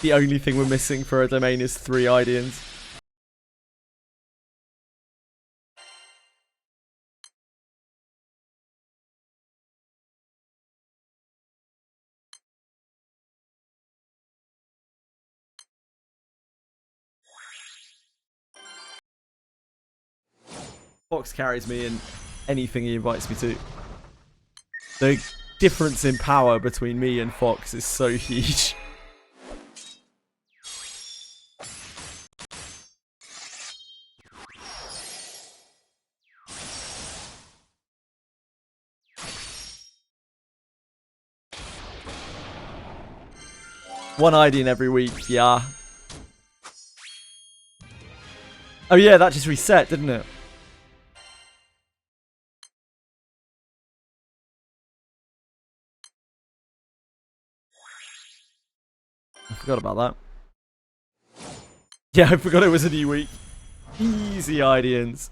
the only thing we're missing for a domain is 3 Idians. Fox carries me in anything he invites me to. The difference in power between me and Fox is so huge. One Idian every week, yeah. Oh yeah, that just reset, didn't it? I forgot about that. Yeah, I forgot it was a new week. Easy Idians.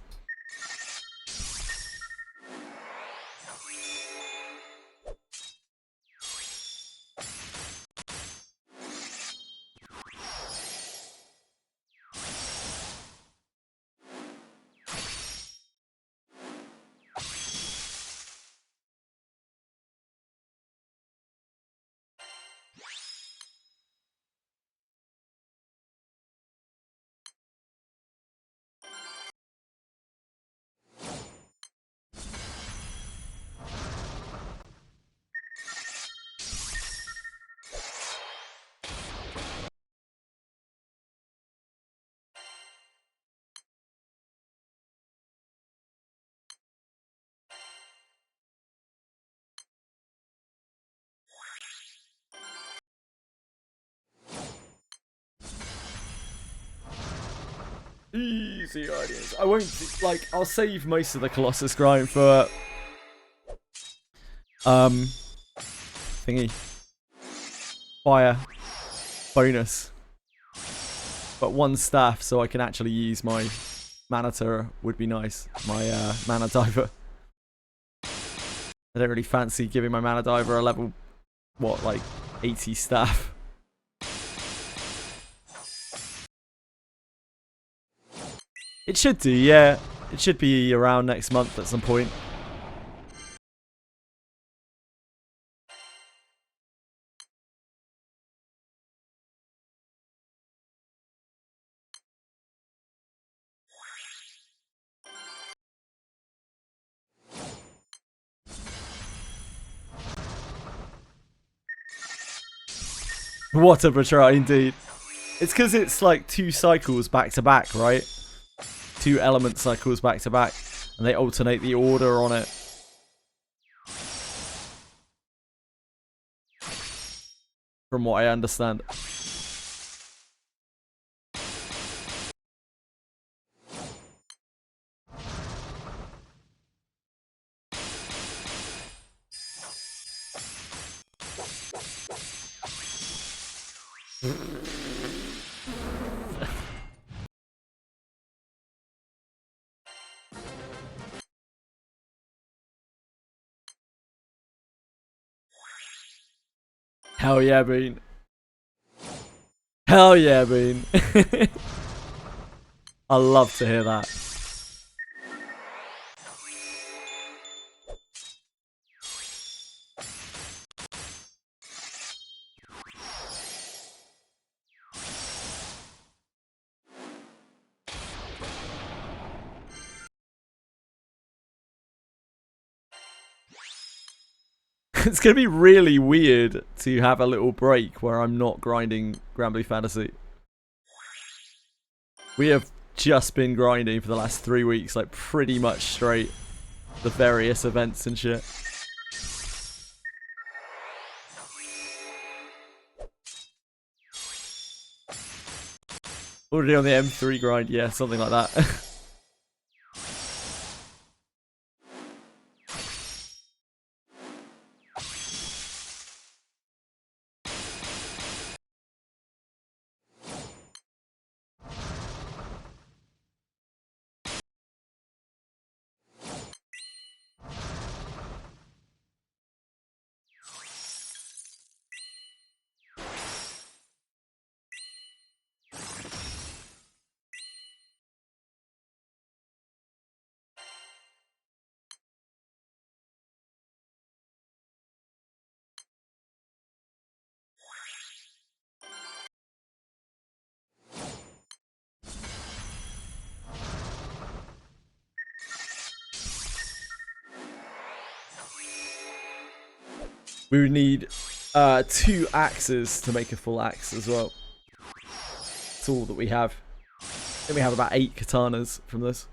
Easy ideas. I won't, like, I'll save most of the Colossus grind for, thingy. Fire. Bonus. But one staff so I can actually use my Manator would be nice. My, Mana Diver. I don't really fancy giving my Mana Diver a level, what, like, 80 staff. It should do, yeah. It should be around next month at some point. What a betrayal, indeed. It's because it's like 2 cycles back to back, right? 2 element cycles back to back. And they alternate the order on it. From what I understand. Hell yeah, Bean. Hell yeah, Bean. I love to hear that. It's going to be really weird to have a little break where I'm not grinding Granblue Fantasy. We have just been grinding for the last 3 weeks, like pretty much straight. The various events and shit. Already on the M3 grind, yeah, something like that. We would need 2 axes to make a full axe as well. That's all that we have. Then we have about 8 katanas from this.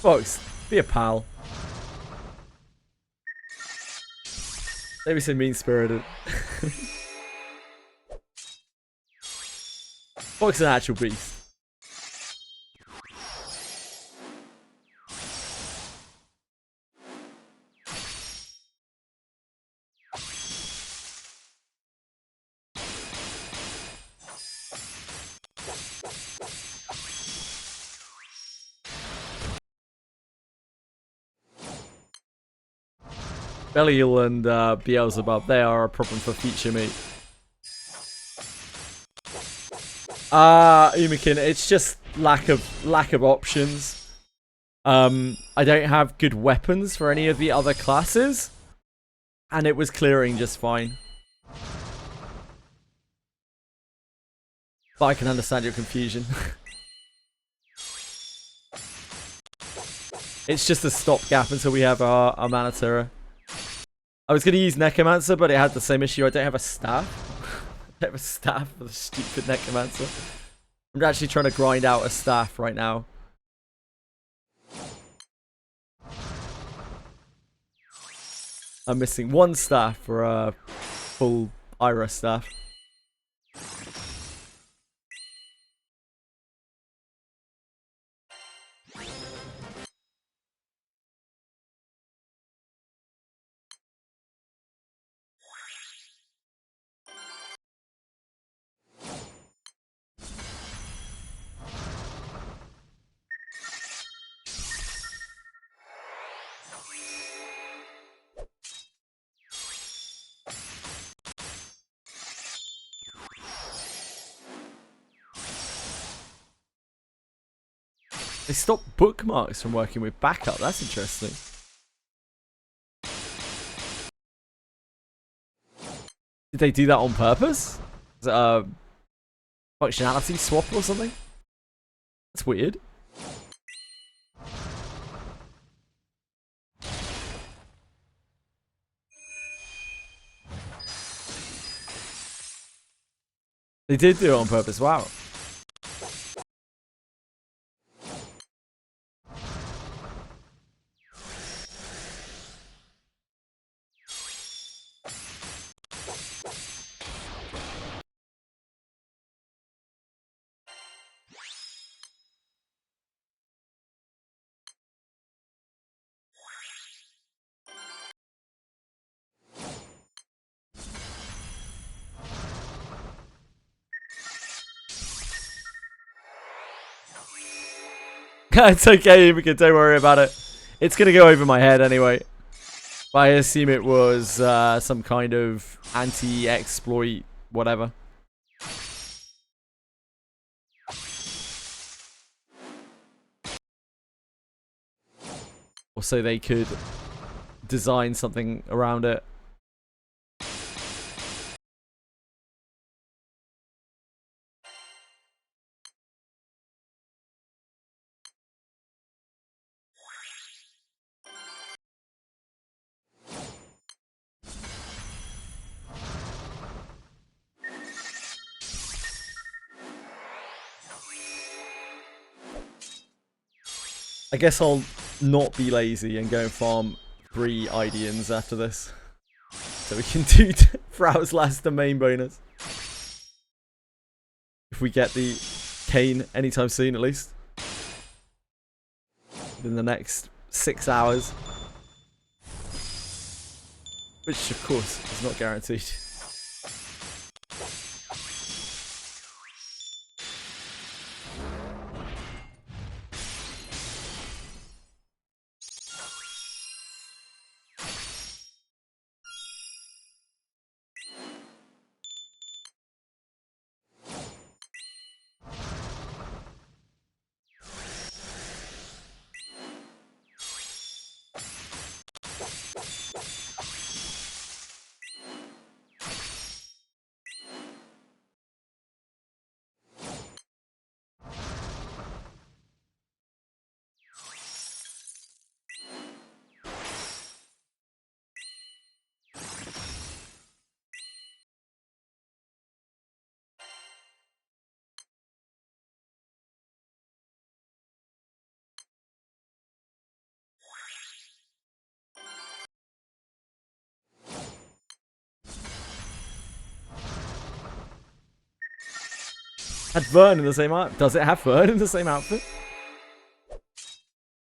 Fox, be a pal. Maybe say mean-spirited. Fox is an actual beast. Belial and Beelzebub, they are a problem for future me. Umakin, it's just lack of options. I don't have good weapons for any of the other classes, and it was clearing just fine. But I can understand your confusion. It's just a stopgap until we have our Manatira. I was going to use Necromancer, but it had the same issue. I don't have a staff. I don't have a staff for the stupid Necromancer. I'm actually trying to grind out a staff right now. I'm missing one staff for a full Ira staff. They stopped bookmarks from working with backup. That's interesting. Did they do that on purpose? Is it a functionality swap or something? That's weird. They did do it on purpose. Wow. It's okay, we can, don't worry about it. It's gonna go over my head anyway. But I assume it was some kind of anti-exploit, whatever. Or so they could design something around it. I guess I'll not be lazy and go and farm 3 Ideans after this. So we can do Frau's last domain bonus. If we get the Cane anytime soon, at least. Within the next 6 hours. Which, of course, is not guaranteed. Had Vern in the same outfit. Does it have Vern in the same outfit?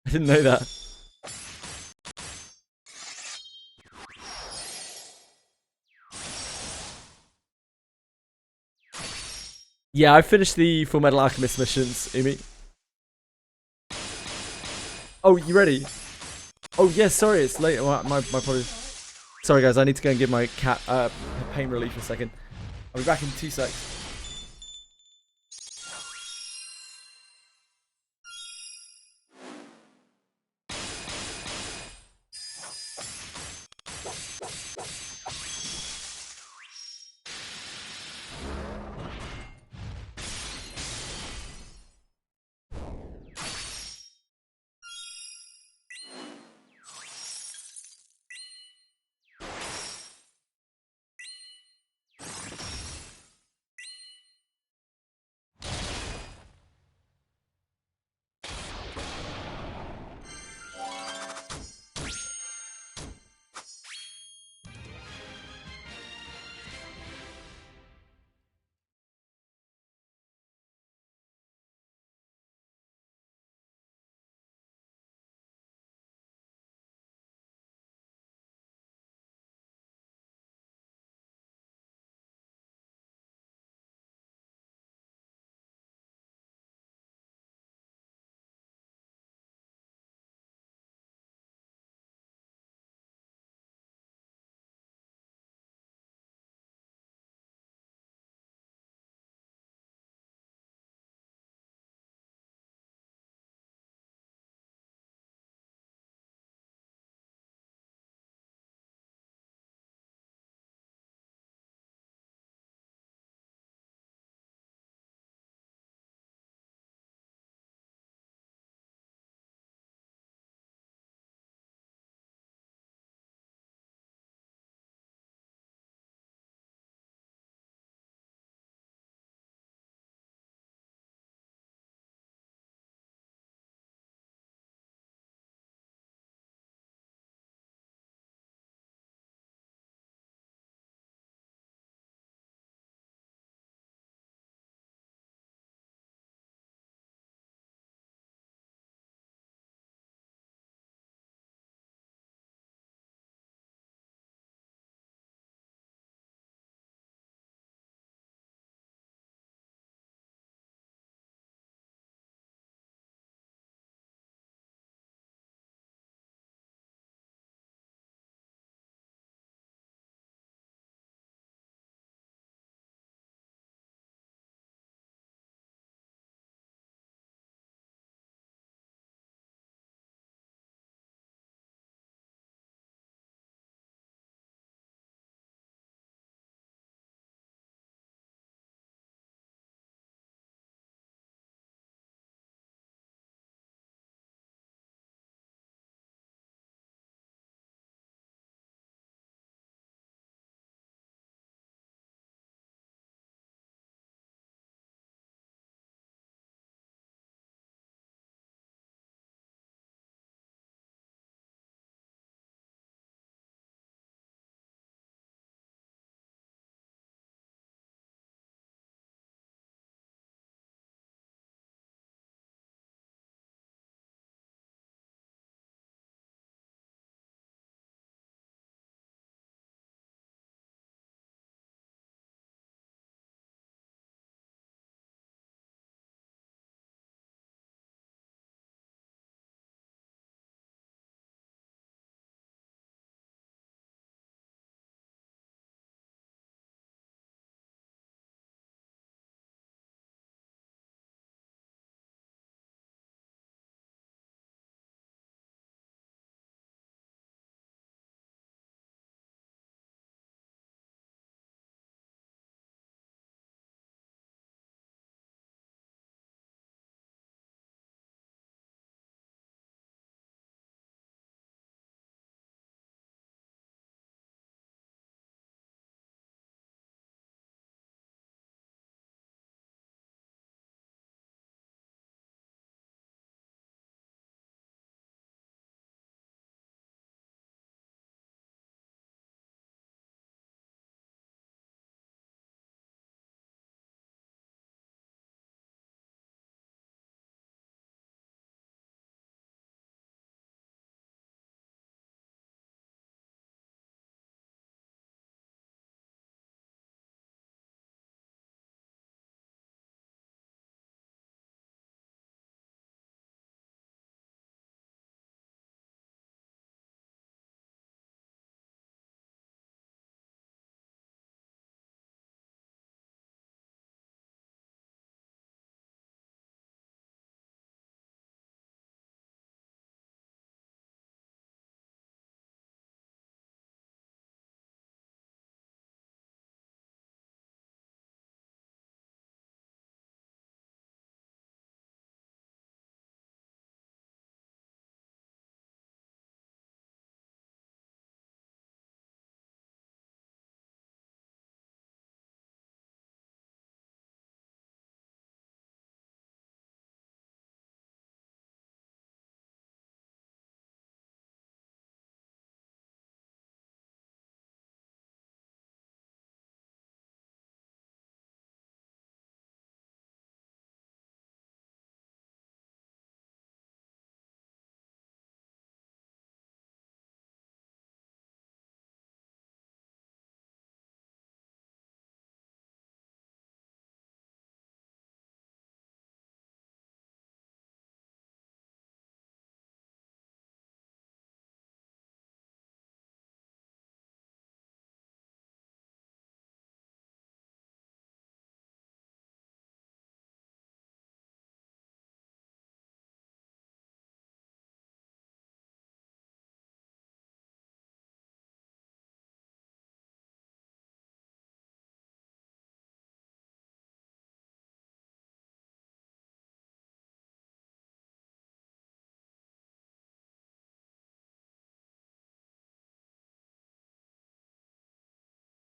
I didn't know that. Yeah, I finished the Full Metal Alchemist missions, Umi. Oh, you ready? Oh, yeah, sorry, it's late. My apologies. Sorry guys, I need to go and give my cat pain relief a second. I'll be back in 2 seconds.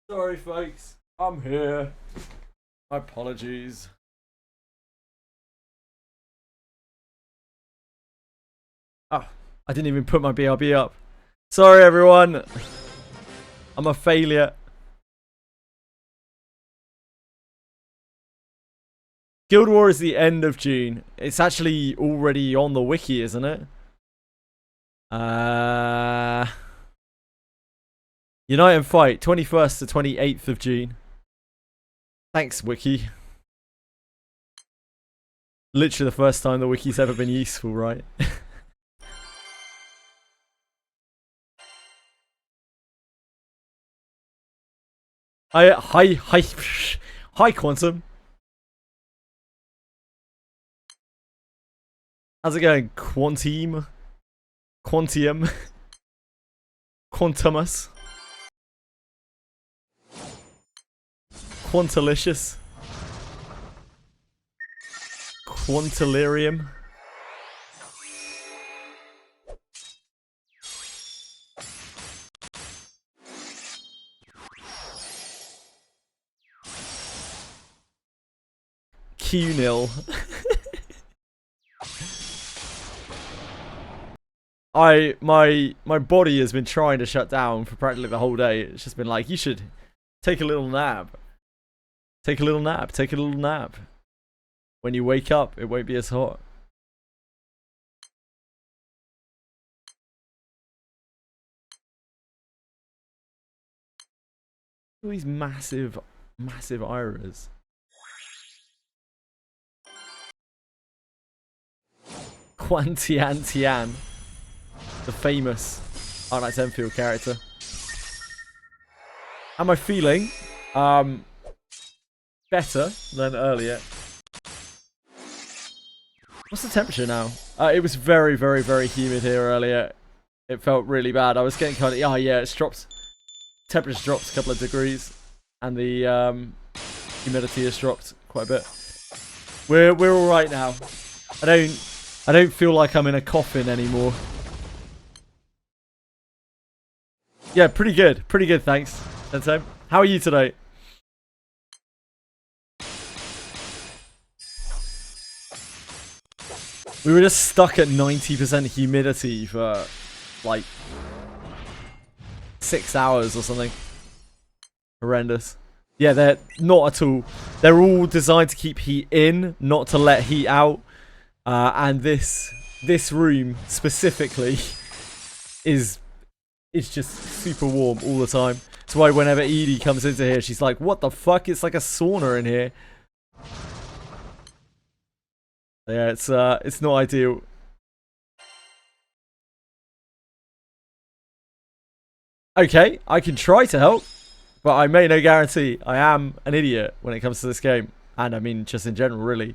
Sorry, folks. I'm here. My apologies. Oh, I didn't even put my BRB up. Sorry, everyone. I'm a failure. Guild War is the end of June. It's actually already on the wiki, isn't it? Unite and Fight, 21st to 28th of June. Thanks, wiki. Literally the first time the wiki's ever been useful, right? Hi, Quantum. How's it going, Quantium? Quantumus? Quantalicious? Quantilarium? Q-nil. My body has been trying to shut down for practically the whole day. It's just been like, you should take a little nap. Take a little nap. Take a little nap. When you wake up, it won't be as hot. All these massive iras. Quantiantian. The famous Arknights Enfield character. How am I feeling? Better than earlier. What's the temperature now? It was very humid here earlier. It felt really bad. I was getting kind of... Oh yeah, it's dropped. Temperature's dropped a couple of degrees. And the humidity has dropped quite a bit. We're alright now. I don't feel like I'm in a coffin anymore. Yeah, pretty good. Pretty good, thanks. Sensei. How are you today? We were just stuck at 90% humidity for like 6 hours or something. Horrendous. Yeah, they're not at all. They're all designed to keep heat in, not to let heat out. And this room specifically is just super warm all the time. That's why whenever Edie comes into here, she's like, "What the fuck? It's like a sauna in here." Yeah, it's not ideal. Okay, I can try to help, but I make no guarantee. I am an idiot when it comes to this game, and I mean just in general, really.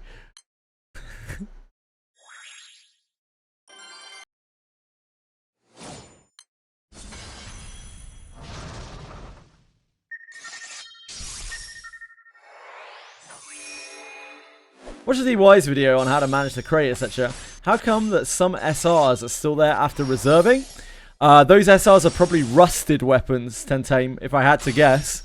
Watch the DY's video on how to manage the crate, etc. How come that some SRs are still there after reserving? Those SRs are probably rusted weapons, Tentame, if I had to guess.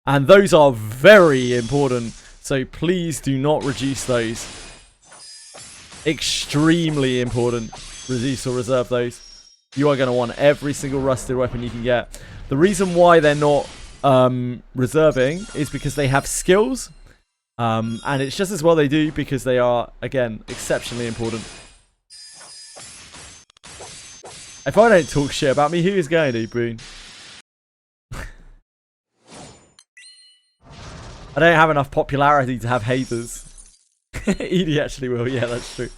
And those are very important, so please do not reduce those. Extremely important. Reduce or reserve those. You are going to want every single rusted weapon you can get. The reason why they're not reserving is because they have skills. And it's just as well they do because they are, again, exceptionally important. If I don't talk shit about me, who is going to, Boone? I don't have enough popularity to have haters. Edie actually will, yeah, that's true.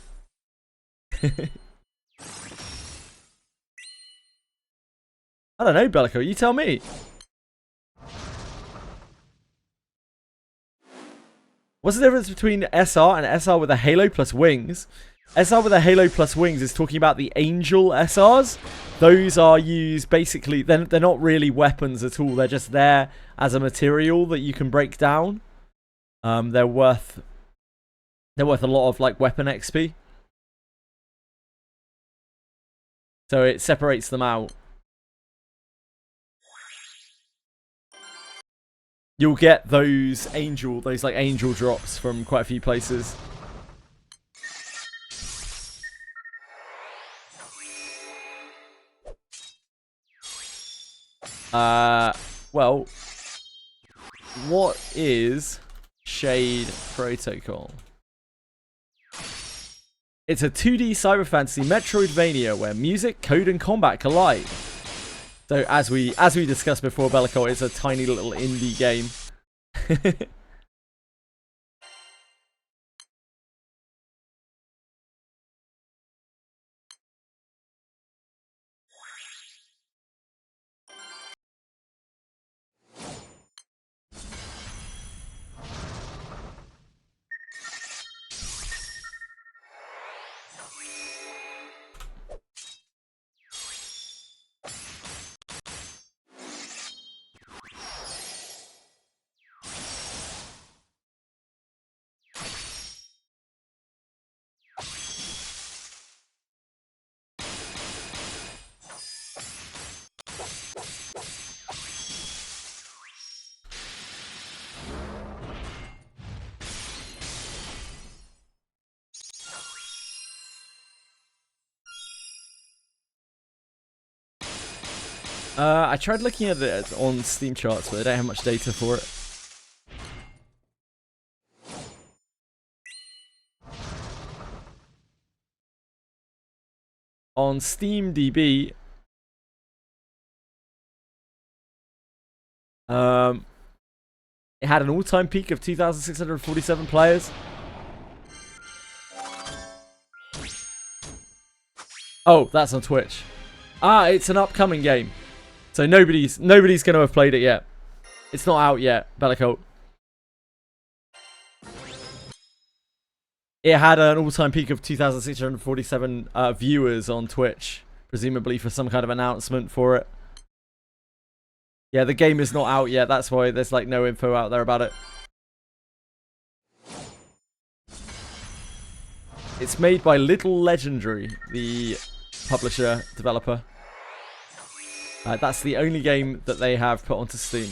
I don't know, Bellico, you tell me. What's the difference between SR and SR with a halo plus wings? SR with a halo plus wings is talking about the angel SRs. Those are used basically, they're not really weapons at all. They're just there as a material that you can break down. They're worth a lot of like weapon XP. So it separates them out. you'll get those like angel drops from quite a few places. Well, what is Shade Protocol? It's a 2D cyber fantasy Metroidvania where music, code, and combat collide. So as we discussed before, Bellicol, it's a tiny little indie game. I tried looking at it on Steam charts, but I don't have much data for it. On SteamDB, it had an all-time peak of 2,647 players. Oh, that's on Twitch. Ah, it's an upcoming game. So nobody's going to have played it yet. It's not out yet, Bellicol. It had an all-time peak of 2,647 viewers on Twitch, presumably for some kind of announcement for it. Yeah, the game is not out yet. That's why there's like no info out there about it. It's made by Little Legendary, the publisher, developer. That's the only game that they have put onto Steam.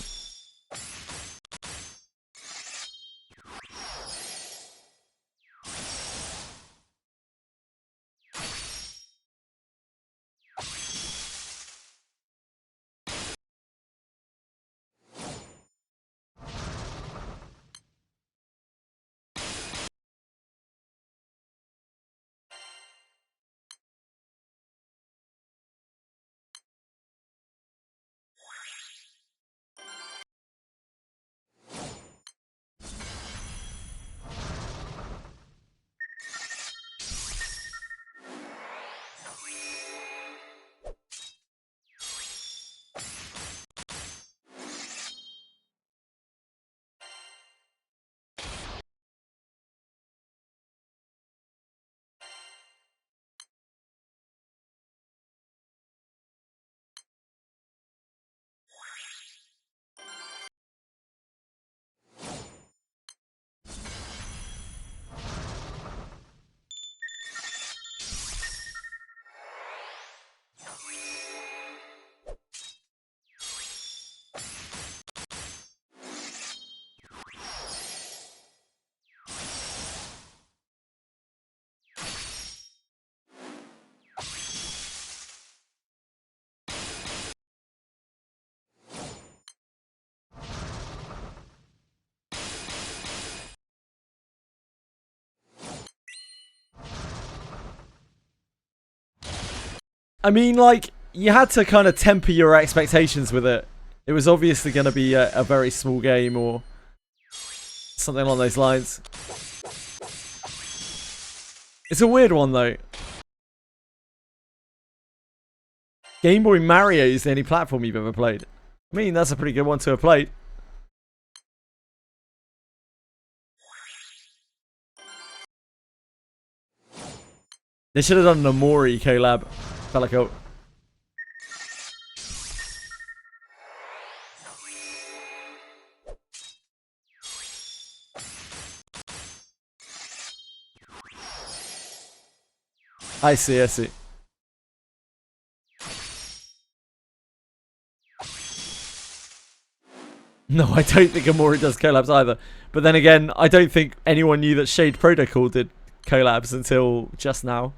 I mean, like, you had to kind of temper your expectations with it. It was obviously going to be a very small game or something along those lines. It's a weird one, though. Game Boy Mario is the only platform you've ever played. I mean, that's a pretty good one to have played. They should have done an Amori collab. Bellicol. I see, I see. No, I don't think Amori does collabs either. But then again, I don't think anyone knew that Shade Protocol did collabs until just now.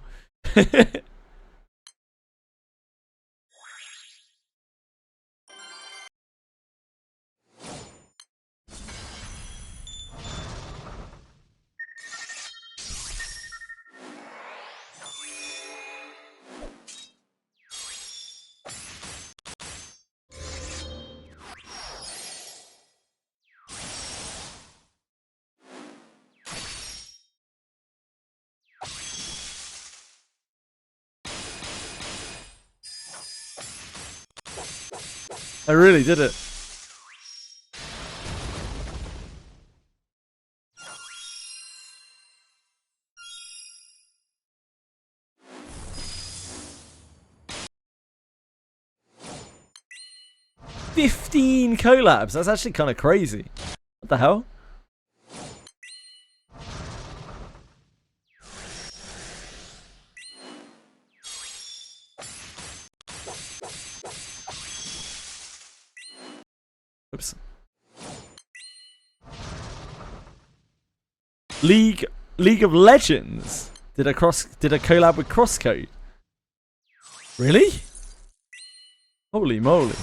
I really did it. $15 collabs. That's actually kind of crazy. What the hell? Oops. League of Legends did a collab with Crosscode. Really? Holy moly.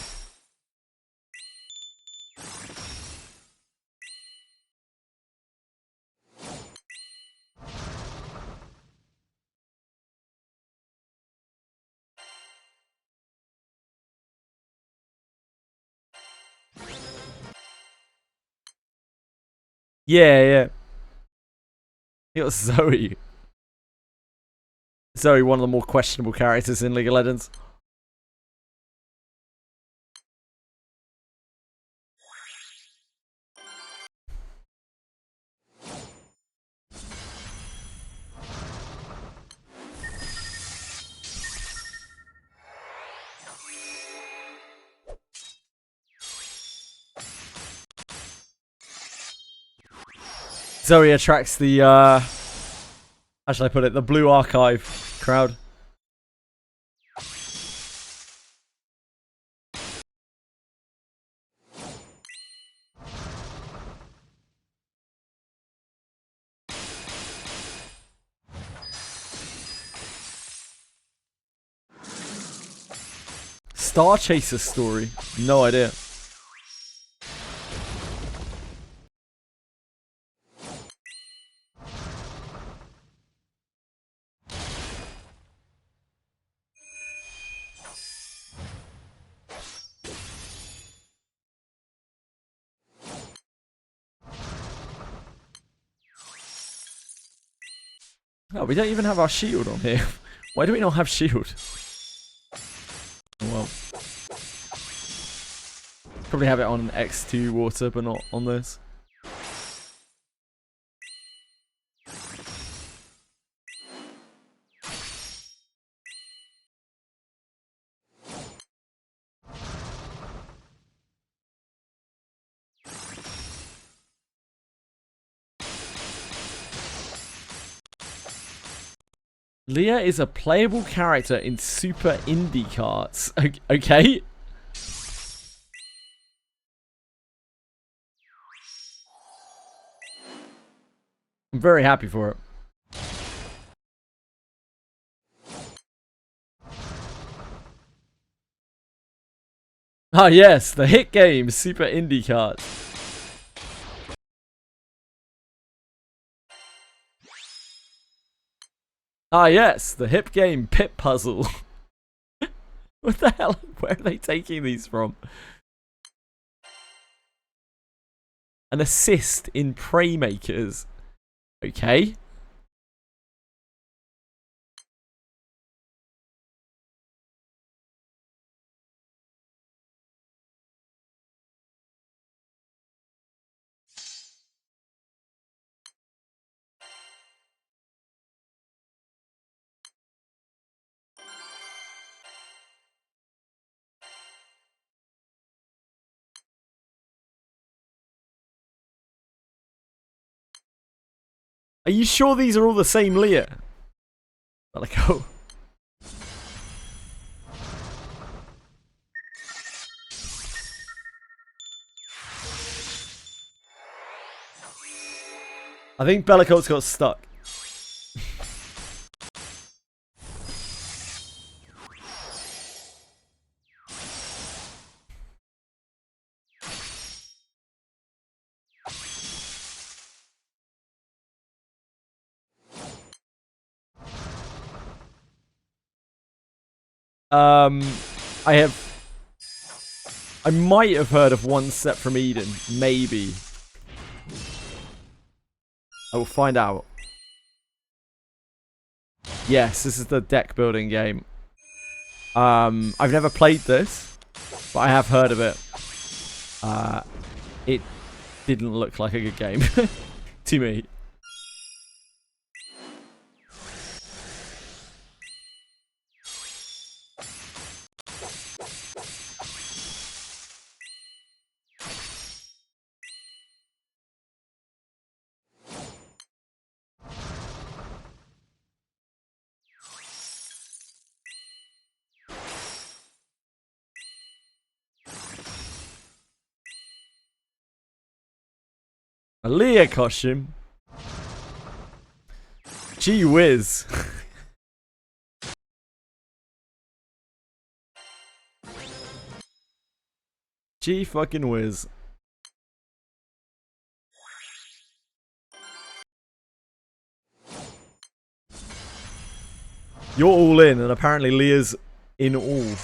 Yeah, yeah. You got Zoe. Zoe, one of the more questionable characters in League of Legends. Zoe attracts the, how should I put it, the Blue Archive crowd. Star Chaser story? No idea. Oh, we don't even have our shield on here. Why do we not have shield? Well, probably have it on X2 water, but not on this. Leah is a playable character in Super Indie Carts. Okay. I'm very happy for it. Ah yes, the hit game Super Indie Carts. Ah yes, the hip game Pip Puzzle. What the hell? Where are they taking these from? An assist in Prey Makers. Okay. Are you sure these are all the same Leah? Like, oh. I think Bellicoat's got stuck. I might have heard of One Step from Eden. Maybe. I will find out. Yes, this is the deck building game. I've never played this, but I have heard of it. It didn't look like a good game to me. A Leah costume? Gee whiz. Gee fucking whiz. You're all in, and apparently Leah's in all.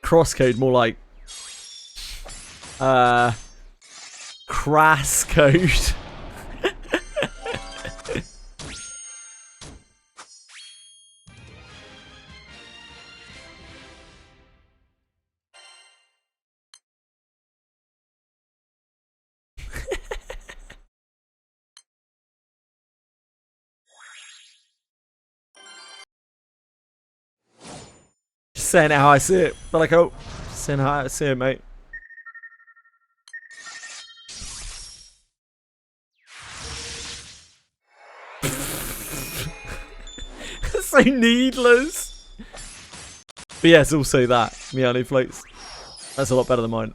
Crosscode, more like crass code. Just saying it how I see it. But like, oh, saying how I see it, mate. So needless. But yes, also that. Miani floats. That's a lot better than mine.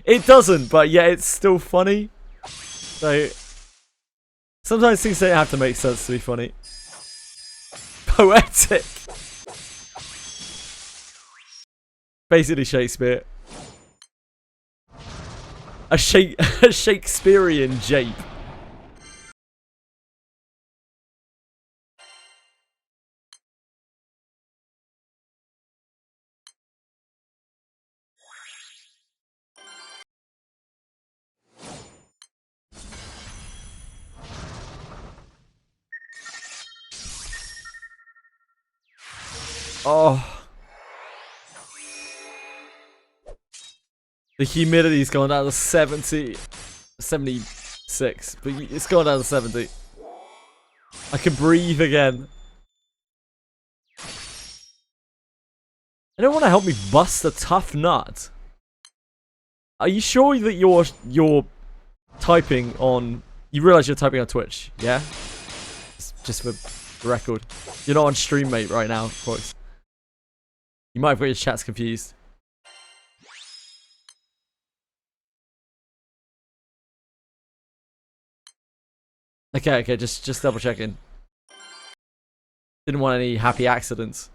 It doesn't, but yeah, it's still funny. So sometimes things don't have to make sense to be funny. Poetic. Basically Shakespeare. A Shakespearean jape. Oh. The humidity's gone down to 76, but it's gone down to 70. I can breathe again. I don't want to help me bust a tough nut. Are you sure that you're typing on? You realize you're typing on Twitch, yeah? Just for the record, you're not on stream, mate, right now, folks. You might have got your chats confused. Okay, just double checking. Didn't want any happy accidents.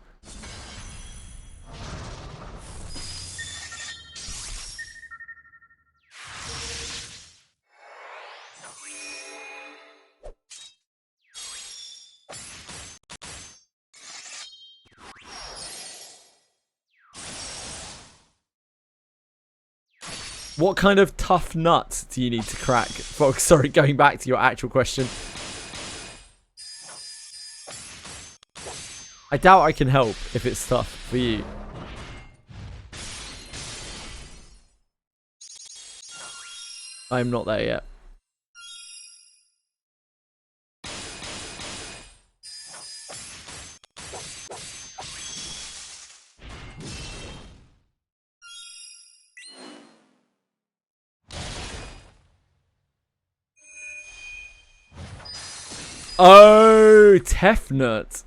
What kind of tough nut do you need to crack? Folks, sorry, going back to your actual question. I doubt I can help if it's tough for you. I'm not there yet. Oh, Tefnut.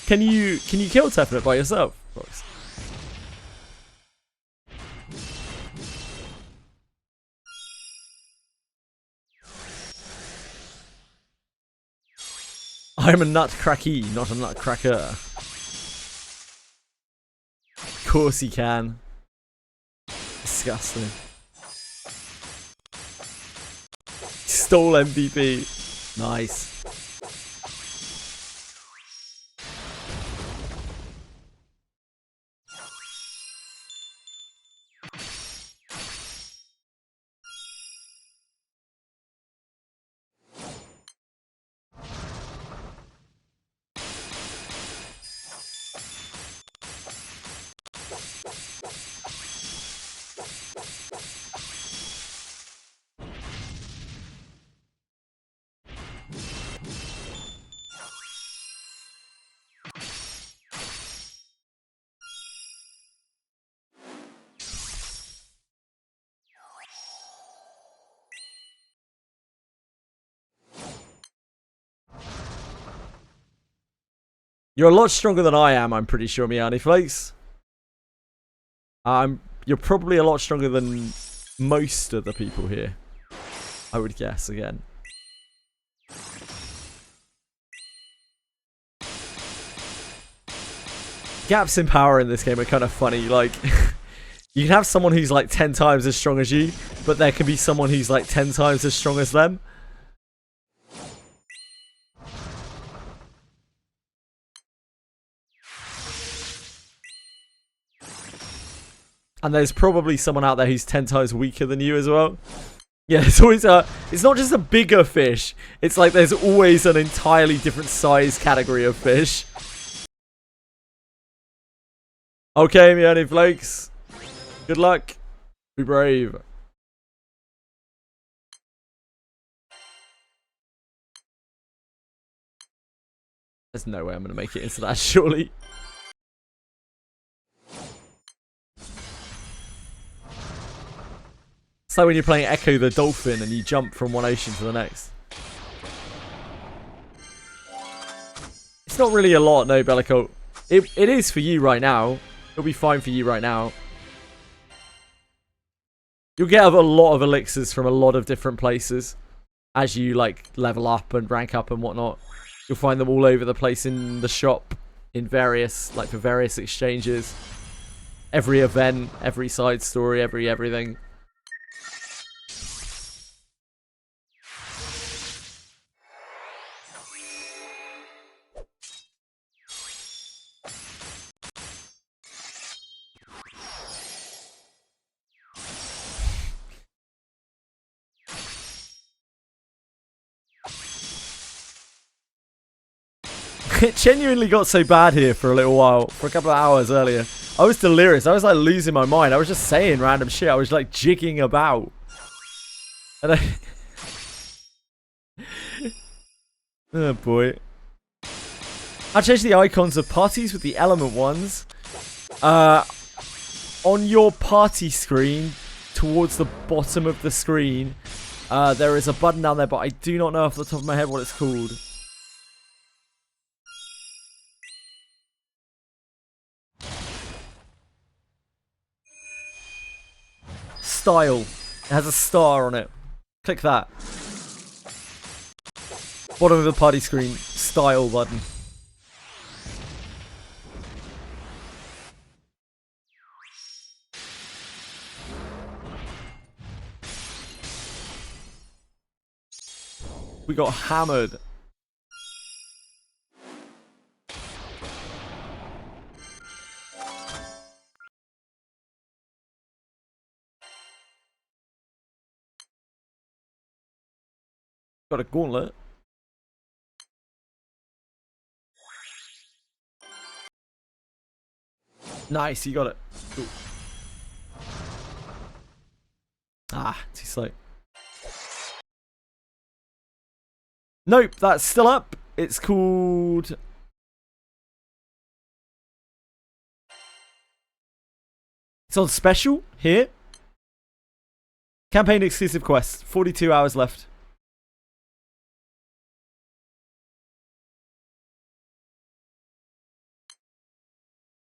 Can you kill Tefnut by yourself, Fox? I'm a nutcracky, not a nutcracker. Of course he can. Disgusting. Stole MVP. Nice. You're a lot stronger than I am, I'm pretty sure, Miani Flakes. You're probably a lot stronger than most of the people here. I would guess, again. Gaps in power in this game are kind of funny. Like, you can have someone who's like 10 times as strong as you, but there can be someone who's like 10 times as strong as them. And there's probably someone out there who's 10 times weaker than you as well. Yeah, it's always it's not just a bigger fish. It's like there's always an entirely different size category of fish. Okay, Miani Flakes. Good luck. Be brave. There's no way I'm going to make it into that, surely. It's like when you're playing Echo the Dolphin and you jump from one ocean to the next. It's not really a lot, no, Bellicote. It is for you right now. It'll be fine for you right now. You'll get a lot of elixirs from a lot of different places as you like level up and rank up and whatnot. You'll find them all over the place in the shop, in various, like for various exchanges. Every event, every side story, everything. It genuinely got so bad here for a little while, for a couple of hours earlier. I was delirious. I was like losing my mind. I was just saying random shit. I was like jigging about. And oh boy. I changed the icons of parties with the element ones. On your party screen, towards the bottom of the screen, there is a button down there, but I do not know off the top of my head what it's called. Style. It has a star on it. Click that. Bottom of the party screen. Style button. We got hammered. Got a gauntlet. Nice, you got it. Cool. Ah, too slow. Nope, that's still up. It's called... It's on special here. Campaign exclusive quest. 42 hours left.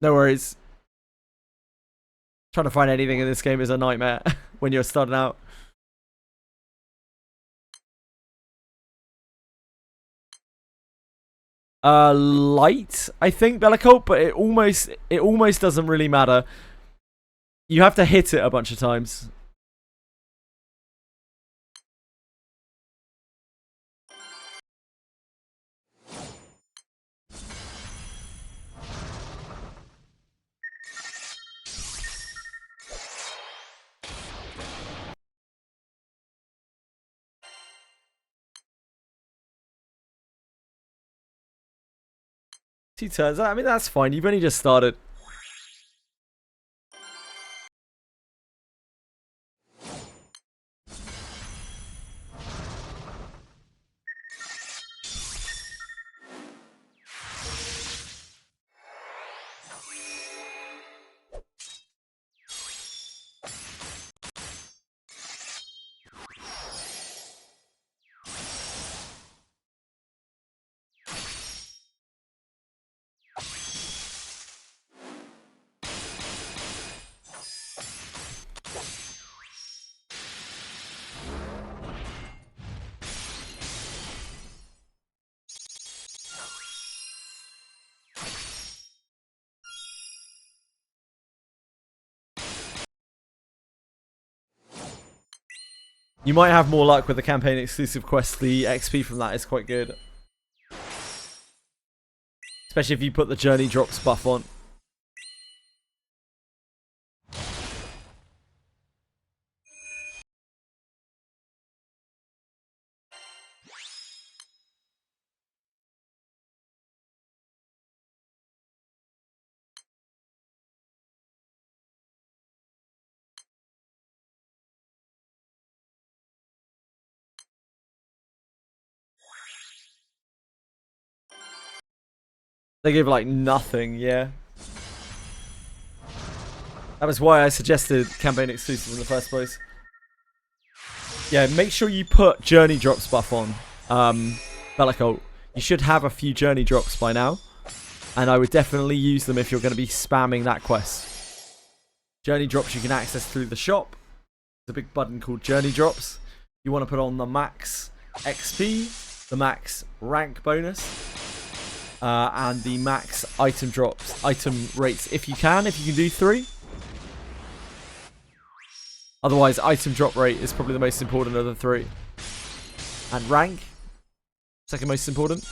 No worries. Trying to find anything in this game is a nightmare when you're starting out. Light, I think, Bellicult, but it almost doesn't really matter. You have to hit it a bunch of times. Two turns. I mean, that's fine. You've only just started. You might have more luck with the campaign exclusive quest. The XP from that is quite good. Especially if you put the journey drops buff on. They give like nothing, yeah. That was why I suggested campaign exclusive in the first place. Yeah, make sure you put journey drops buff on. Bellicult. You should have a few journey drops by now. And I would definitely use them if you're going to be spamming that quest. Journey drops you can access through the shop. There's a big button called journey drops. You want to put on the max XP, the max rank bonus. And the max item drops, item rates if you can do 3. Otherwise, item drop rate is probably the most important of the 3. And rank, second most important.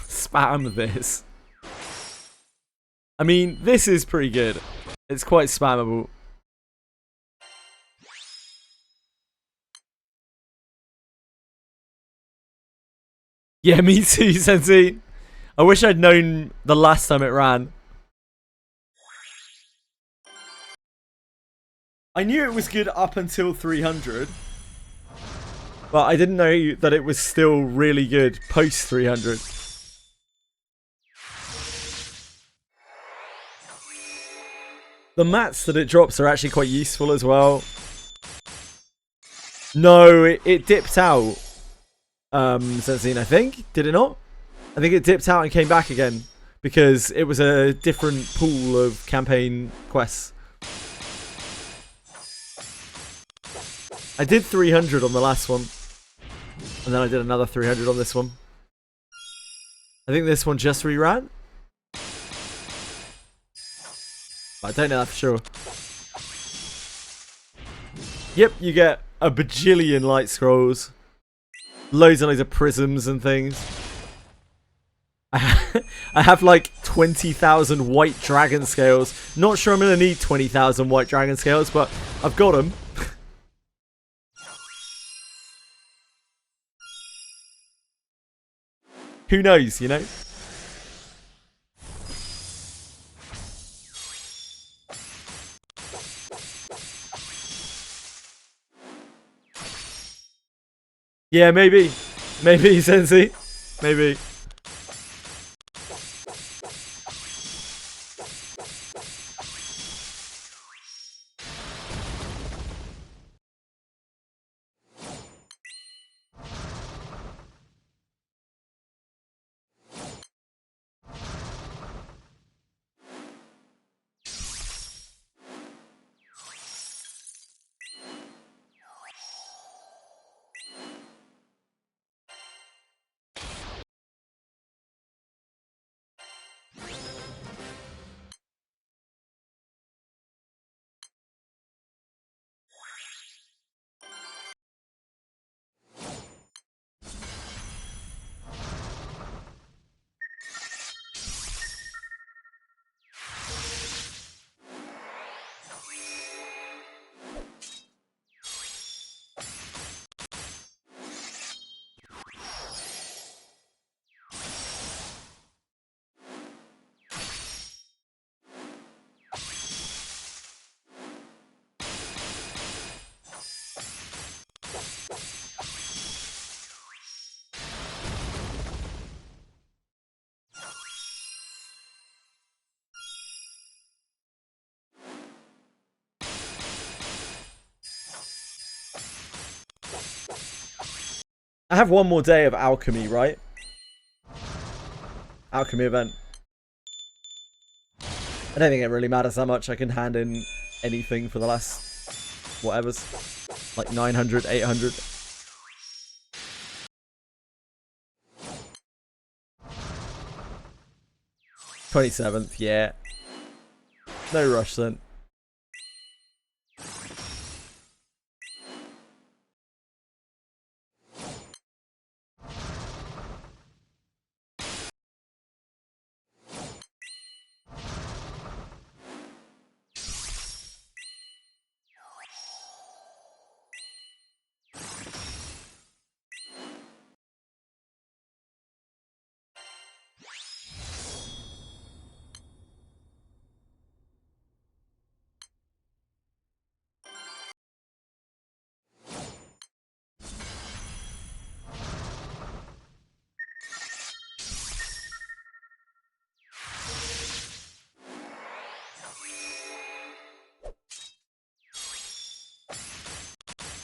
Spam this. I mean, this is pretty good. It's quite spammable. Yeah, me too, Sensei. I wish I'd known the last time it ran. I knew it was good up until 300. But I didn't know that it was still really good post 300. The mats that it drops are actually quite useful as well. No, it dipped out. Sensine, I think. Did it not? I think it dipped out and came back again. Because it was a different pool of campaign quests. I did 300 on the last one. And then I did another 300 on this one. I think this one just reran. I don't know that for sure. Yep, you get a bajillion light scrolls. Loads and loads of prisms and things. I have like 20,000 white dragon scales. Not sure I'm going to need 20,000 white dragon scales, but I've got them. Who knows, you know? Yeah, maybe. Maybe, Sensei. Maybe. I have one more day of alchemy, right? Alchemy event. I don't think it really matters that much. I can hand in anything for the last whatever's. Like 900, 800. '27th, yeah. No rush then.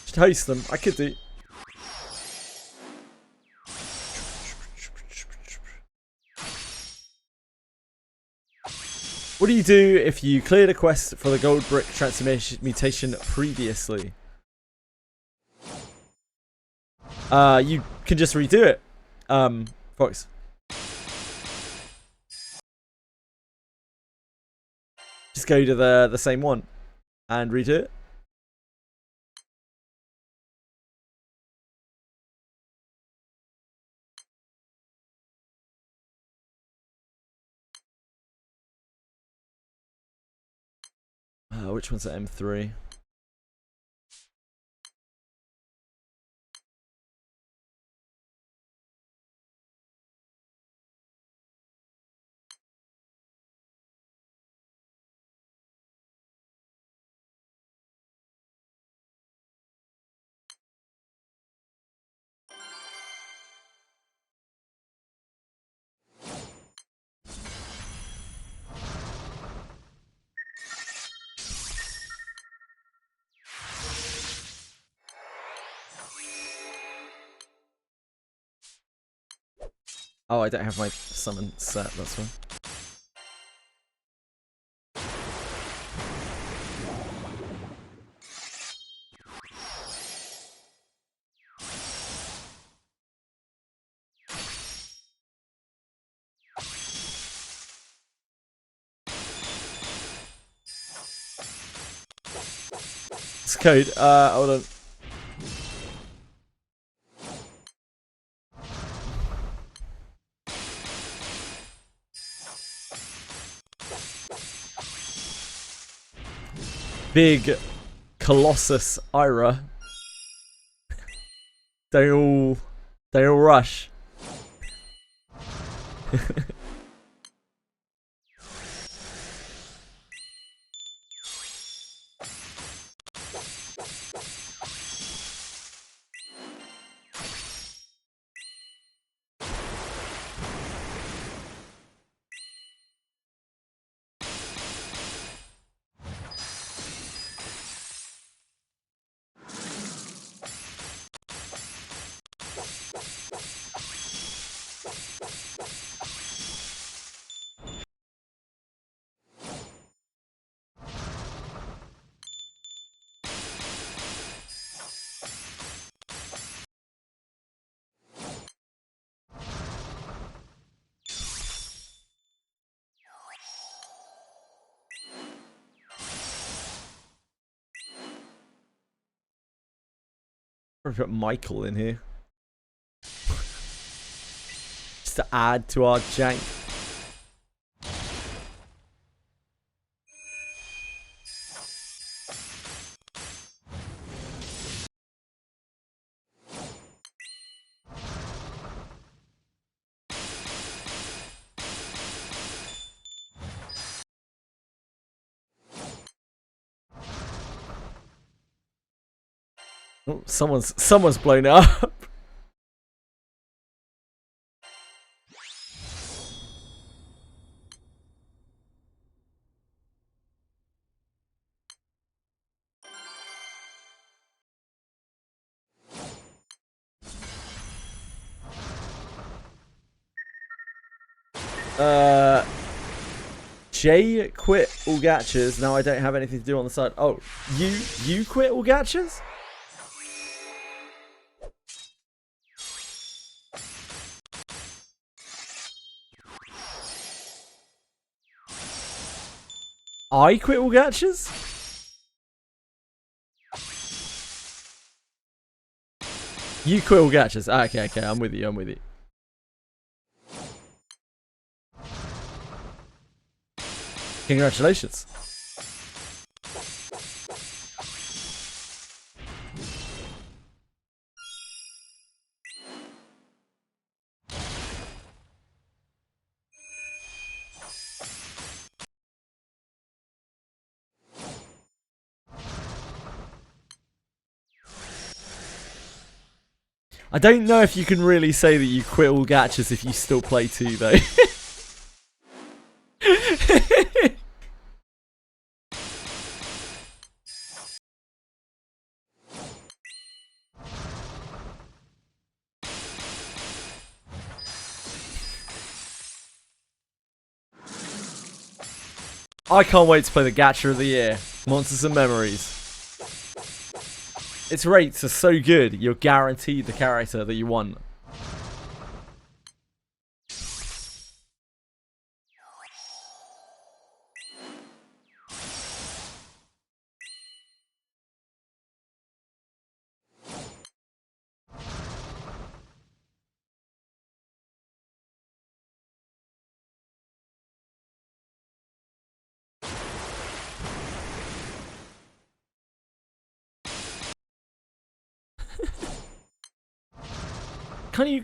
Just host them. I could do. What do you do if you cleared a quest for the gold brick transformation mutation previously? You can just redo it. Fox. Just go to the same one and redo it. Which one's at M3? Oh, I don't have my summon set, that's why. It's code, hold on. big Colossus Ira. They all rush. I've got Michael in here. Just to add to our jank. Oh, someone's blown it up. Jay quit all gachas. Now I don't have anything to do on the side. Oh, you quit all gachas? I quit all gachas? You quit all gachas. Ah, okay, I'm with you. Congratulations. I don't know if you can really say that you quit all gachas if you still play 2 though. I can't wait to play the gacha of the year. Monsters and Memories. Its rates are so good, you're guaranteed the character that you want.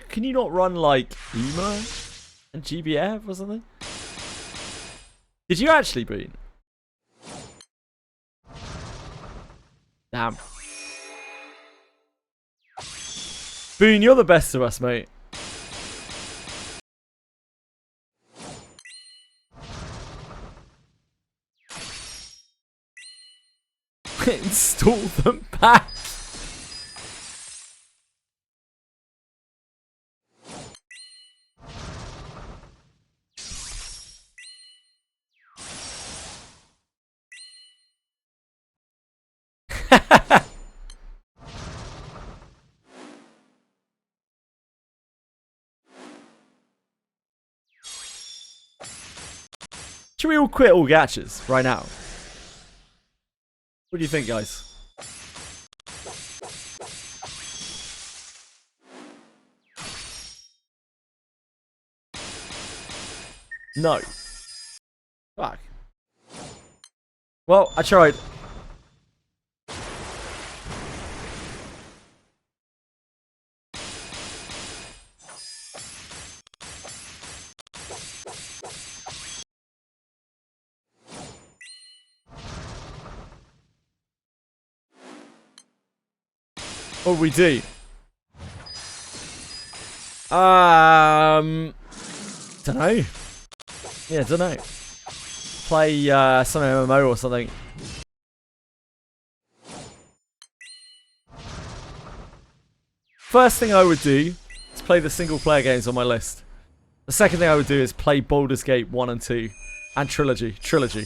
Can you not run like Emo and GBF or something? Did you actually, Boone? Damn. Boone, you're the best of us, mate. Install them back. Should we all quit all gachas right now? What do you think, guys? No. Fuck. Well, I tried. What we do? Dunno. Yeah, dunno. Play some MMO or something. First thing I would do is play the single player games on my list. The second thing I would do is play Baldur's Gate 1 and 2. And Trilogy. Siege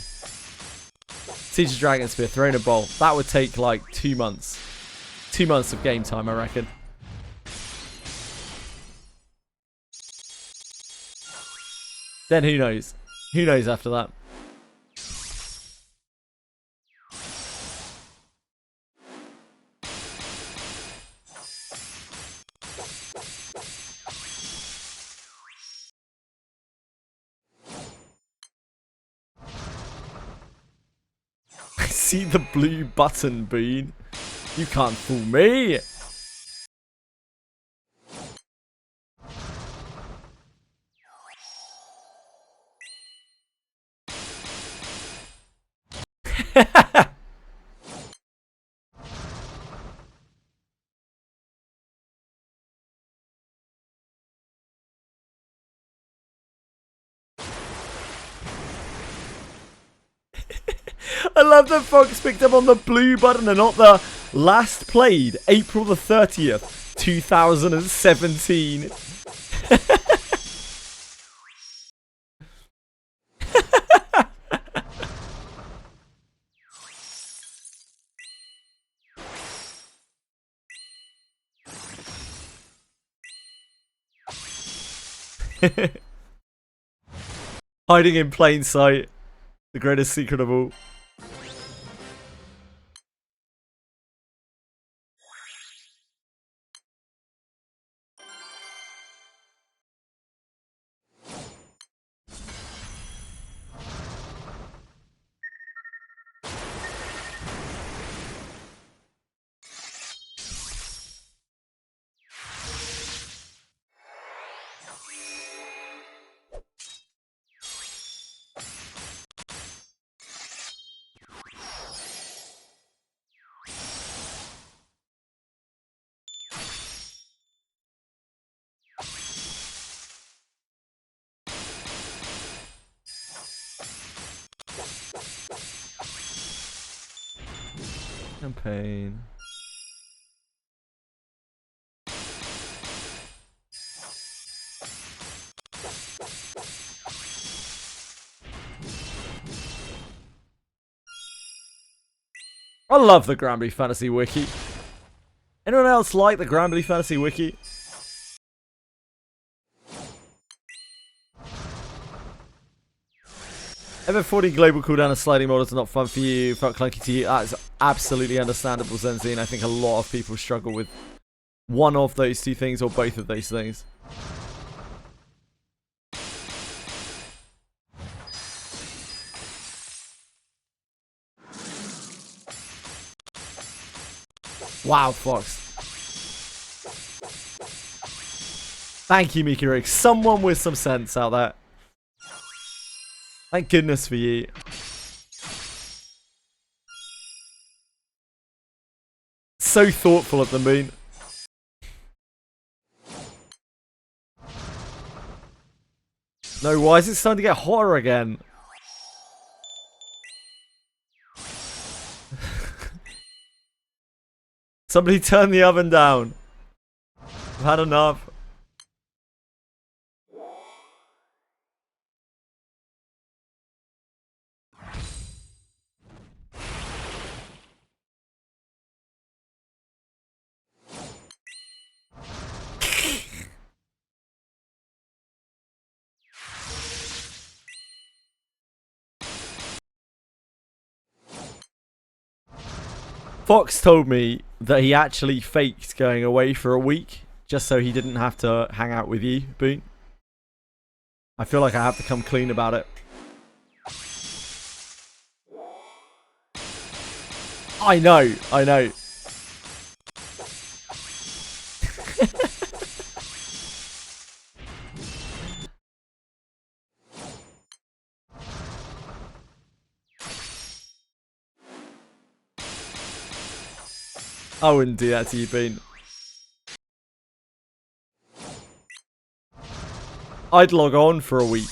of Dragonspear, Throne of Bolt. That would take like 2 months. 2 months of game time, I reckon. Then who knows? Who knows after that? I see the blue button, Bean. You can't fool me. I love that Fox picked up on the blue button and not the last played April the 30th, 2017. Hiding in plain sight. The greatest secret of all. Campaign. I love the Granblue Fantasy Wiki. Anyone else like the Granblue Fantasy Wiki? Ever 40 global cooldown and sliding models are not fun for you, felt clunky to you. That's absolutely understandable, Zenzine. I think a lot of people struggle with one of those two things or both of those things. Wow, Fox. Thank you, Mickey Riggs. Someone with some sense out there. Thank goodness for you. So thoughtful of the moon. No, why is it starting to get hotter again? Somebody turn the oven down. I've had enough. Fox told me that he actually faked going away for a week just so he didn't have to hang out with you, Boone. I feel like I have to come clean about it. I know, I know. I wouldn't do that to you, Bean. I'd log on for a week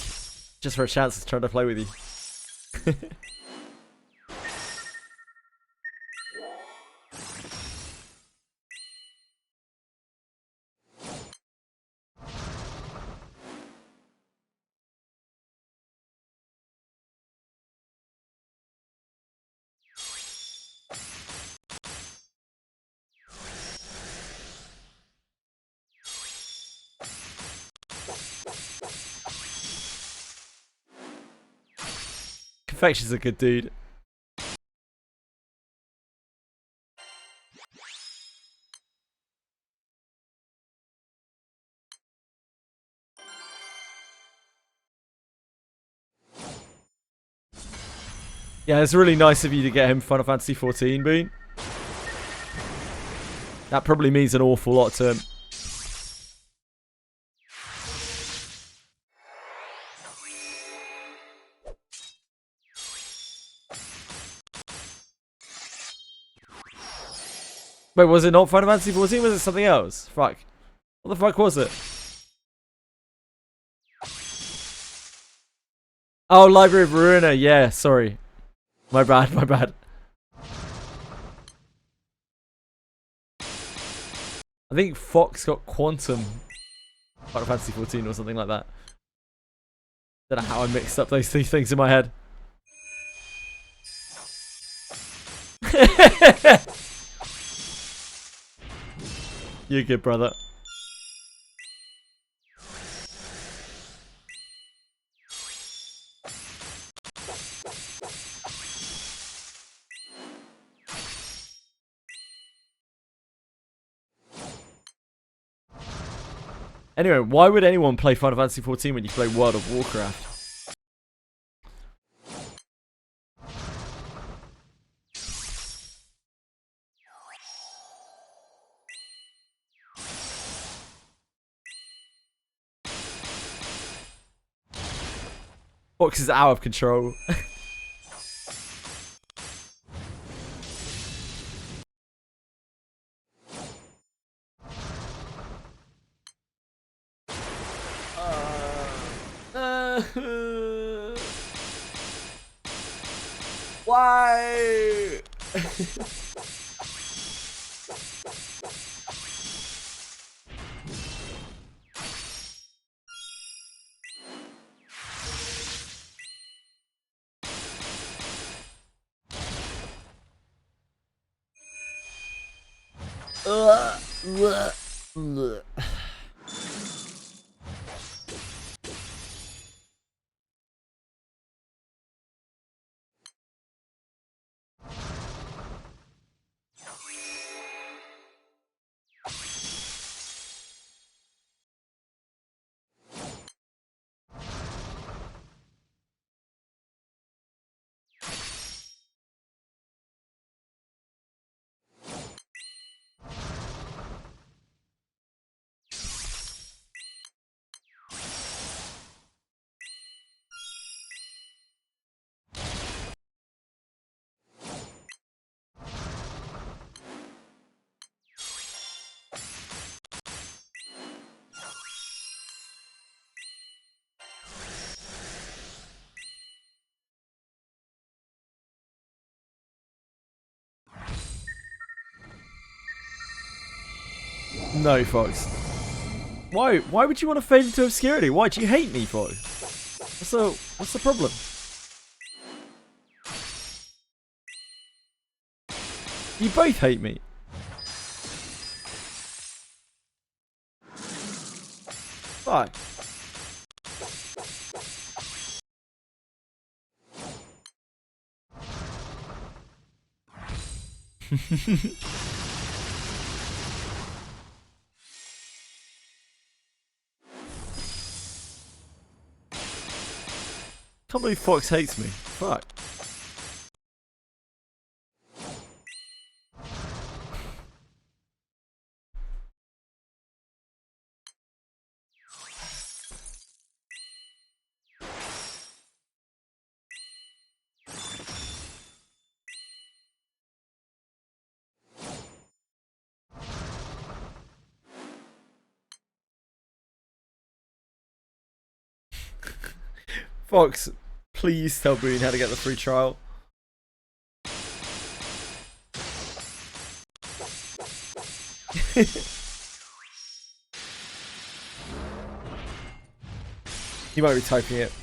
just for a chance to try to play with you. Confection's a good dude. Yeah, it's really nice of you to get him Final Fantasy 14, Boone. That probably means an awful lot to him. Wait, was it not Final Fantasy 14? Was it something else? Fuck. What the fuck was it? Oh, Library of Ruina. Yeah, sorry. My bad, my bad. I think Fox got Quantum Final Fantasy 14 or something like that. Don't know how I mixed up those two things in my head. You're good, brother. Anyway, why would anyone play Final Fantasy 14 when you play World of Warcraft? Fox is out of control. Why? No, Fox. Why? Why would you want to fade into obscurity? Why do you hate me, Fox? What's the problem? You both hate me. Why? Can't believe Fox hates me. Fuck. Fox, please tell Boone how to get the free trial. He might be typing it.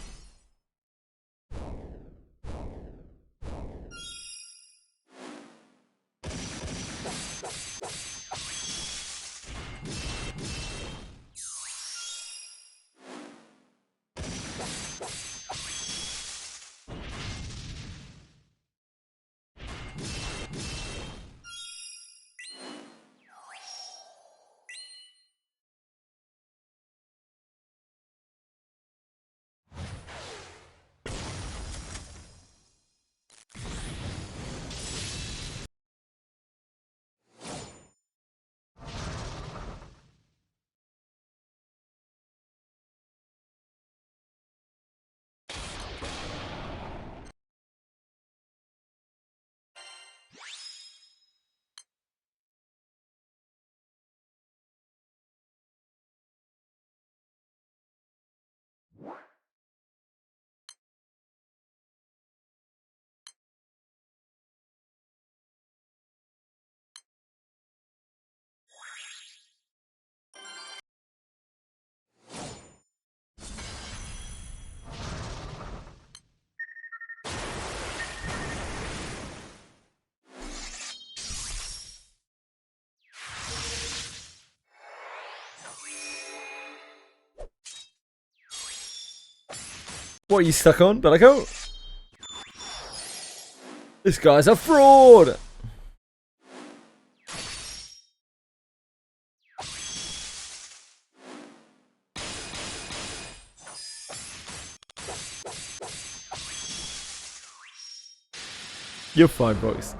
What are you stuck on, Bellico? This guy's a fraud! You're fine, boys.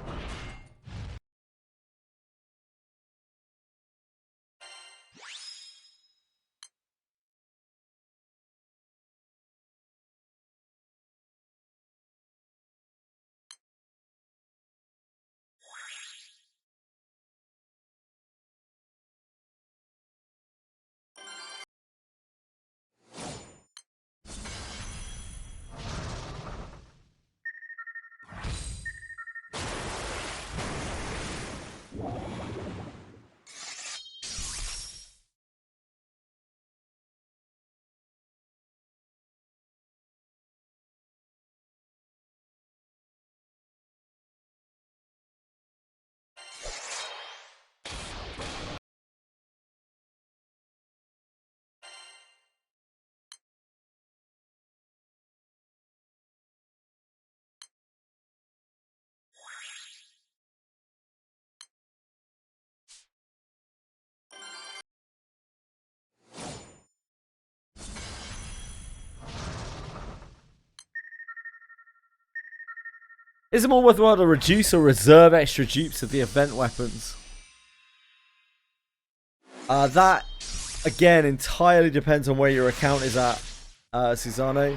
Is it more worthwhile to reduce or reserve extra dupes of the event weapons? That, again, entirely depends on where your account is at, Susano.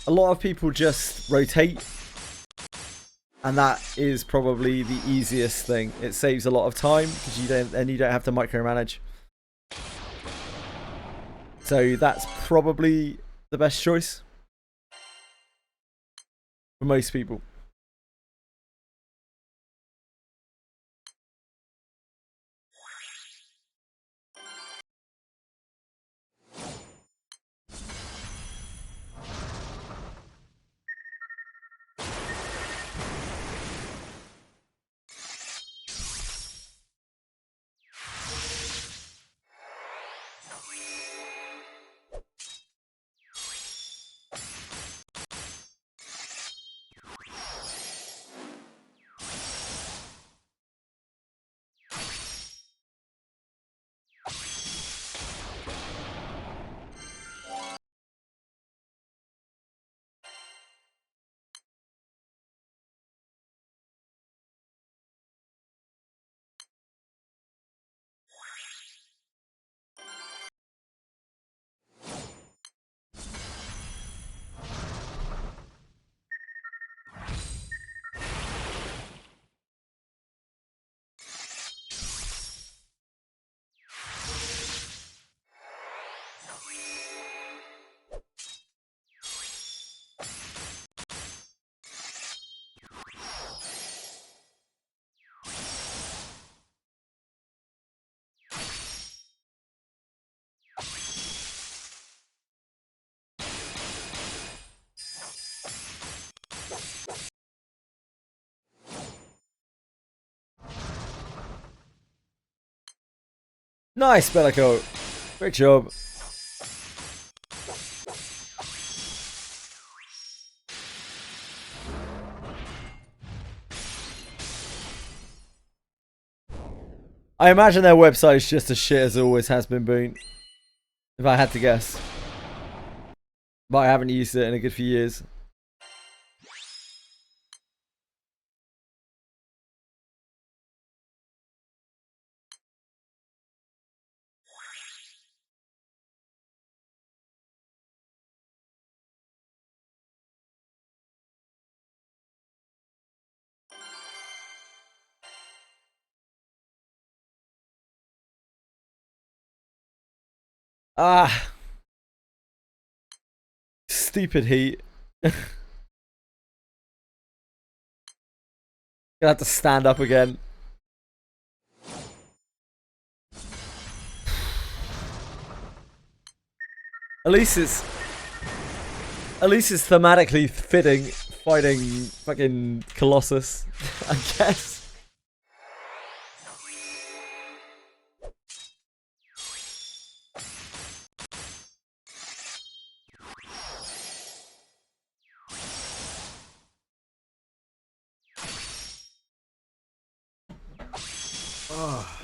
A lot of people just rotate, and that is probably the easiest thing. It saves a lot of time because you don't have to micromanage. So that's probably the best choice for most people. Nice, Bellico. Great job. I imagine their website is just as shit as it always has been, if I had to guess. But I haven't used it in a good few years. Ah. Stupid heat. Gonna have to stand up again. At least it's thematically fitting fighting fucking Colossus, I guess. Oh.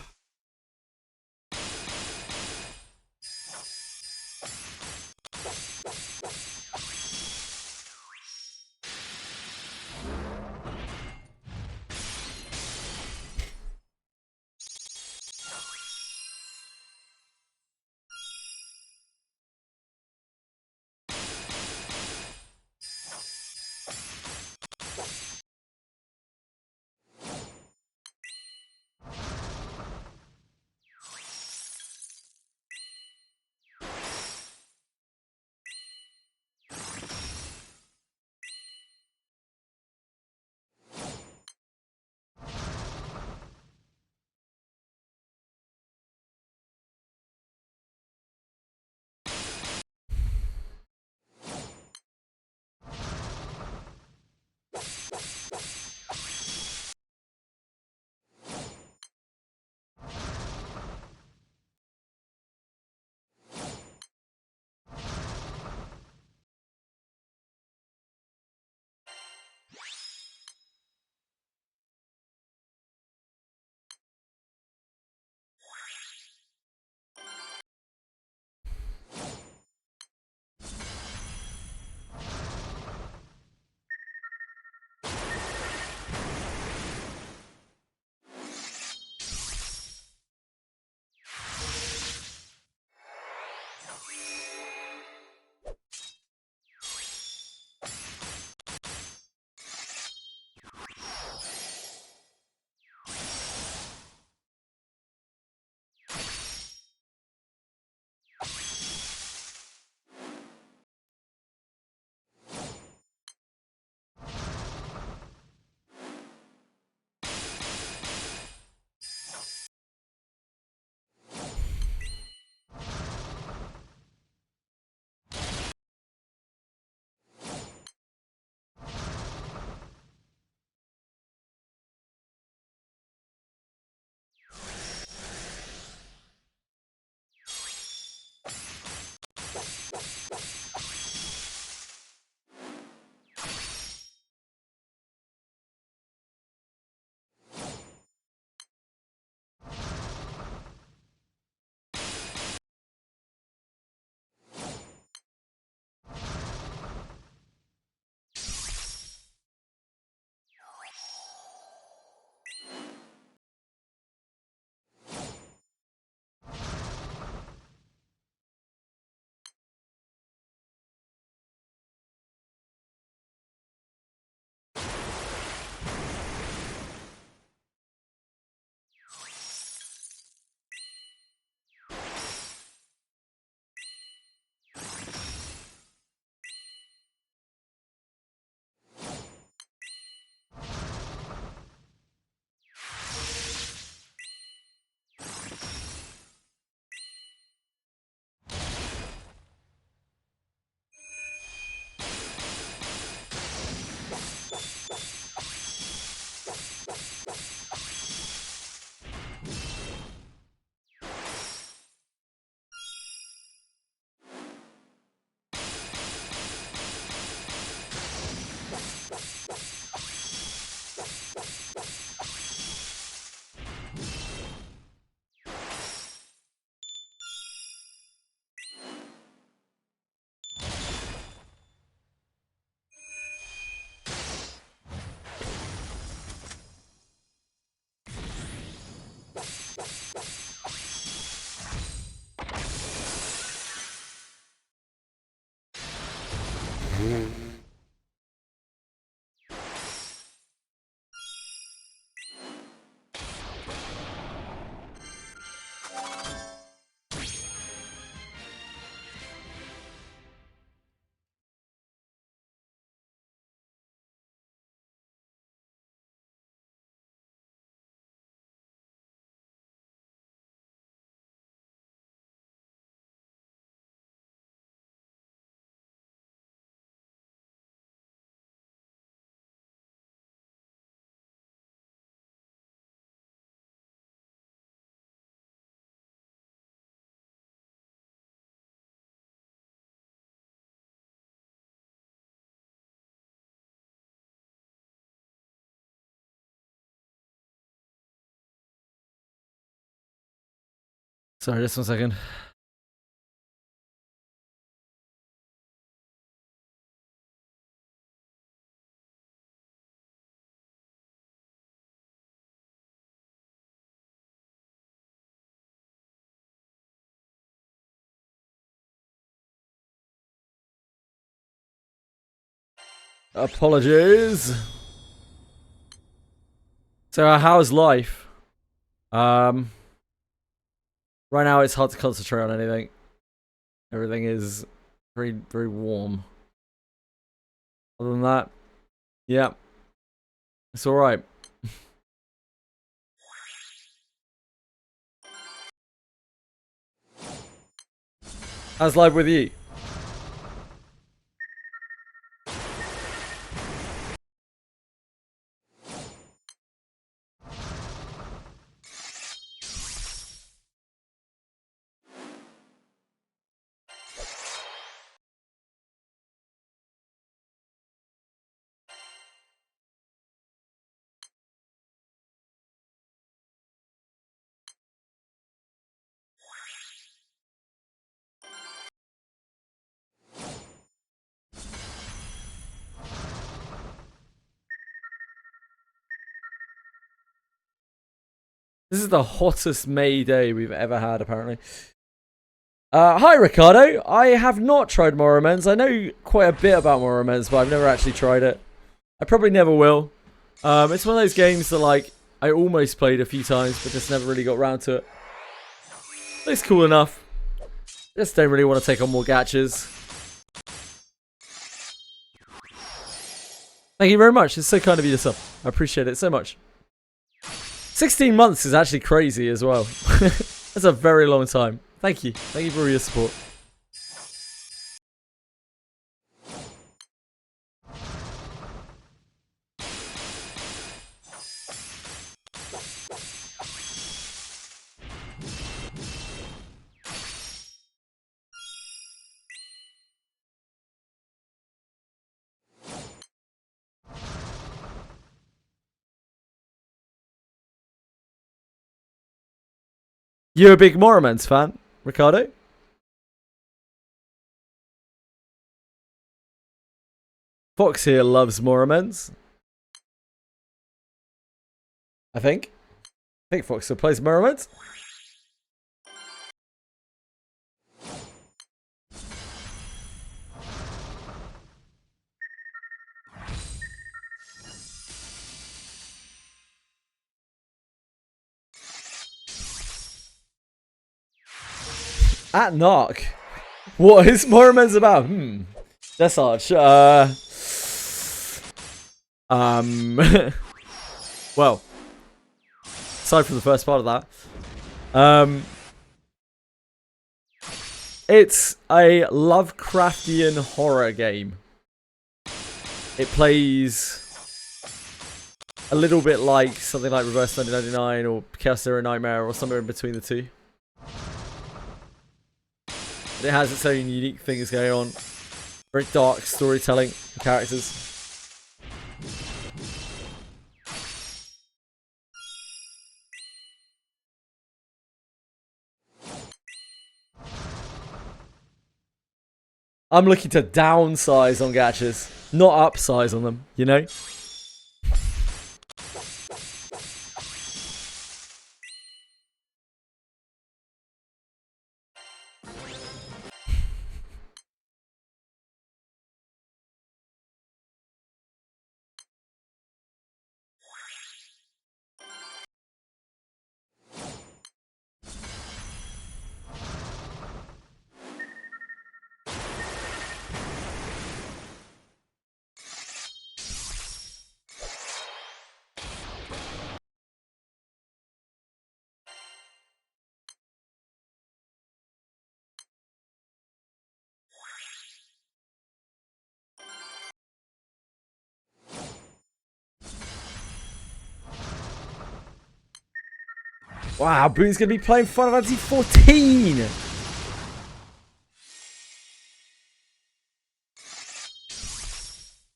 Sorry, just 1 second. Apologies. So, how's life? Right now it's hard to concentrate on anything. Everything is very, very warm. Other than that, yeah, it's alright. How's life with you? This is the hottest May day we've ever had, apparently. Hi, Ricardo. I have not tried Morrowmen's. I know quite a bit about Morrowmen's, but I've never actually tried it. I probably never will. It's one of those games that, like, I almost played a few times, but just never really got around to it. It's cool enough. Just don't really want to take on more gachas. Thank you very much. It's so kind of you to sub. I appreciate it so much. 16 months is actually crazy as well. That's a very long time. Thank you. Thank you for your support. You a big Morrowmen's fan, Ricardo? Fox here loves Morrowmen's. I think Fox still plays Morrowmen's. At Narc. What is Morrowmen's about? That's harsh. Well, aside from the first part of that, it's a Lovecraftian horror game. It plays a little bit like something like Reverse 1999 or Chaos Zero Nightmare or somewhere in between the two. It has its own unique things going on. Very dark storytelling and characters. I'm looking to downsize on gachas, not upsize on them, you know? Wow, Boone's going to be playing Final Fantasy 14!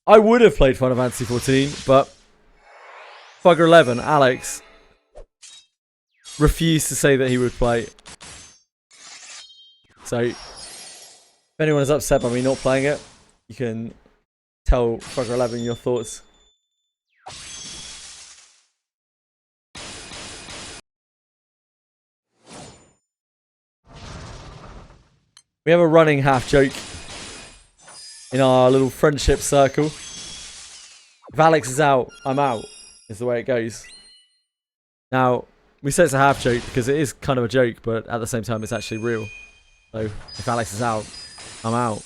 I would have played Final Fantasy 14, but Fugger 11, Alex, refused to say that he would play. So, if anyone is upset by me not playing it, you can tell Frogger11 your thoughts. We have a running half joke in our little friendship circle. If Alex is out, I'm out, is the way it goes. Now, we say it's a half joke because it is kind of a joke, but at the same time it's actually real. So, if Alex is out, I'm out.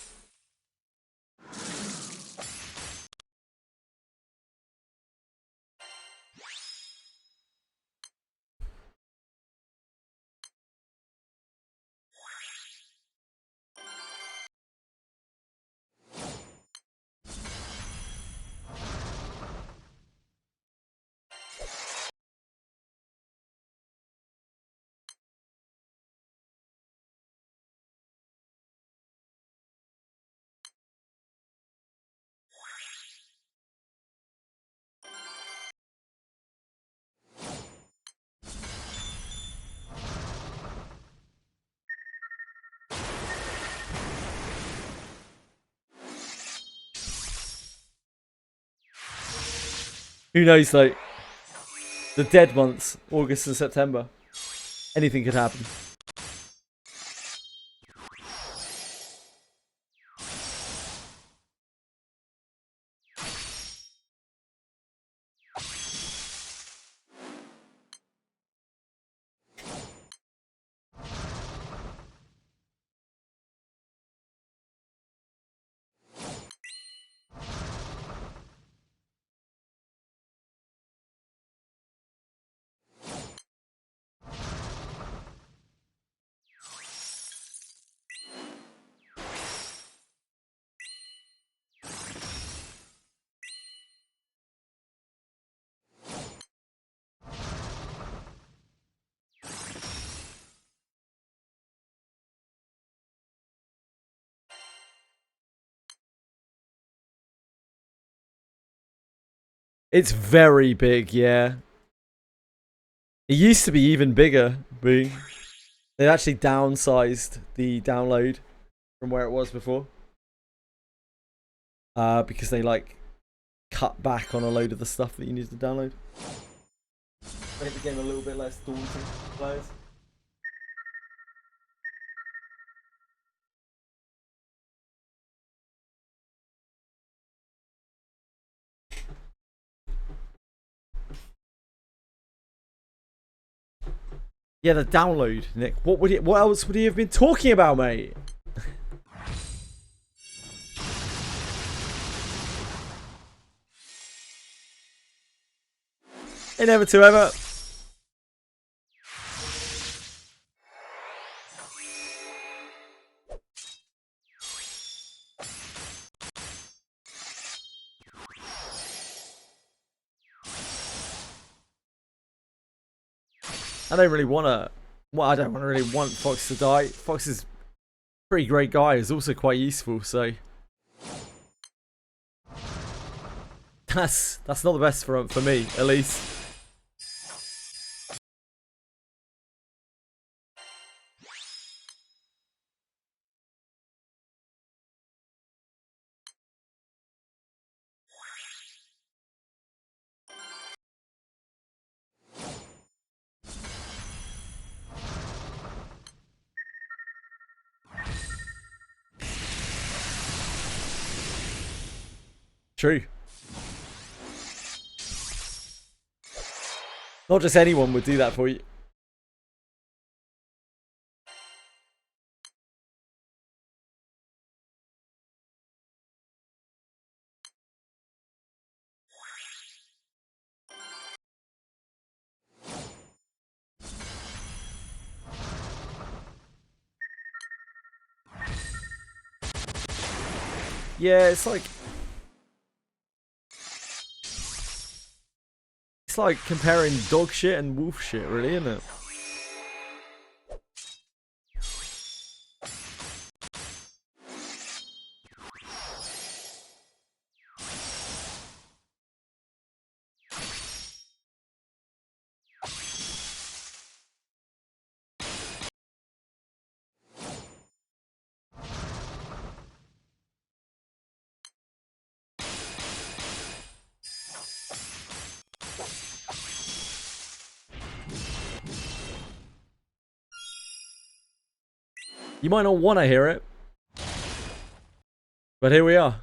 Who knows, though? The dead months, August and September. Anything could happen. It's very big, yeah. It used to be even bigger. They actually downsized the download from where it was before. Because they like cut back on a load of the stuff that you need to download. Make the game a little bit less daunting for players. Yeah, the download, Nick. What else would he have been talking about, mate? Ain't never to ever. I don't really want to. Well, I don't really want Fox to die. Fox is a pretty great guy. He's also quite useful, so that's not the best for me, at least. True. Not just anyone would do that for you. Yeah, it's like comparing dog shit and wolf shit, really, isn't it? You might not want to hear it, but here we are.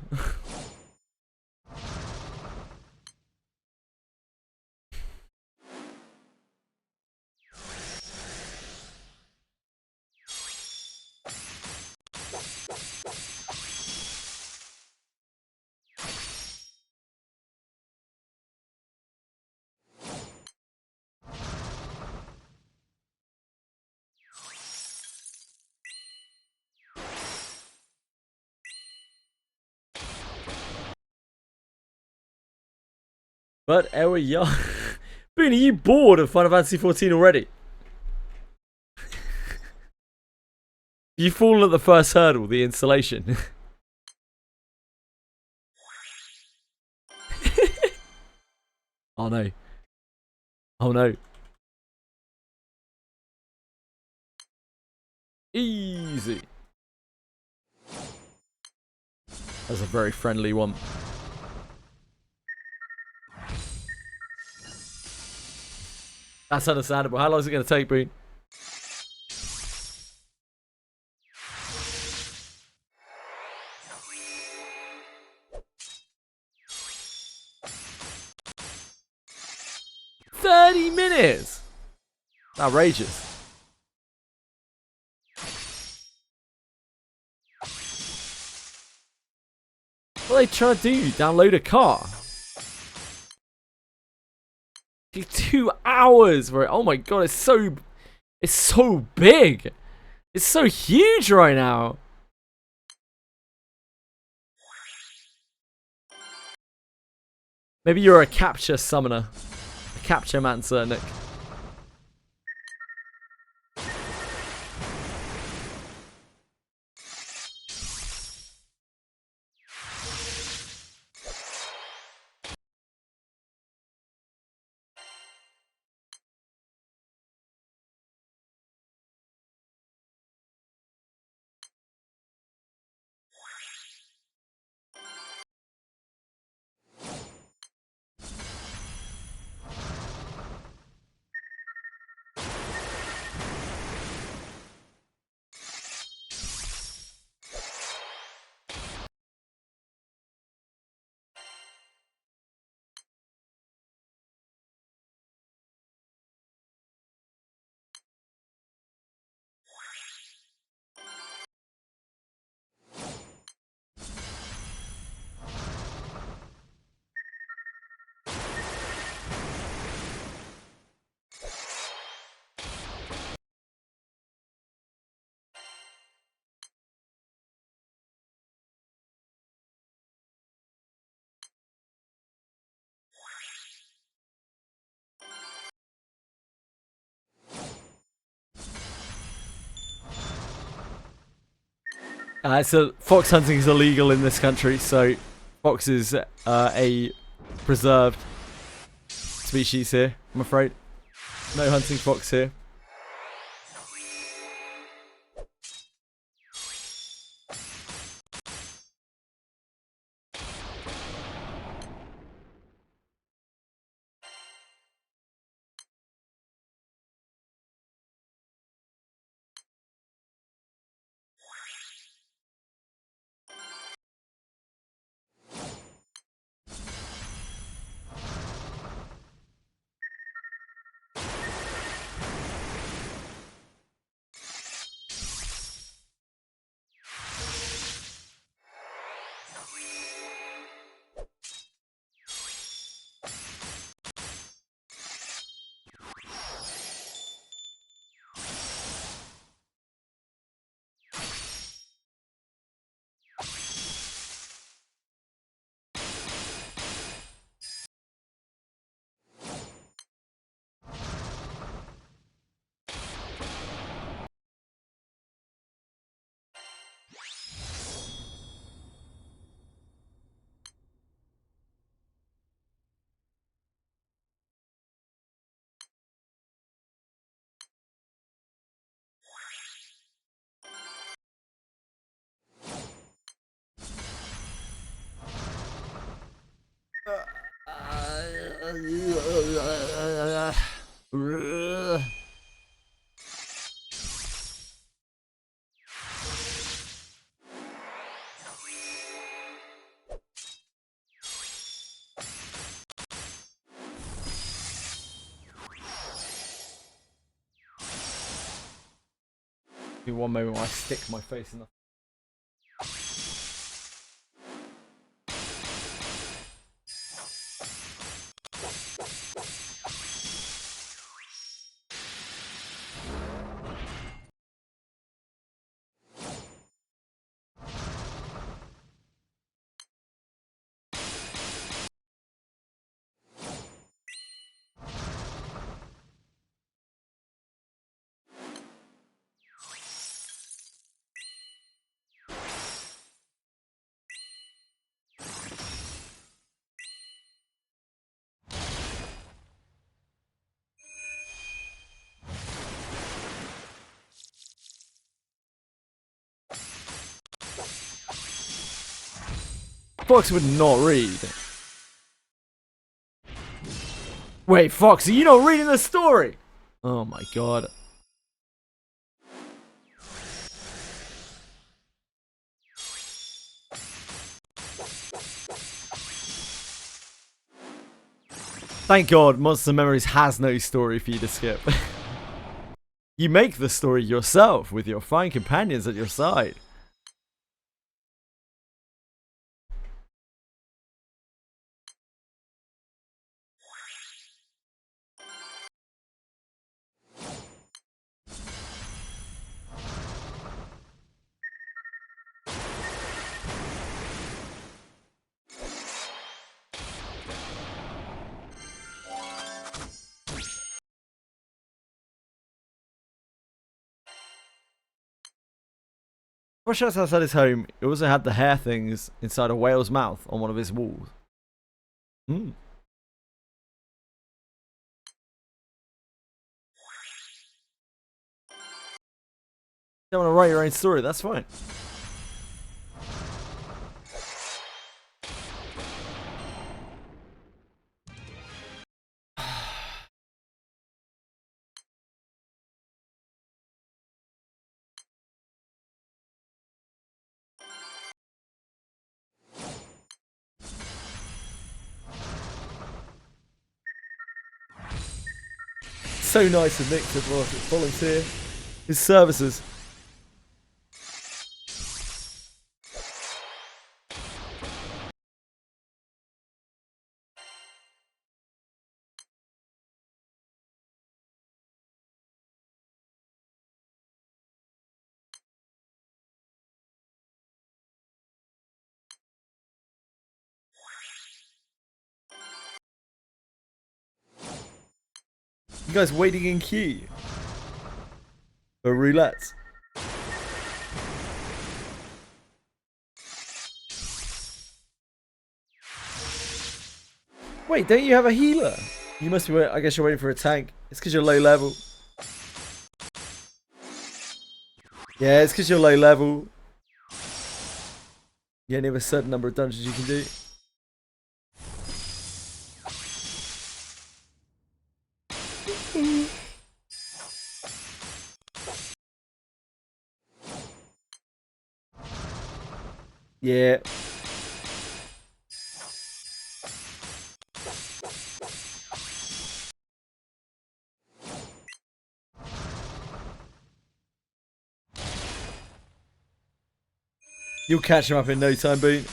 But here we are. Boone, are you bored of Final Fantasy 14 already? You've fallen at the first hurdle, the installation. Oh no. Oh no. Easy. That's a very friendly one. That's understandable. How long is it going to take, Boone? $30! Outrageous. What are they trying to do? Download a car? 2 hours for it. Oh my god, it's so big. It's so huge right now. Maybe you're a capture summoner. A capture mancer, Nick. So fox hunting is illegal in this country, so fox is a preserved species here, I'm afraid. No hunting fox here. Give me one moment while I stick my face in the... Fox would not read. Wait, Fox, are you not reading the story? Oh my god. Thank God Monster Memories has no story for you to skip. You make the story yourself with your fine companions at your side. Fresh outside his home, he also had the hair things inside a whale's mouth on one of his walls. Hmm. Don't want to write your own story, that's fine. So nice of Nick to volunteer his services. You guys waiting in queue for roulette. Wait, don't you have a healer? You must be waiting, I guess you're waiting for a tank. It's because you're low level. Yeah, it's because you're low level. You only have a certain number of dungeons you can do. Yeah. You'll catch him up in no time, Boone.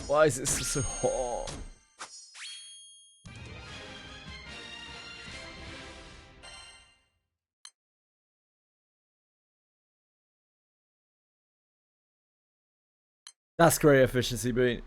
Why is it so hot? That's great efficiency, Bean.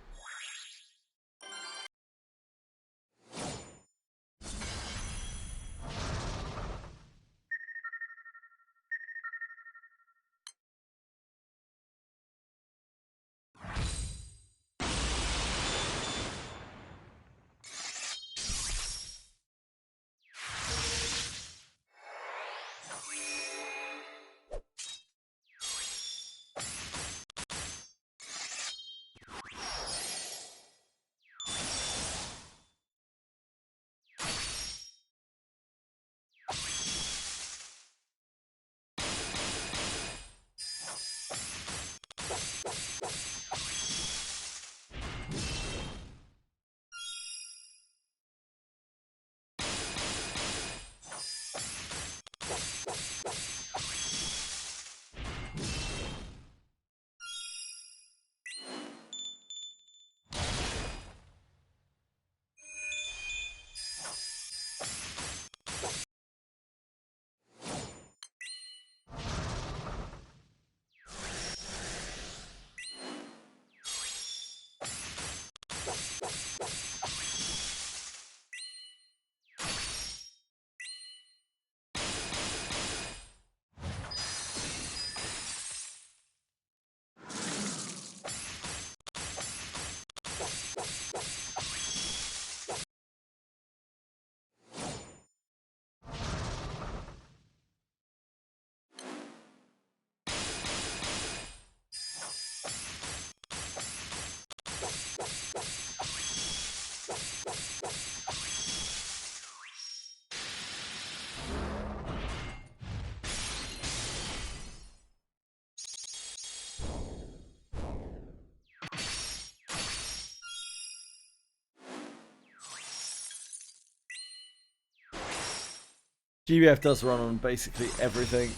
GBF does run on basically everything.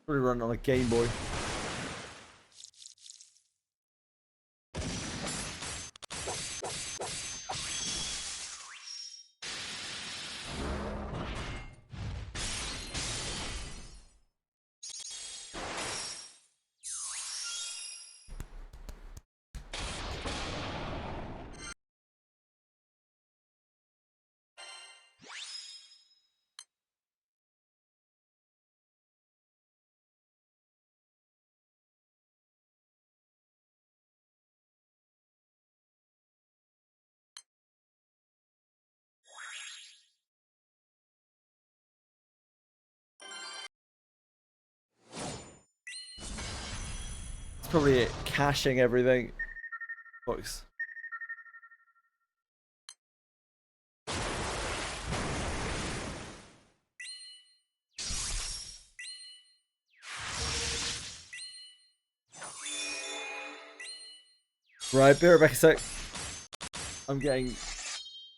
Probably run on a Game Boy. It's probably it, caching everything. Folks. Right, be right back a sec. I'm getting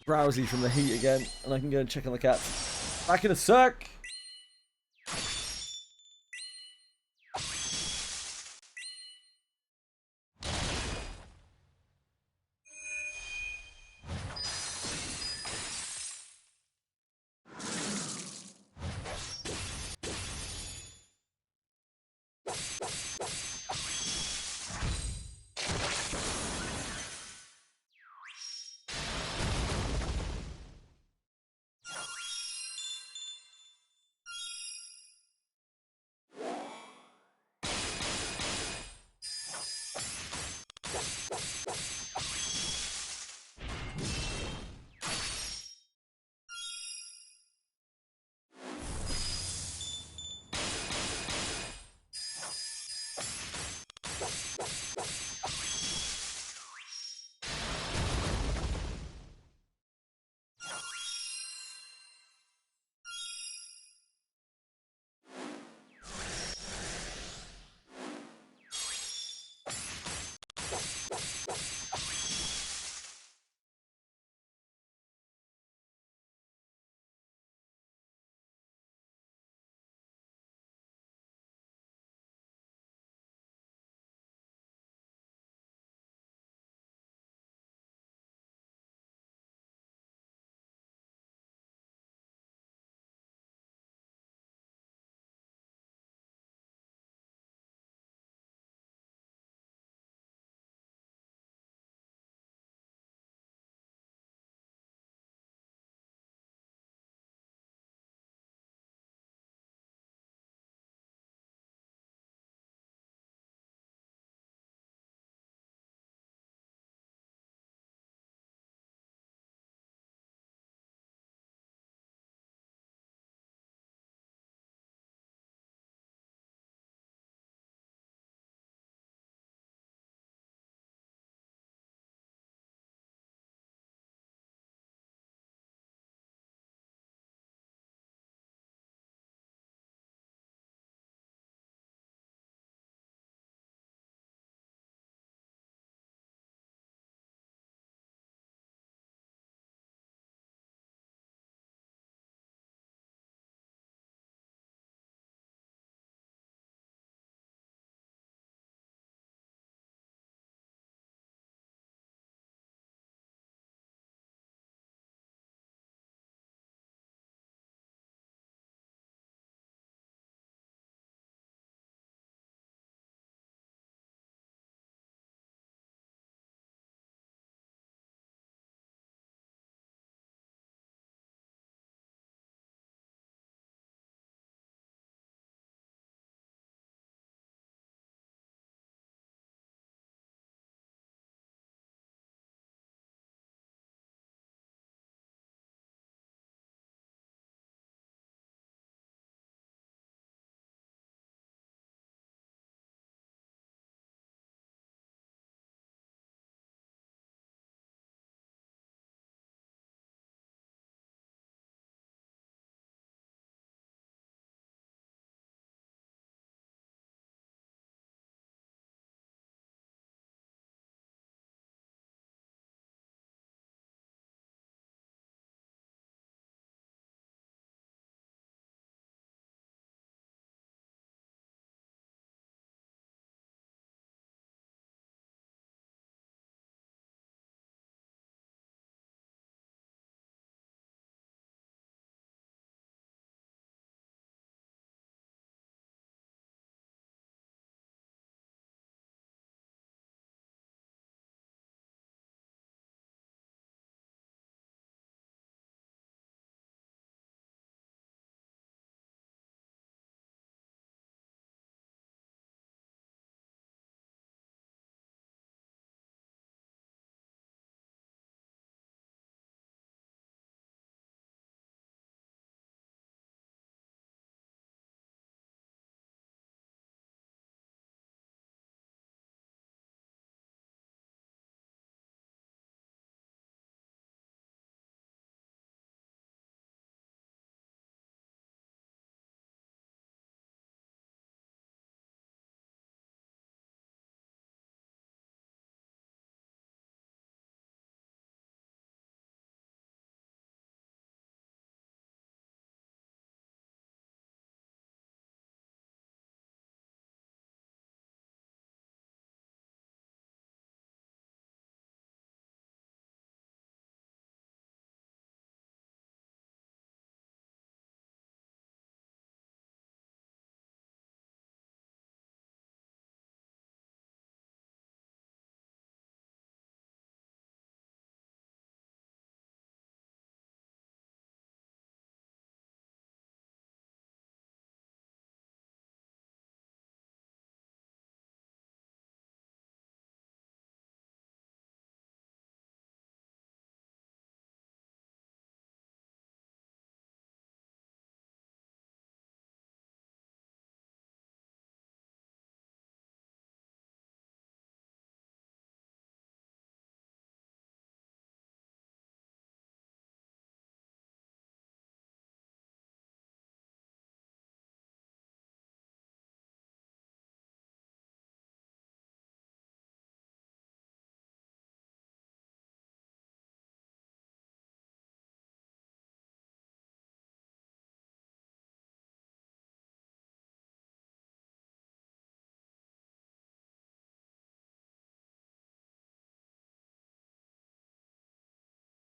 drowsy from the heat again, and I can go and check on the cats. Back in a sec!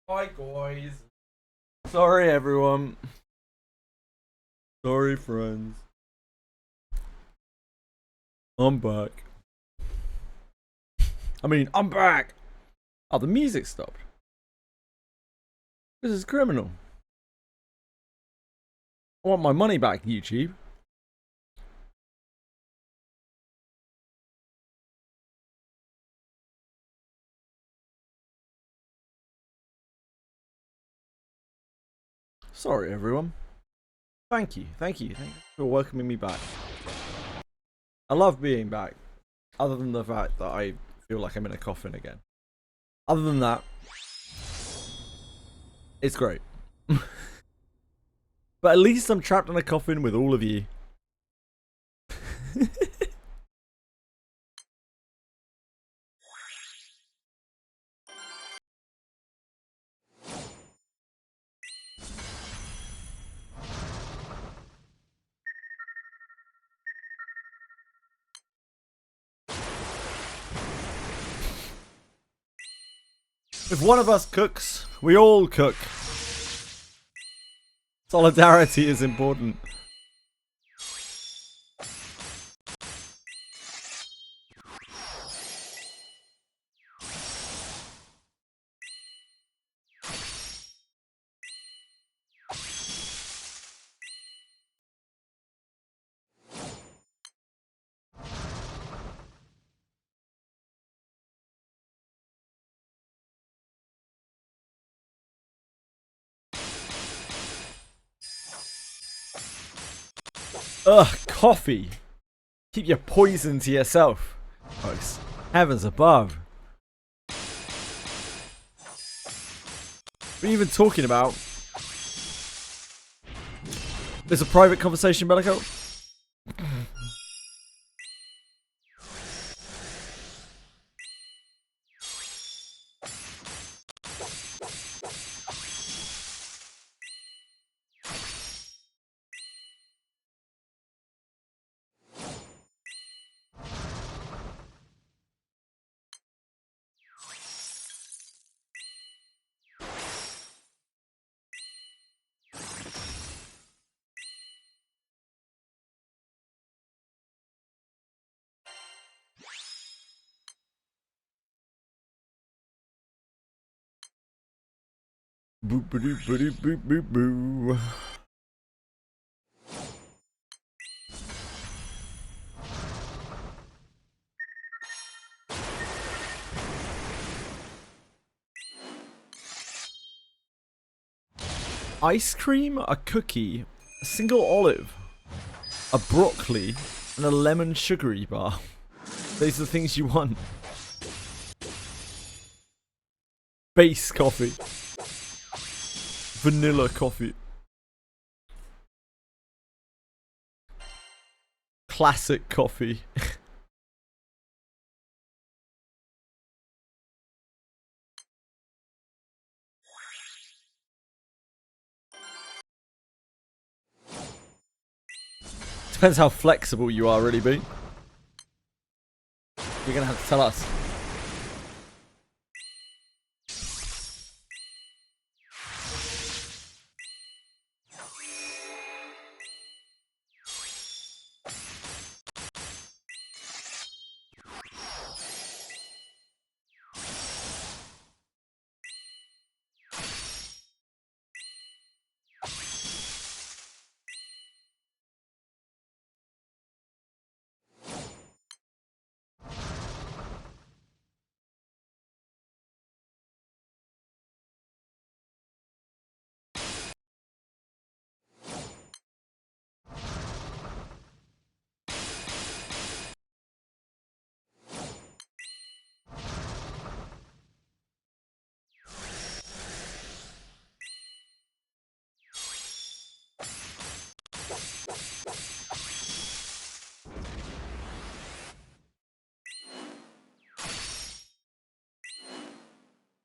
Hi guys. Sorry everyone. Sorry friends. I'm back. I'm back. Oh, the music stopped. This is criminal. I want my money back, YouTube. Sorry everyone. Thank you for welcoming me back. I love being back. Other than the fact that I feel like I'm in a coffin again. Other than that, it's great. But at least I'm trapped in a coffin with all of you. If one of us cooks, we all cook. Solidarity is important. Ugh, coffee. Keep your poison to yourself, folks. Heavens above. What are you even talking about? There's a private conversation, Bellico. Boop boop boop boop boop boo. Ice cream, a cookie, a single olive, a broccoli, and a lemon sugary bar. These are the things you want. Base coffee. Vanilla coffee. Classic coffee. Depends how flexible you are, really, B. You're gonna have to tell us.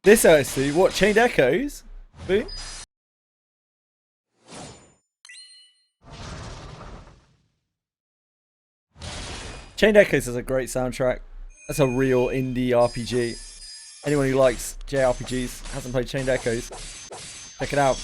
This OSC, what, Chained Echoes? Boo? Chained Echoes is a great soundtrack. That's a real indie RPG. Anyone who likes JRPGs, hasn't played Chained Echoes, check it out.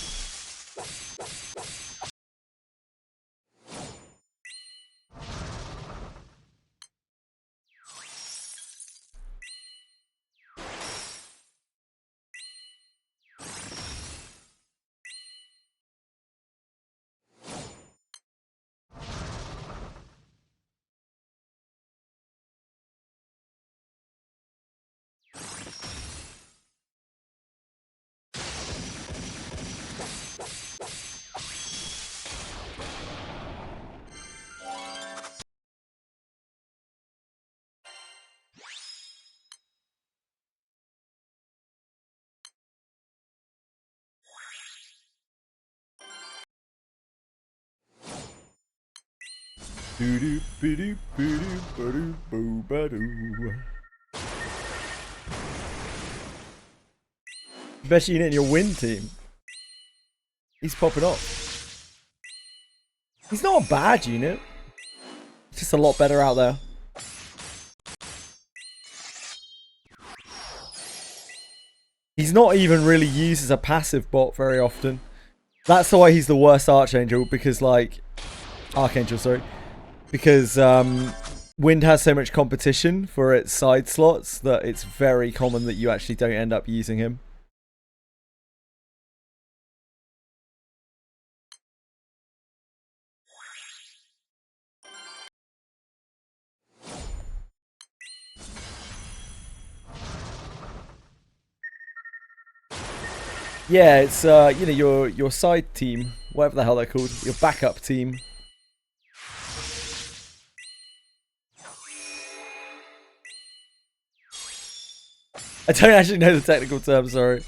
Best unit in your win team. He's popping up. He's not a bad unit. It's just a lot better out there. He's not even really used as a passive bot very often. That's why he's the worst Archangel, because like... Archangel, sorry. Because Wind has so much competition for its side slots that it's very common that you actually don't end up using him. Yeah, it's you know, your side team, whatever the hell they're called, your backup team. I don't actually know the technical term, sorry.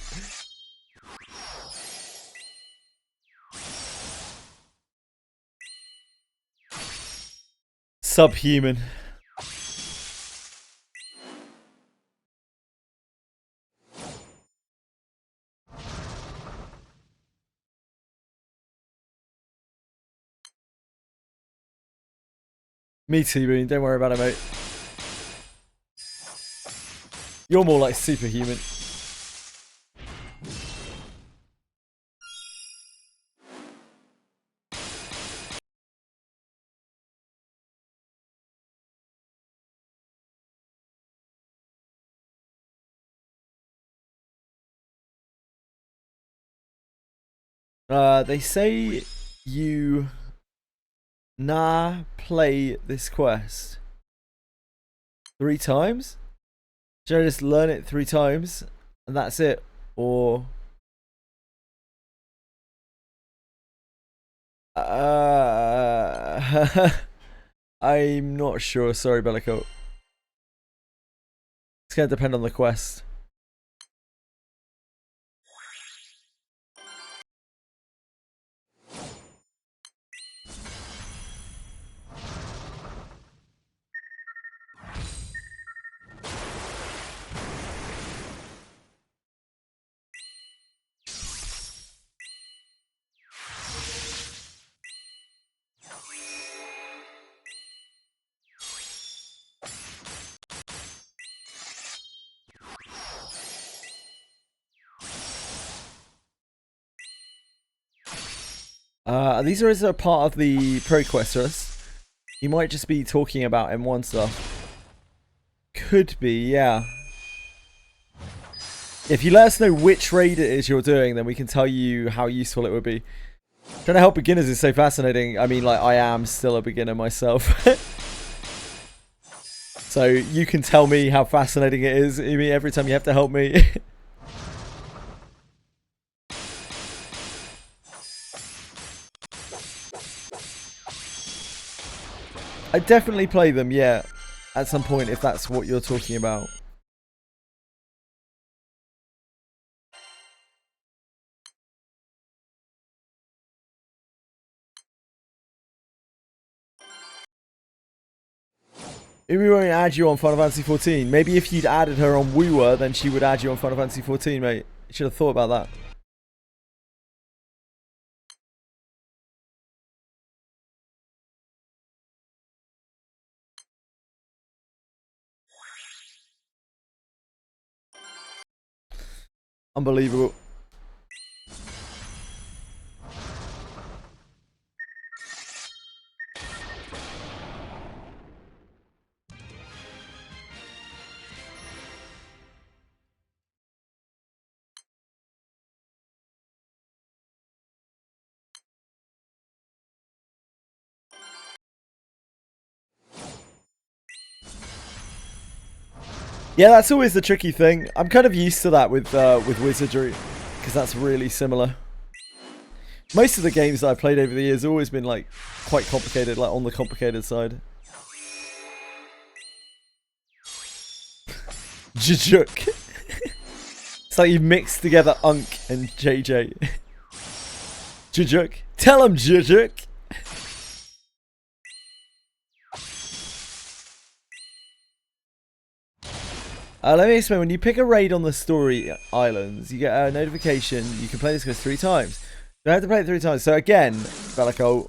Subhuman. Me too, Boone. Don't worry about it, mate. You're more like superhuman. They say you play this quest 3 times. Should I just learn it 3 times and that's it, or I'm not sure. Sorry, Bellicoat. It's gonna depend on the quest. These are as a part of the pro quest list. You might just be talking about M1 stuff. Could be, yeah. If you let us know which raid it is you're doing, then we can tell you how useful it would be. Trying to help beginners is so fascinating. I mean, like, I am still a beginner myself. So you can tell me how fascinating it is. I mean, every time you have to help me. I definitely play them, yeah. At some point, if that's what you're talking about. Umi won't add you on Final Fantasy 14. Maybe if you'd added her on Wooer, then she would add you on Final Fantasy 14, mate. You should have thought about that. Unbelievable. Yeah, that's always the tricky thing. I'm kind of used to that with Wizardry, because that's really similar. Most of the games that I've played over the years have always been like quite complicated, like on the complicated side. Jujuk. It's like you mixed together Unk and JJ. Jujuk. Tell him, Jujuk. Let me explain. When you pick a raid on the story islands, you get a notification. You can play this quest 3 times. You have to play it 3 times. So again, Bellico,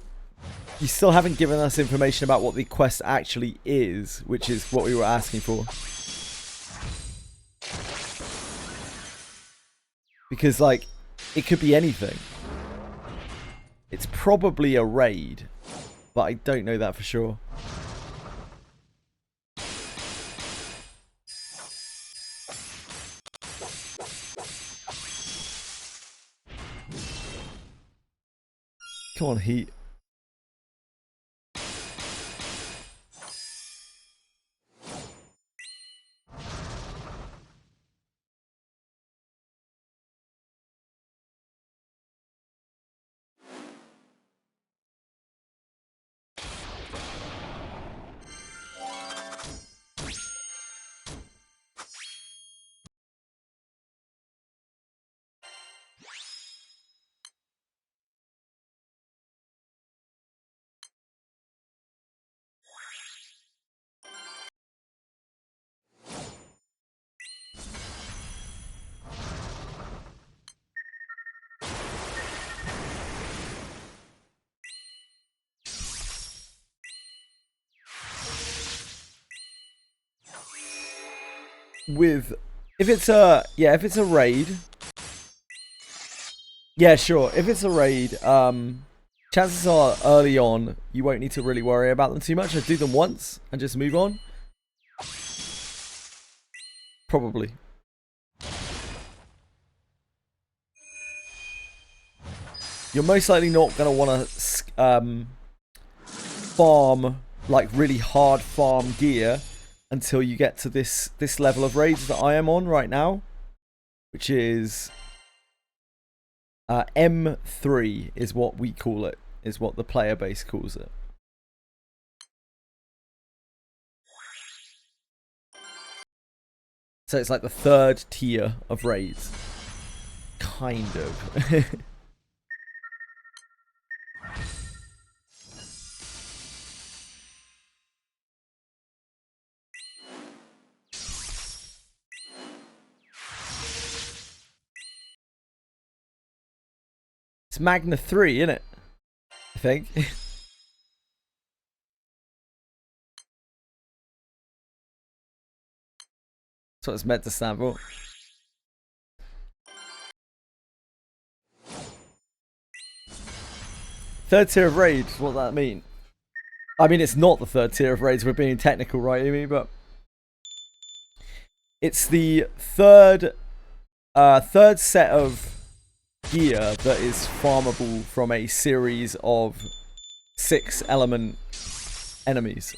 you still haven't given us information about what the quest actually is, which is what we were asking for. Because, like, it could be anything. It's probably a raid, but I don't know that for sure. Come on, Heat. With if it's a raid, yeah, sure, if it's a raid, chances are early on you won't need to really worry about them too much. Just do them once and just move on, probably. You're most likely not going to want to farm, like really hard farm gear until you get to this level of raids that I am on right now, which is M3 is what we call it, is what the player base calls it. So it's like the 3rd tier of raids, kind of. It's Magna 3, isn't it? I think. That's what it's meant to stand for. Third tier of raids, what does that mean? I mean, it's not the 3rd tier of raids, we're being technical, right, Amy? But it's the third set of gear that is farmable from a series of 6 element enemies.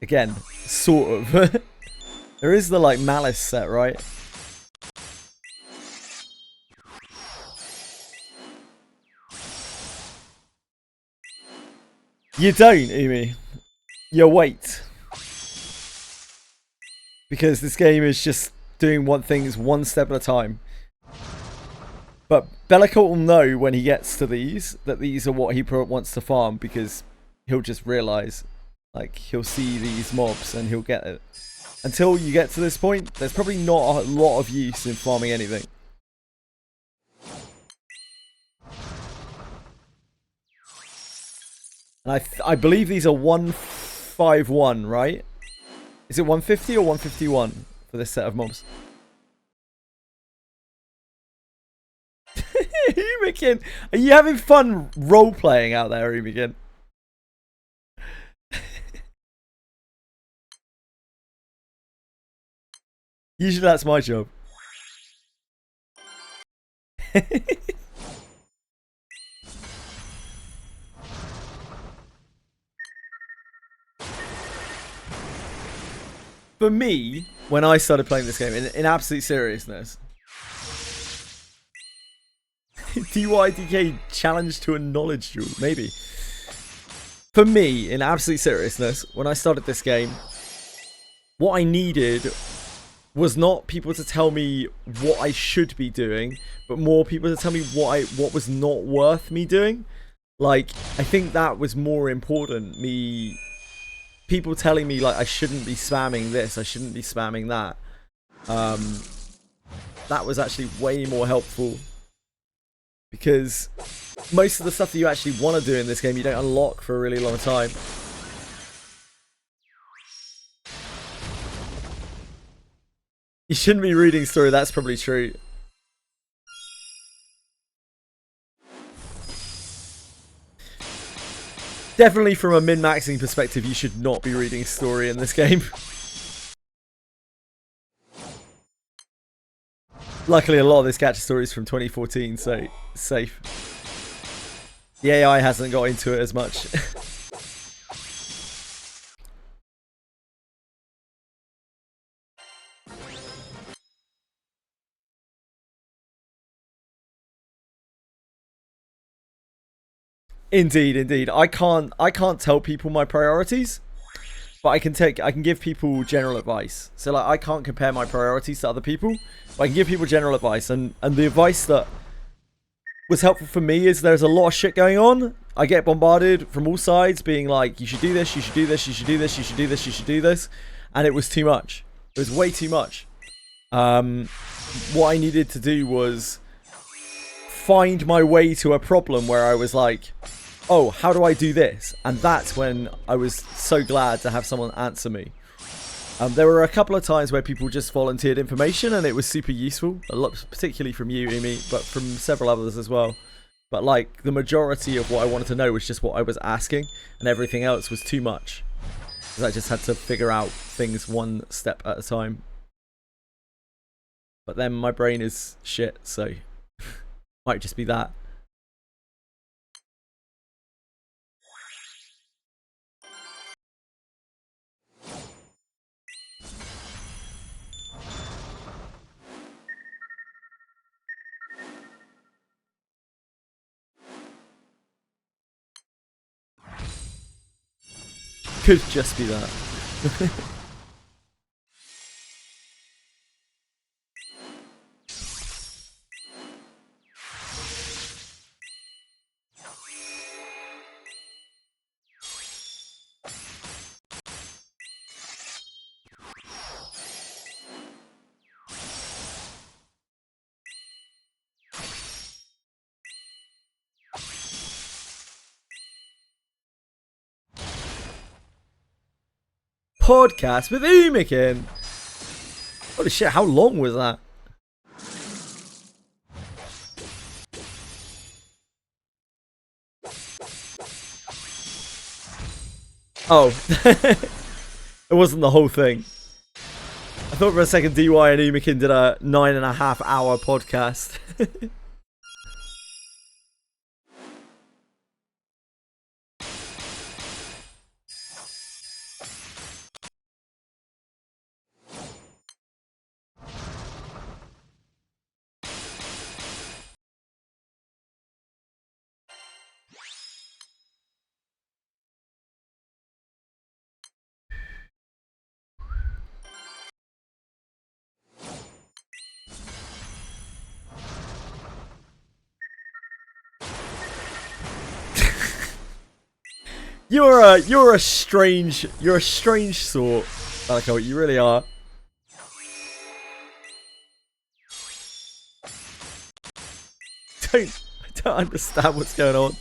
Again, sort of. There is the like Malice set, right? You don't, Amy. You wait. Because this game is just doing things one step at a time. But Bellicourt will know when he gets to these that these are what he wants to farm, because he'll just realise, like, he'll see these mobs and he'll get it. Until you get to this point, there's probably not a lot of use in farming anything. And I believe these are 151, right? Is it 150 or 151 for this set of mobs. Umikin, are you having fun role playing out there, Umikin? Usually that's my job. For me, when I started playing this game, in absolute seriousness, DYDK challenge to a knowledge duel, maybe. For me, in absolute seriousness, when I started this game, what I needed was not people to tell me what I should be doing, but more people to tell me what was not worth me doing. Like, I think that was more important. People telling me, like, I shouldn't be spamming this, I shouldn't be spamming that. That was actually way more helpful. Because most of the stuff that you actually want to do in this game, you don't unlock for a really long time. You shouldn't be reading story, that's probably true. Definitely from a min-maxing perspective, you should not be reading story in this game. Luckily, a lot of this gacha story is from 2014, so it's safe. The AI hasn't got into it as much. Indeed, indeed. I can't tell people my priorities, but I can give people general advice. So like, I can't compare my priorities to other people, but I can give people general advice, and the advice that was helpful for me is there's a lot of shit going on. I get bombarded from all sides being like, you should do this, you should do this, you should do this, you should do this, you should do this, and it was too much. It was way too much. What I needed to do was find my way to a problem where I was like, oh, how do I do this? And that's when I was so glad to have someone answer me. There were a couple of times where people just volunteered information and it was super useful, a lot, particularly from you, Umi, but from several others as well. But like, the majority of what I wanted to know was just what I was asking, and everything else was too much, because I just had to figure out things one step at a time. But then my brain is shit, so might just be that. Could just be that. Podcast with Umikin. Holy shit, how long was that? Oh. It wasn't the whole thing. I thought for a second DY and Umikin did a 9.5 hour podcast. You're a strange sort, Malachi, you really are. I don't understand what's going on.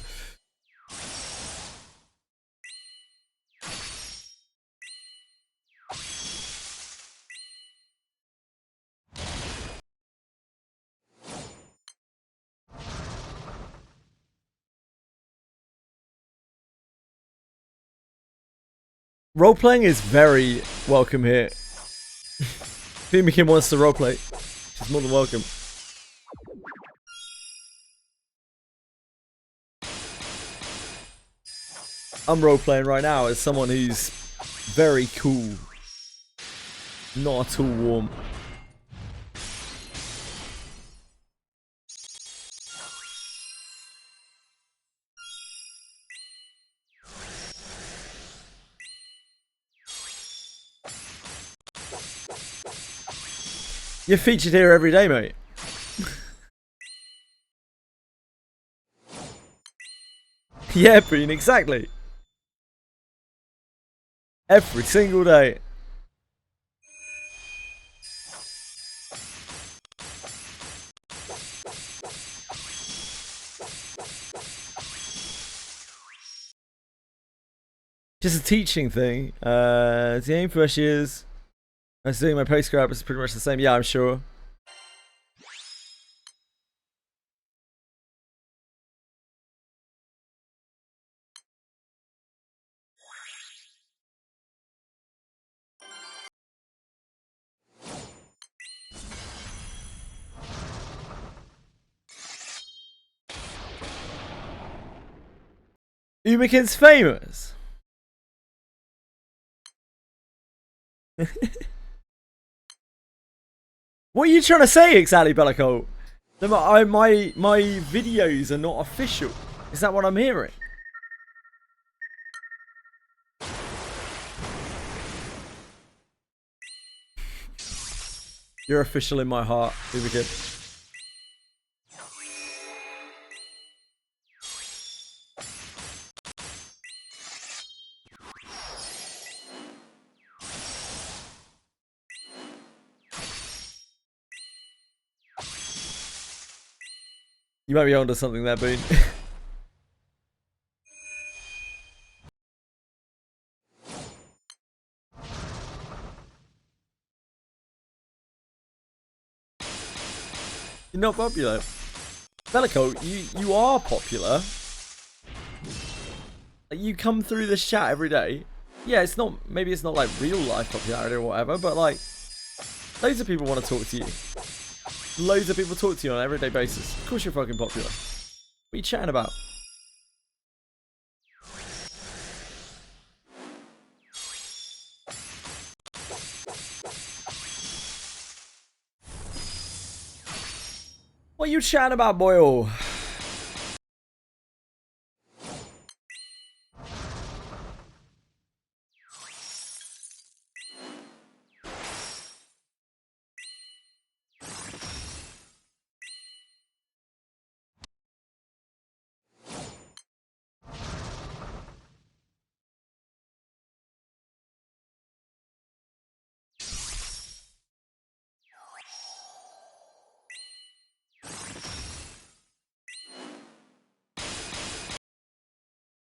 Role-playing is very welcome here. If Umikin wants to roleplay, she's more than welcome. I'm role-playing right now as someone who's very cool. Not at all warm. You're featured here every day, mate. Yeah, Bean, exactly. Every single day. Just a teaching thing. The aim for us is I was doing my postgrad, it's pretty much the same. Yeah, I'm sure. Umikin's famous. What are you trying to say exactly, Bellico? My videos are not official. Is that what I'm hearing? You're official in my heart, Umikin. You might be onto something there, Boone. You're not popular. Bellico, you are popular. Like, you come through this chat every day. Yeah, it's not, maybe it's not like real life popularity or whatever, but like, loads of people want to talk to you. Loads of people talk to you on an everyday basis. Of course you're fucking popular. What are you chatting about? What are you chatting about, boyo?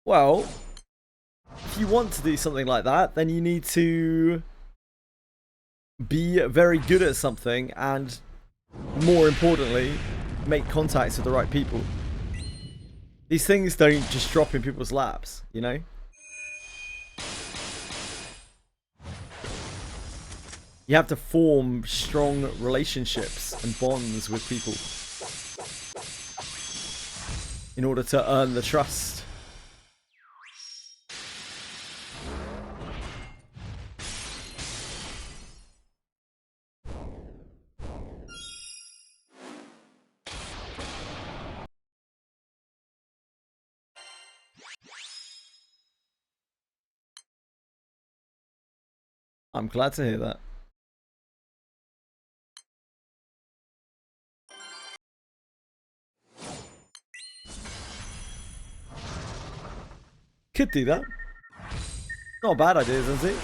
Well, if you want to do something like that, then you need to be very good at something and, more importantly, make contacts with the right people. These things don't just drop in people's laps, you know? You have to form strong relationships and bonds with people in order to earn the trust. I'm glad to hear that. Could do that. Not a bad idea, is it?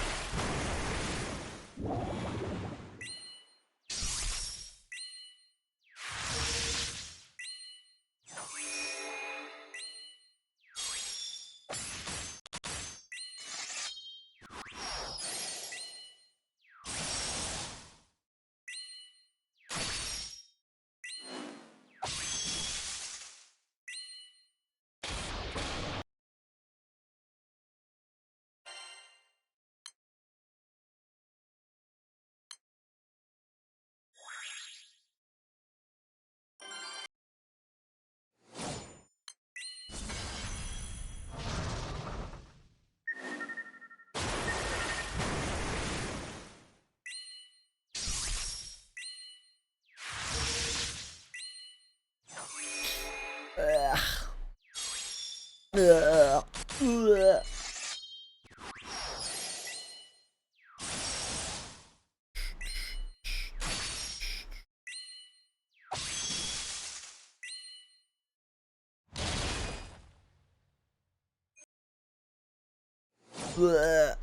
Blech.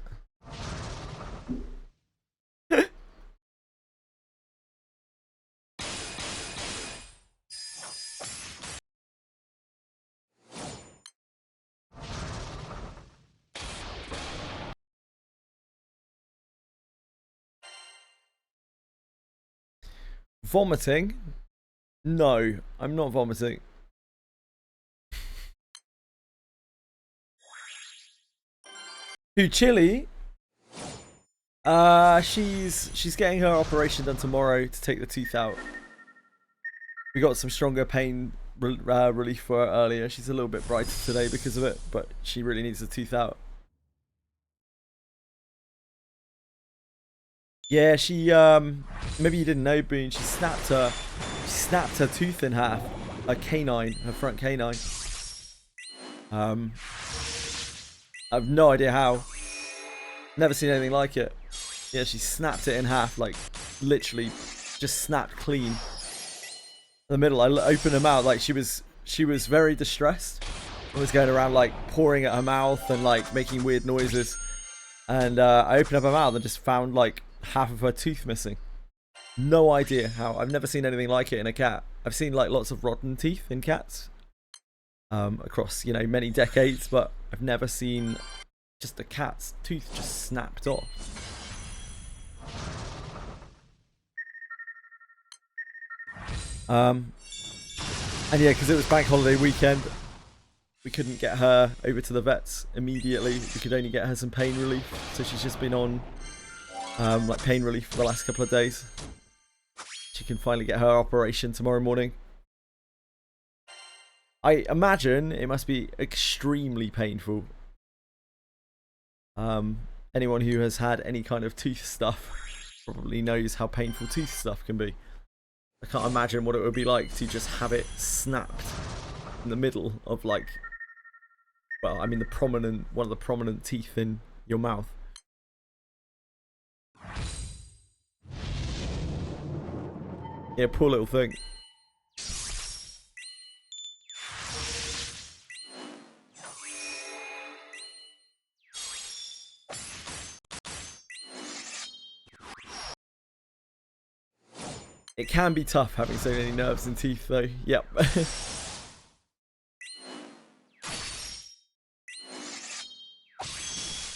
Vomiting? No, I'm not vomiting. Who, Chili? She's getting her operation done tomorrow to take the tooth out. We got some stronger pain relief for her earlier. She's a little bit brighter today because of it, but she really needs the tooth out. Yeah, she maybe you didn't know, Boone. She snapped her tooth in half. Her canine, her front canine. I have no idea how. Never seen anything like it. Yeah, she snapped it in half, like literally just snapped clean. In the middle, I opened her mouth, like she was very distressed. I was going around like pouring at her mouth and like making weird noises. And I opened up her mouth and just found like half of her tooth missing. No idea how. I've never seen anything like it in a cat. I've seen like lots of rotten teeth in cats across, you know, many decades, but I've never seen just a cat's tooth just snapped off. And yeah, because it was bank holiday weekend, we couldn't get her over to the vets immediately. We could only get her some pain relief, so she's just been on like pain relief for the last couple of days. She can finally get her operation tomorrow morning. I imagine it must be extremely painful. Anyone who has had any kind of tooth stuff probably knows how painful tooth stuff can be. I can't imagine what it would be like to just have it snapped in the middle of like, well, I mean one of the prominent teeth in your mouth. Yeah, poor little thing. It can be tough having so many nerves and teeth though. Yep.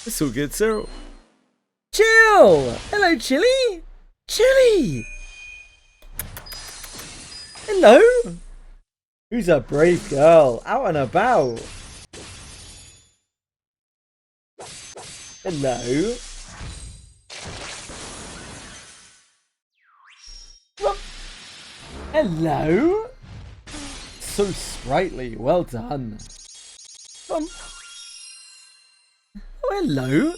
It's all good, Cyril. Chill! Hello, Chili! Chili! Hello! Who's a brave girl? Out and about. Hello. Hello. So sprightly. Well done. Oh, hello.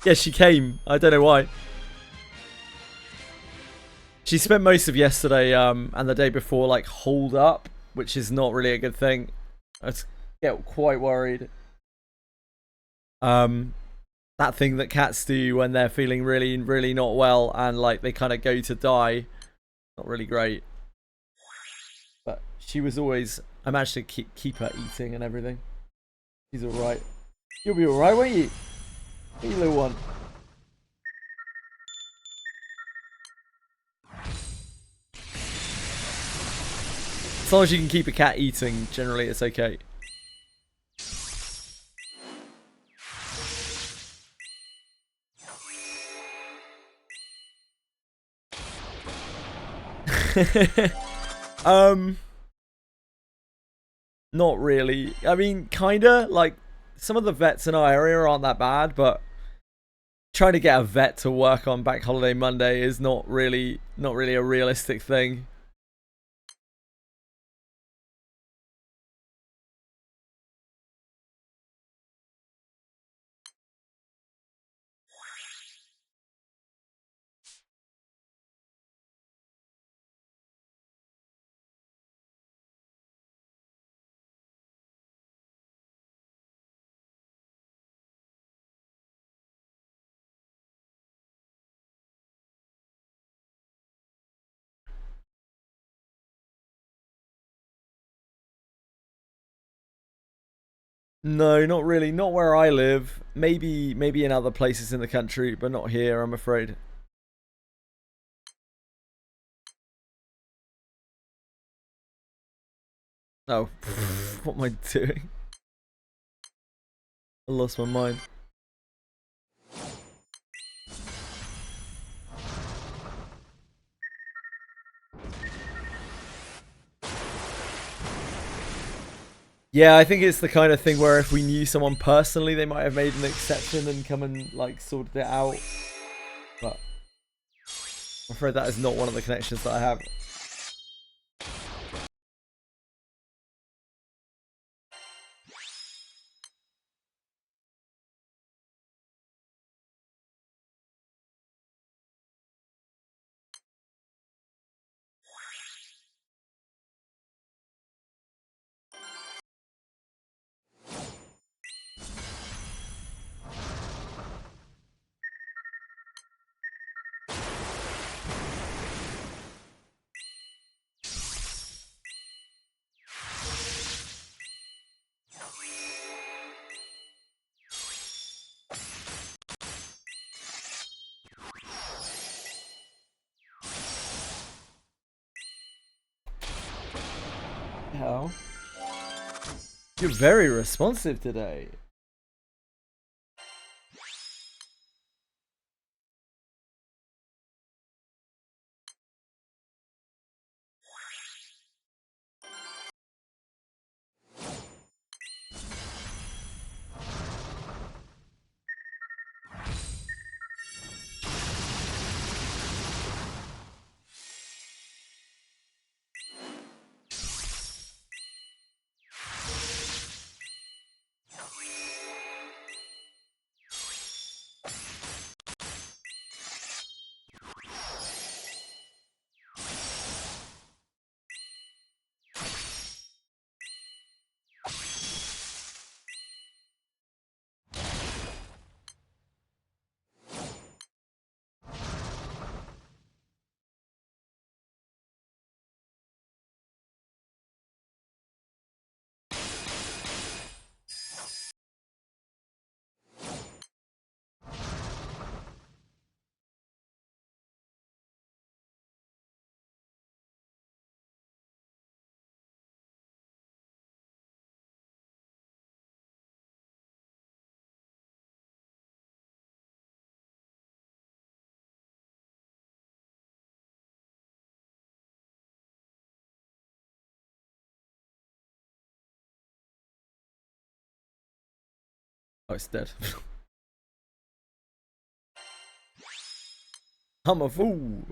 Yeah, she came. I don't know why. She spent most of yesterday and the day before like holed up, which is not really a good thing. I get quite worried. That thing that cats do when they're feeling really, really not well and like they kind of go to die. Not really great. But she was always... I managed to keep her eating and everything. She's alright. You'll be alright, won't you? You little one. As long as you can keep a cat eating, generally it's okay. Not really. I mean, kinda. Like, some of the vets in our area aren't that bad, but trying to get a vet to work on Bank Holiday Monday is not really a realistic thing. No, not really. Not where I live. Maybe in other places in the country, but not here, I'm afraid. Oh, what am I doing? I lost my mind. Yeah, I think it's the kind of thing where if we knew someone personally, they might have made an exception and come and like sorted it out. But I'm afraid that is not one of the connections that I have. Hell, you're very responsive today. Oh, it's dead. I'm a fool.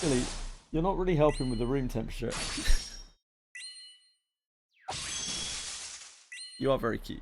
Really, you're not really helping with the room temperature. You are very cute.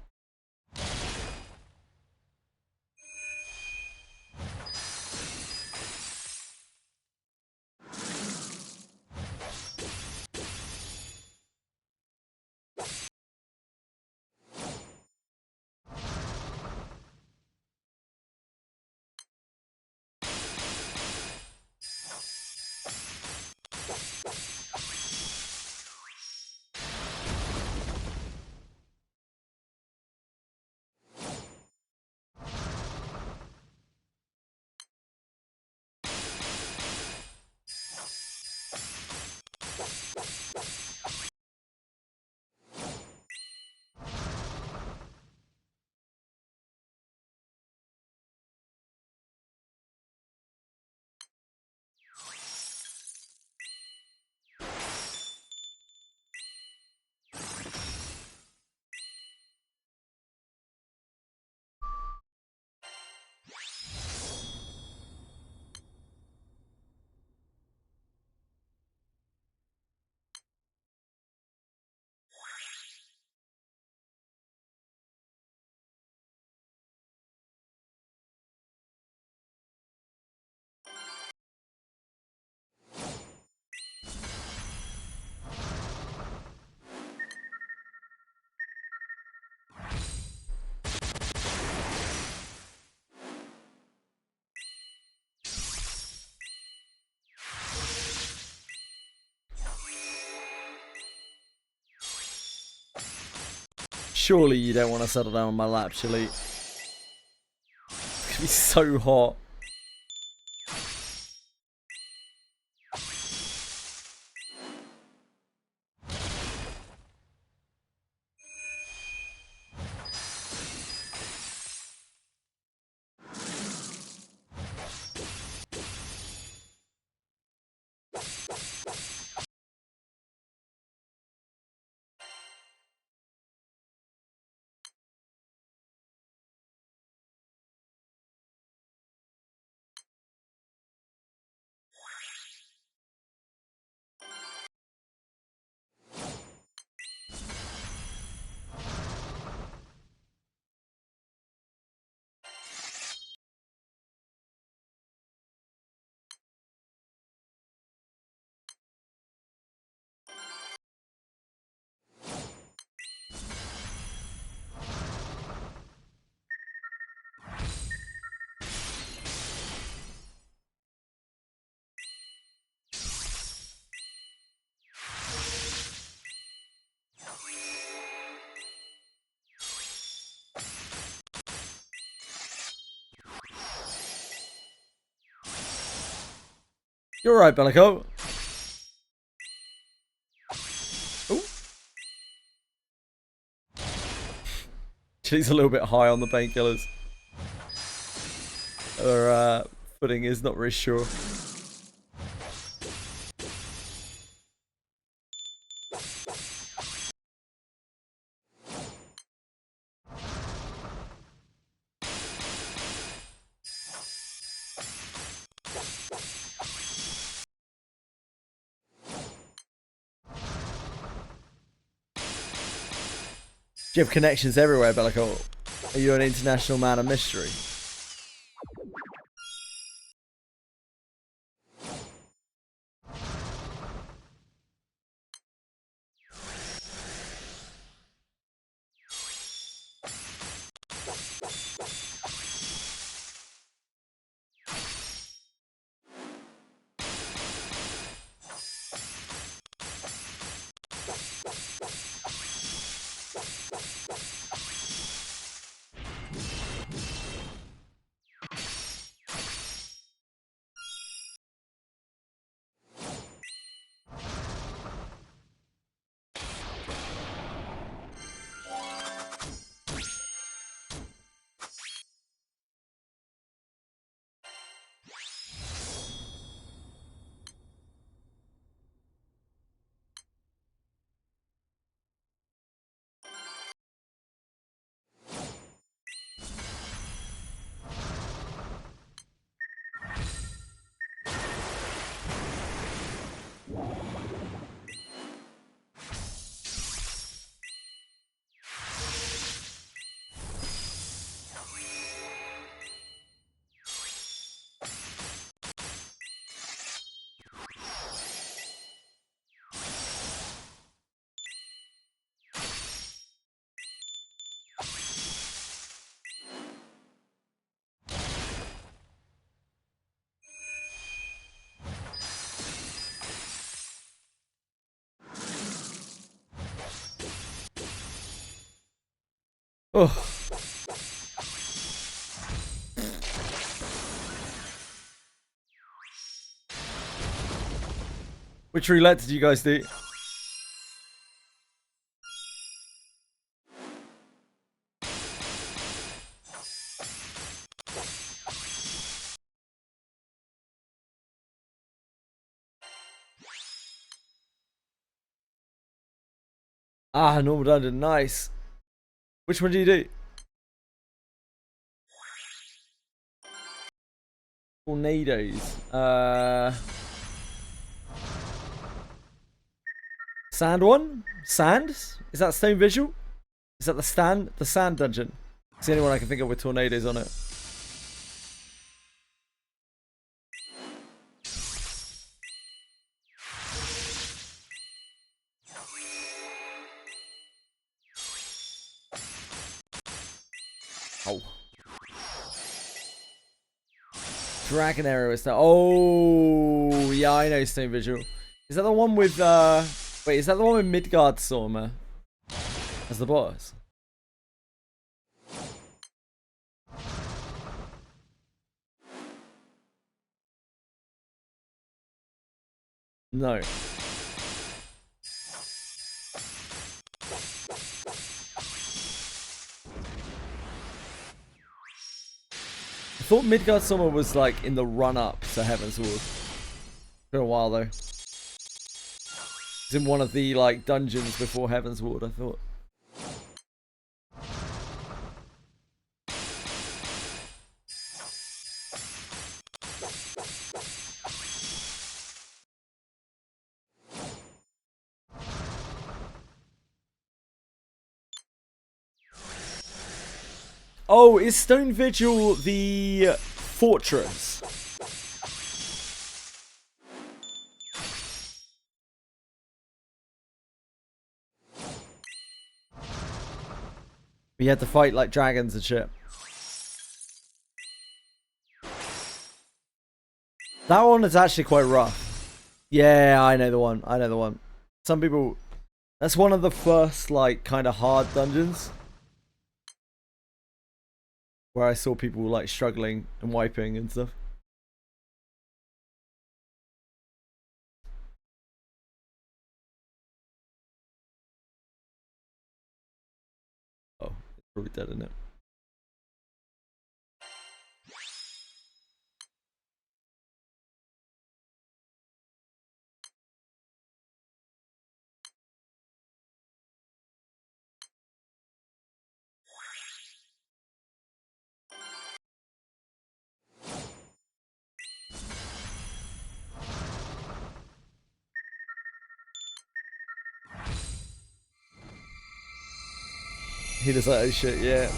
Surely you don't want to settle down on my lap, Chili. It's going to be so hot. You're right, Bellico. Ooh. She's a little bit high on the painkillers. Her footing is not very sure. You have connections everywhere, Bellico. Are you an international man of mystery? Oh. Which roulette did you guys do? Ah, normal dungeon, nice. Which one do you do? Tornadoes. Sand one? Sand? Is that stone visual? Is that the sand dungeon? It's the only one I can think of with tornadoes on it. Oh. Dragon arrow is that? Oh, yeah, I know stone visual. Is that the one with wait, is that the one with Midgard Stormer as the boss? No. I thought Midgard Summer was like in the run-up to Heaven's Ward. For a while though. It's in one of the like dungeons before Heaven's Ward, I thought. Oh, is Stone Vigil the fortress? We had to fight like dragons and shit. That one is actually quite rough. Yeah, I know the one. I know the one. Some people... That's one of the first, like, kind of hard dungeons. Where I saw people, like, struggling and wiping and stuff. Oh, it's probably dead, isn't it? He does like, oh shit, yeah.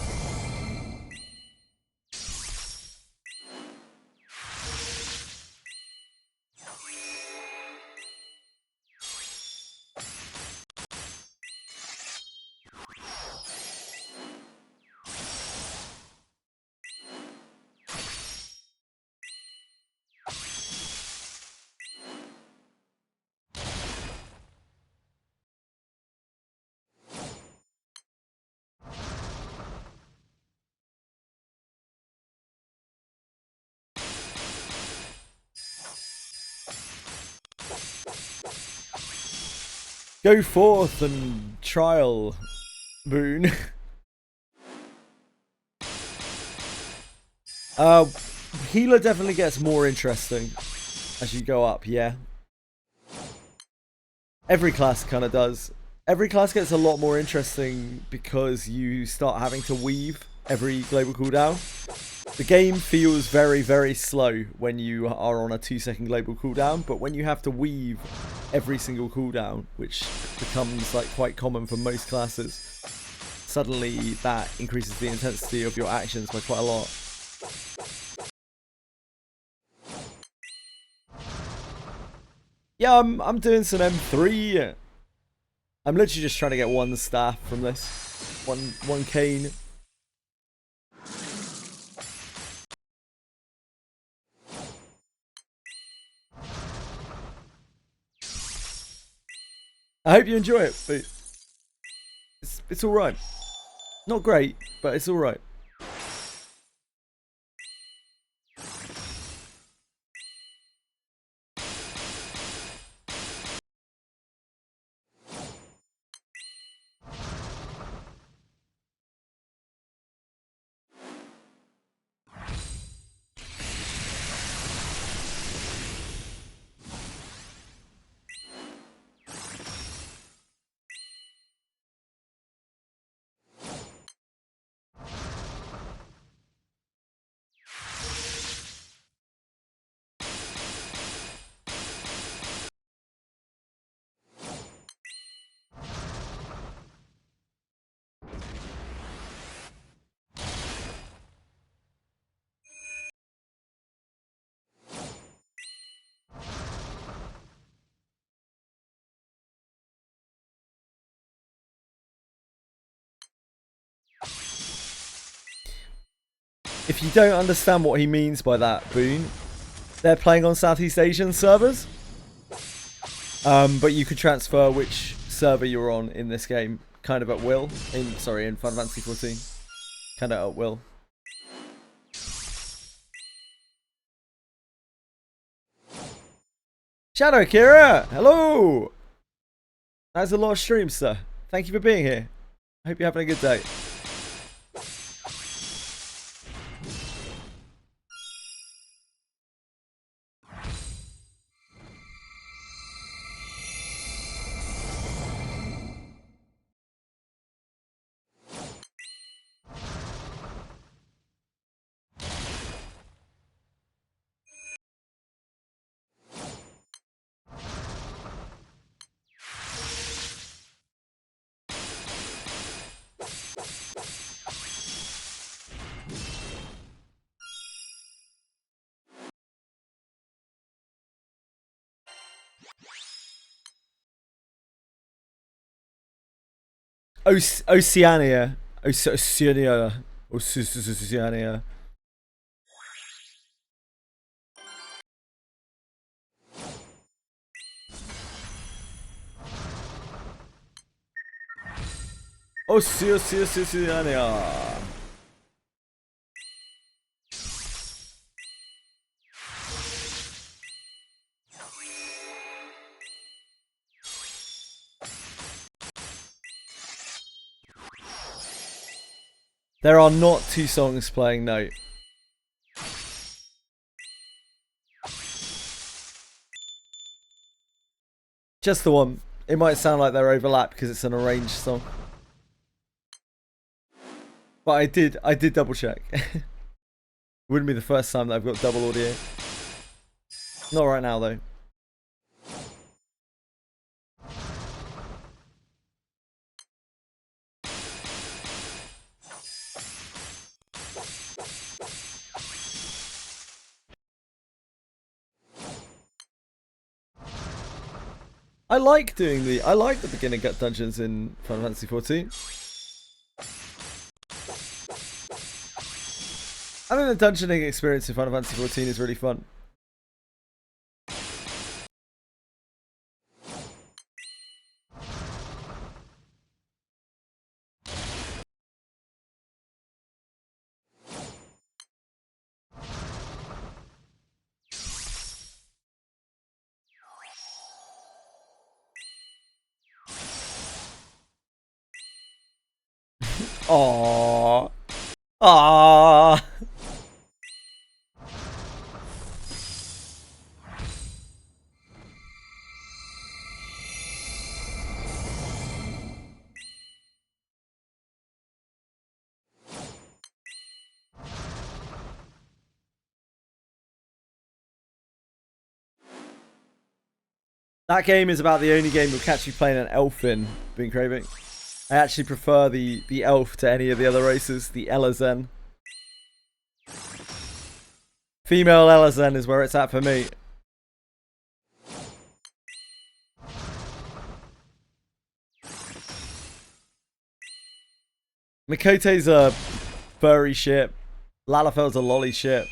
Go forth and trial, Boone. Healer definitely gets more interesting as you go up, yeah. Every class kind of does. Every class gets a lot more interesting because you start having to weave every global cooldown. The game feels very, very slow when you are on a 2-second global cooldown, but when you have to weave every single cooldown, which becomes like quite common for most classes, suddenly that increases the intensity of your actions by quite a lot. Yeah, I'm doing some M3. I'm literally just trying to get one staff from this. One cane. I hope you enjoy it, but it's alright. Not great, but it's alright. If you don't understand what he means by that, Boone, they're playing on Southeast Asian servers. But you could transfer which server you're on in this game, kind of at will. In Final Fantasy 14, kind of at will. Shadow Kira, hello. That's a lot of streams, sir. Thank you for being here. I hope you're having a good day. Oceania. Oceania. Oceania. Oceania. There are not 2 songs playing, no. Just the one. It might sound like they're overlapped because it's an arranged song. But I did double check. It wouldn't be the first time that I've got double audio. Not right now though. I like the beginning gut dungeons in Final Fantasy 14. I think the dungeoning experience in Final Fantasy 14 is really fun. Aww. Aww. That game is about the only game you'll catch you playing an elf in, being craving. I actually prefer the elf to any of the other races, the Elezen. Female Elezen is where it's at for me. Mikote's a furry ship. Lalafel's a lolly ship.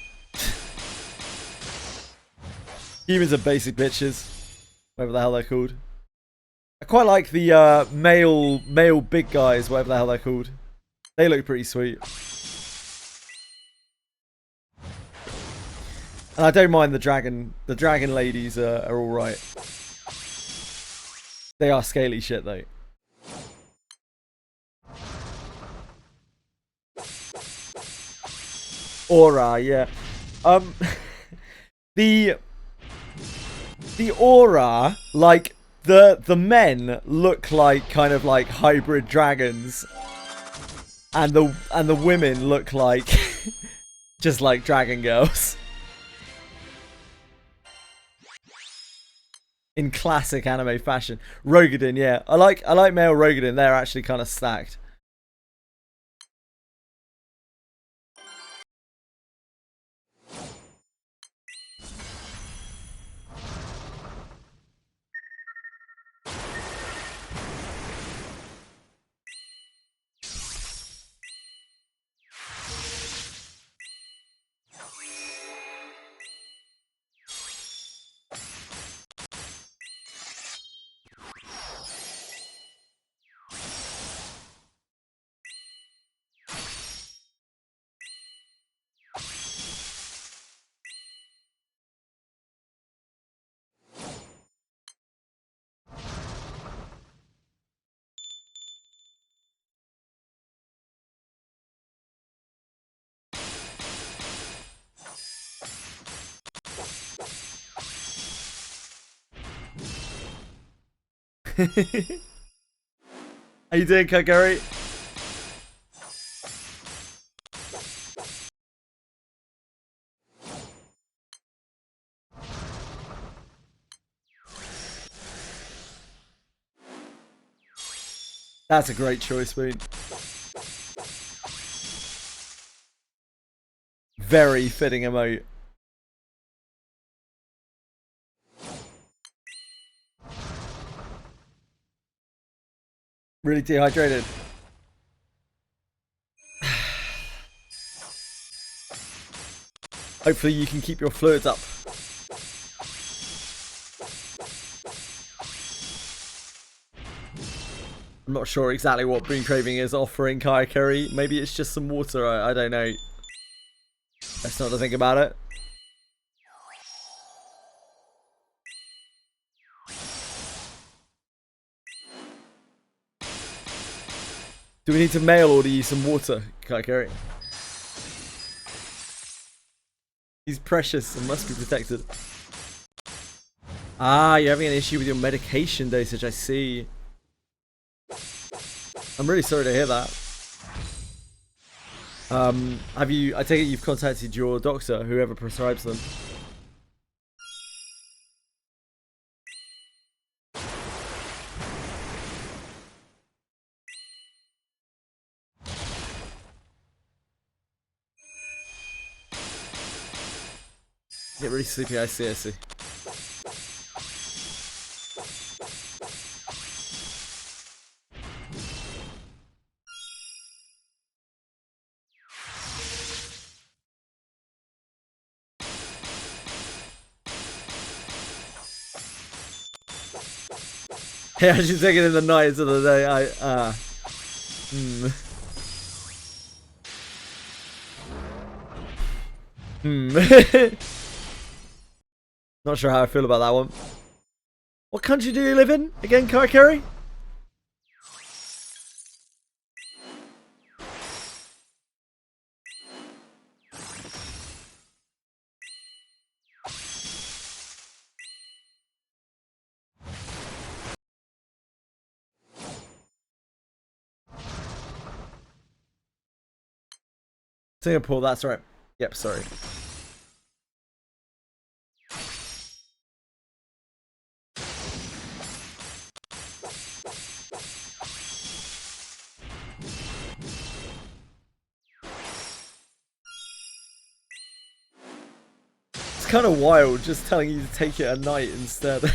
Humans are basic bitches. Whatever the hell they're called. I quite like the male big guys, whatever the hell they're called. They look pretty sweet. And I don't mind the dragon. The dragon ladies are alright. They are scaly shit though. Aura, yeah. The aura, like the men look like kind of like hybrid dragons, and the women look like just like dragon girls in classic anime fashion. Rogadin, yeah, I like male Rogadin. They're actually kind of stacked. How you doing, Kagari? That's a great choice, Spoon. Very fitting emote. Really dehydrated. Hopefully you can keep your fluids up. I'm not sure exactly what Boon Craving is offering Kai Curry. Maybe it's just some water, I don't know. Let's not think about it. Do we need to mail order you some water, Kai Curry? He's precious and must be protected. Ah, you're having an issue with your medication dosage, I see. I'm really sorry to hear that. I take it you've contacted your doctor, whoever prescribes them. Get really sleepy, I see, I see. Yeah, I should take it in the night instead of the day. Not sure how I feel about that one. What country do you live in again, Kai Curry? Singapore, that's right. Yep, sorry. It's kind of wild just telling you to take it at night instead.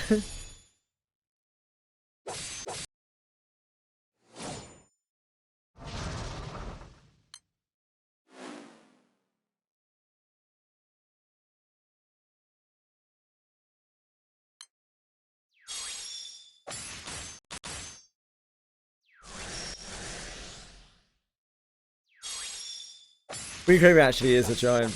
Boon Craving actually is a giant.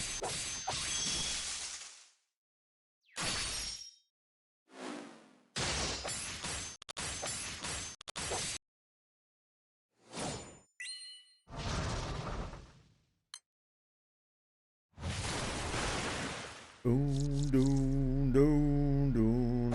Doon, doon, doon, doon.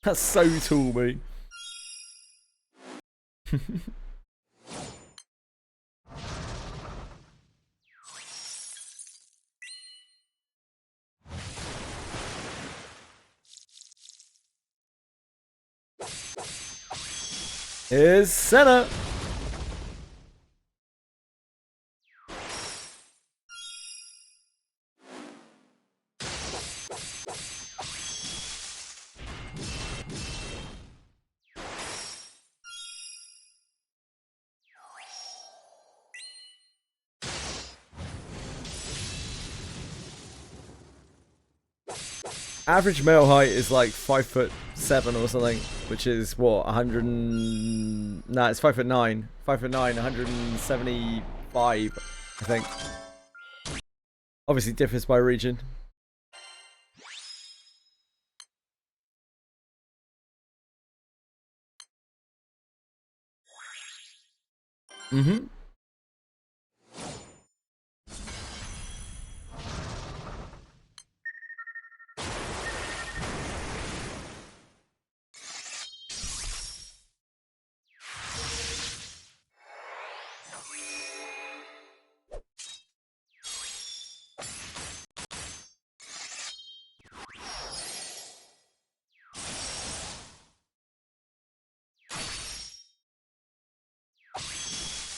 That's so tall, mate. Here's Senna. Average male height is like 5'6" 5'7" or something, which is what 100. Nah, it's 5'9". 5'9", 175, I think. Obviously differs by region. Mm-hmm.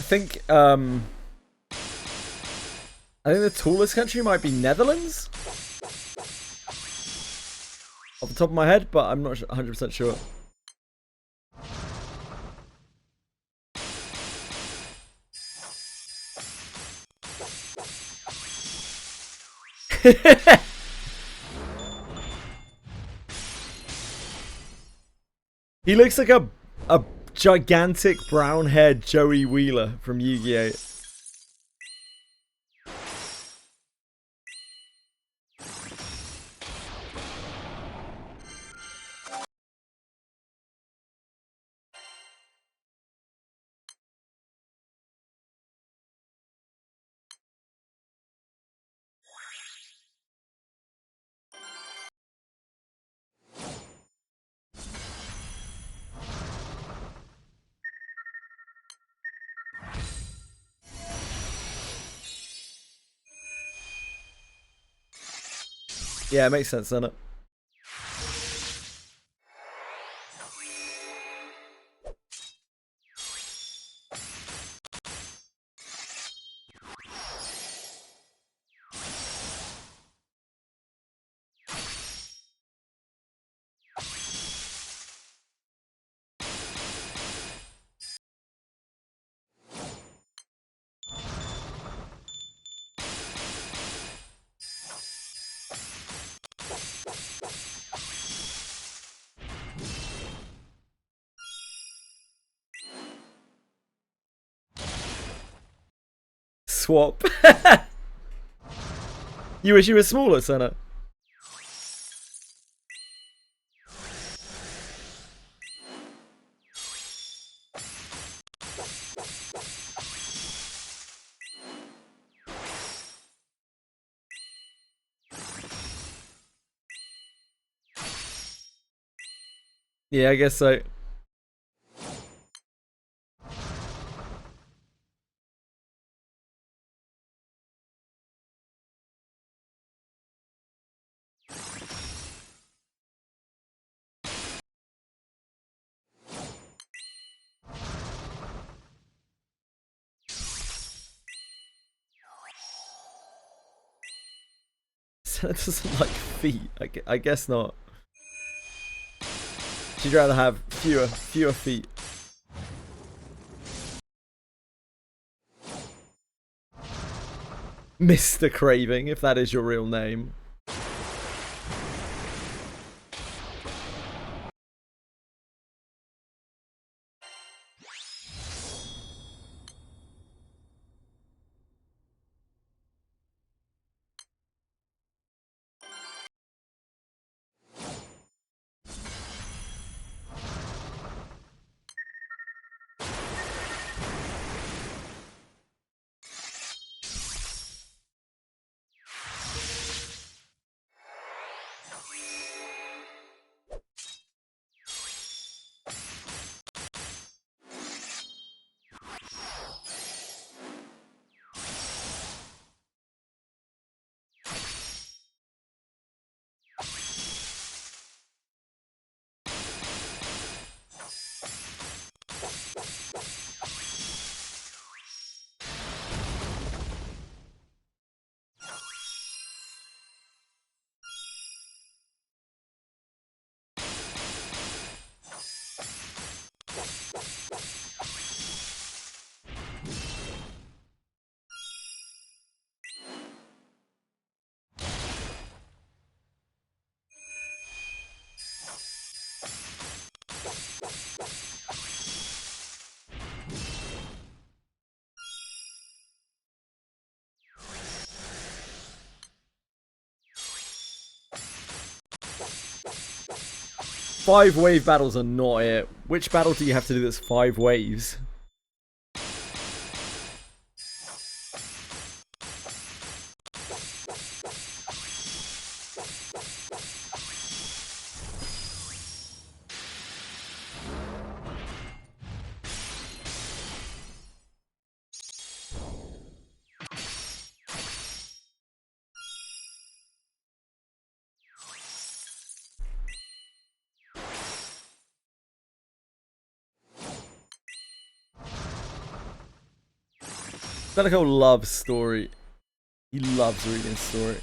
I think the tallest country might be Netherlands, off the top of my head, but I'm not 100% sure. He looks like a gigantic brown-haired Joey Wheeler from Yu-Gi-Oh! Yeah, it makes sense, doesn't it? Swap. You wish you were smaller, Senna. Yeah, I guess so. Senna doesn't like feet. I guess not. She'd rather have fewer feet. Mr. Craving, if that is your real name. 5 wave battles are not it. Which battle do you have to do that's 5 waves? Bellico loves story. He loves reading story.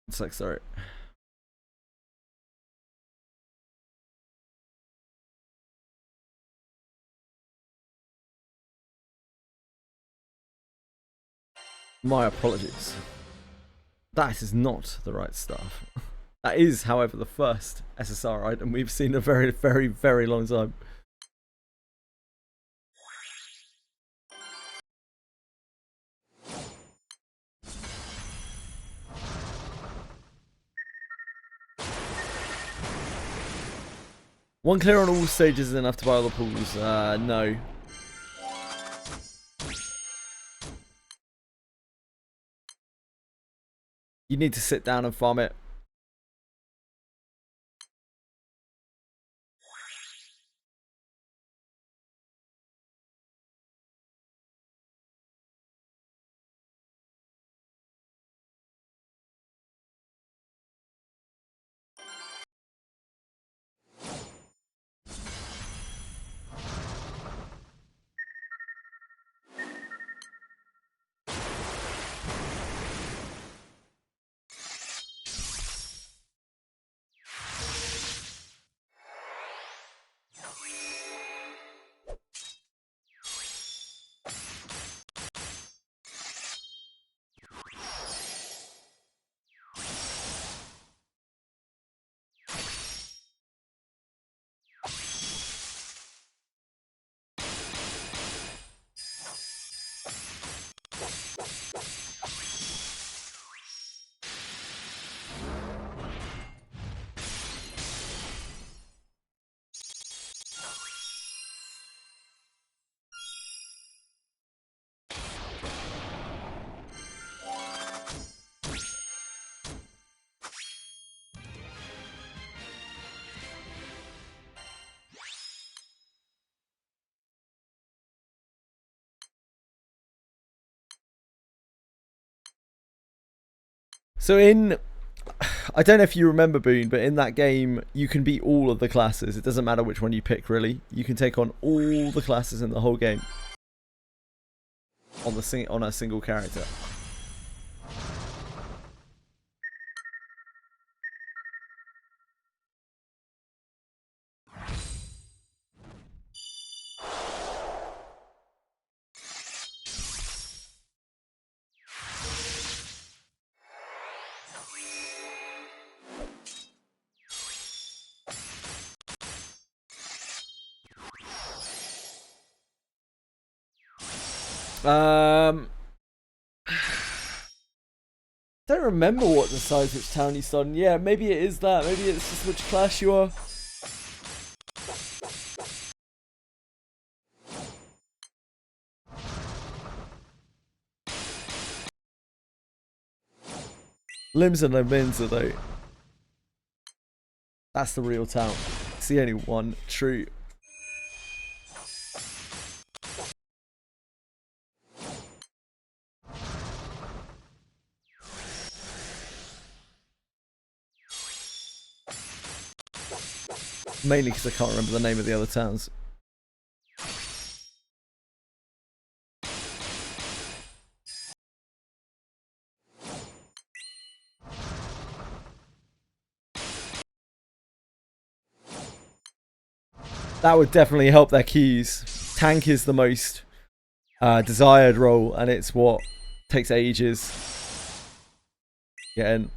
It's like, sorry. My apologies. That is not the right stuff. That is, however, the first SSR item we've seen in a very, very, very long time. One clear on all stages is enough to buy all the pools. No. You need to sit down and farm it. So in I don't know if you remember, Boone, but in that game, you can beat all of the classes. It doesn't matter which one you pick, really. You can take on all the classes in the whole game on a single character. Don't remember what decides which town you start in. Yeah, maybe it is that. Maybe it's just which class you are. Limbs and no Minza, though. That's the real town. It's the only one true. Mainly because I can't remember the name of the other towns. That would definitely help their keys. Tank is the most desired role, and it's what takes ages getting.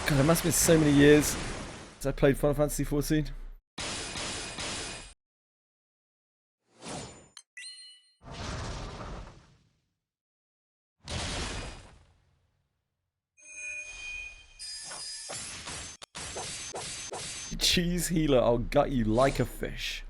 God, it must have been so many years since I played Final Fantasy 14. Cheese healer, I'll gut you like a fish.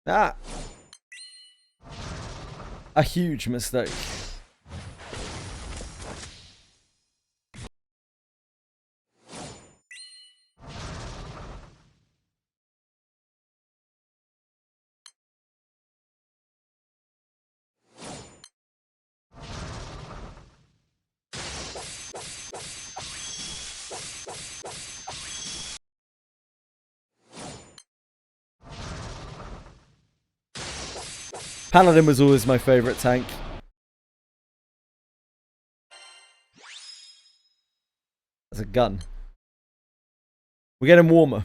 Ah! A huge mistake. Paladin was always my favourite tank. As a gun. We're getting warmer.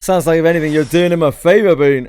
Sounds like, if anything, you're doing him a favor, Boone.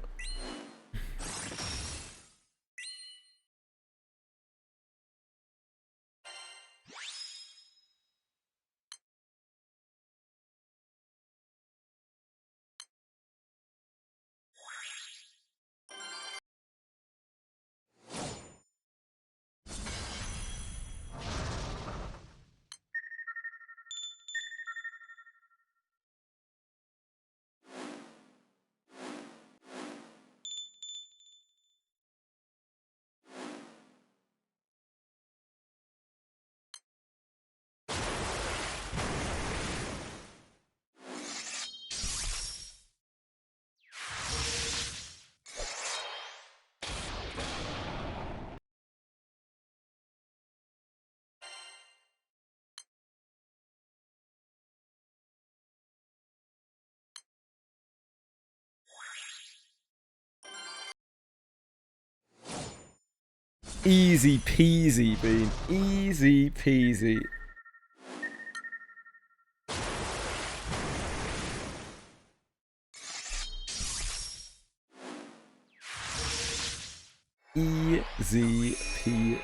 Easy peasy, Bean. Easy peasy. Easy peasy.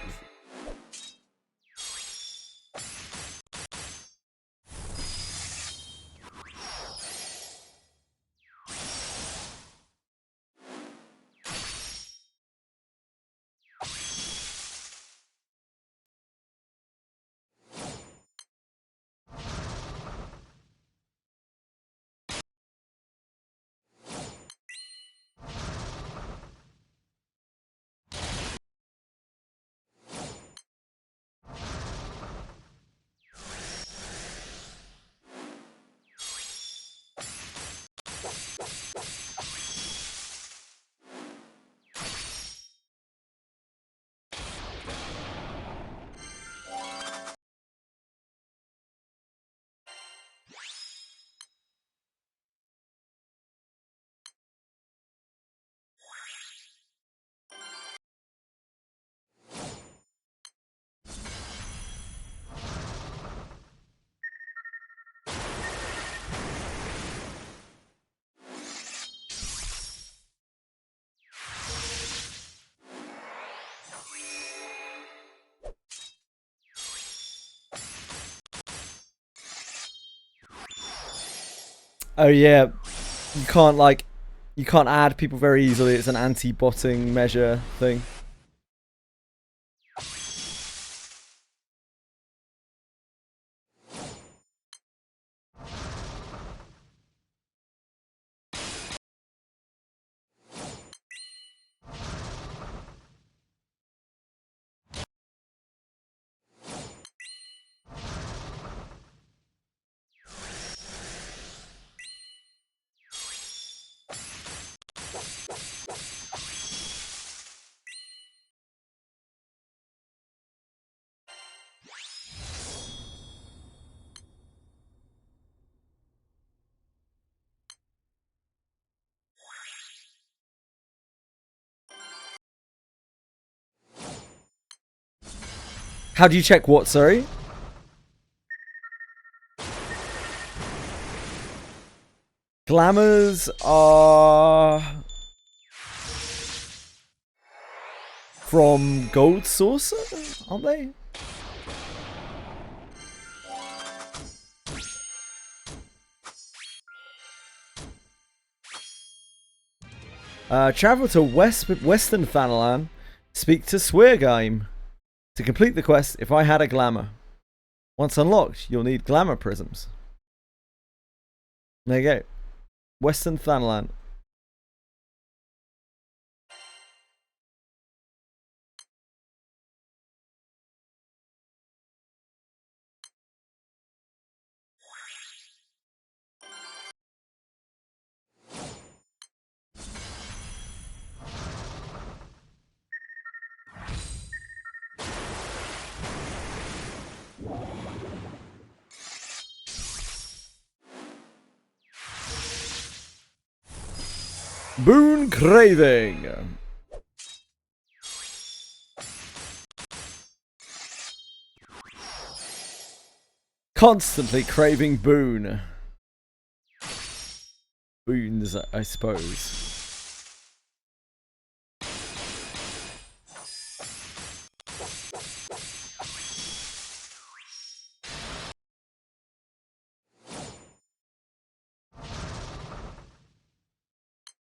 Oh yeah, you can't add people very easily. It's an anti-botting measure thing. How do you check what, sorry? Glamours are from Gold Saucer, aren't they? Travel to Western Thanalan. Speak to Sweargeim. To complete the quest, if I had a glamour. Once unlocked, you'll need glamour prisms. There you go. Western Thanalan. Boon Craving. Constantly craving boon. boons, I suppose.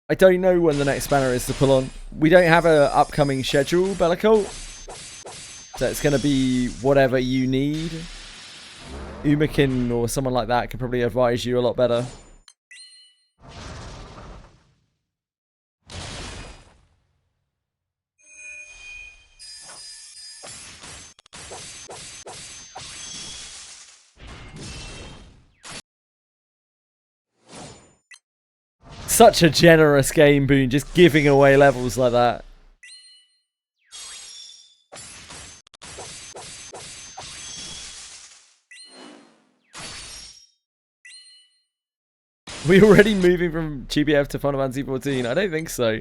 I don't know when the next banner is to pull on. We don't have an upcoming schedule, Bellicult. So it's going to be whatever you need. Umakin or someone like that could probably advise you a lot better. Such a generous game, Boone, just giving away levels like that. We already moving from GBF to Final Fantasy 14? I don't think so.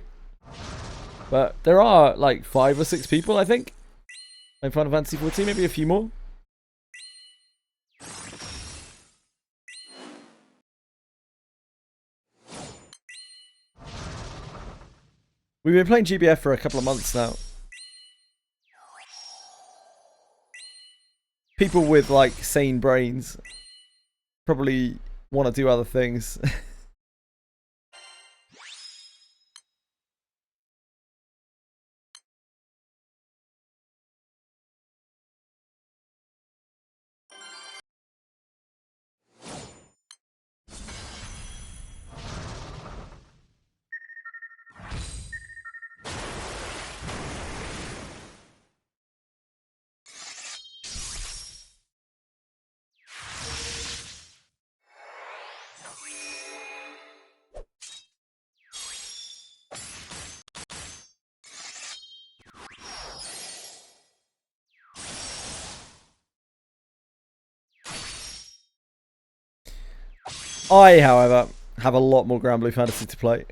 But there are like 5 or 6 people, I think, in Final Fantasy 14, maybe a few more. We've been playing GBF for a couple of months now. People with like sane brains probably want to do other things. I, however, have a lot more Granblue Fantasy to play.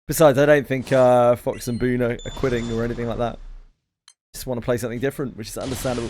Besides, I don't think Fox and Boone are quitting or anything like that. Just want to play something different, which is understandable.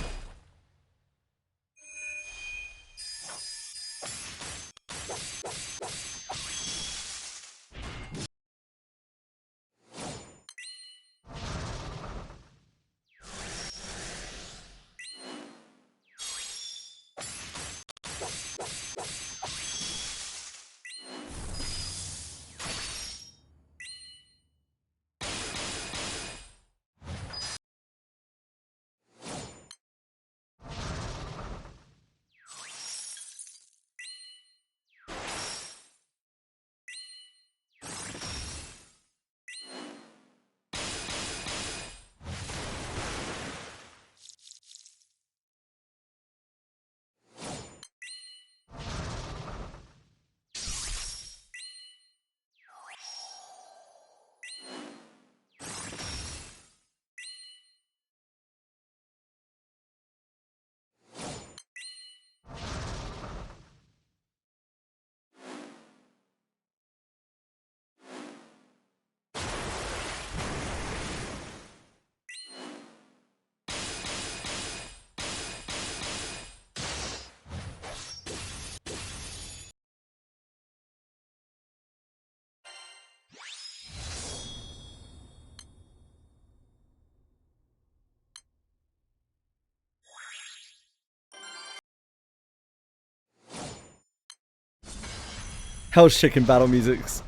Hell's Chicken battle music's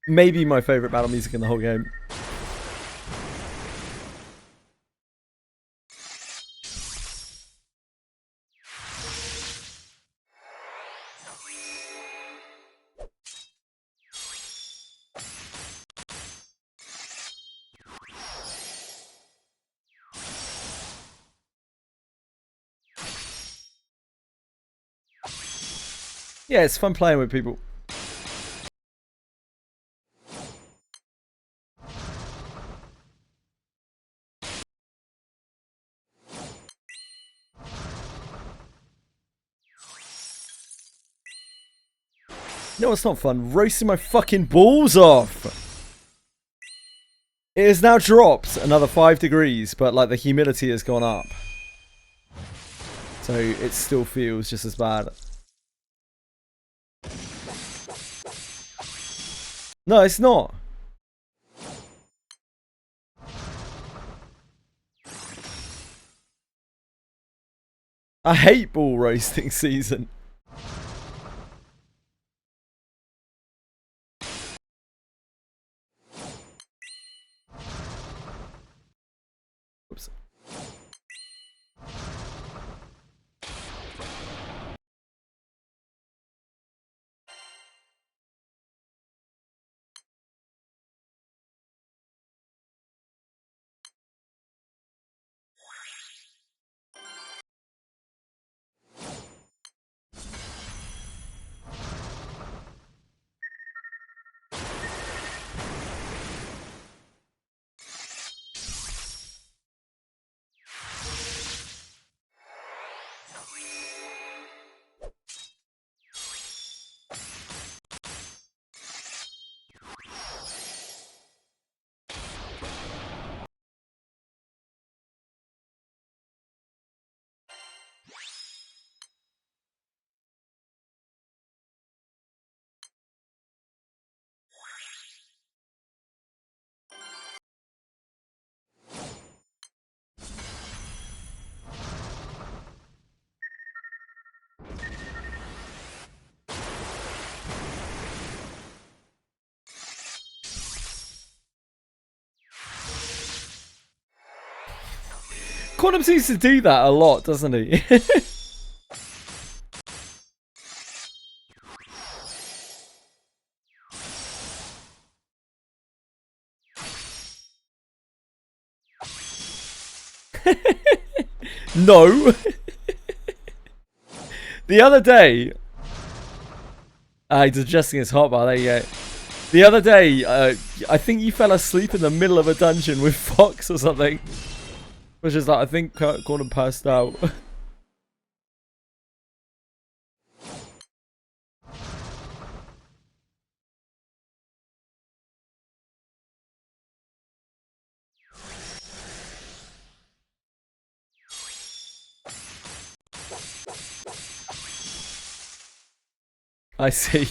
maybe my favourite battle music in the whole game. Yeah, it's fun playing with people. No, it's not fun. Roasting my fucking balls off. It has now dropped another 5 degrees, but like the humidity has gone up. So it still feels just as bad. No, it's not. I hate ball roasting season. Oops. Quantum seems to do that a lot, doesn't he? No. The other day, he's adjusting his hotbar. There you go. The other day, I think you fell asleep in the middle of a dungeon with Fox or something. Which is like, I think Gordon passed out. I see.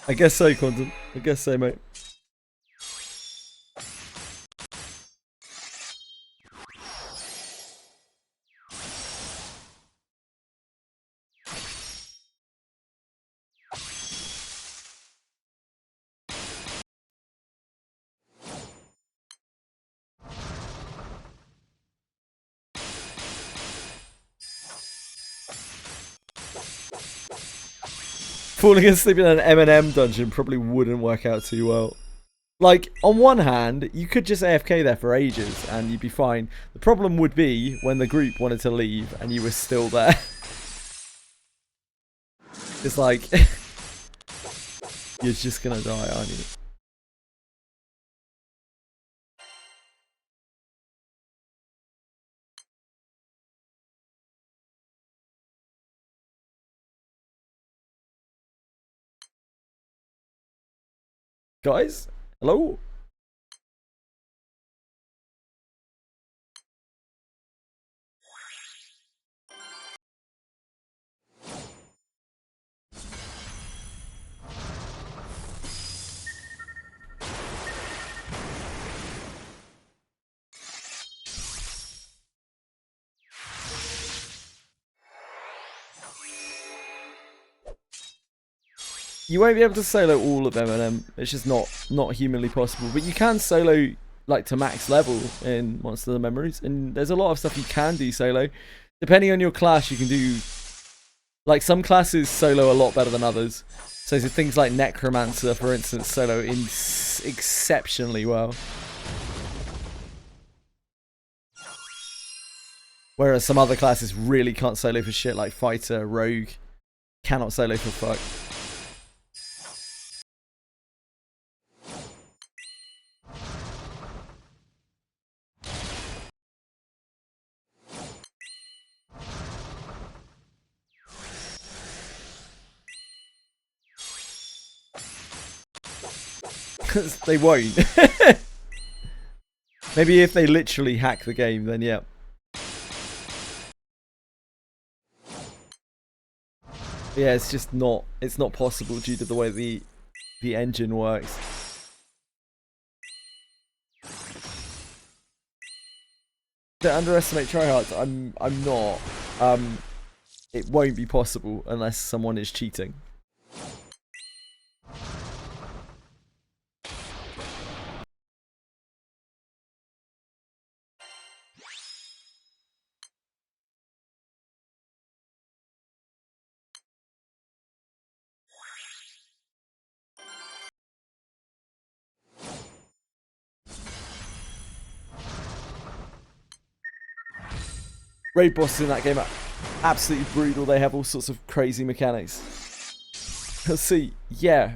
I guess so, Quantum. I guess so, mate. Falling asleep in an M&M dungeon probably wouldn't work out too well. Like, on one hand, you could just AFK there for ages and you'd be fine. The problem would be when the group wanted to leave and you were still there. It's like, you're just gonna die, aren't you? Guys, hello? You won't be able to solo all of M&M. It's just not humanly possible. But you can solo like to max level in Monster of the Memories, and there's a lot of stuff you can do solo. Depending on your class, you can do like some classes solo a lot better than others. So things like Necromancer, for instance, solo exceptionally well. Whereas some other classes really can't solo for shit, like Fighter, Rogue, cannot solo for fuck. Because they won't. Maybe if they literally hack the game, then yeah. Yeah, it's just not. It's not possible due to the way the engine works. Don't underestimate tryhards. I'm not. It won't be possible unless someone is cheating. Raid bosses in that game are absolutely brutal. They have all sorts of crazy mechanics. See, yeah,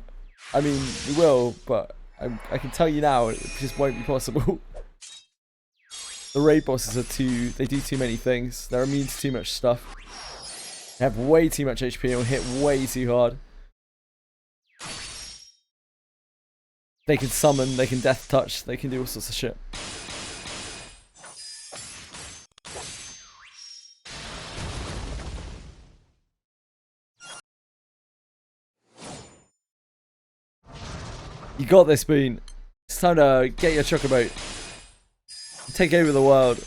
I mean, we will, but I can tell you now, it just won't be possible. The raid bosses are they do too many things. They're immune to too much stuff. They have way too much HP and will hit way too hard. They can summon, they can death touch, they can do all sorts of shit. You got this, Bean. It's time to get your chocobo. Take over the world.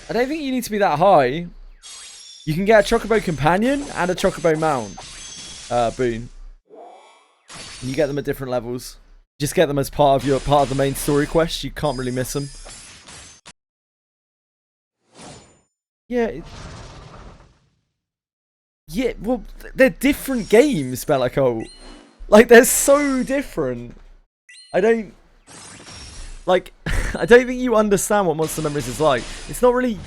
I don't think you need to be that high. You can get a chocobo companion and a chocobo mount. Boon. And you get them at different levels. Just get them as part of the main story quest. You can't really miss them. Yeah. Yeah, well, they're different games, Bellico. Like, they're so different. I don't think you understand what Monster Memories is like. It's not really,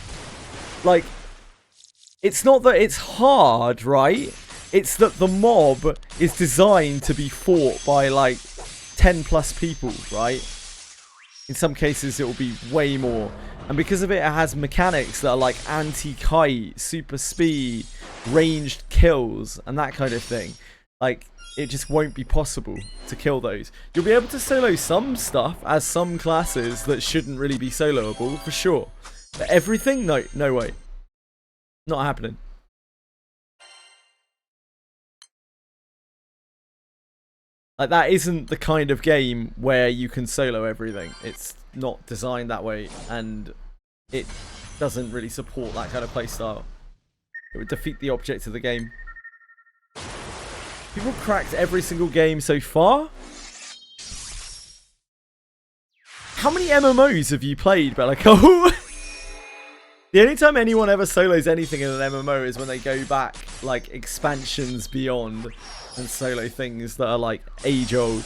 like, it's not that it's hard, right? It's that the mob is designed to be fought by, like, 10 plus people, right? In some cases, it will be way more. And because of it, it has mechanics that are like anti-kite, super speed, ranged kills, and that kind of thing. Like, it just won't be possible to kill those. You'll be able to solo some stuff as some classes that shouldn't really be soloable, for sure. But everything? No, no way. Not happening. Like, that isn't the kind of game where you can solo everything. It's not designed that way, and it doesn't really support that kind of playstyle. It would defeat the object of the game. People cracked every single game so far? How many MMOs have you played, Bellico? The only time anyone ever solos anything in an MMO is when they go back, like, expansions beyond and solo things that are, like, age-old.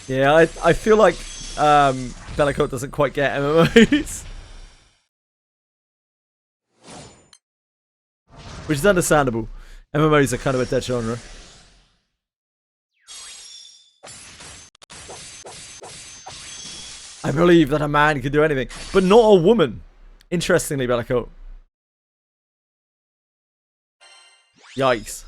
Yeah, I feel like Bellico doesn't quite get MMOs. Which is understandable. MMOs are kind of a dead genre. I believe that a man can do anything, but not a woman. Interestingly, Bellico. Yikes.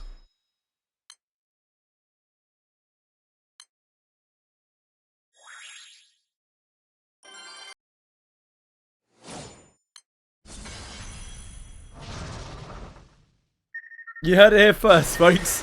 You heard it here first, folks.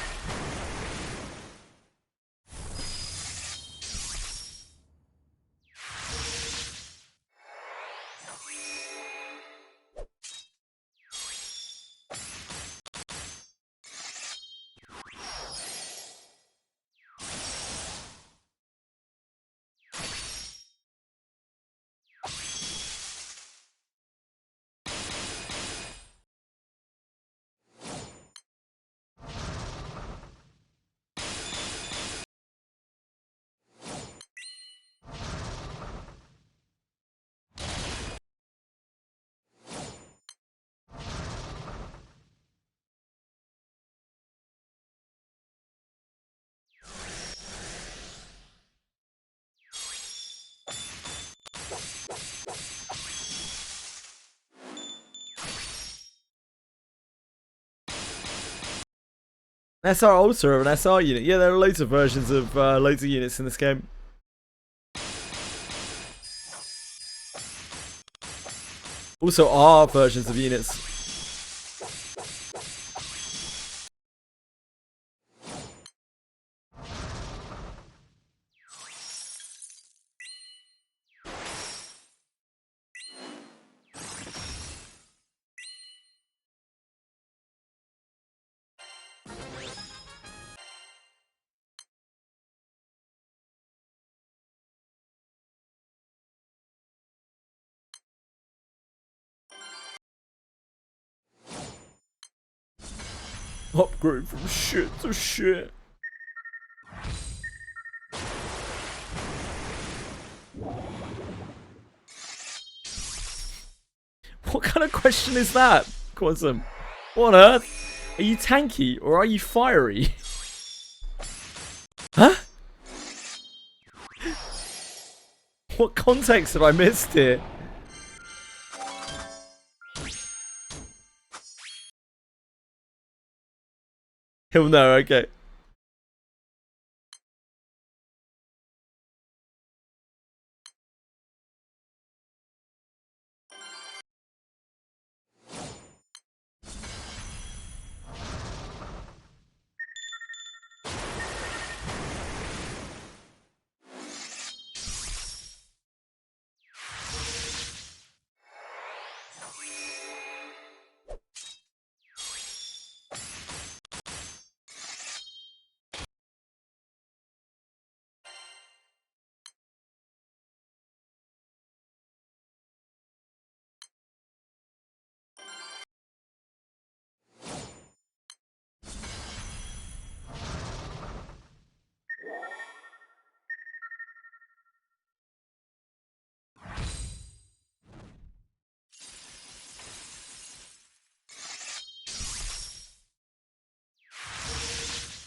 SR Ultra or an SR unit. Yeah, there are loads of versions of loads of units in this game. Also R versions of units. Upgrade from shit to shit. What kind of question is that, Quantum? What on earth? Are you tanky or are you fiery? Huh? What context have I missed here? He'll know, okay.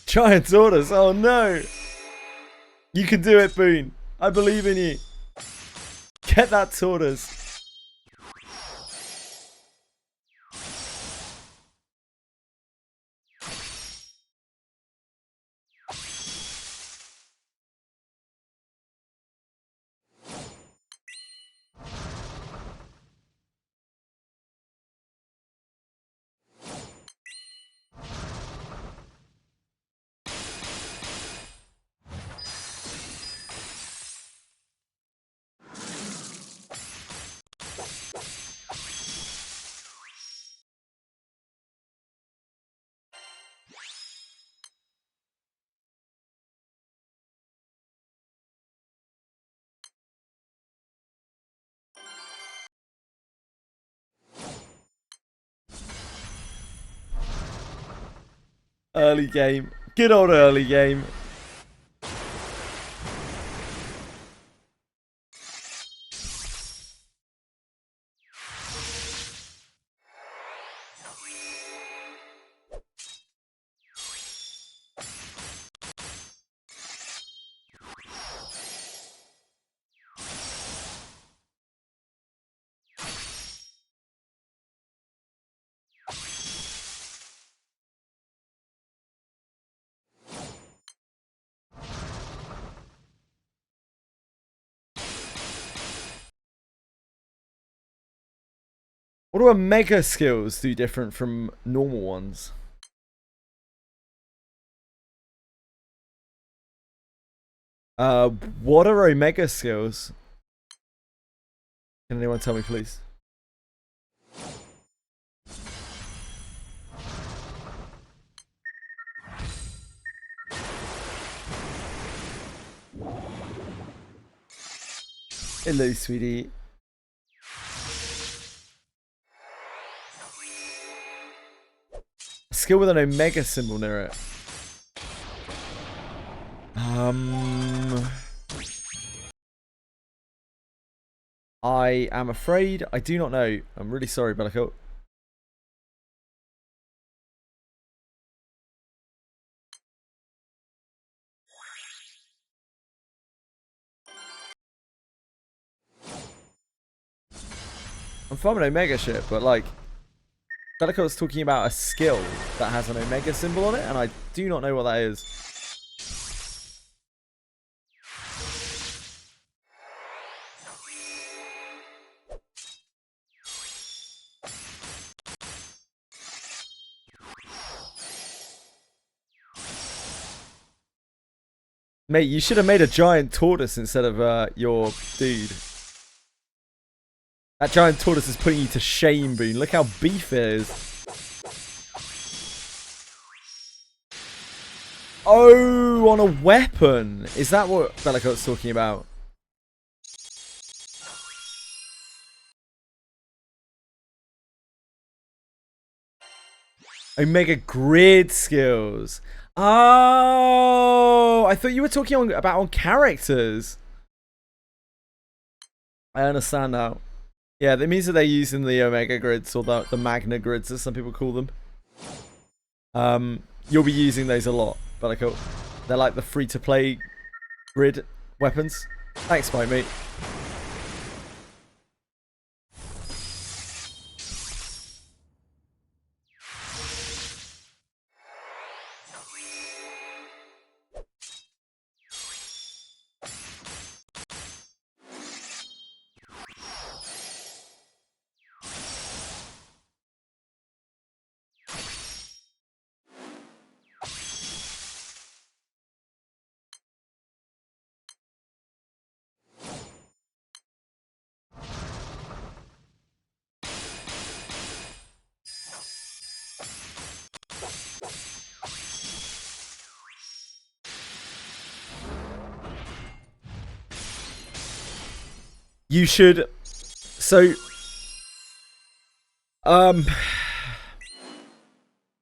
Giant orders, oh no! You can do it, Boone. I believe in you. Get that Tortoise. Early game. Good old early game. What do mega skills do different from normal ones? What are Omega skills? Can anyone tell me, please? Hello, sweetie. A skill with an Omega symbol near it. I am afraid I do not know. I'm really sorry, Bellicoat. I'm from an Omega ship, but like, Bellicoat's talking about a skill that has an Omega symbol on it, and I do not know what that is. Mate, you should have made a giant tortoise instead of your dude. That giant tortoise is putting you to shame, Boone. Look how beef it is. Oh, on a weapon. Is that what Bellicoat's talking about? Omega grid skills. Oh, I thought you were talking about on characters. I understand now. Yeah, that means that they're using the Omega grids, or the Magna grids, as some people call them. You'll be using those a lot, but they're like the free-to-play grid weapons. Thanks, my mate. You should. So, how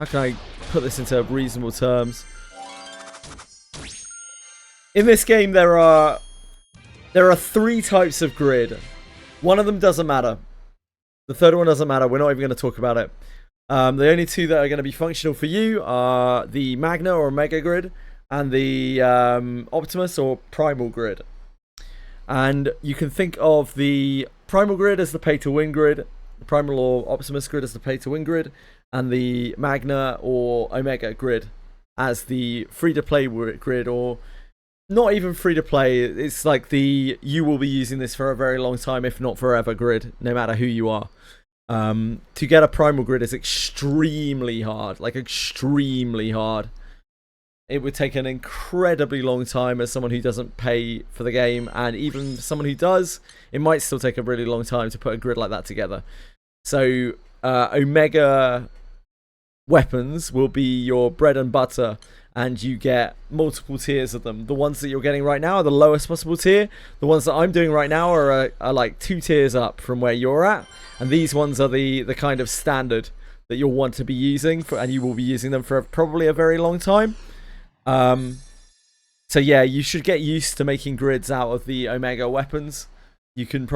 can I put this into reasonable terms? In this game, there are 3 types of grid. One of them doesn't matter. The third one doesn't matter. We're not even going to talk about it. The only 2 that are going to be functional for you are the Magna or Omega grid and the Optimus or Primal grid. And you can think of the Primal grid as the pay-to-win grid, the Primal or Optimus grid as the pay-to-win grid, and the Magna or Omega grid as the free-to-play grid, or not even free-to-play. It's like the you will be using this for a very long time, if not forever grid, no matter who you are. To get a Primal grid is extremely hard, like extremely hard. It would take an incredibly long time as someone who doesn't pay for the game, and even someone who does, it might still take a really long time to put a grid like that together. So Omega weapons will be your bread and butter, and you get multiple tiers of them. The ones that you're getting right now are the lowest possible tier. The ones that I'm doing right now are like 2 tiers up from where you're at, and these ones are the kind of standard that you'll want to be using, and you will be using them for probably a very long time. So yeah, you should get used to making grids out of the Omega weapons. You can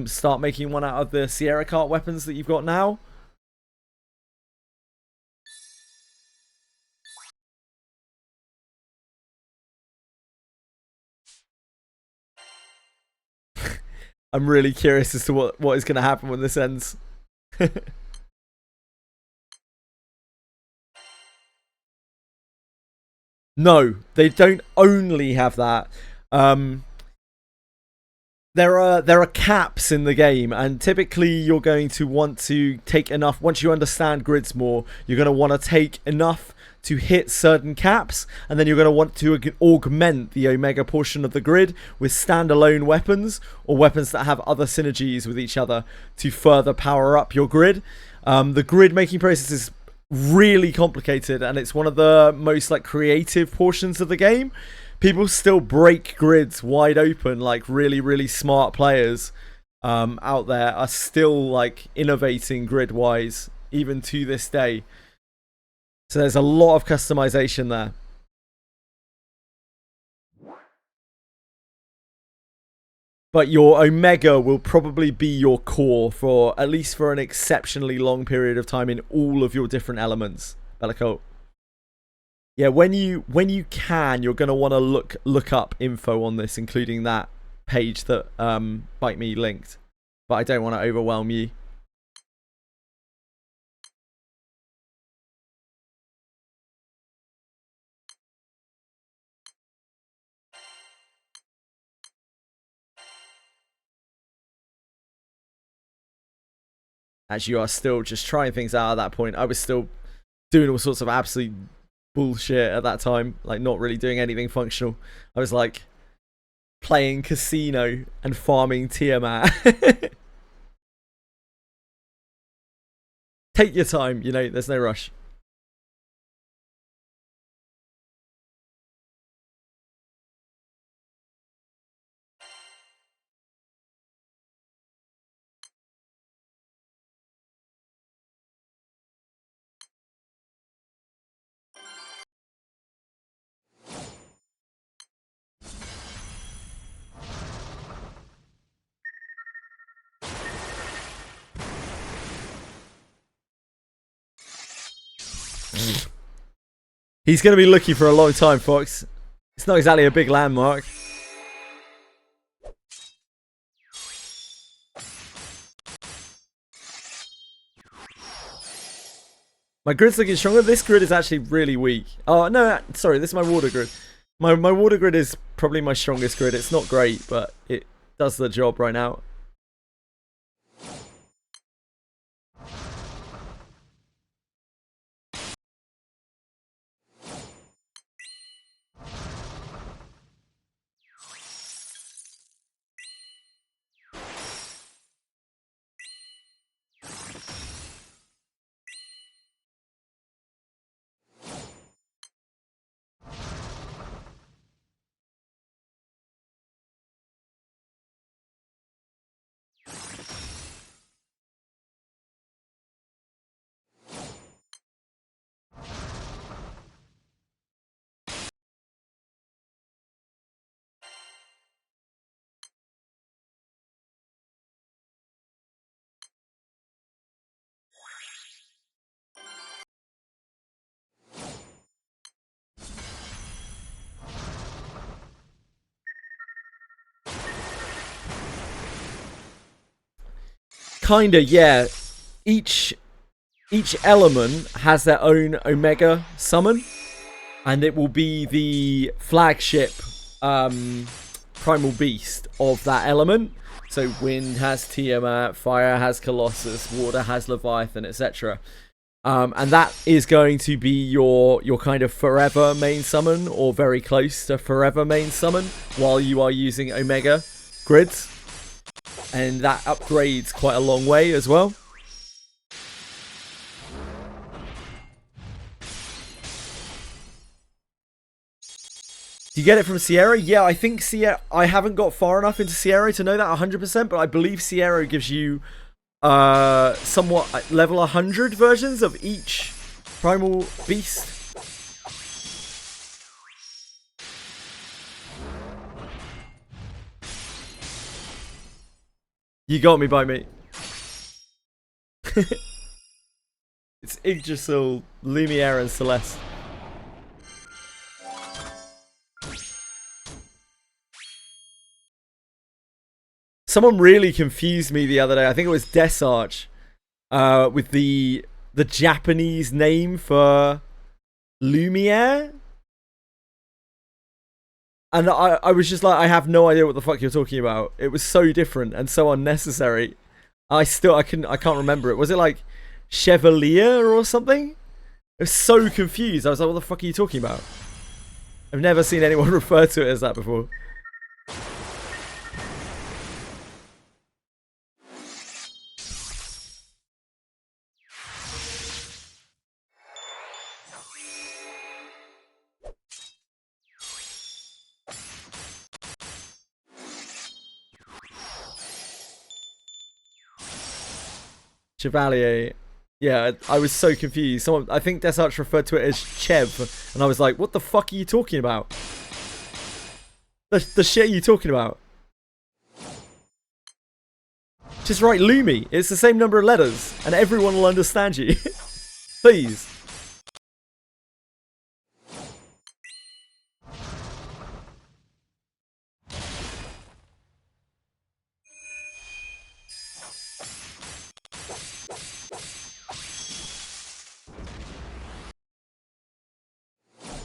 start making one out of the Sierra Cart weapons that you've got now. I'm really curious as to what is going to happen when this ends. No, they don't only have that. There are caps in the game, and typically you're going to want to take enough. Once you understand grids more, you're going to want to take enough to hit certain caps, and then you're going to want to augment the Omega portion of the grid with standalone weapons or weapons that have other synergies with each other to further power up your grid. The grid making process is really complicated, and it's one of the most like creative portions of the game. People still break grids wide open, like really smart players out there are still like innovating grid wise even to this day. So there's a lot of customization there. But your Omega will probably be your core for at least for an exceptionally long period of time in all of your different elements. Bellicote. Yeah, when you can, you're going to want to look up info on this, including that page that Bite Me linked. But I don't want to overwhelm you. As you are still just trying things out at that point. I was still doing all sorts of absolute bullshit at that time, like not really doing anything functional. I was like playing casino and farming Tiamat. Take your time, you know, there's no rush. He's going to be looking for a long time, Fox. It's not exactly a big landmark. My grid's looking stronger. This grid is actually really weak. Oh, no, sorry, this is my water grid. My water grid is probably my strongest grid. It's not great, but it does the job right now. Kinda, yeah. Each element has their own Omega summon, and it will be the flagship primal beast of that element. So wind has Tiamat, fire has Colossus, water has Leviathan, etc. And that is going to be your kind of forever main summon, or very close to forever main summon, while you are using Omega grids. And that upgrades quite a long way as well. Do you get it from Sierra? Yeah, I think Sierra... I haven't got far enough into Sierra to know that 100%, but I believe Sierra gives you somewhat level 100 versions of each primal beast. You got me, Bite Me. It's Yggdrasil, Lumiere, and Celeste. Someone really confused me the other day. I think it was Desarch, with the Japanese name for Lumiere. And I was just like, I have no idea what the fuck you're talking about. It was so different and so unnecessary. I can't remember it. Was it like Chevalier or something? I was so confused. I was like, what the fuck are you talking about? I've never seen anyone refer to it as that before. Chevalier. Yeah, I was so confused. Someone, I think Desarch referred to it as Chev, and I was like, what the fuck are you talking about? The shit are you talking about? Just write Lumi. It's the same number of letters, and everyone will understand you. Please.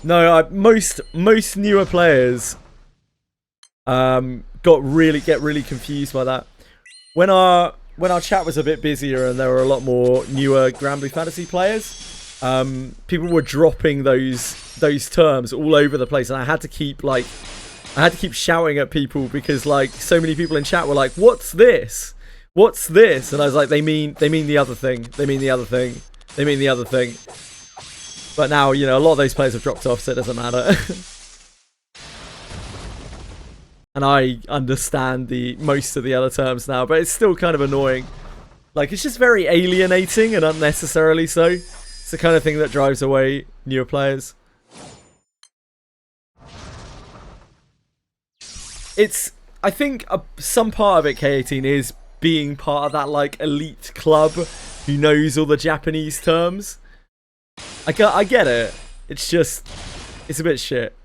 No, most newer players get really confused by that. When our chat was a bit busier and there were a lot more newer Granblue Fantasy players, people were dropping those terms all over the place, and I had to keep shouting at people because like so many people in chat were like, "What's this? What's this?" And I was like, "They mean the other thing. They mean the other thing. They mean the other thing." But now, you know, a lot of those players have dropped off, so it doesn't matter. And I understand most of the other terms now, but it's still kind of annoying. Like, it's just very alienating and unnecessarily so. It's the kind of thing that drives away newer players. I think some part of it, K18, is being part of that, like, elite club who knows all the Japanese terms. I get it. It's just, it's a bit shit.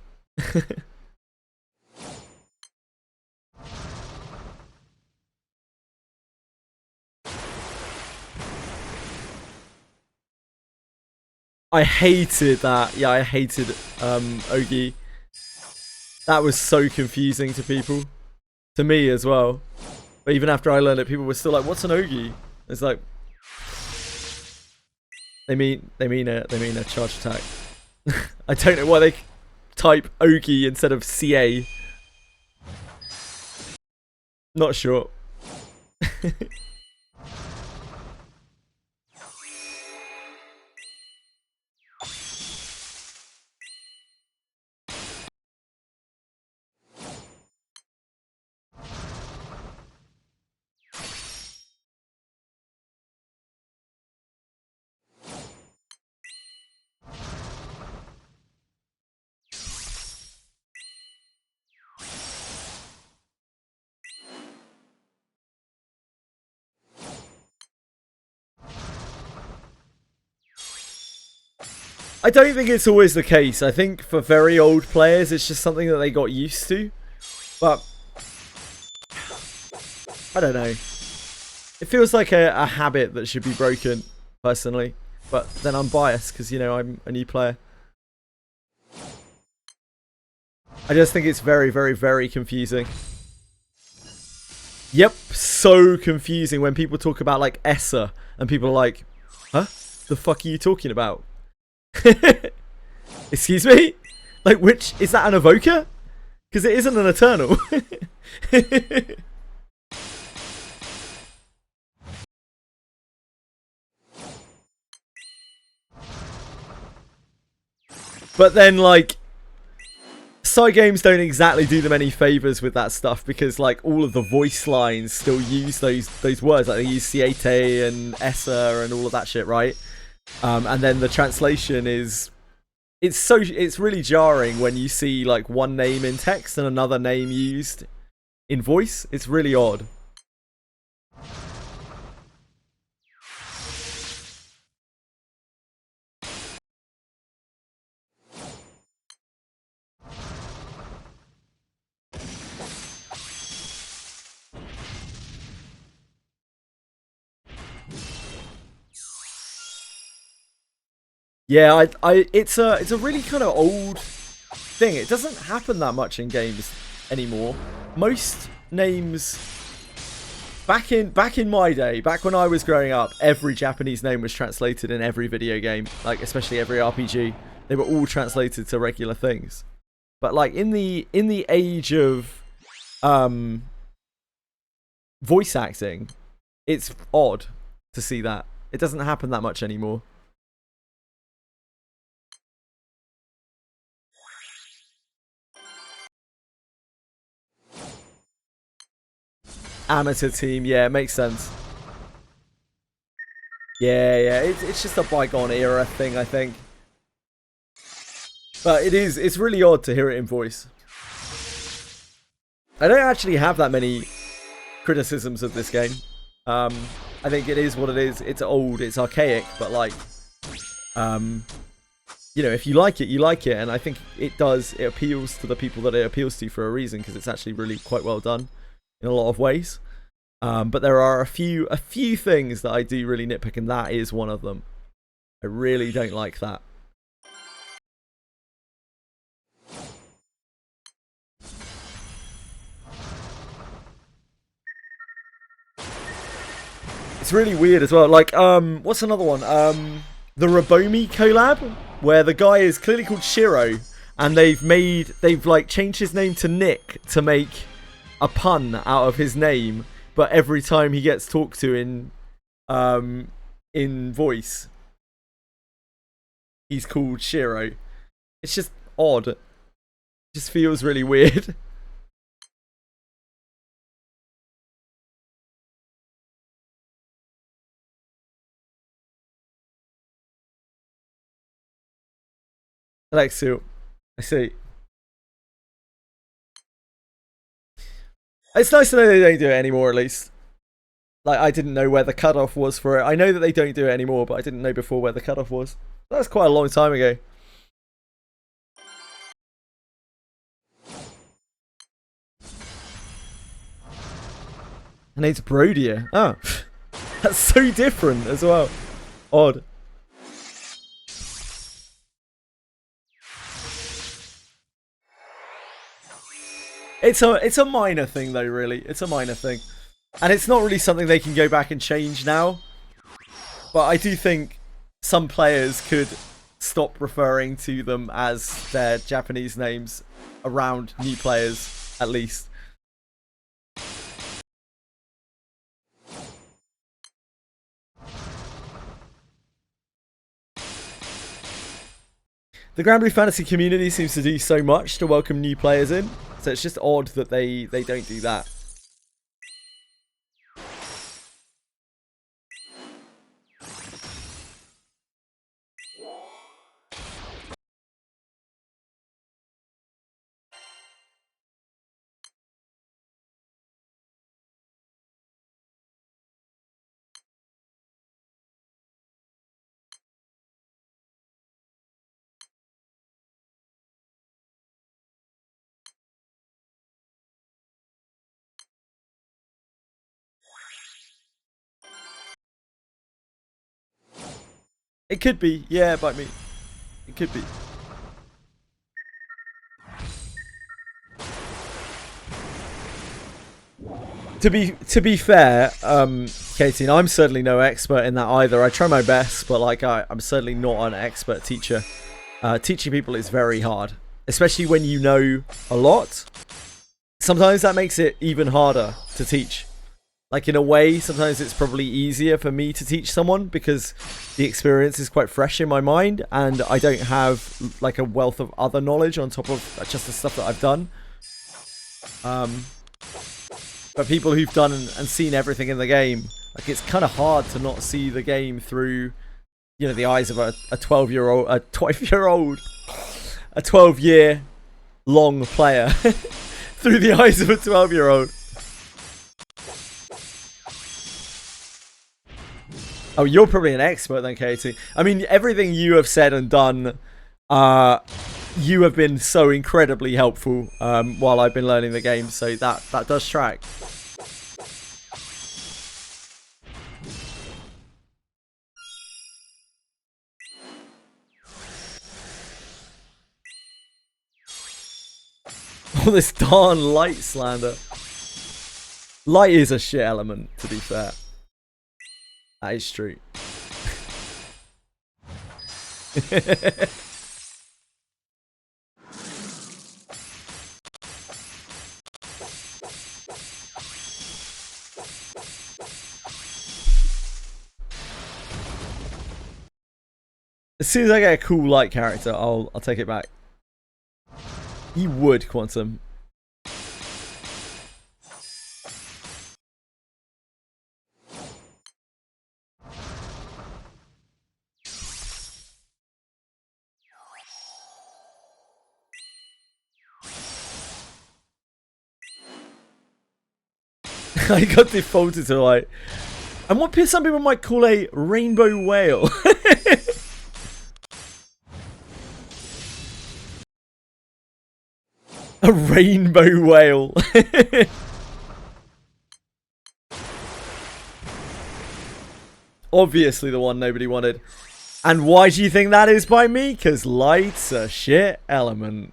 I hated that. Yeah, I hated Ogi. That was so confusing to people. To me as well. But even after I learned it, people were still like, "What's an Ogi?" It's like, They mean a charge attack. I don't know why they type Ogi instead of CA. Not sure. I don't think it's always the case. I think for very old players, it's just something that they got used to. But I don't know. It feels like a habit that should be broken, personally. But then I'm biased because, you know, I'm a new player. I just think it's very, very, very confusing. Yep, so confusing when people talk about, like, Essa. And people are like, huh? The fuck are you talking about? Excuse me? Like, which is that an evoker? Because it isn't an eternal. But then, like, side games don't exactly do them any favors with that stuff because, like, all of the voice lines still use those words. Like, they use Siete and Essa and all of that shit, right? And then the translation is, it's really jarring when you see like one name in text and another name used in voice. It's really odd. Yeah, it's a really kind of old thing. It doesn't happen that much in games anymore. Most names back in my day, back when I was growing up, every Japanese name was translated in every video game, like especially every RPG. They were all translated to regular things. But like in the age of voice acting, it's odd to see that. It doesn't happen that much anymore. Amateur team, yeah, it makes sense. Yeah, it's just a bygone era thing, I think. But it's really odd to hear it in voice. I don't actually have that many criticisms of this game. I think it is what it is. It's old, it's archaic, but like, you know, if you like it, you like it. And I think it appeals to the people that it appeals to for a reason, because it's actually really quite well done in a lot of ways. But there are a few things that I do really nitpick, and that is one of them. I really don't like that. It's really weird as well. Like, what's another one? The Rabomi collab, where the guy is clearly called Shiro, and they've like changed his name to Nick to make a pun out of his name, but every time he gets talked to in voice, he's called Shiro. It's just odd. It just feels really weird. Alexu, I see. It's nice to know they don't do it anymore, at least. Like, I didn't know where the cutoff was for it. I know that they don't do it anymore, but I didn't know before where the cutoff was. That's quite a long time ago. Her name's Brodia. Oh, that's so different as well. Odd. It's a minor thing though, really. It's a minor thing. And it's not really something they can go back and change now. But I do think some players could stop referring to them as their Japanese names around new players, at least. The Granblue Fantasy community seems to do so much to welcome new players in, so it's just odd that they don't do that. It could be, yeah, bite me. It could be. To be fair, Katie, and I'm certainly no expert in that either. I try my best, but like I'm certainly not an expert teacher. Teaching people is very hard, especially when you know a lot. Sometimes that makes it even harder to teach. Like, in a way, sometimes it's probably easier for me to teach someone because the experience is quite fresh in my mind and I don't have, like, a wealth of other knowledge on top of just the stuff that I've done. But people who've done and seen everything in the game, like, it's kind of hard to not see the game through, you know, the eyes of a 12-year-old, a 12-year-long player. Through the eyes of a 12-year-old. Oh, you're probably an expert then, Katie. I mean, everything you have said and done, you have been so incredibly helpful while I've been learning the game, so that does track. All this darn light slander. Light is a shit element, to be fair. That is true. As soon as I get a cool light character, I'll take it back. You would, Quantum. I got defaulted to like, and what some people might call a rainbow whale. A rainbow whale. Obviously the one nobody wanted. And why do you think that is by me? Because light's a shit element.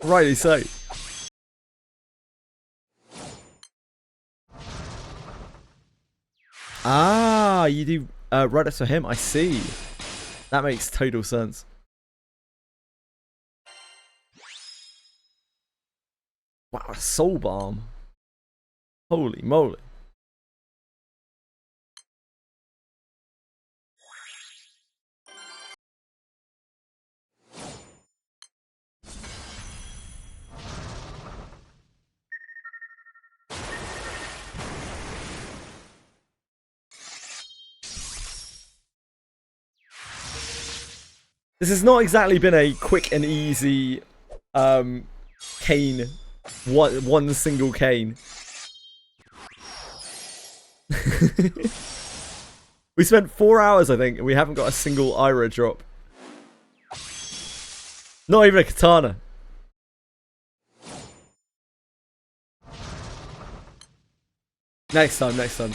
Rightly so. Ah, you do write us for him. I see. That makes total sense. Wow, a soul bomb. Holy moly. This has not exactly been a quick and easy cane. One single cane. We spent 4 hours, I think, and we haven't got a single Ira drop. Not even a katana. Next time, next time.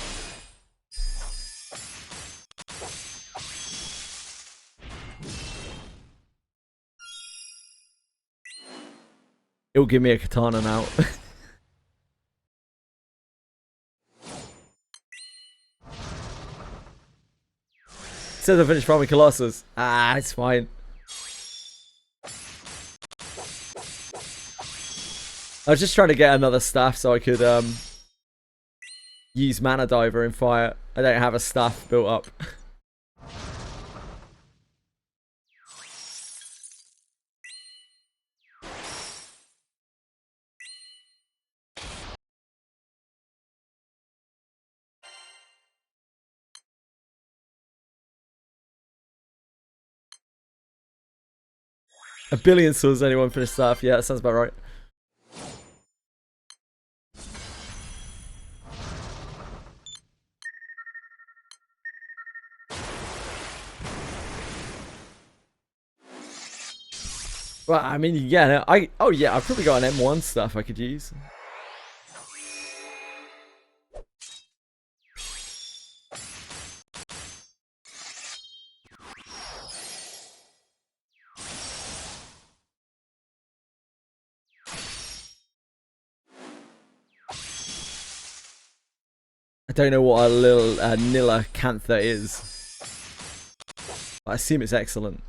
It'll give me a katana now. Says I finished farming Colossus. Ah, it's fine. I was just trying to get another staff so I could use Mana Diver in fire. I don't have a staff built up. A billion souls, anyone finish staff? Yeah, that sounds about right. Well, I mean, yeah, oh yeah, I've probably got an M1 stuff I could use. I don't know what a little Nilla Cantha is. I assume it's excellent.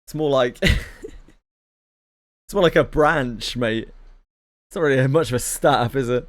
It's more like it's more like a branch, mate. It's not really much of a staff, is it?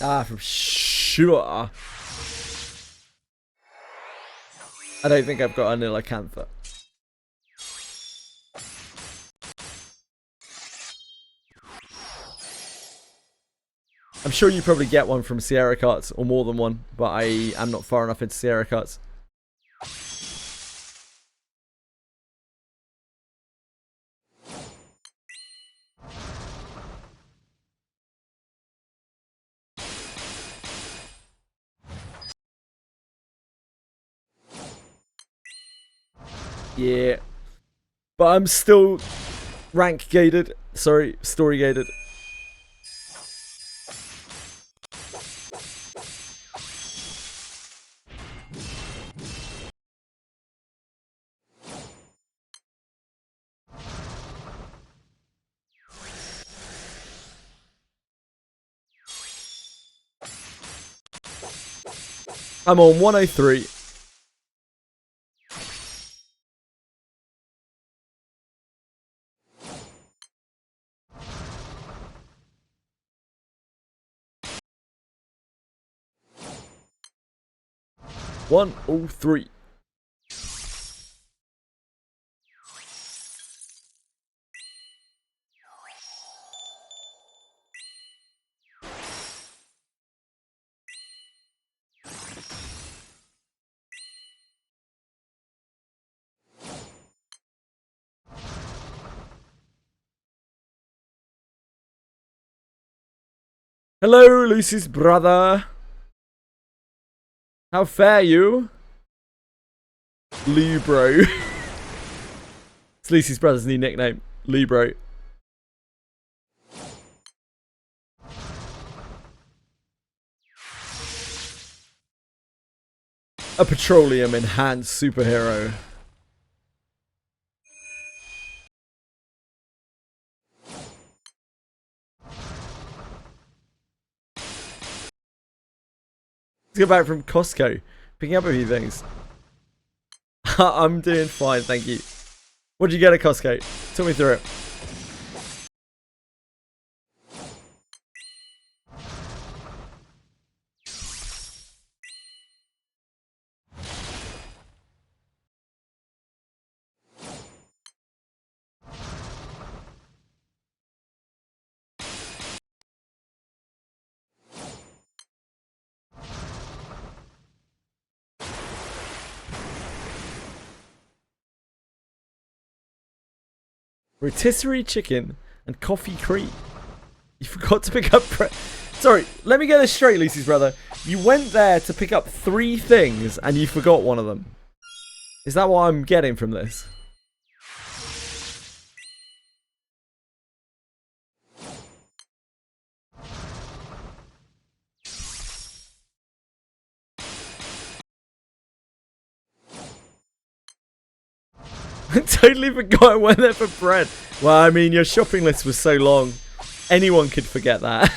Ah, from sure. I don't think I've got a Nilla Cantha. I'm sure you probably get one from Sierra Carts, or more than one, but I am not far enough into Sierra Carts. Yeah. But I'm still rank gated. Sorry, story gated. I'm on 103. One, oh, three. Hello, Lucy's brother. How fare you? Libro. It's Lucy's brother's new nickname. Libro. A petroleum enhanced superhero. Let's go back from Costco. Picking up a few things. I'm doing fine, thank you. What did you get at Costco? Talk me through it. Rotisserie chicken and coffee cream. You forgot to pick up... Sorry, let me get this straight, Lucy's brother. You went there to pick up 3 things and you forgot one of them. Is that what I'm getting from this? I totally forgot I went there for bread. Well, I mean, your shopping list was so long. Anyone could forget that.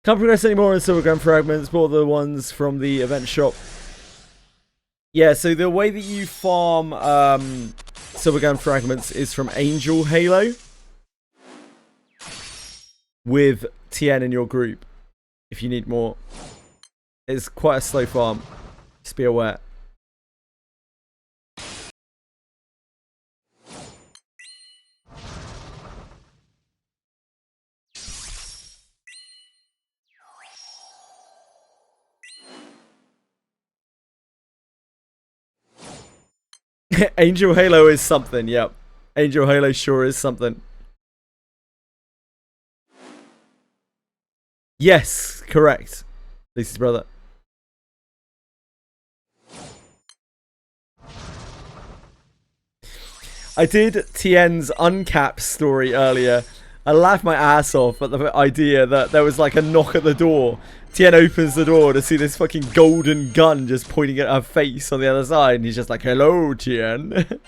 Can't progress anymore in Silvergram Fragments. Bought the ones from the event shop. Yeah, so the way that you farm Silvergram Fragments is from Angel Halo with TN in your group. If you need more, it's quite a slow farm. Just be aware. Angel Halo is something, yep. Angel Halo sure is something. Yes, correct. Lisa's brother. I did TN's uncap story earlier. I laughed my ass off at the idea that there was like a knock at the door. TN opens the door to see this fucking golden gun just pointing at her face on the other side. And he's just like, hello, TN.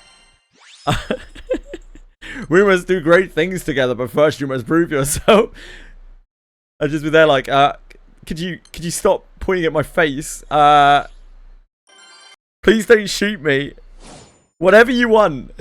We must do great things together, but first you must prove yourself. I'd just be there like, could you stop pointing at my face? Please don't shoot me. Whatever you want.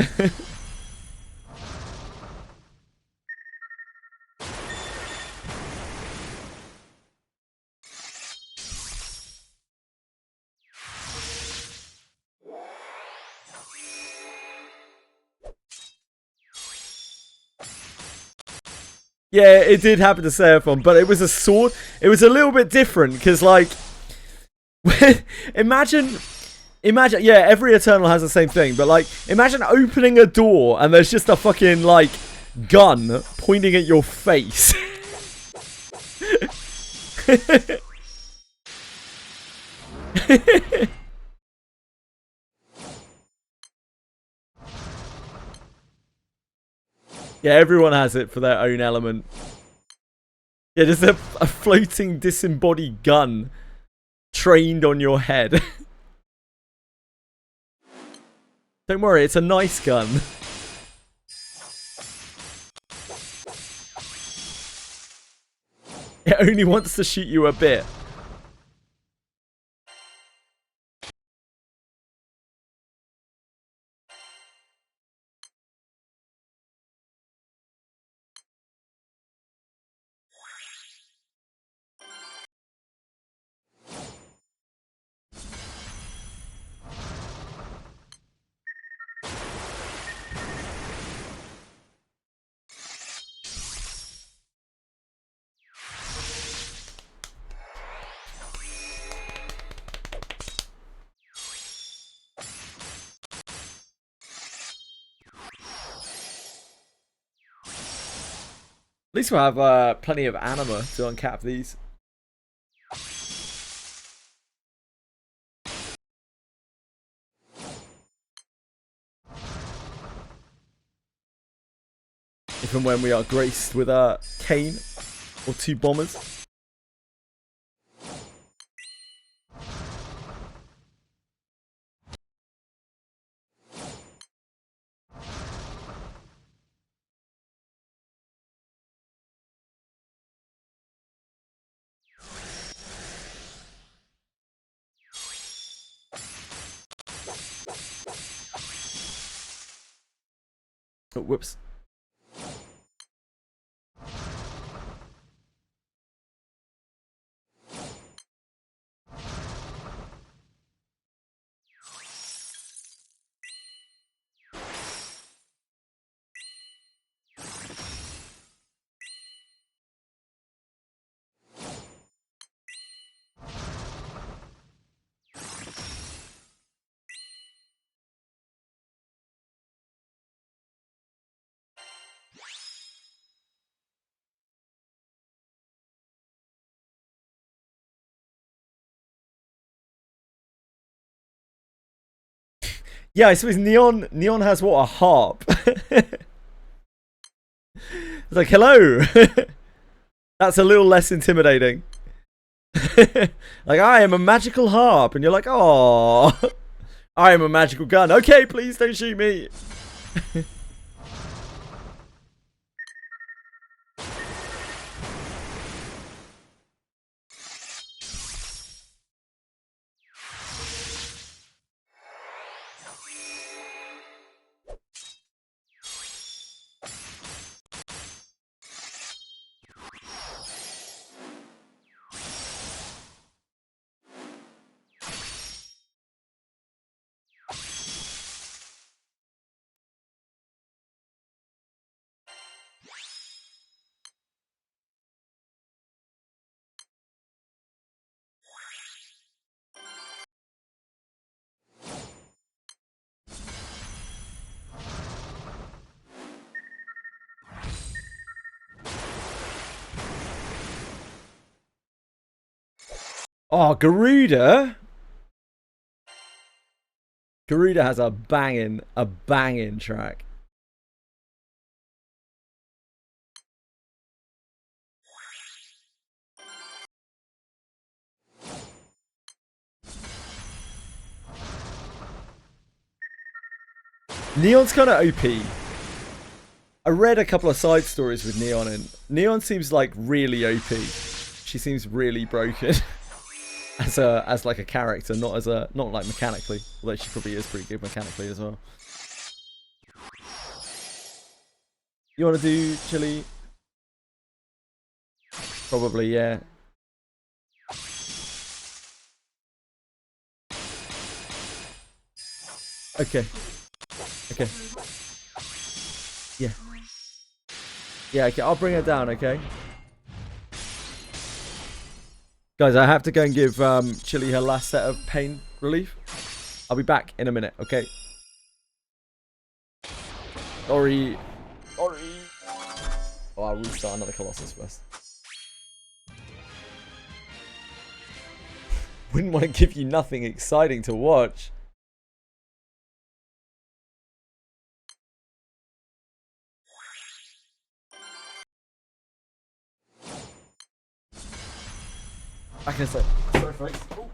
Yeah, it did happen to Seraphon, but it was a sword. It was a little bit different, because, like, imagine, yeah, every Eternal has the same thing, but, like, imagine opening a door and there's just a fucking, like, gun pointing at your face. Yeah, everyone has it for their own element. Yeah, just a floating disembodied gun trained on your head. Don't worry, it's a nice gun. It only wants to shoot you a bit. At least we'll have plenty of anima to uncap these. If and when we are graced with a cane or 2 bombers. Oh, whoops. Yeah, I suppose Neon has what, a harp? It's like, hello. That's a little less intimidating. Like, I am a magical harp, and you're like, oh, I am a magical gun. Okay, please don't shoot me. Oh, Garuda. Garuda has a banging track. Neon's kind of OP. I read a couple of side stories with Neon, and Neon seems like really OP. She seems really broken as like a character, not like mechanically. Although she probably is pretty good mechanically as well. You want to do Chili? Probably, yeah. Okay. Okay. Yeah. Yeah, okay, I'll bring her down, okay? Guys, I have to go and give Chili her last set of pain relief. I'll be back in a minute, okay? Sorry. Sorry. Oh, I'll restart another Colossus first. Wouldn't want to give you nothing exciting to watch. Back in a sec. Sorry, folks. Oh.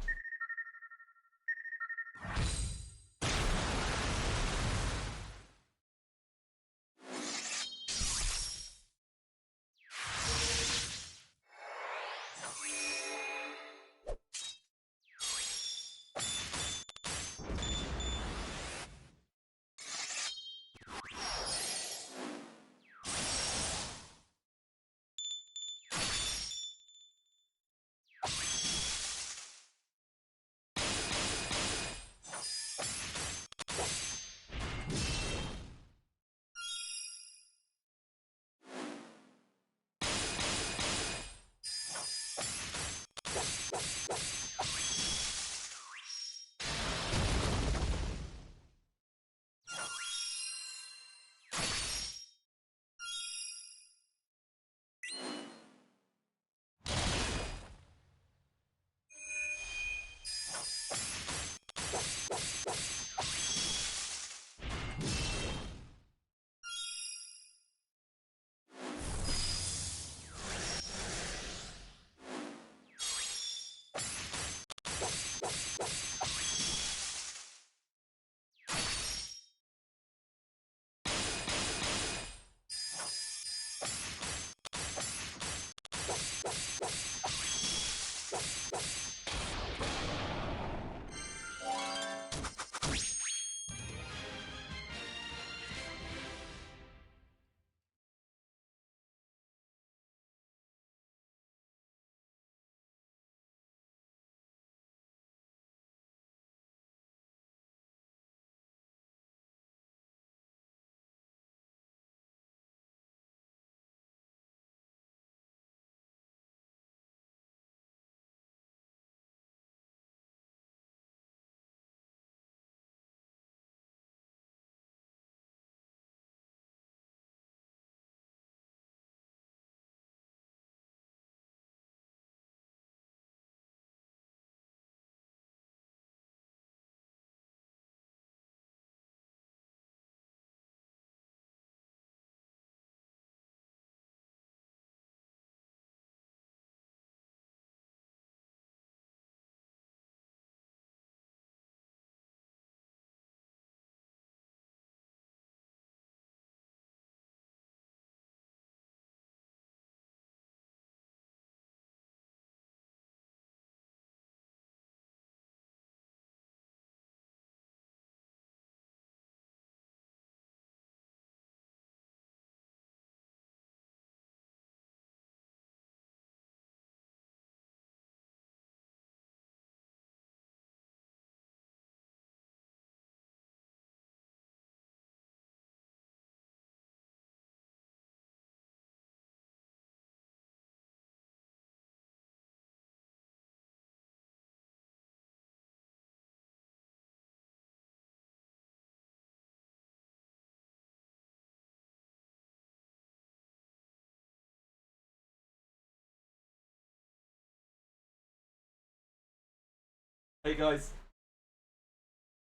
Hey guys.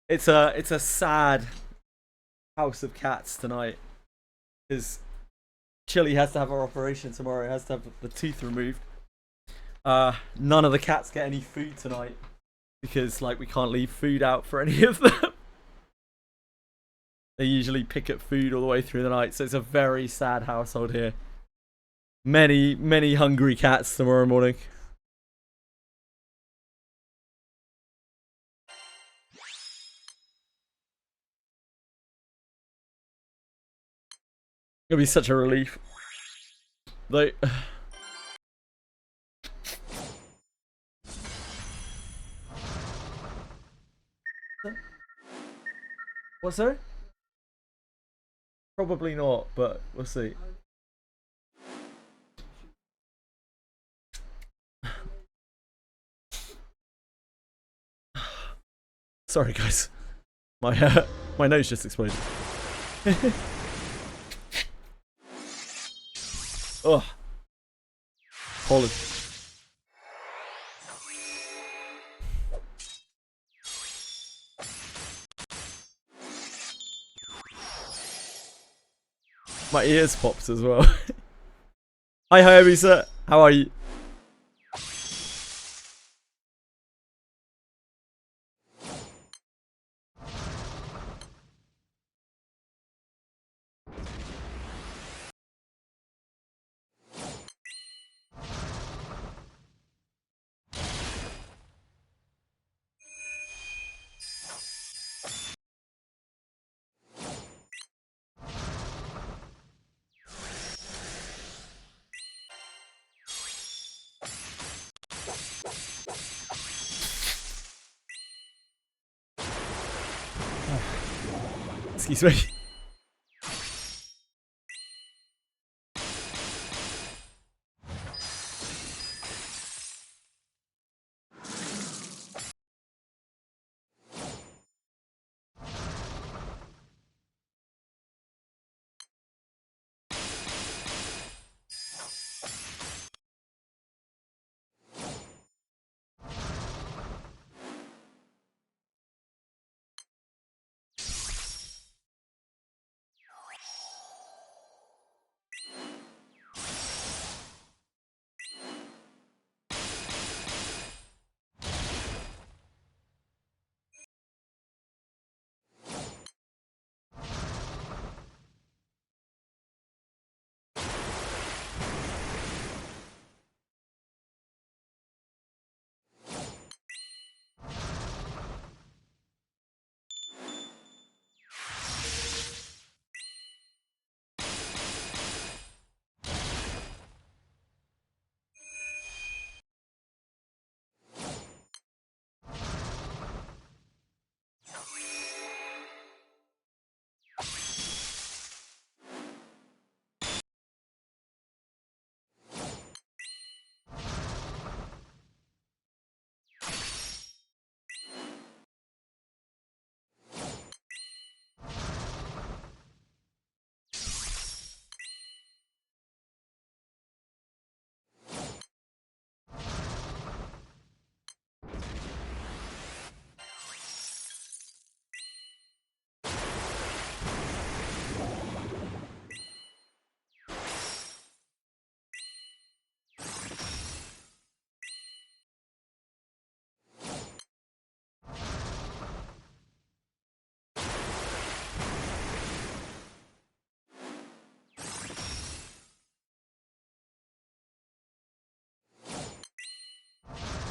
It's a sad house of cats tonight. Because Chili has to have her operation tomorrow. He has to have the teeth removed. None of the cats get any food tonight. Because like we can't leave food out for any of them. They usually pick at food all the way through the night. So it's a very sad household here. Many, many hungry cats tomorrow morning. It'll be such a relief. Like, what's that? Probably not, but we'll see. Sorry, guys. My nose just exploded. Ugh. Pollen. My ears popped as well. Hi, Hayabusa. How are you? Excuse me.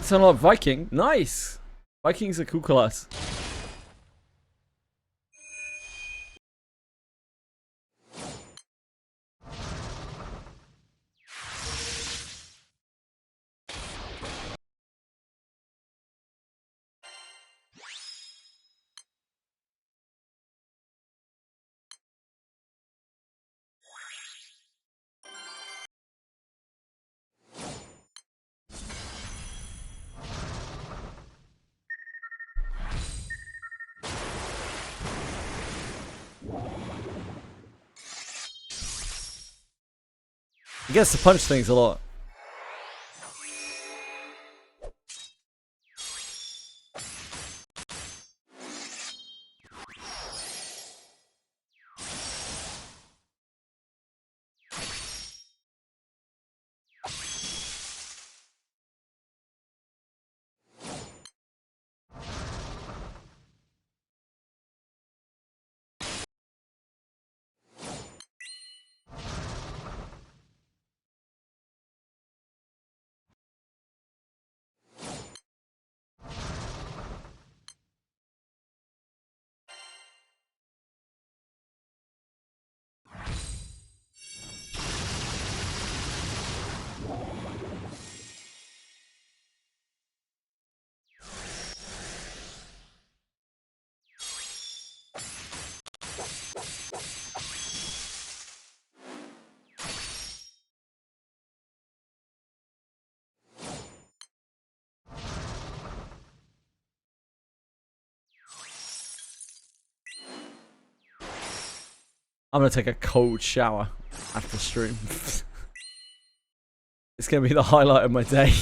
Sound like Viking. Nice. Viking's a cool class. He gets to punch things a lot. I'm gonna take a cold shower after stream. It's gonna be the highlight of my day.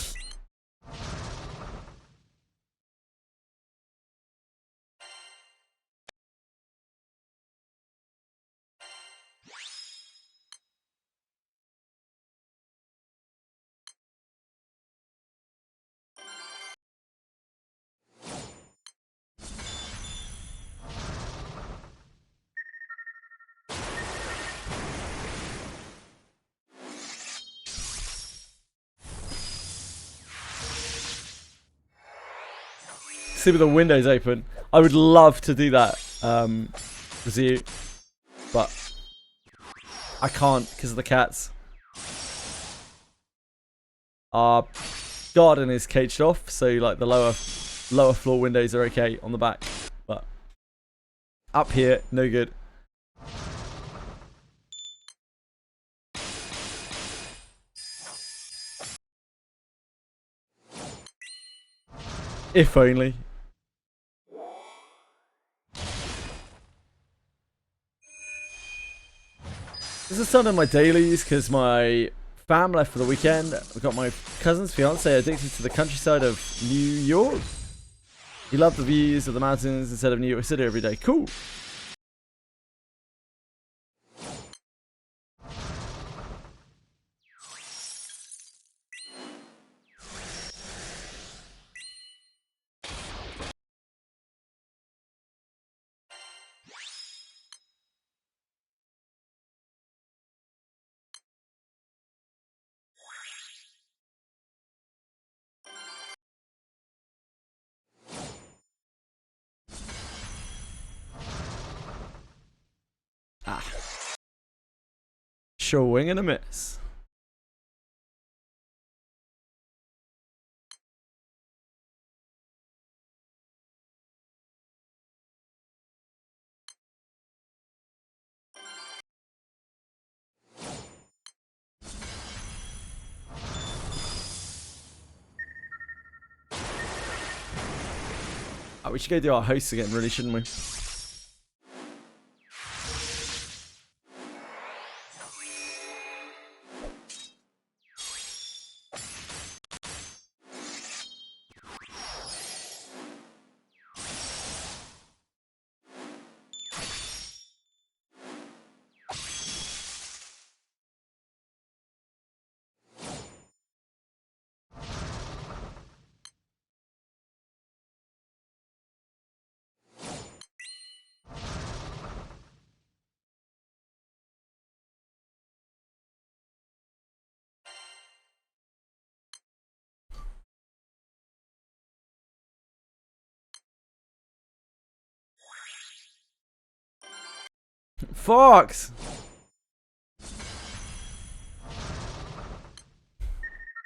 See with the windows open. I would love to do that with you, but I can't because of the cats. Our garden is caged off, so like the lower floor windows are okay on the back, but up here, no good. If only. This is some of my dailies because my fam left for the weekend. I've got my cousin's fiance addicted to the countryside of New York. He loved the views of the mountains instead of New York City every day. Cool. Ah. Sure wing and a miss. Oh, we should go do our hosts again, really, shouldn't we? Fox!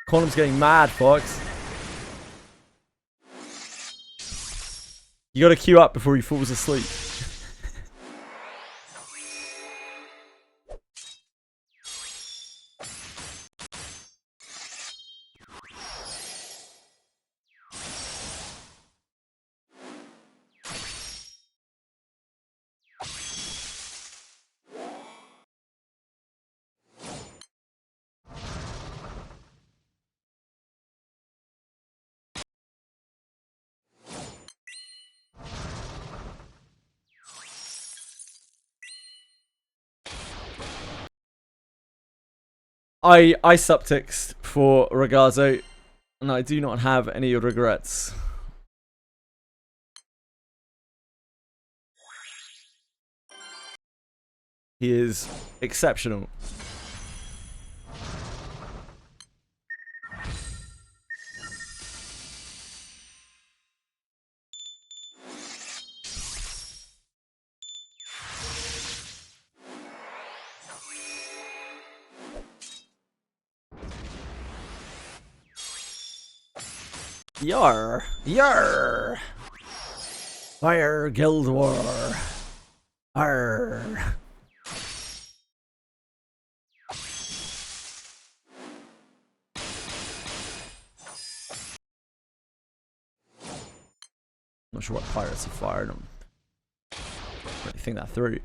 Quantum's getting mad, Fox. You gotta queue up before he falls asleep. I subtexted for Ragazzo, and I do not have any regrets. He is exceptional. Yar! Yar! Fire Guild War! Arr! Not sure what pirates have fired them. Really think that through.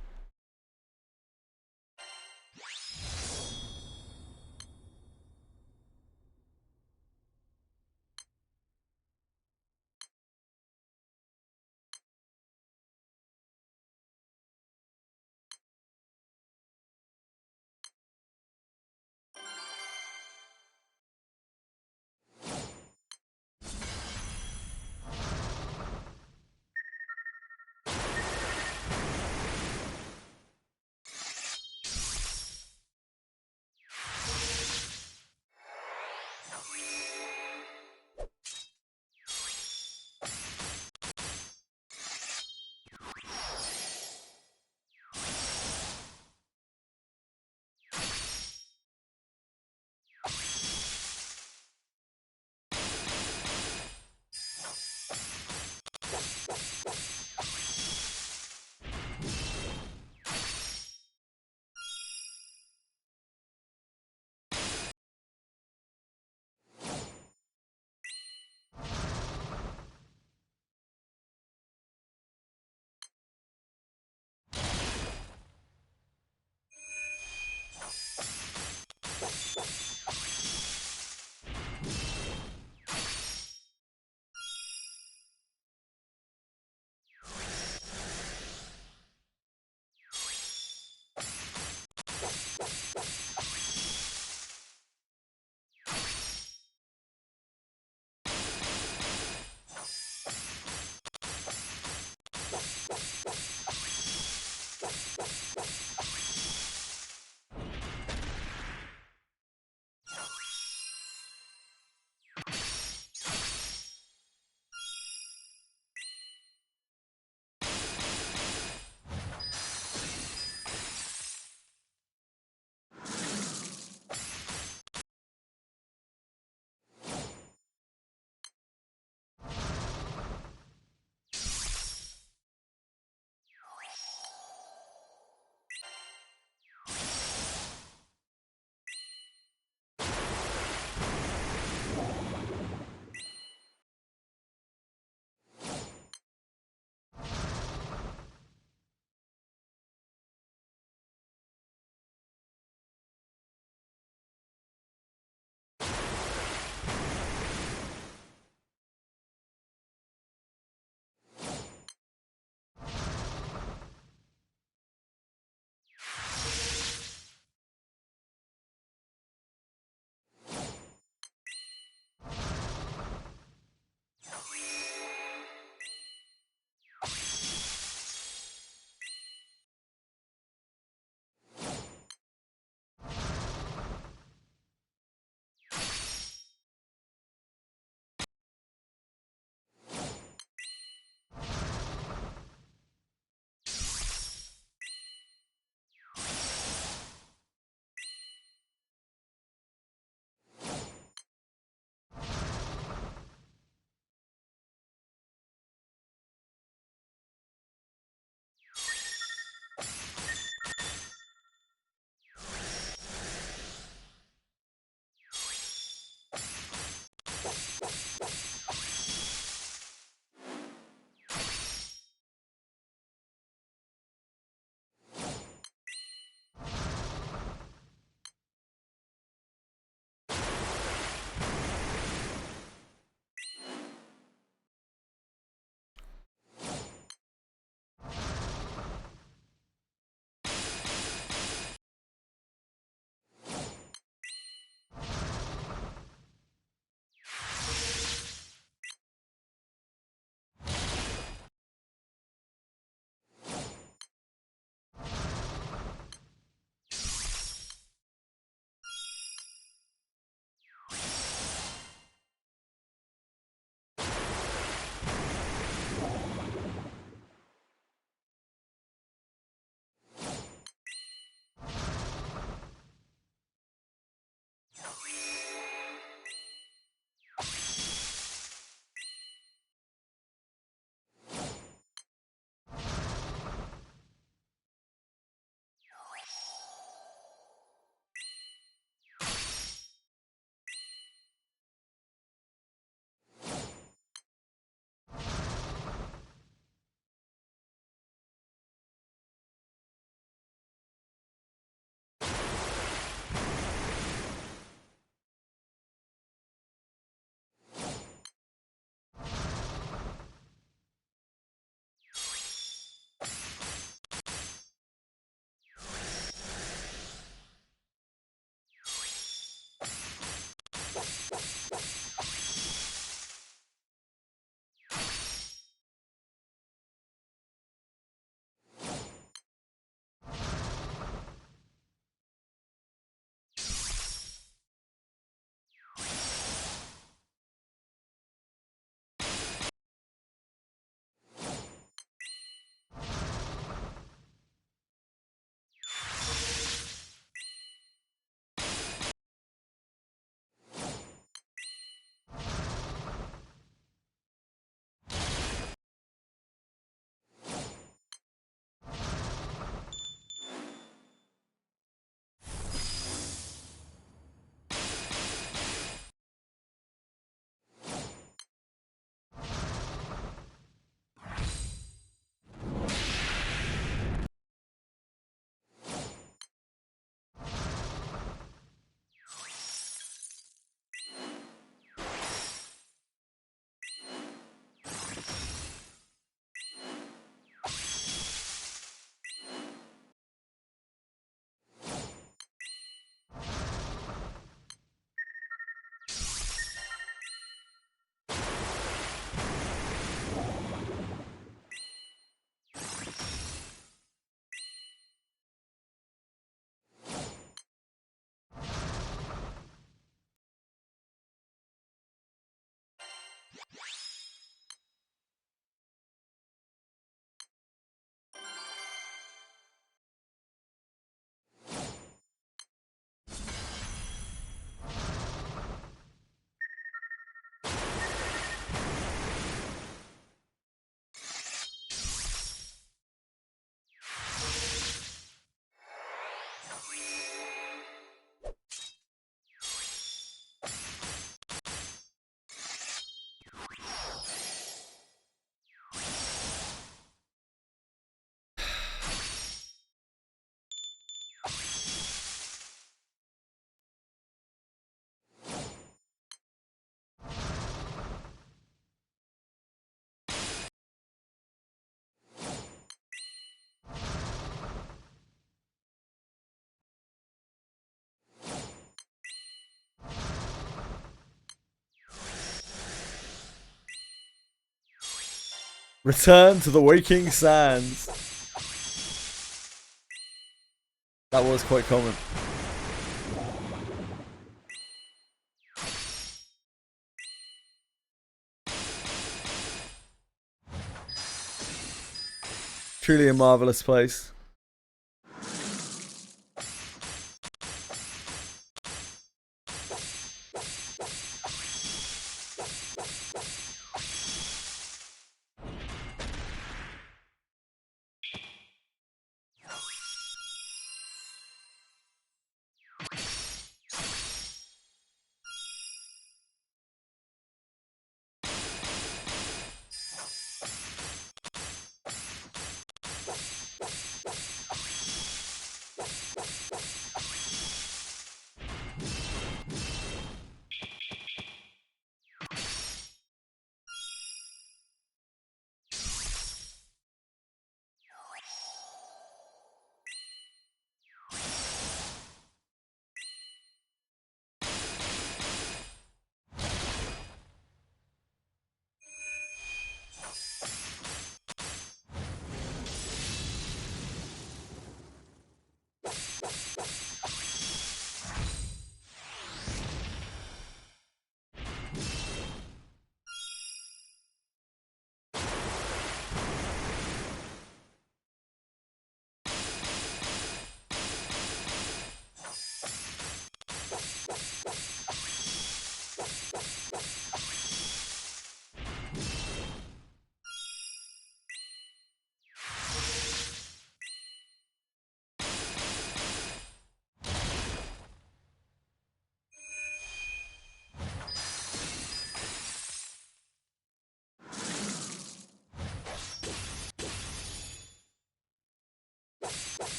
Return to the waking sands. That was quite common. Truly a marvelous place.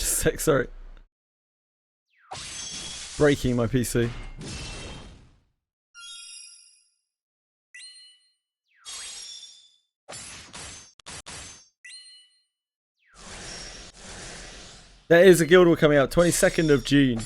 Just a sec, sorry. Breaking my PC. There is a Guild War coming out, 22nd of June.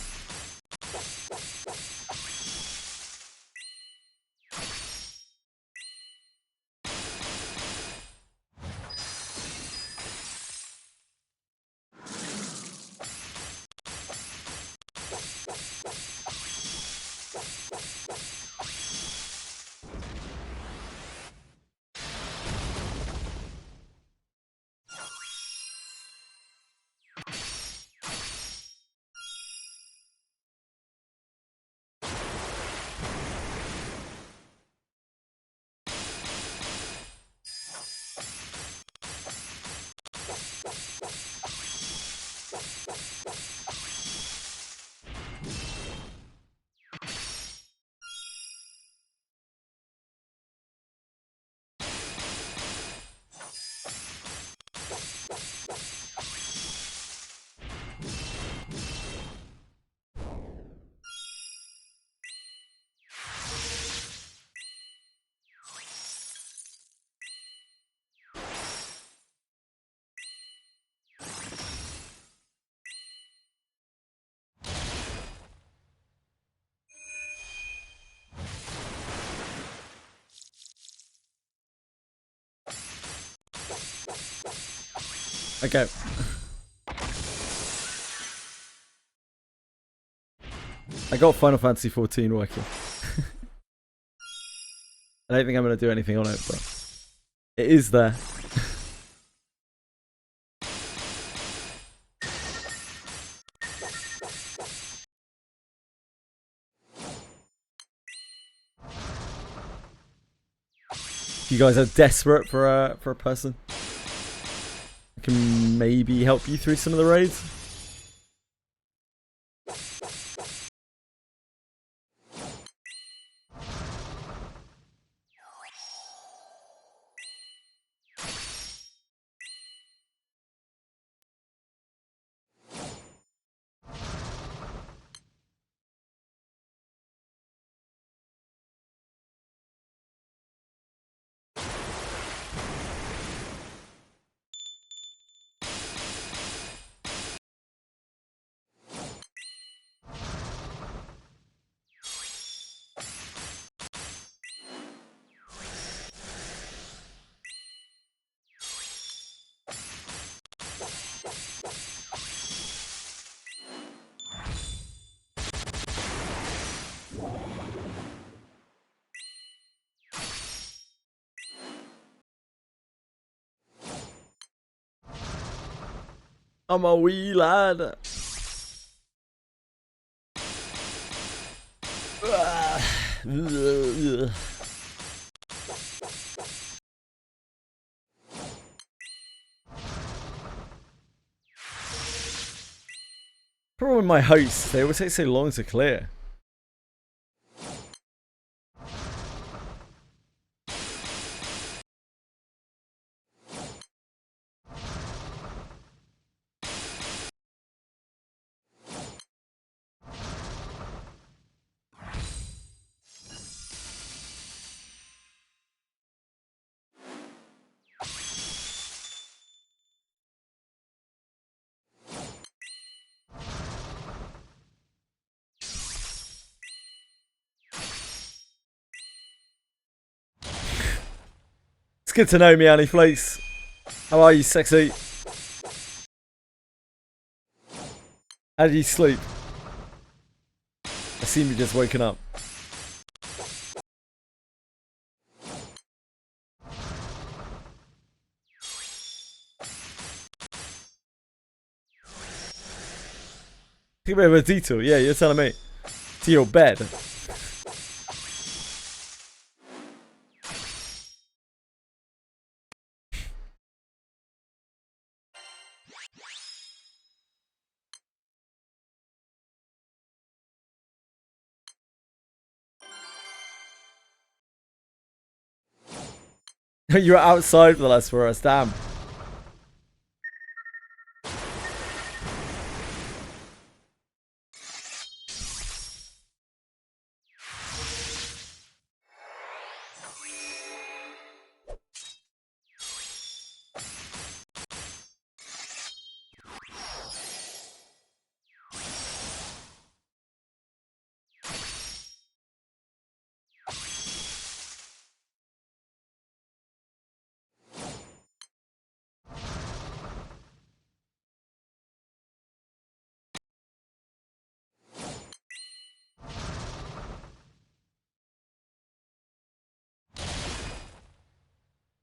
Okay. I got Final Fantasy 14 working. I don't think I'm going to do anything on it, but it is there. You guys are desperate for a person who can maybe help you through some of the raids. I'm a wee lad. Problem with my hosts, they always take so long to clear. It's good to know me, Annie Flace. How are you, sexy? How did you sleep? I seem you just woken up. Take a bit of a detour. Yeah, you're telling me. To your bed. You were outside for the last 4 hours. Damn.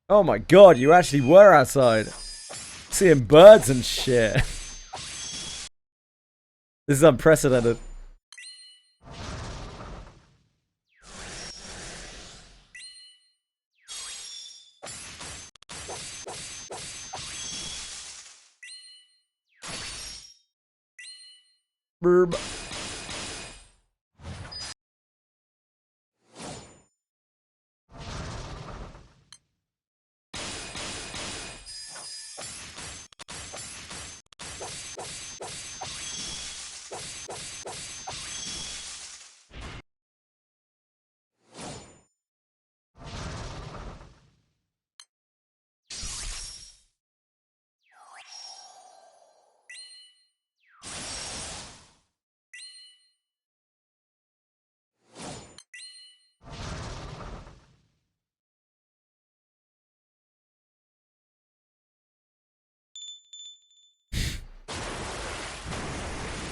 Oh my god, you actually were outside. Seeing birds and shit. This is unprecedented. Burb.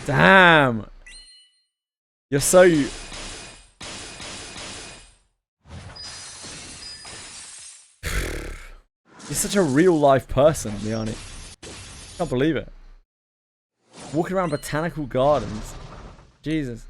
Damn. You're so... You're such a real life person, Liani. Can't believe it. Walking around botanical gardens. Jesus.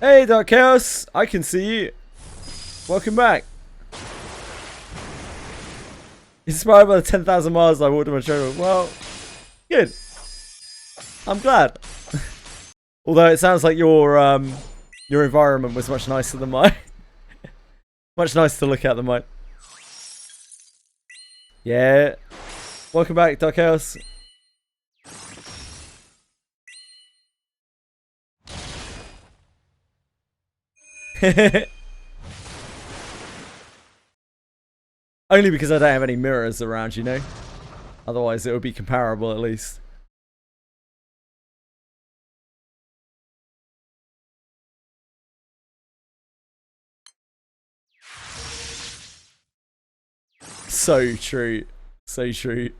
Hey, Dark Chaos! I can see you. Welcome back. Inspired by the 10,000 miles I walked in my channel. Well, good. I'm glad. Although it sounds like your environment was much nicer than mine. Much nicer to look at than mine. Yeah. Welcome back, Dark Chaos. Only because I don't have any mirrors around, you know? Otherwise it would be comparable at least. So true. So true.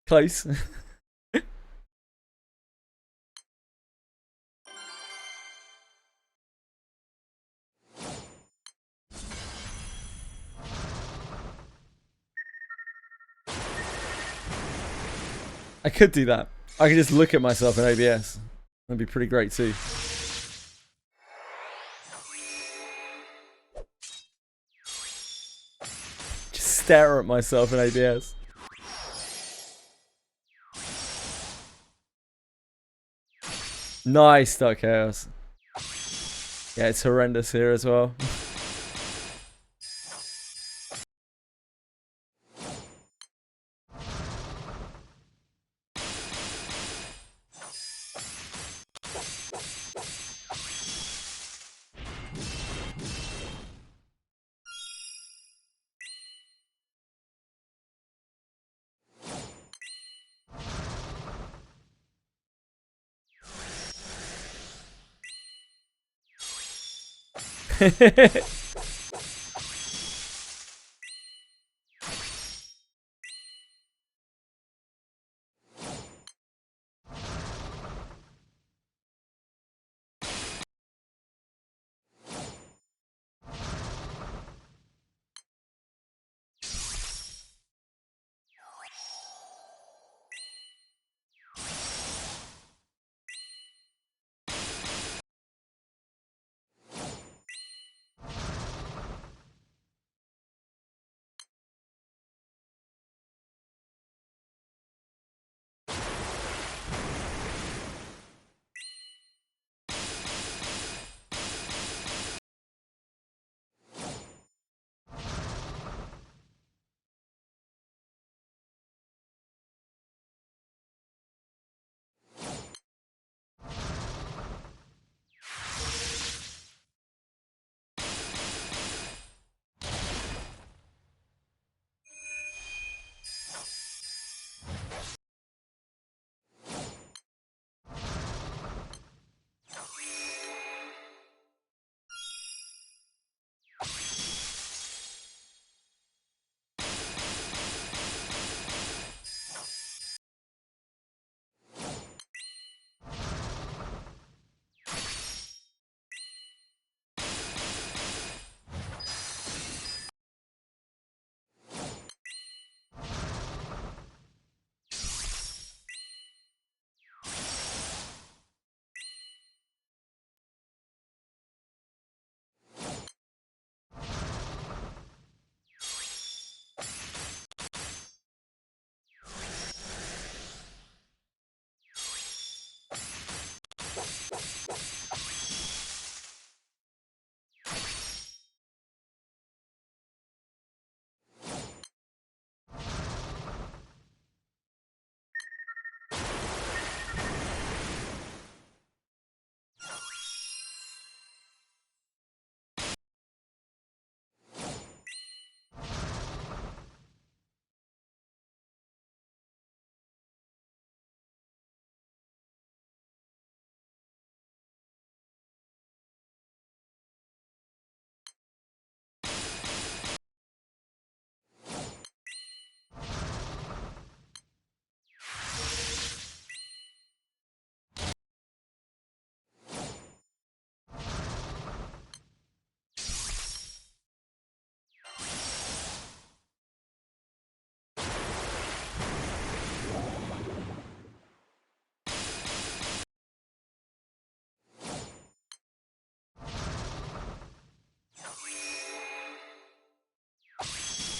Close. I could do that. I could just look at myself in OBS. That'd be pretty great too. Just stare at myself in OBS. Nice, Dark Chaos. Yeah, it's horrendous here as well.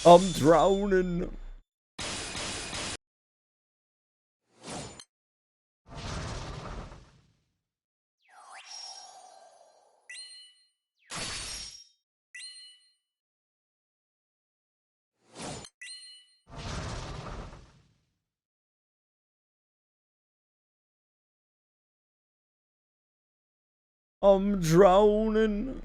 I'm drowning. I'm drowning.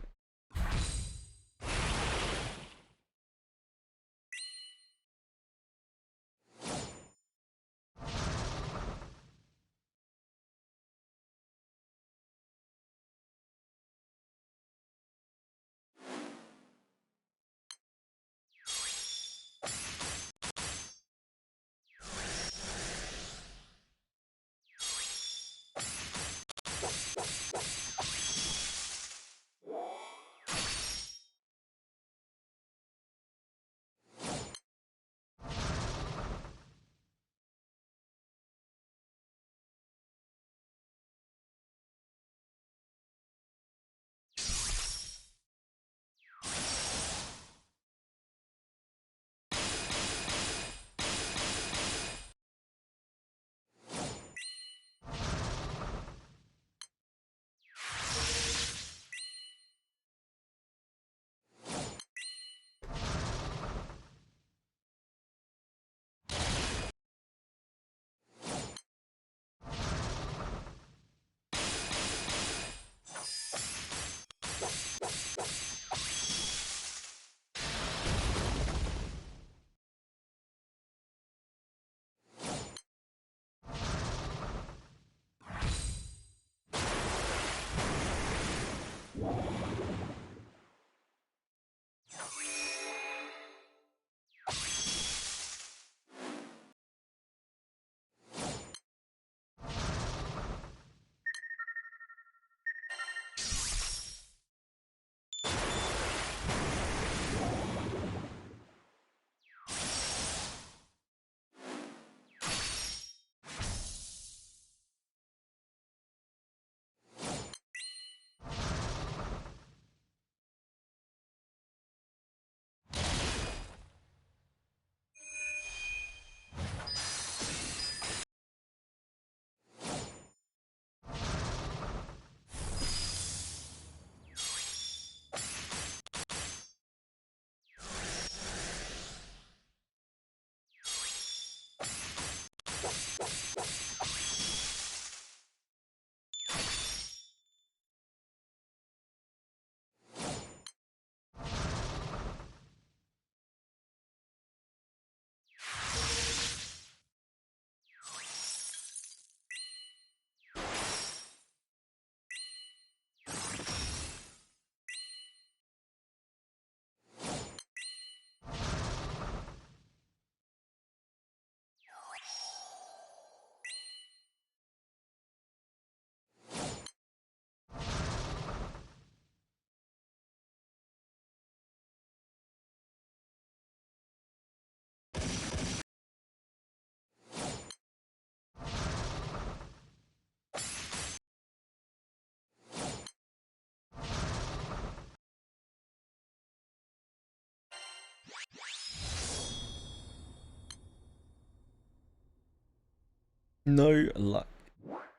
No luck.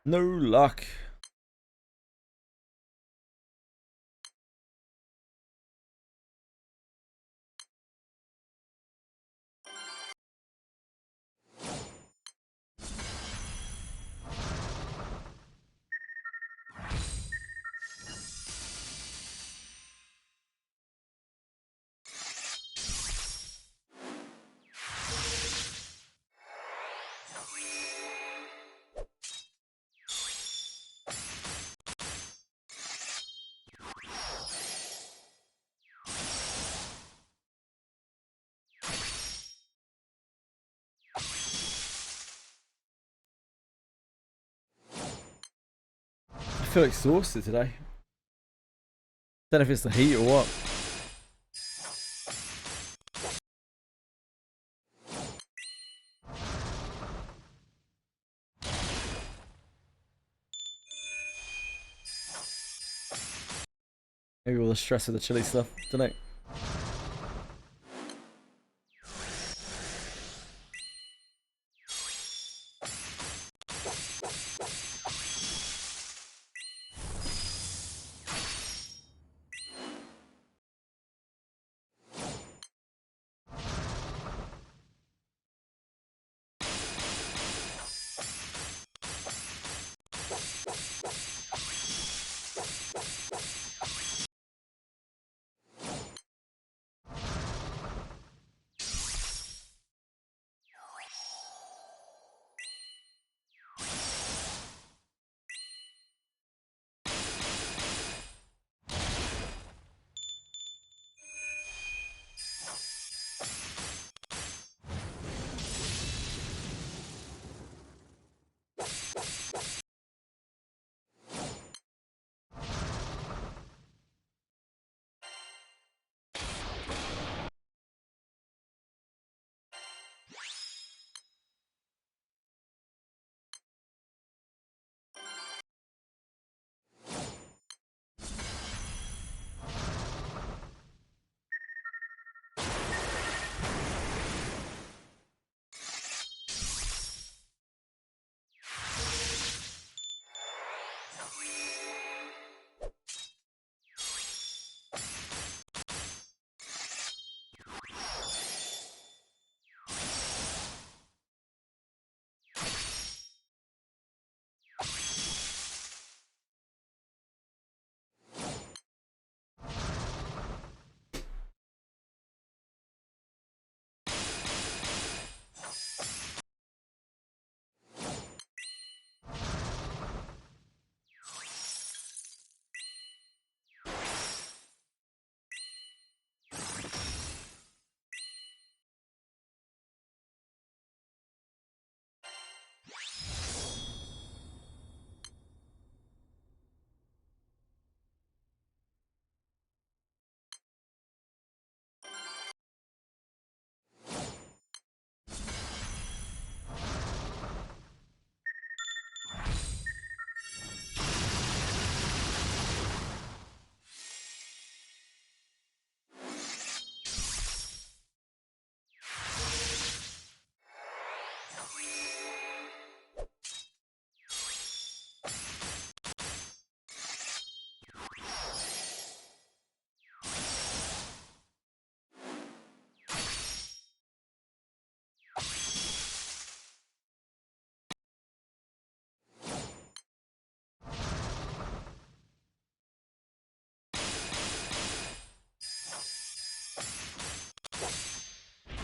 No luck. I feel exhausted today. Don't know if it's the heat or what. Maybe all the stress of the chilly stuff. Don't know.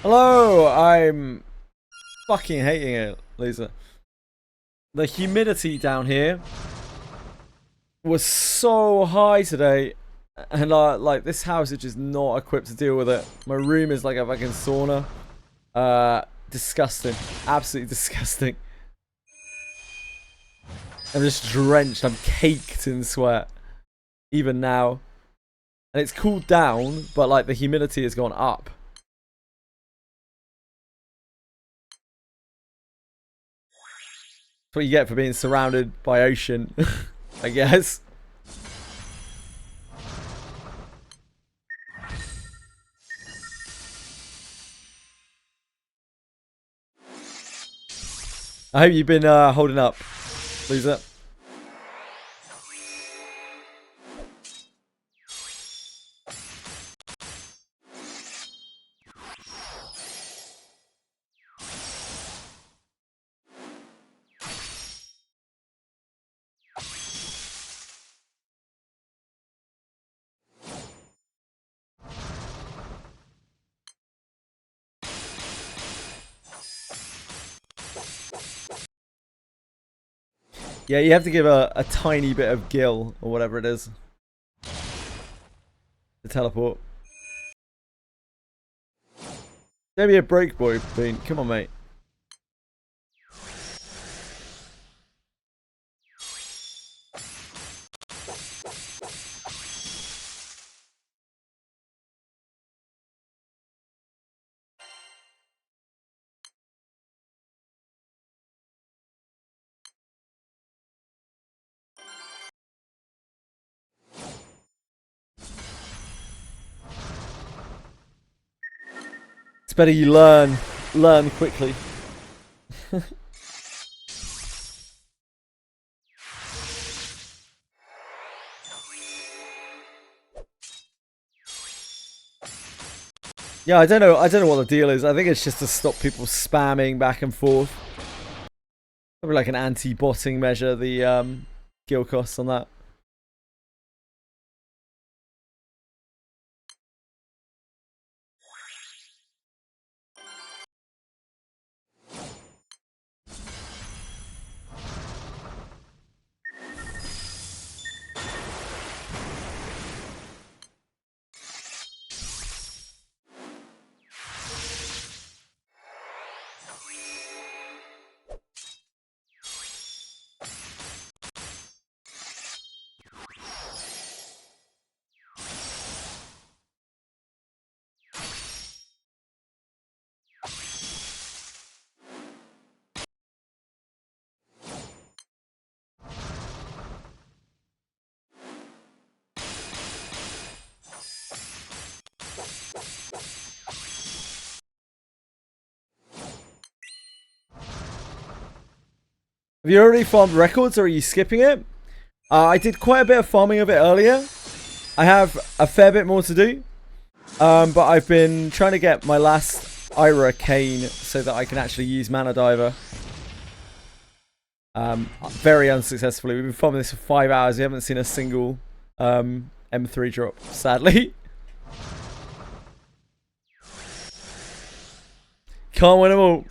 Hello, I'm fucking hating it, Lisa. The humidity down here was so high today, and like this house is just not equipped to deal with it. My room is like a fucking sauna. Disgusting, absolutely disgusting. I'm just drenched. I'm caked in sweat, even now, and it's cooled down, but like the humidity has gone up. That's what you get for being surrounded by ocean, I guess. I hope you've been holding up, Lisa. Yeah, you have to give a tiny bit of gill, or whatever it is, to teleport. Give me a break, boy, Bean. Come on, mate. It's better you learn quickly. Yeah, I don't know what the deal is. I think it's just to stop people spamming back and forth. Probably like an anti-botting measure, the gill costs on that. Have you already farmed records, or are you skipping it? I did quite a bit of farming of it earlier. I have a fair bit more to do. But I've been trying to get my last Ira cane so that I can actually use Mana Diver. Very unsuccessfully. We've been farming this for 5 hours. We haven't seen a single M3 drop, sadly. Can't win them all.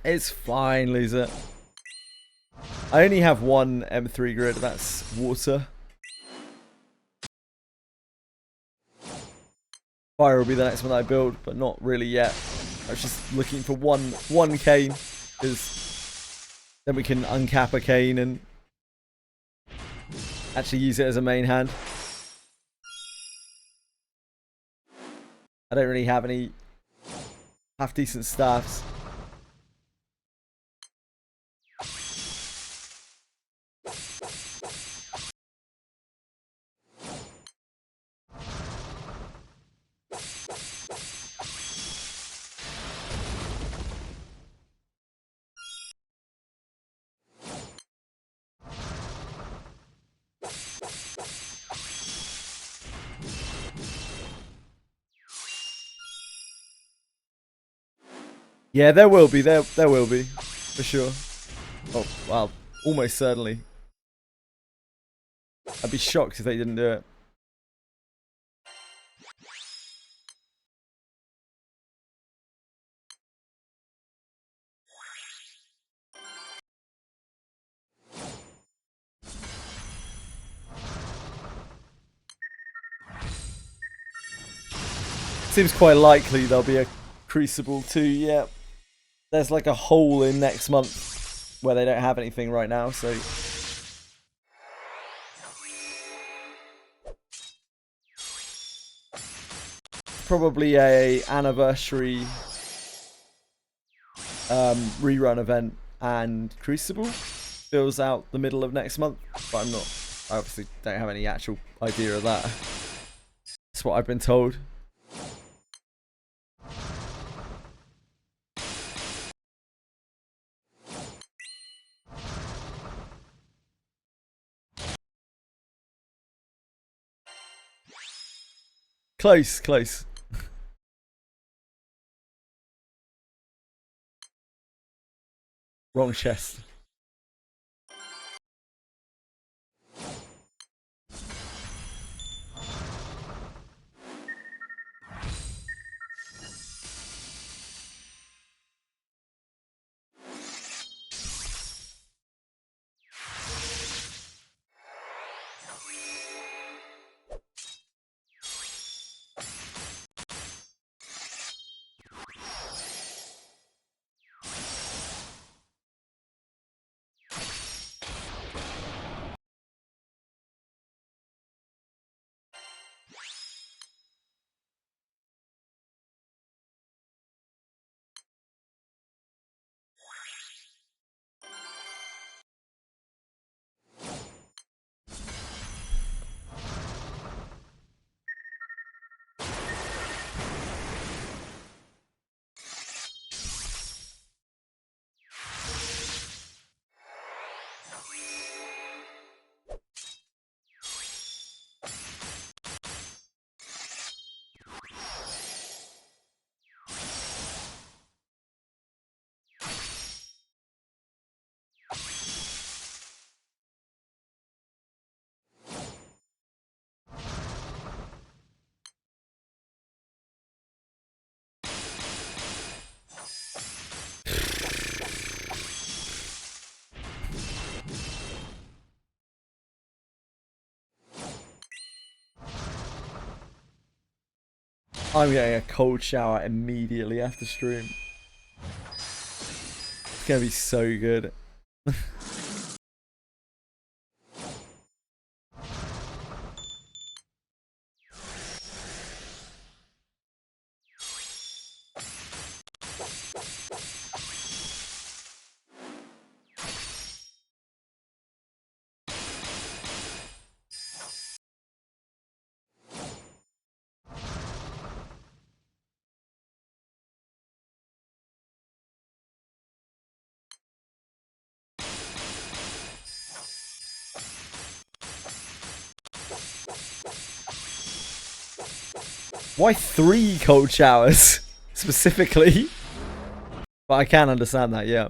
It's fine, loser. I only have one M3 grid, that's water. Fire will be the next one that I build, but not really yet. I was just looking for one cane, because then we can uncap a cane and actually use it as a main hand. I don't really have any half decent staffs. Yeah, there will be. There will be. For sure. Oh, well, almost certainly. I'd be shocked if they didn't do it. Seems quite likely there'll be a Crucible 2, yeah. There's like a hole in next month where they don't have anything right now, so... Probably a anniversary rerun event and Crucible fills out the middle of next month, but I obviously don't have any actual idea of that. That's what I've been told. Close, close. Wrong chest. I'm getting a cold shower immediately after stream. It's gonna be so good. Why 3 cold showers specifically? But I can understand that, yeah.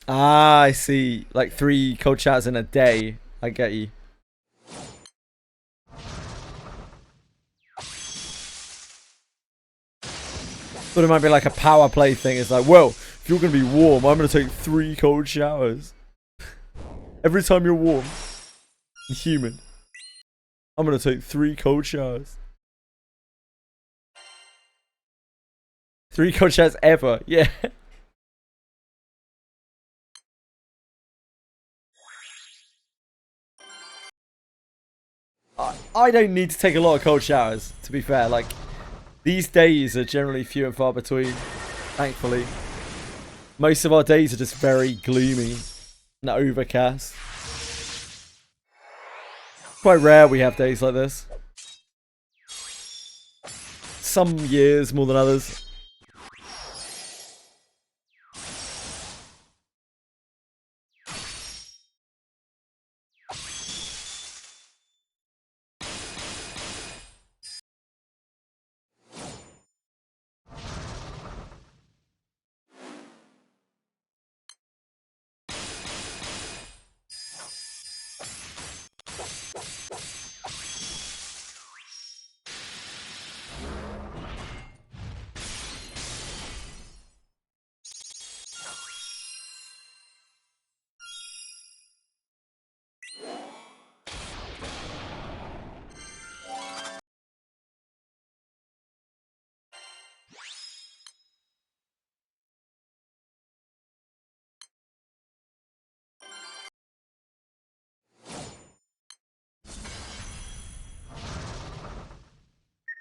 Ah, I see. Like 3 cold showers in a day. I get you. But it might be like a power play thing. It's like, well, if you're going to be warm, I'm going to take 3 cold showers. Every time you're warm and humid, I'm going to take 3 cold showers. 3 cold showers ever. Yeah. I don't need to take a lot of cold showers, to be fair. Like, these days are generally few and far between, thankfully. Most of our days are just very gloomy and overcast. Quite rare we have days like this. Some years more than others.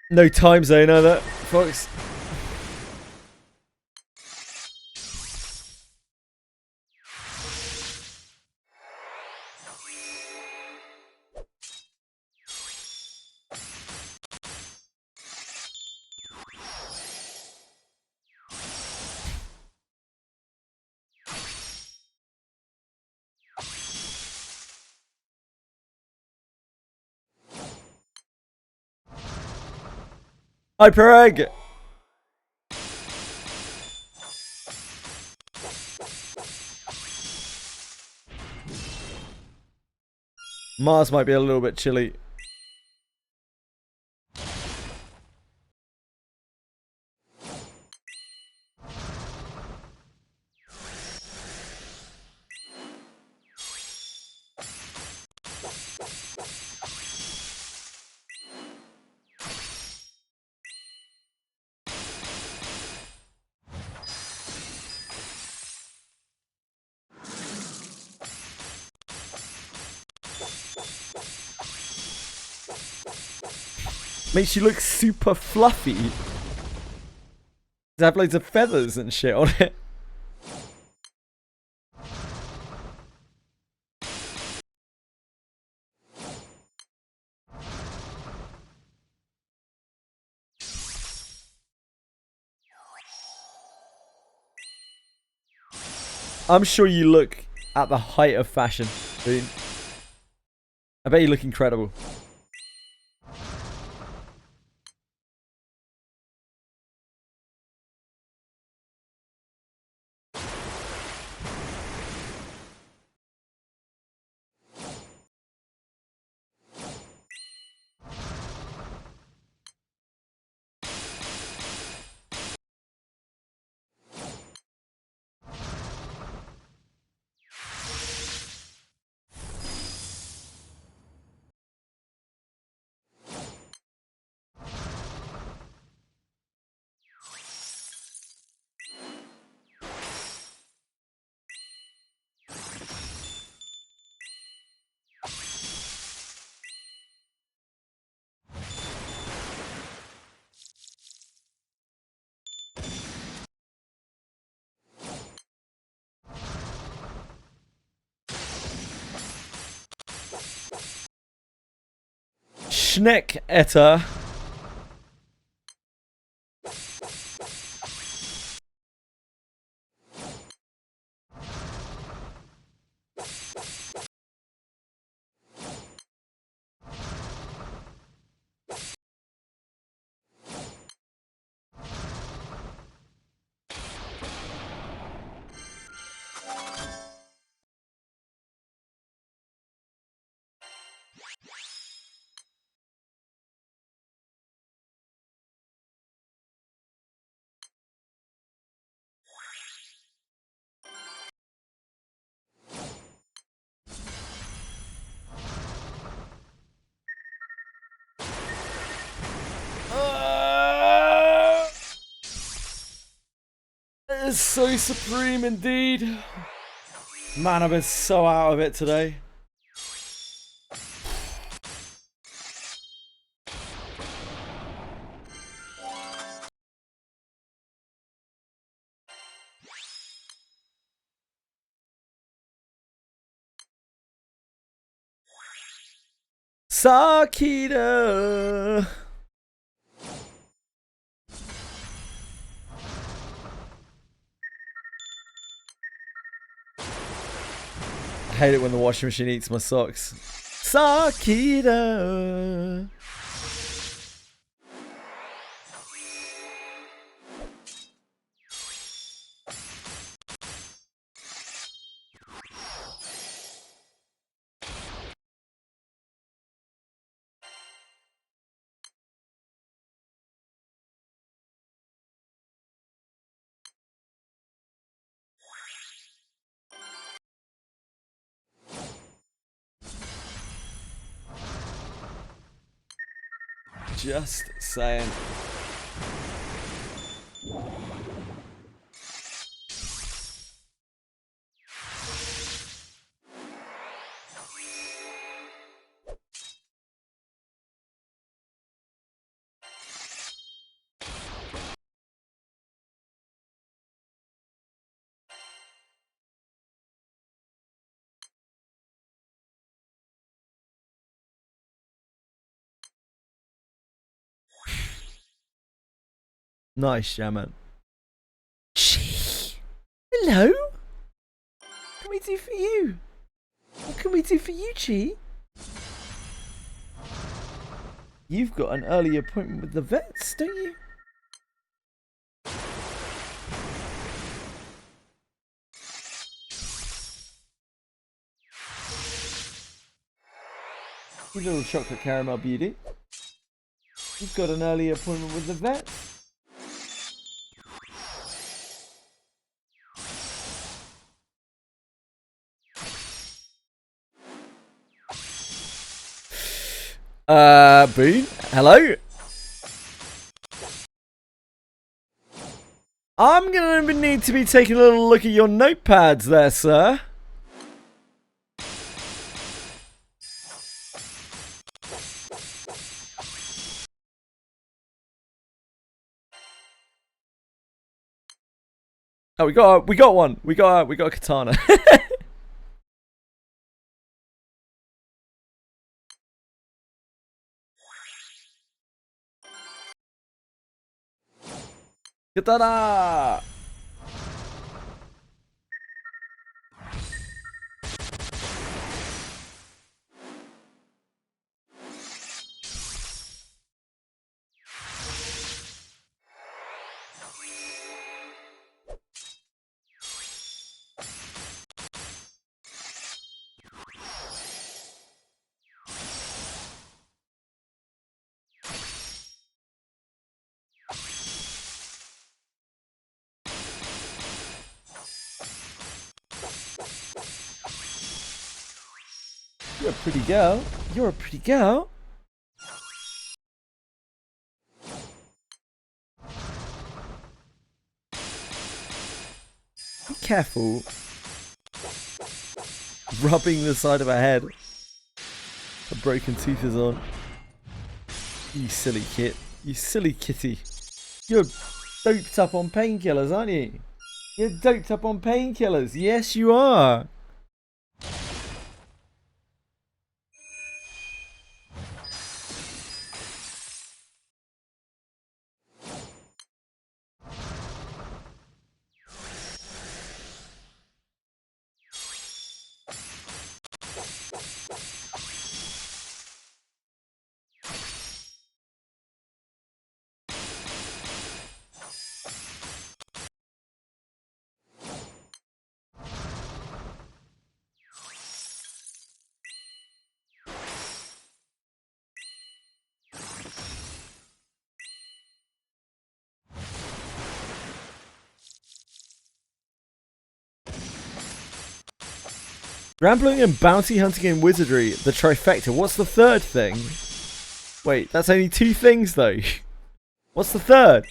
No time zone either, folks. Hyper Egg! Mars might be a little bit chilly. Makes you look super fluffy. Does it have loads of feathers and shit on it? I'm sure you look at the height of fashion, dude. I bet you look incredible. Schneck Etta. That is so supreme indeed. Man, I've been so out of it today. Sakita. I hate it when the washing machine eats my socks. Sakita. Just saying. Nice, Shaman. Gee. Hello? What can we do for you? What can we do for you, Chi? You've got an early appointment with the vets, don't you? You little chocolate caramel beauty. You've got an early appointment with the vets. Boone, hello? I'm gonna need to be taking a little look at your notepads there, sir. Oh, we got one. We got a katana. Katana! You're a pretty girl. You're a pretty girl. Be careful. Rubbing the side of her head. A broken tooth is on. You silly kit. You silly kitty. You're doped up on painkillers, aren't you? You're doped up on painkillers. Yes, you are. Rambling and bounty hunting in Wizardry, the trifecta. What's the third thing? Wait, that's only 2 things though. What's the third?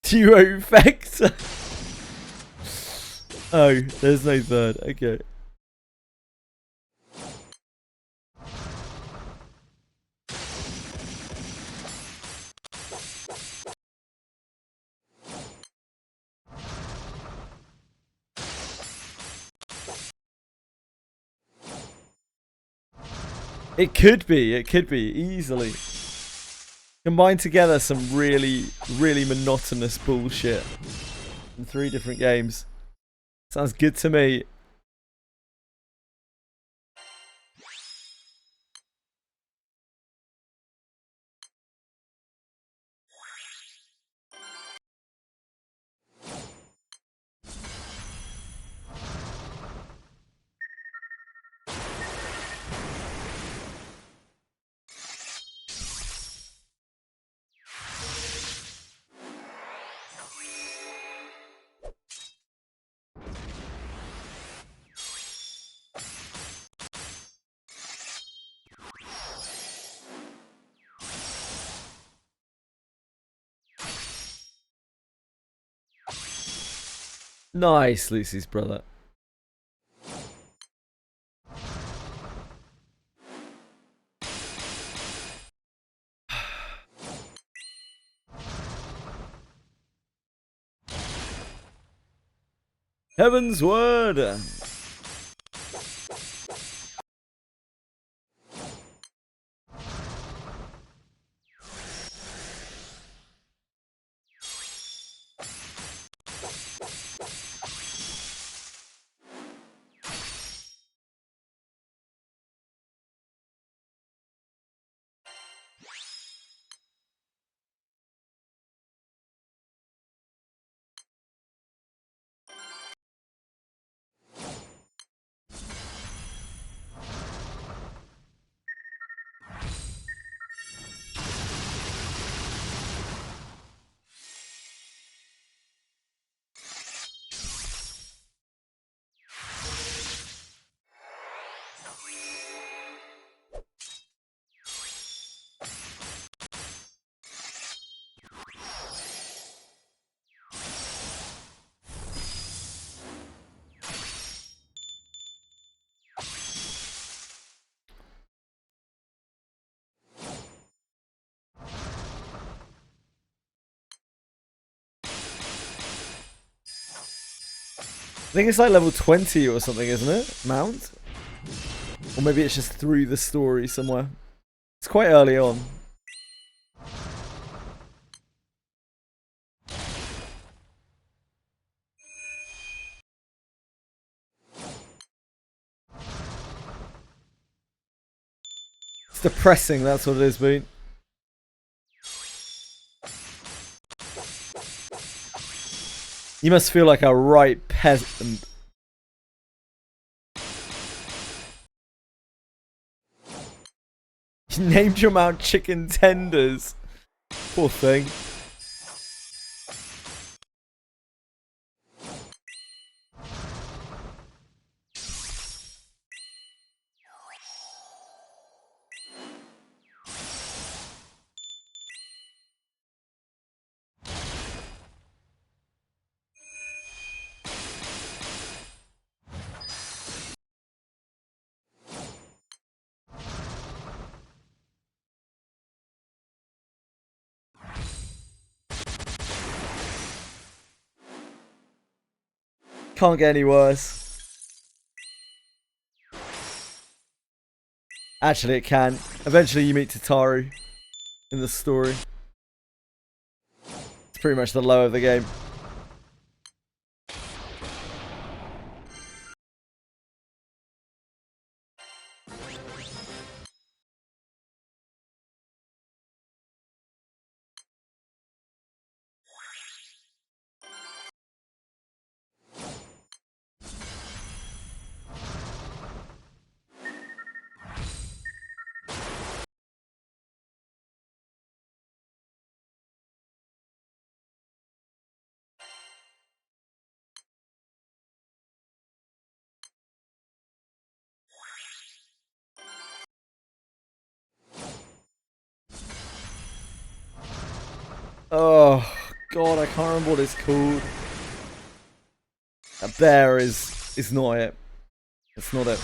Duo effect. Oh, there's no third. Okay. It could be easily. Combine together some really, really monotonous bullshit in 3 different games. Sounds good to me. Nice, Lucy's brother. Heaven's word. I think it's like level 20 or something, isn't it? Mount? Or maybe it's just through the story somewhere. It's quite early on. It's depressing, that's what it is, mate. You must feel like a right peasant. You named your mount chicken tenders. Poor thing. Can't get any worse. Actually, it can. Eventually, you meet Tataru in the story. It's pretty much the low of the game. Oh god, I can't remember what it's called. That bear is not it. It's not it.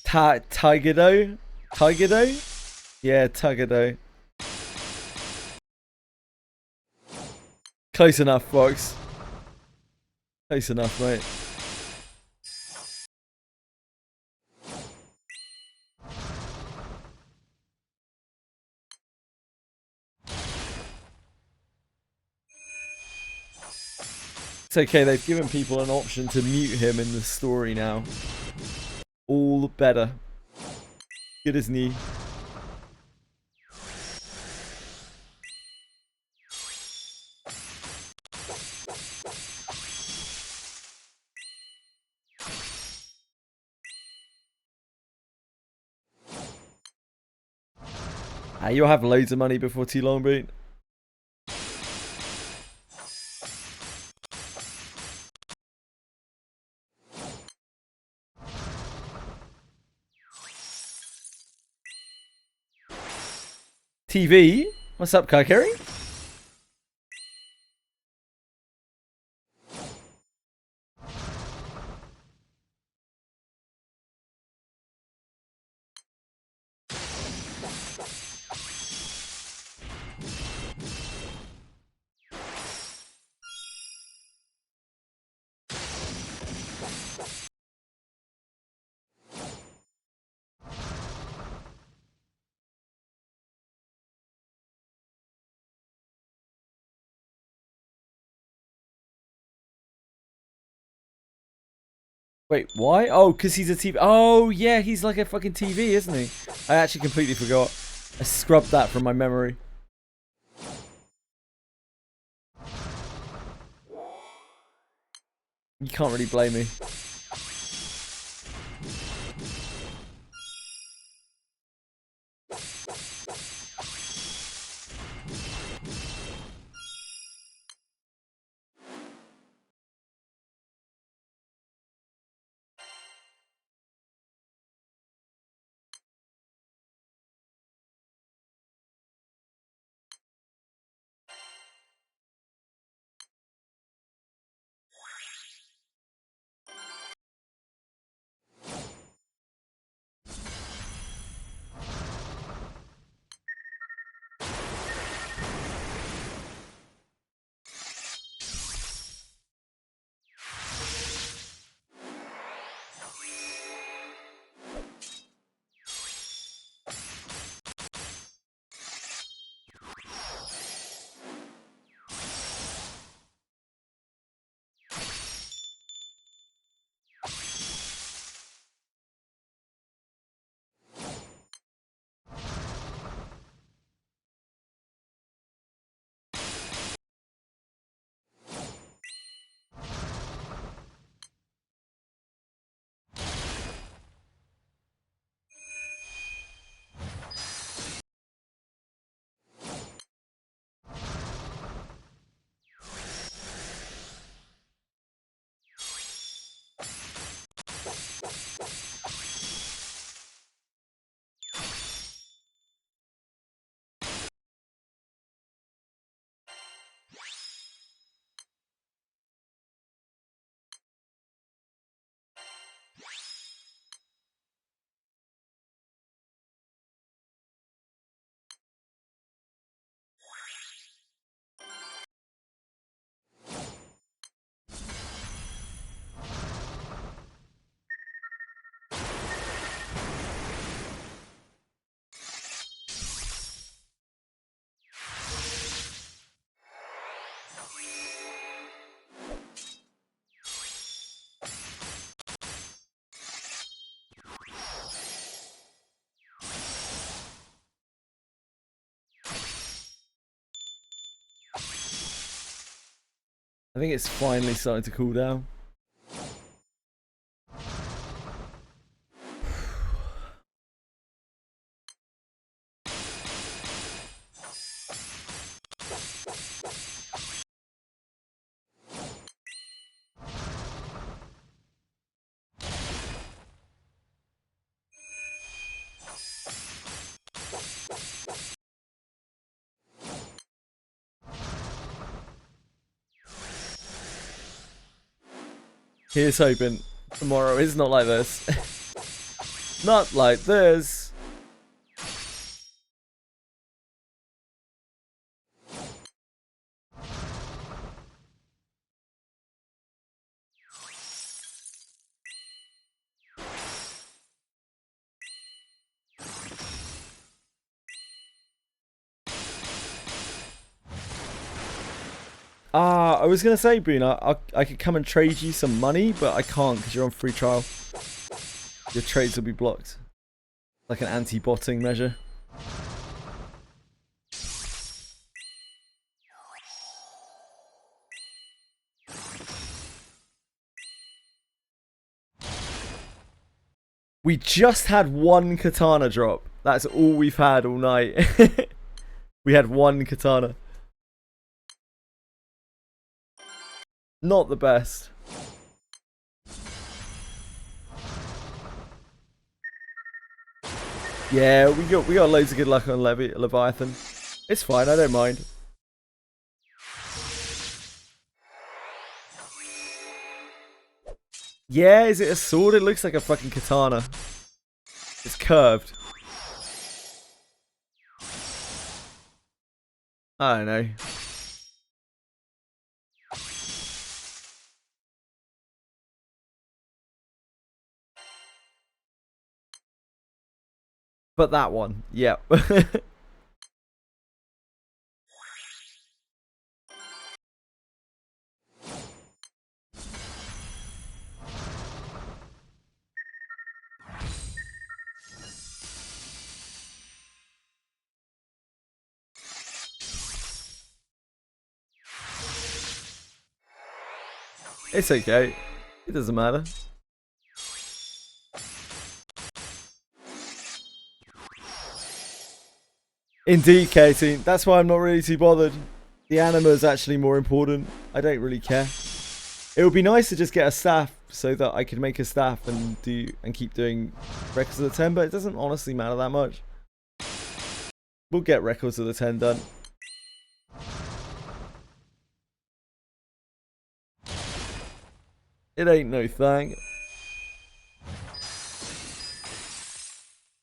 Tigerdo? Tigerdo? Yeah, Tagado. Close enough, Fox. Close enough, mate. It's okay, they've given people an option to mute him in the story now. All better. Good as new. You'll have loads of money before too long, Boot. TV? What's up, Kakeri? Wait, why? Oh, because he's a TV. Oh, yeah, he's like a fucking TV, isn't he? I actually completely forgot. I scrubbed that from my memory. You can't really blame me. I think it's finally starting to cool down. Here's hoping tomorrow is not like this. Not like this. I was going to say, Boone, I could come and trade you some money, but I can't because you're on free trial. Your trades will be blocked. Like an anti-botting measure. We just had one katana drop. That's all we've had all night. We had one katana. Not the best. Yeah, we got loads of good luck on Leviathan. It's fine, I don't mind. Yeah, is it a sword? It looks like a fucking katana. It's curved. I don't know. But that one, yeah. It's okay. It doesn't matter. Indeed, Katie. That's why I'm not really too bothered. The anima is actually more important. I don't really care. It would be nice to just get a staff so that I could make a staff and keep doing records of the 10, but it doesn't honestly matter that much. We'll get records of the 10 done. It ain't no thing.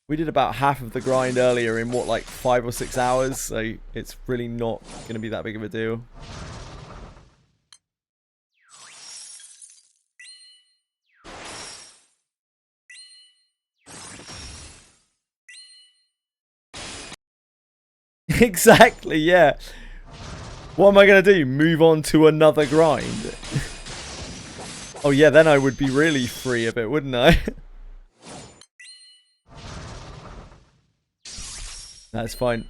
We did about half of the grind earlier in what, like 5 or 6 hours, so it's really not going to be that big of a deal. Exactly, yeah. What am I going to do? Move on to another grind? Oh yeah, then I would be really free of it, wouldn't I? That's fine.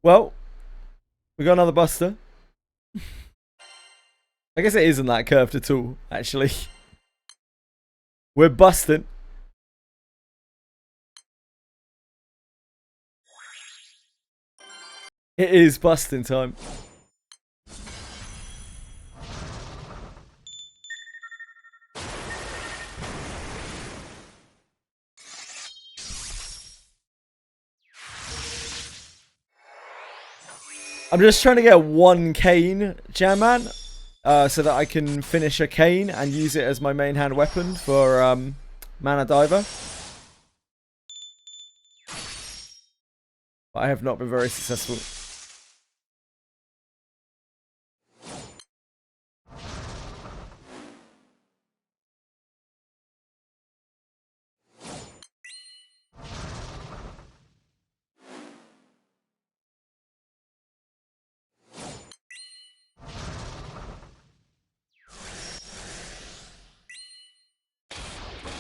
Well, we got another buster. I guess it isn't that curved at all, actually. We're busting. It is busting time. I'm just trying to get one cane, Jam Man, so that I can finish a cane and use it as my main hand weapon for Mana Diver. But I have not been very successful.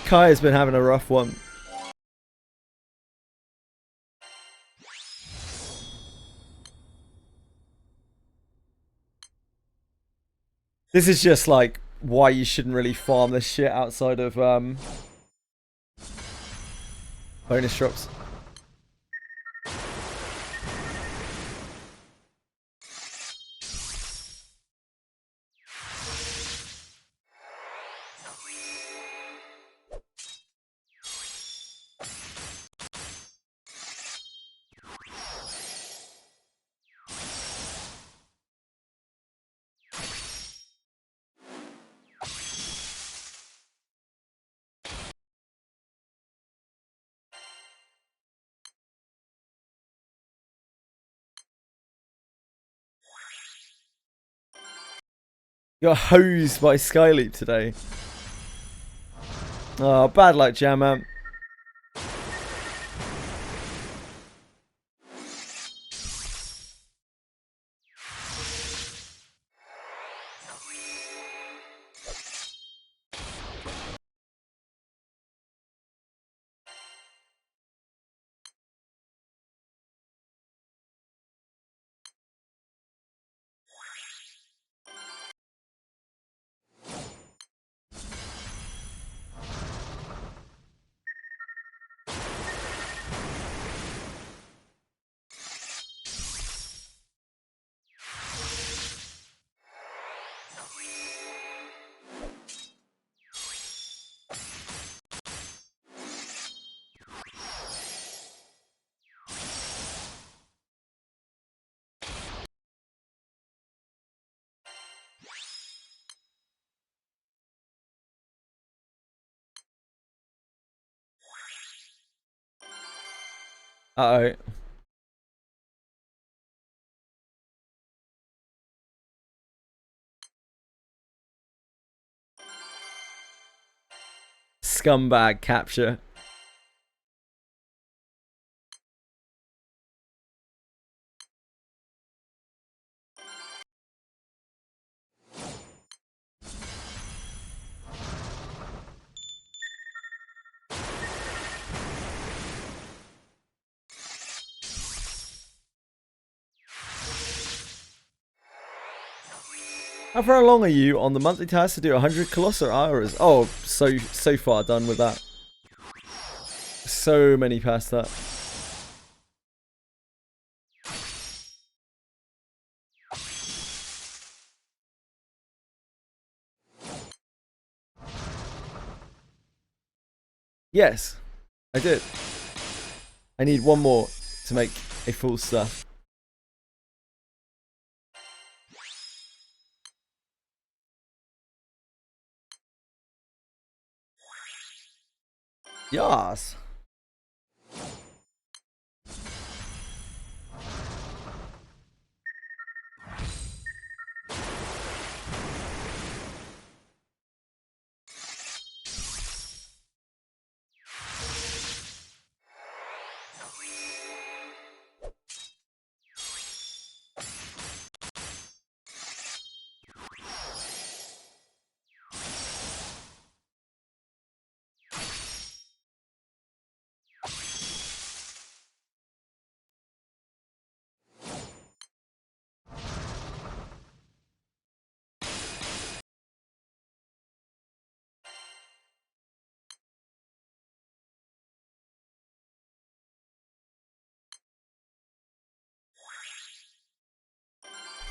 Kai has been having a rough one. This is just like why you shouldn't really farm this shit outside of bonus drops. Got hosed by Skyleap today. Oh, bad luck, Jammer. Uh-oh. Scumbag capture. How far along are you on the monthly task to do 100 colossal hours? Oh, so far done with that. So many past that. Yes, I did. I need one more to make a full stuff. Yes.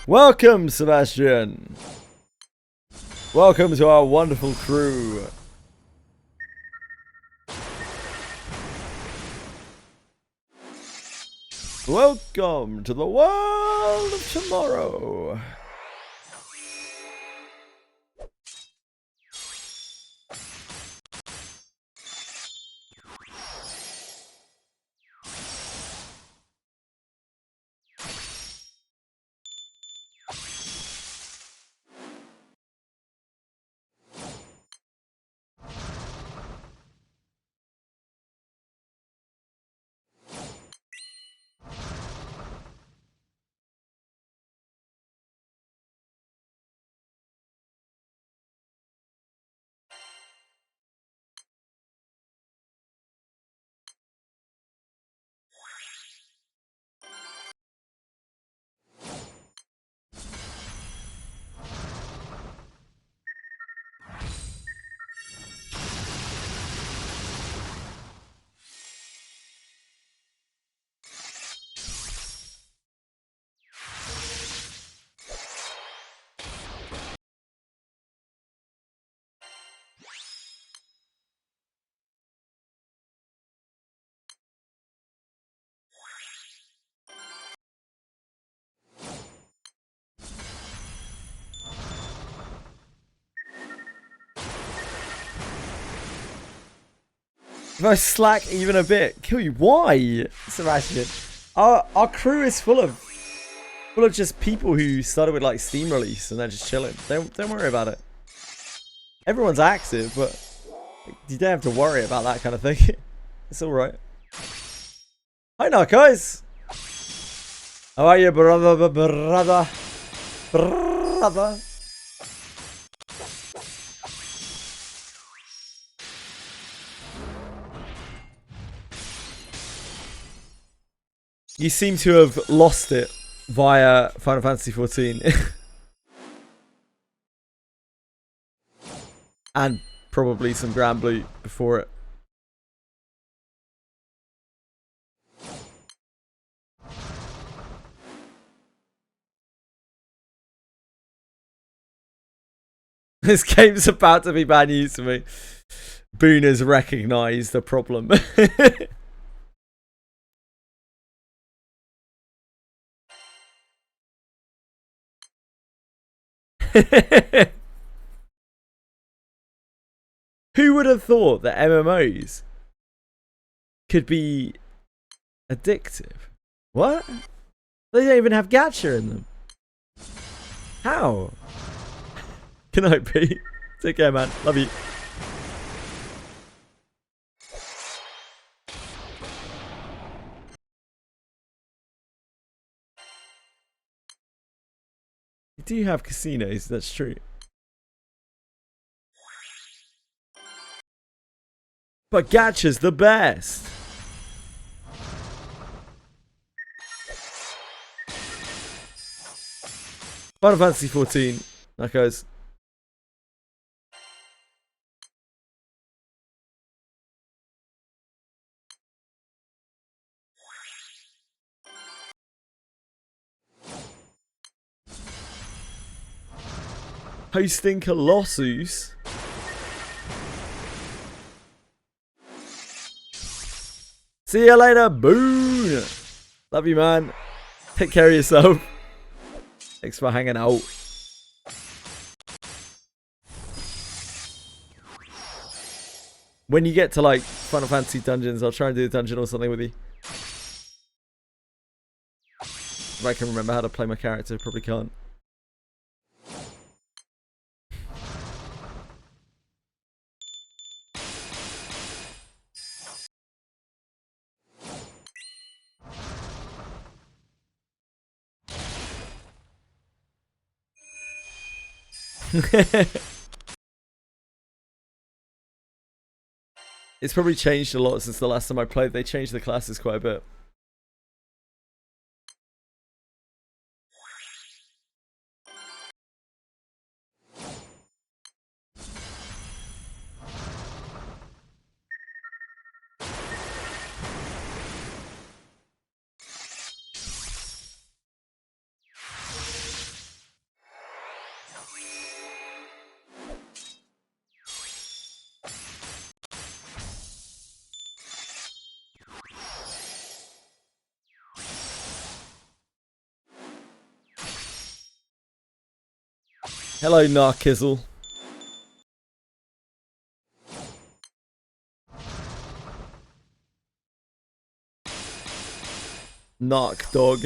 Welcome, Sebastian. Welcome to our wonderful crew. Welcome to the world of tomorrow. If I slack even a bit, kill you. Why, Sebastian? Our crew is full of full of just people who started with like Steam release and they're just chilling. Don't worry about it. Everyone's active, but you don't have to worry about that kind of thing. It's all right. Hi, Narcos. How are you, brother? You seem to have lost it via Final Fantasy 14. And probably some Granblue before it. This game's about to be bad news to me. Boone has recognised the problem. Who would have thought that MMOs could be addictive? What? They don't even have gacha in them. How? Good night, Pete. Take care, man. Love you. You do have casinos, that's true. But gacha's the best. Final Fantasy 14. That goes. Hosting Colossus. See you later, Boone. Love you, man. Take care of yourself. Thanks for hanging out. When you get to like Final Fantasy dungeons, I'll try and do a dungeon or something with you. If I can remember how to play my character, probably can't. It's probably changed a lot since the last time I played. They changed the classes quite a bit. Hello, Narkizzle. Narc dog.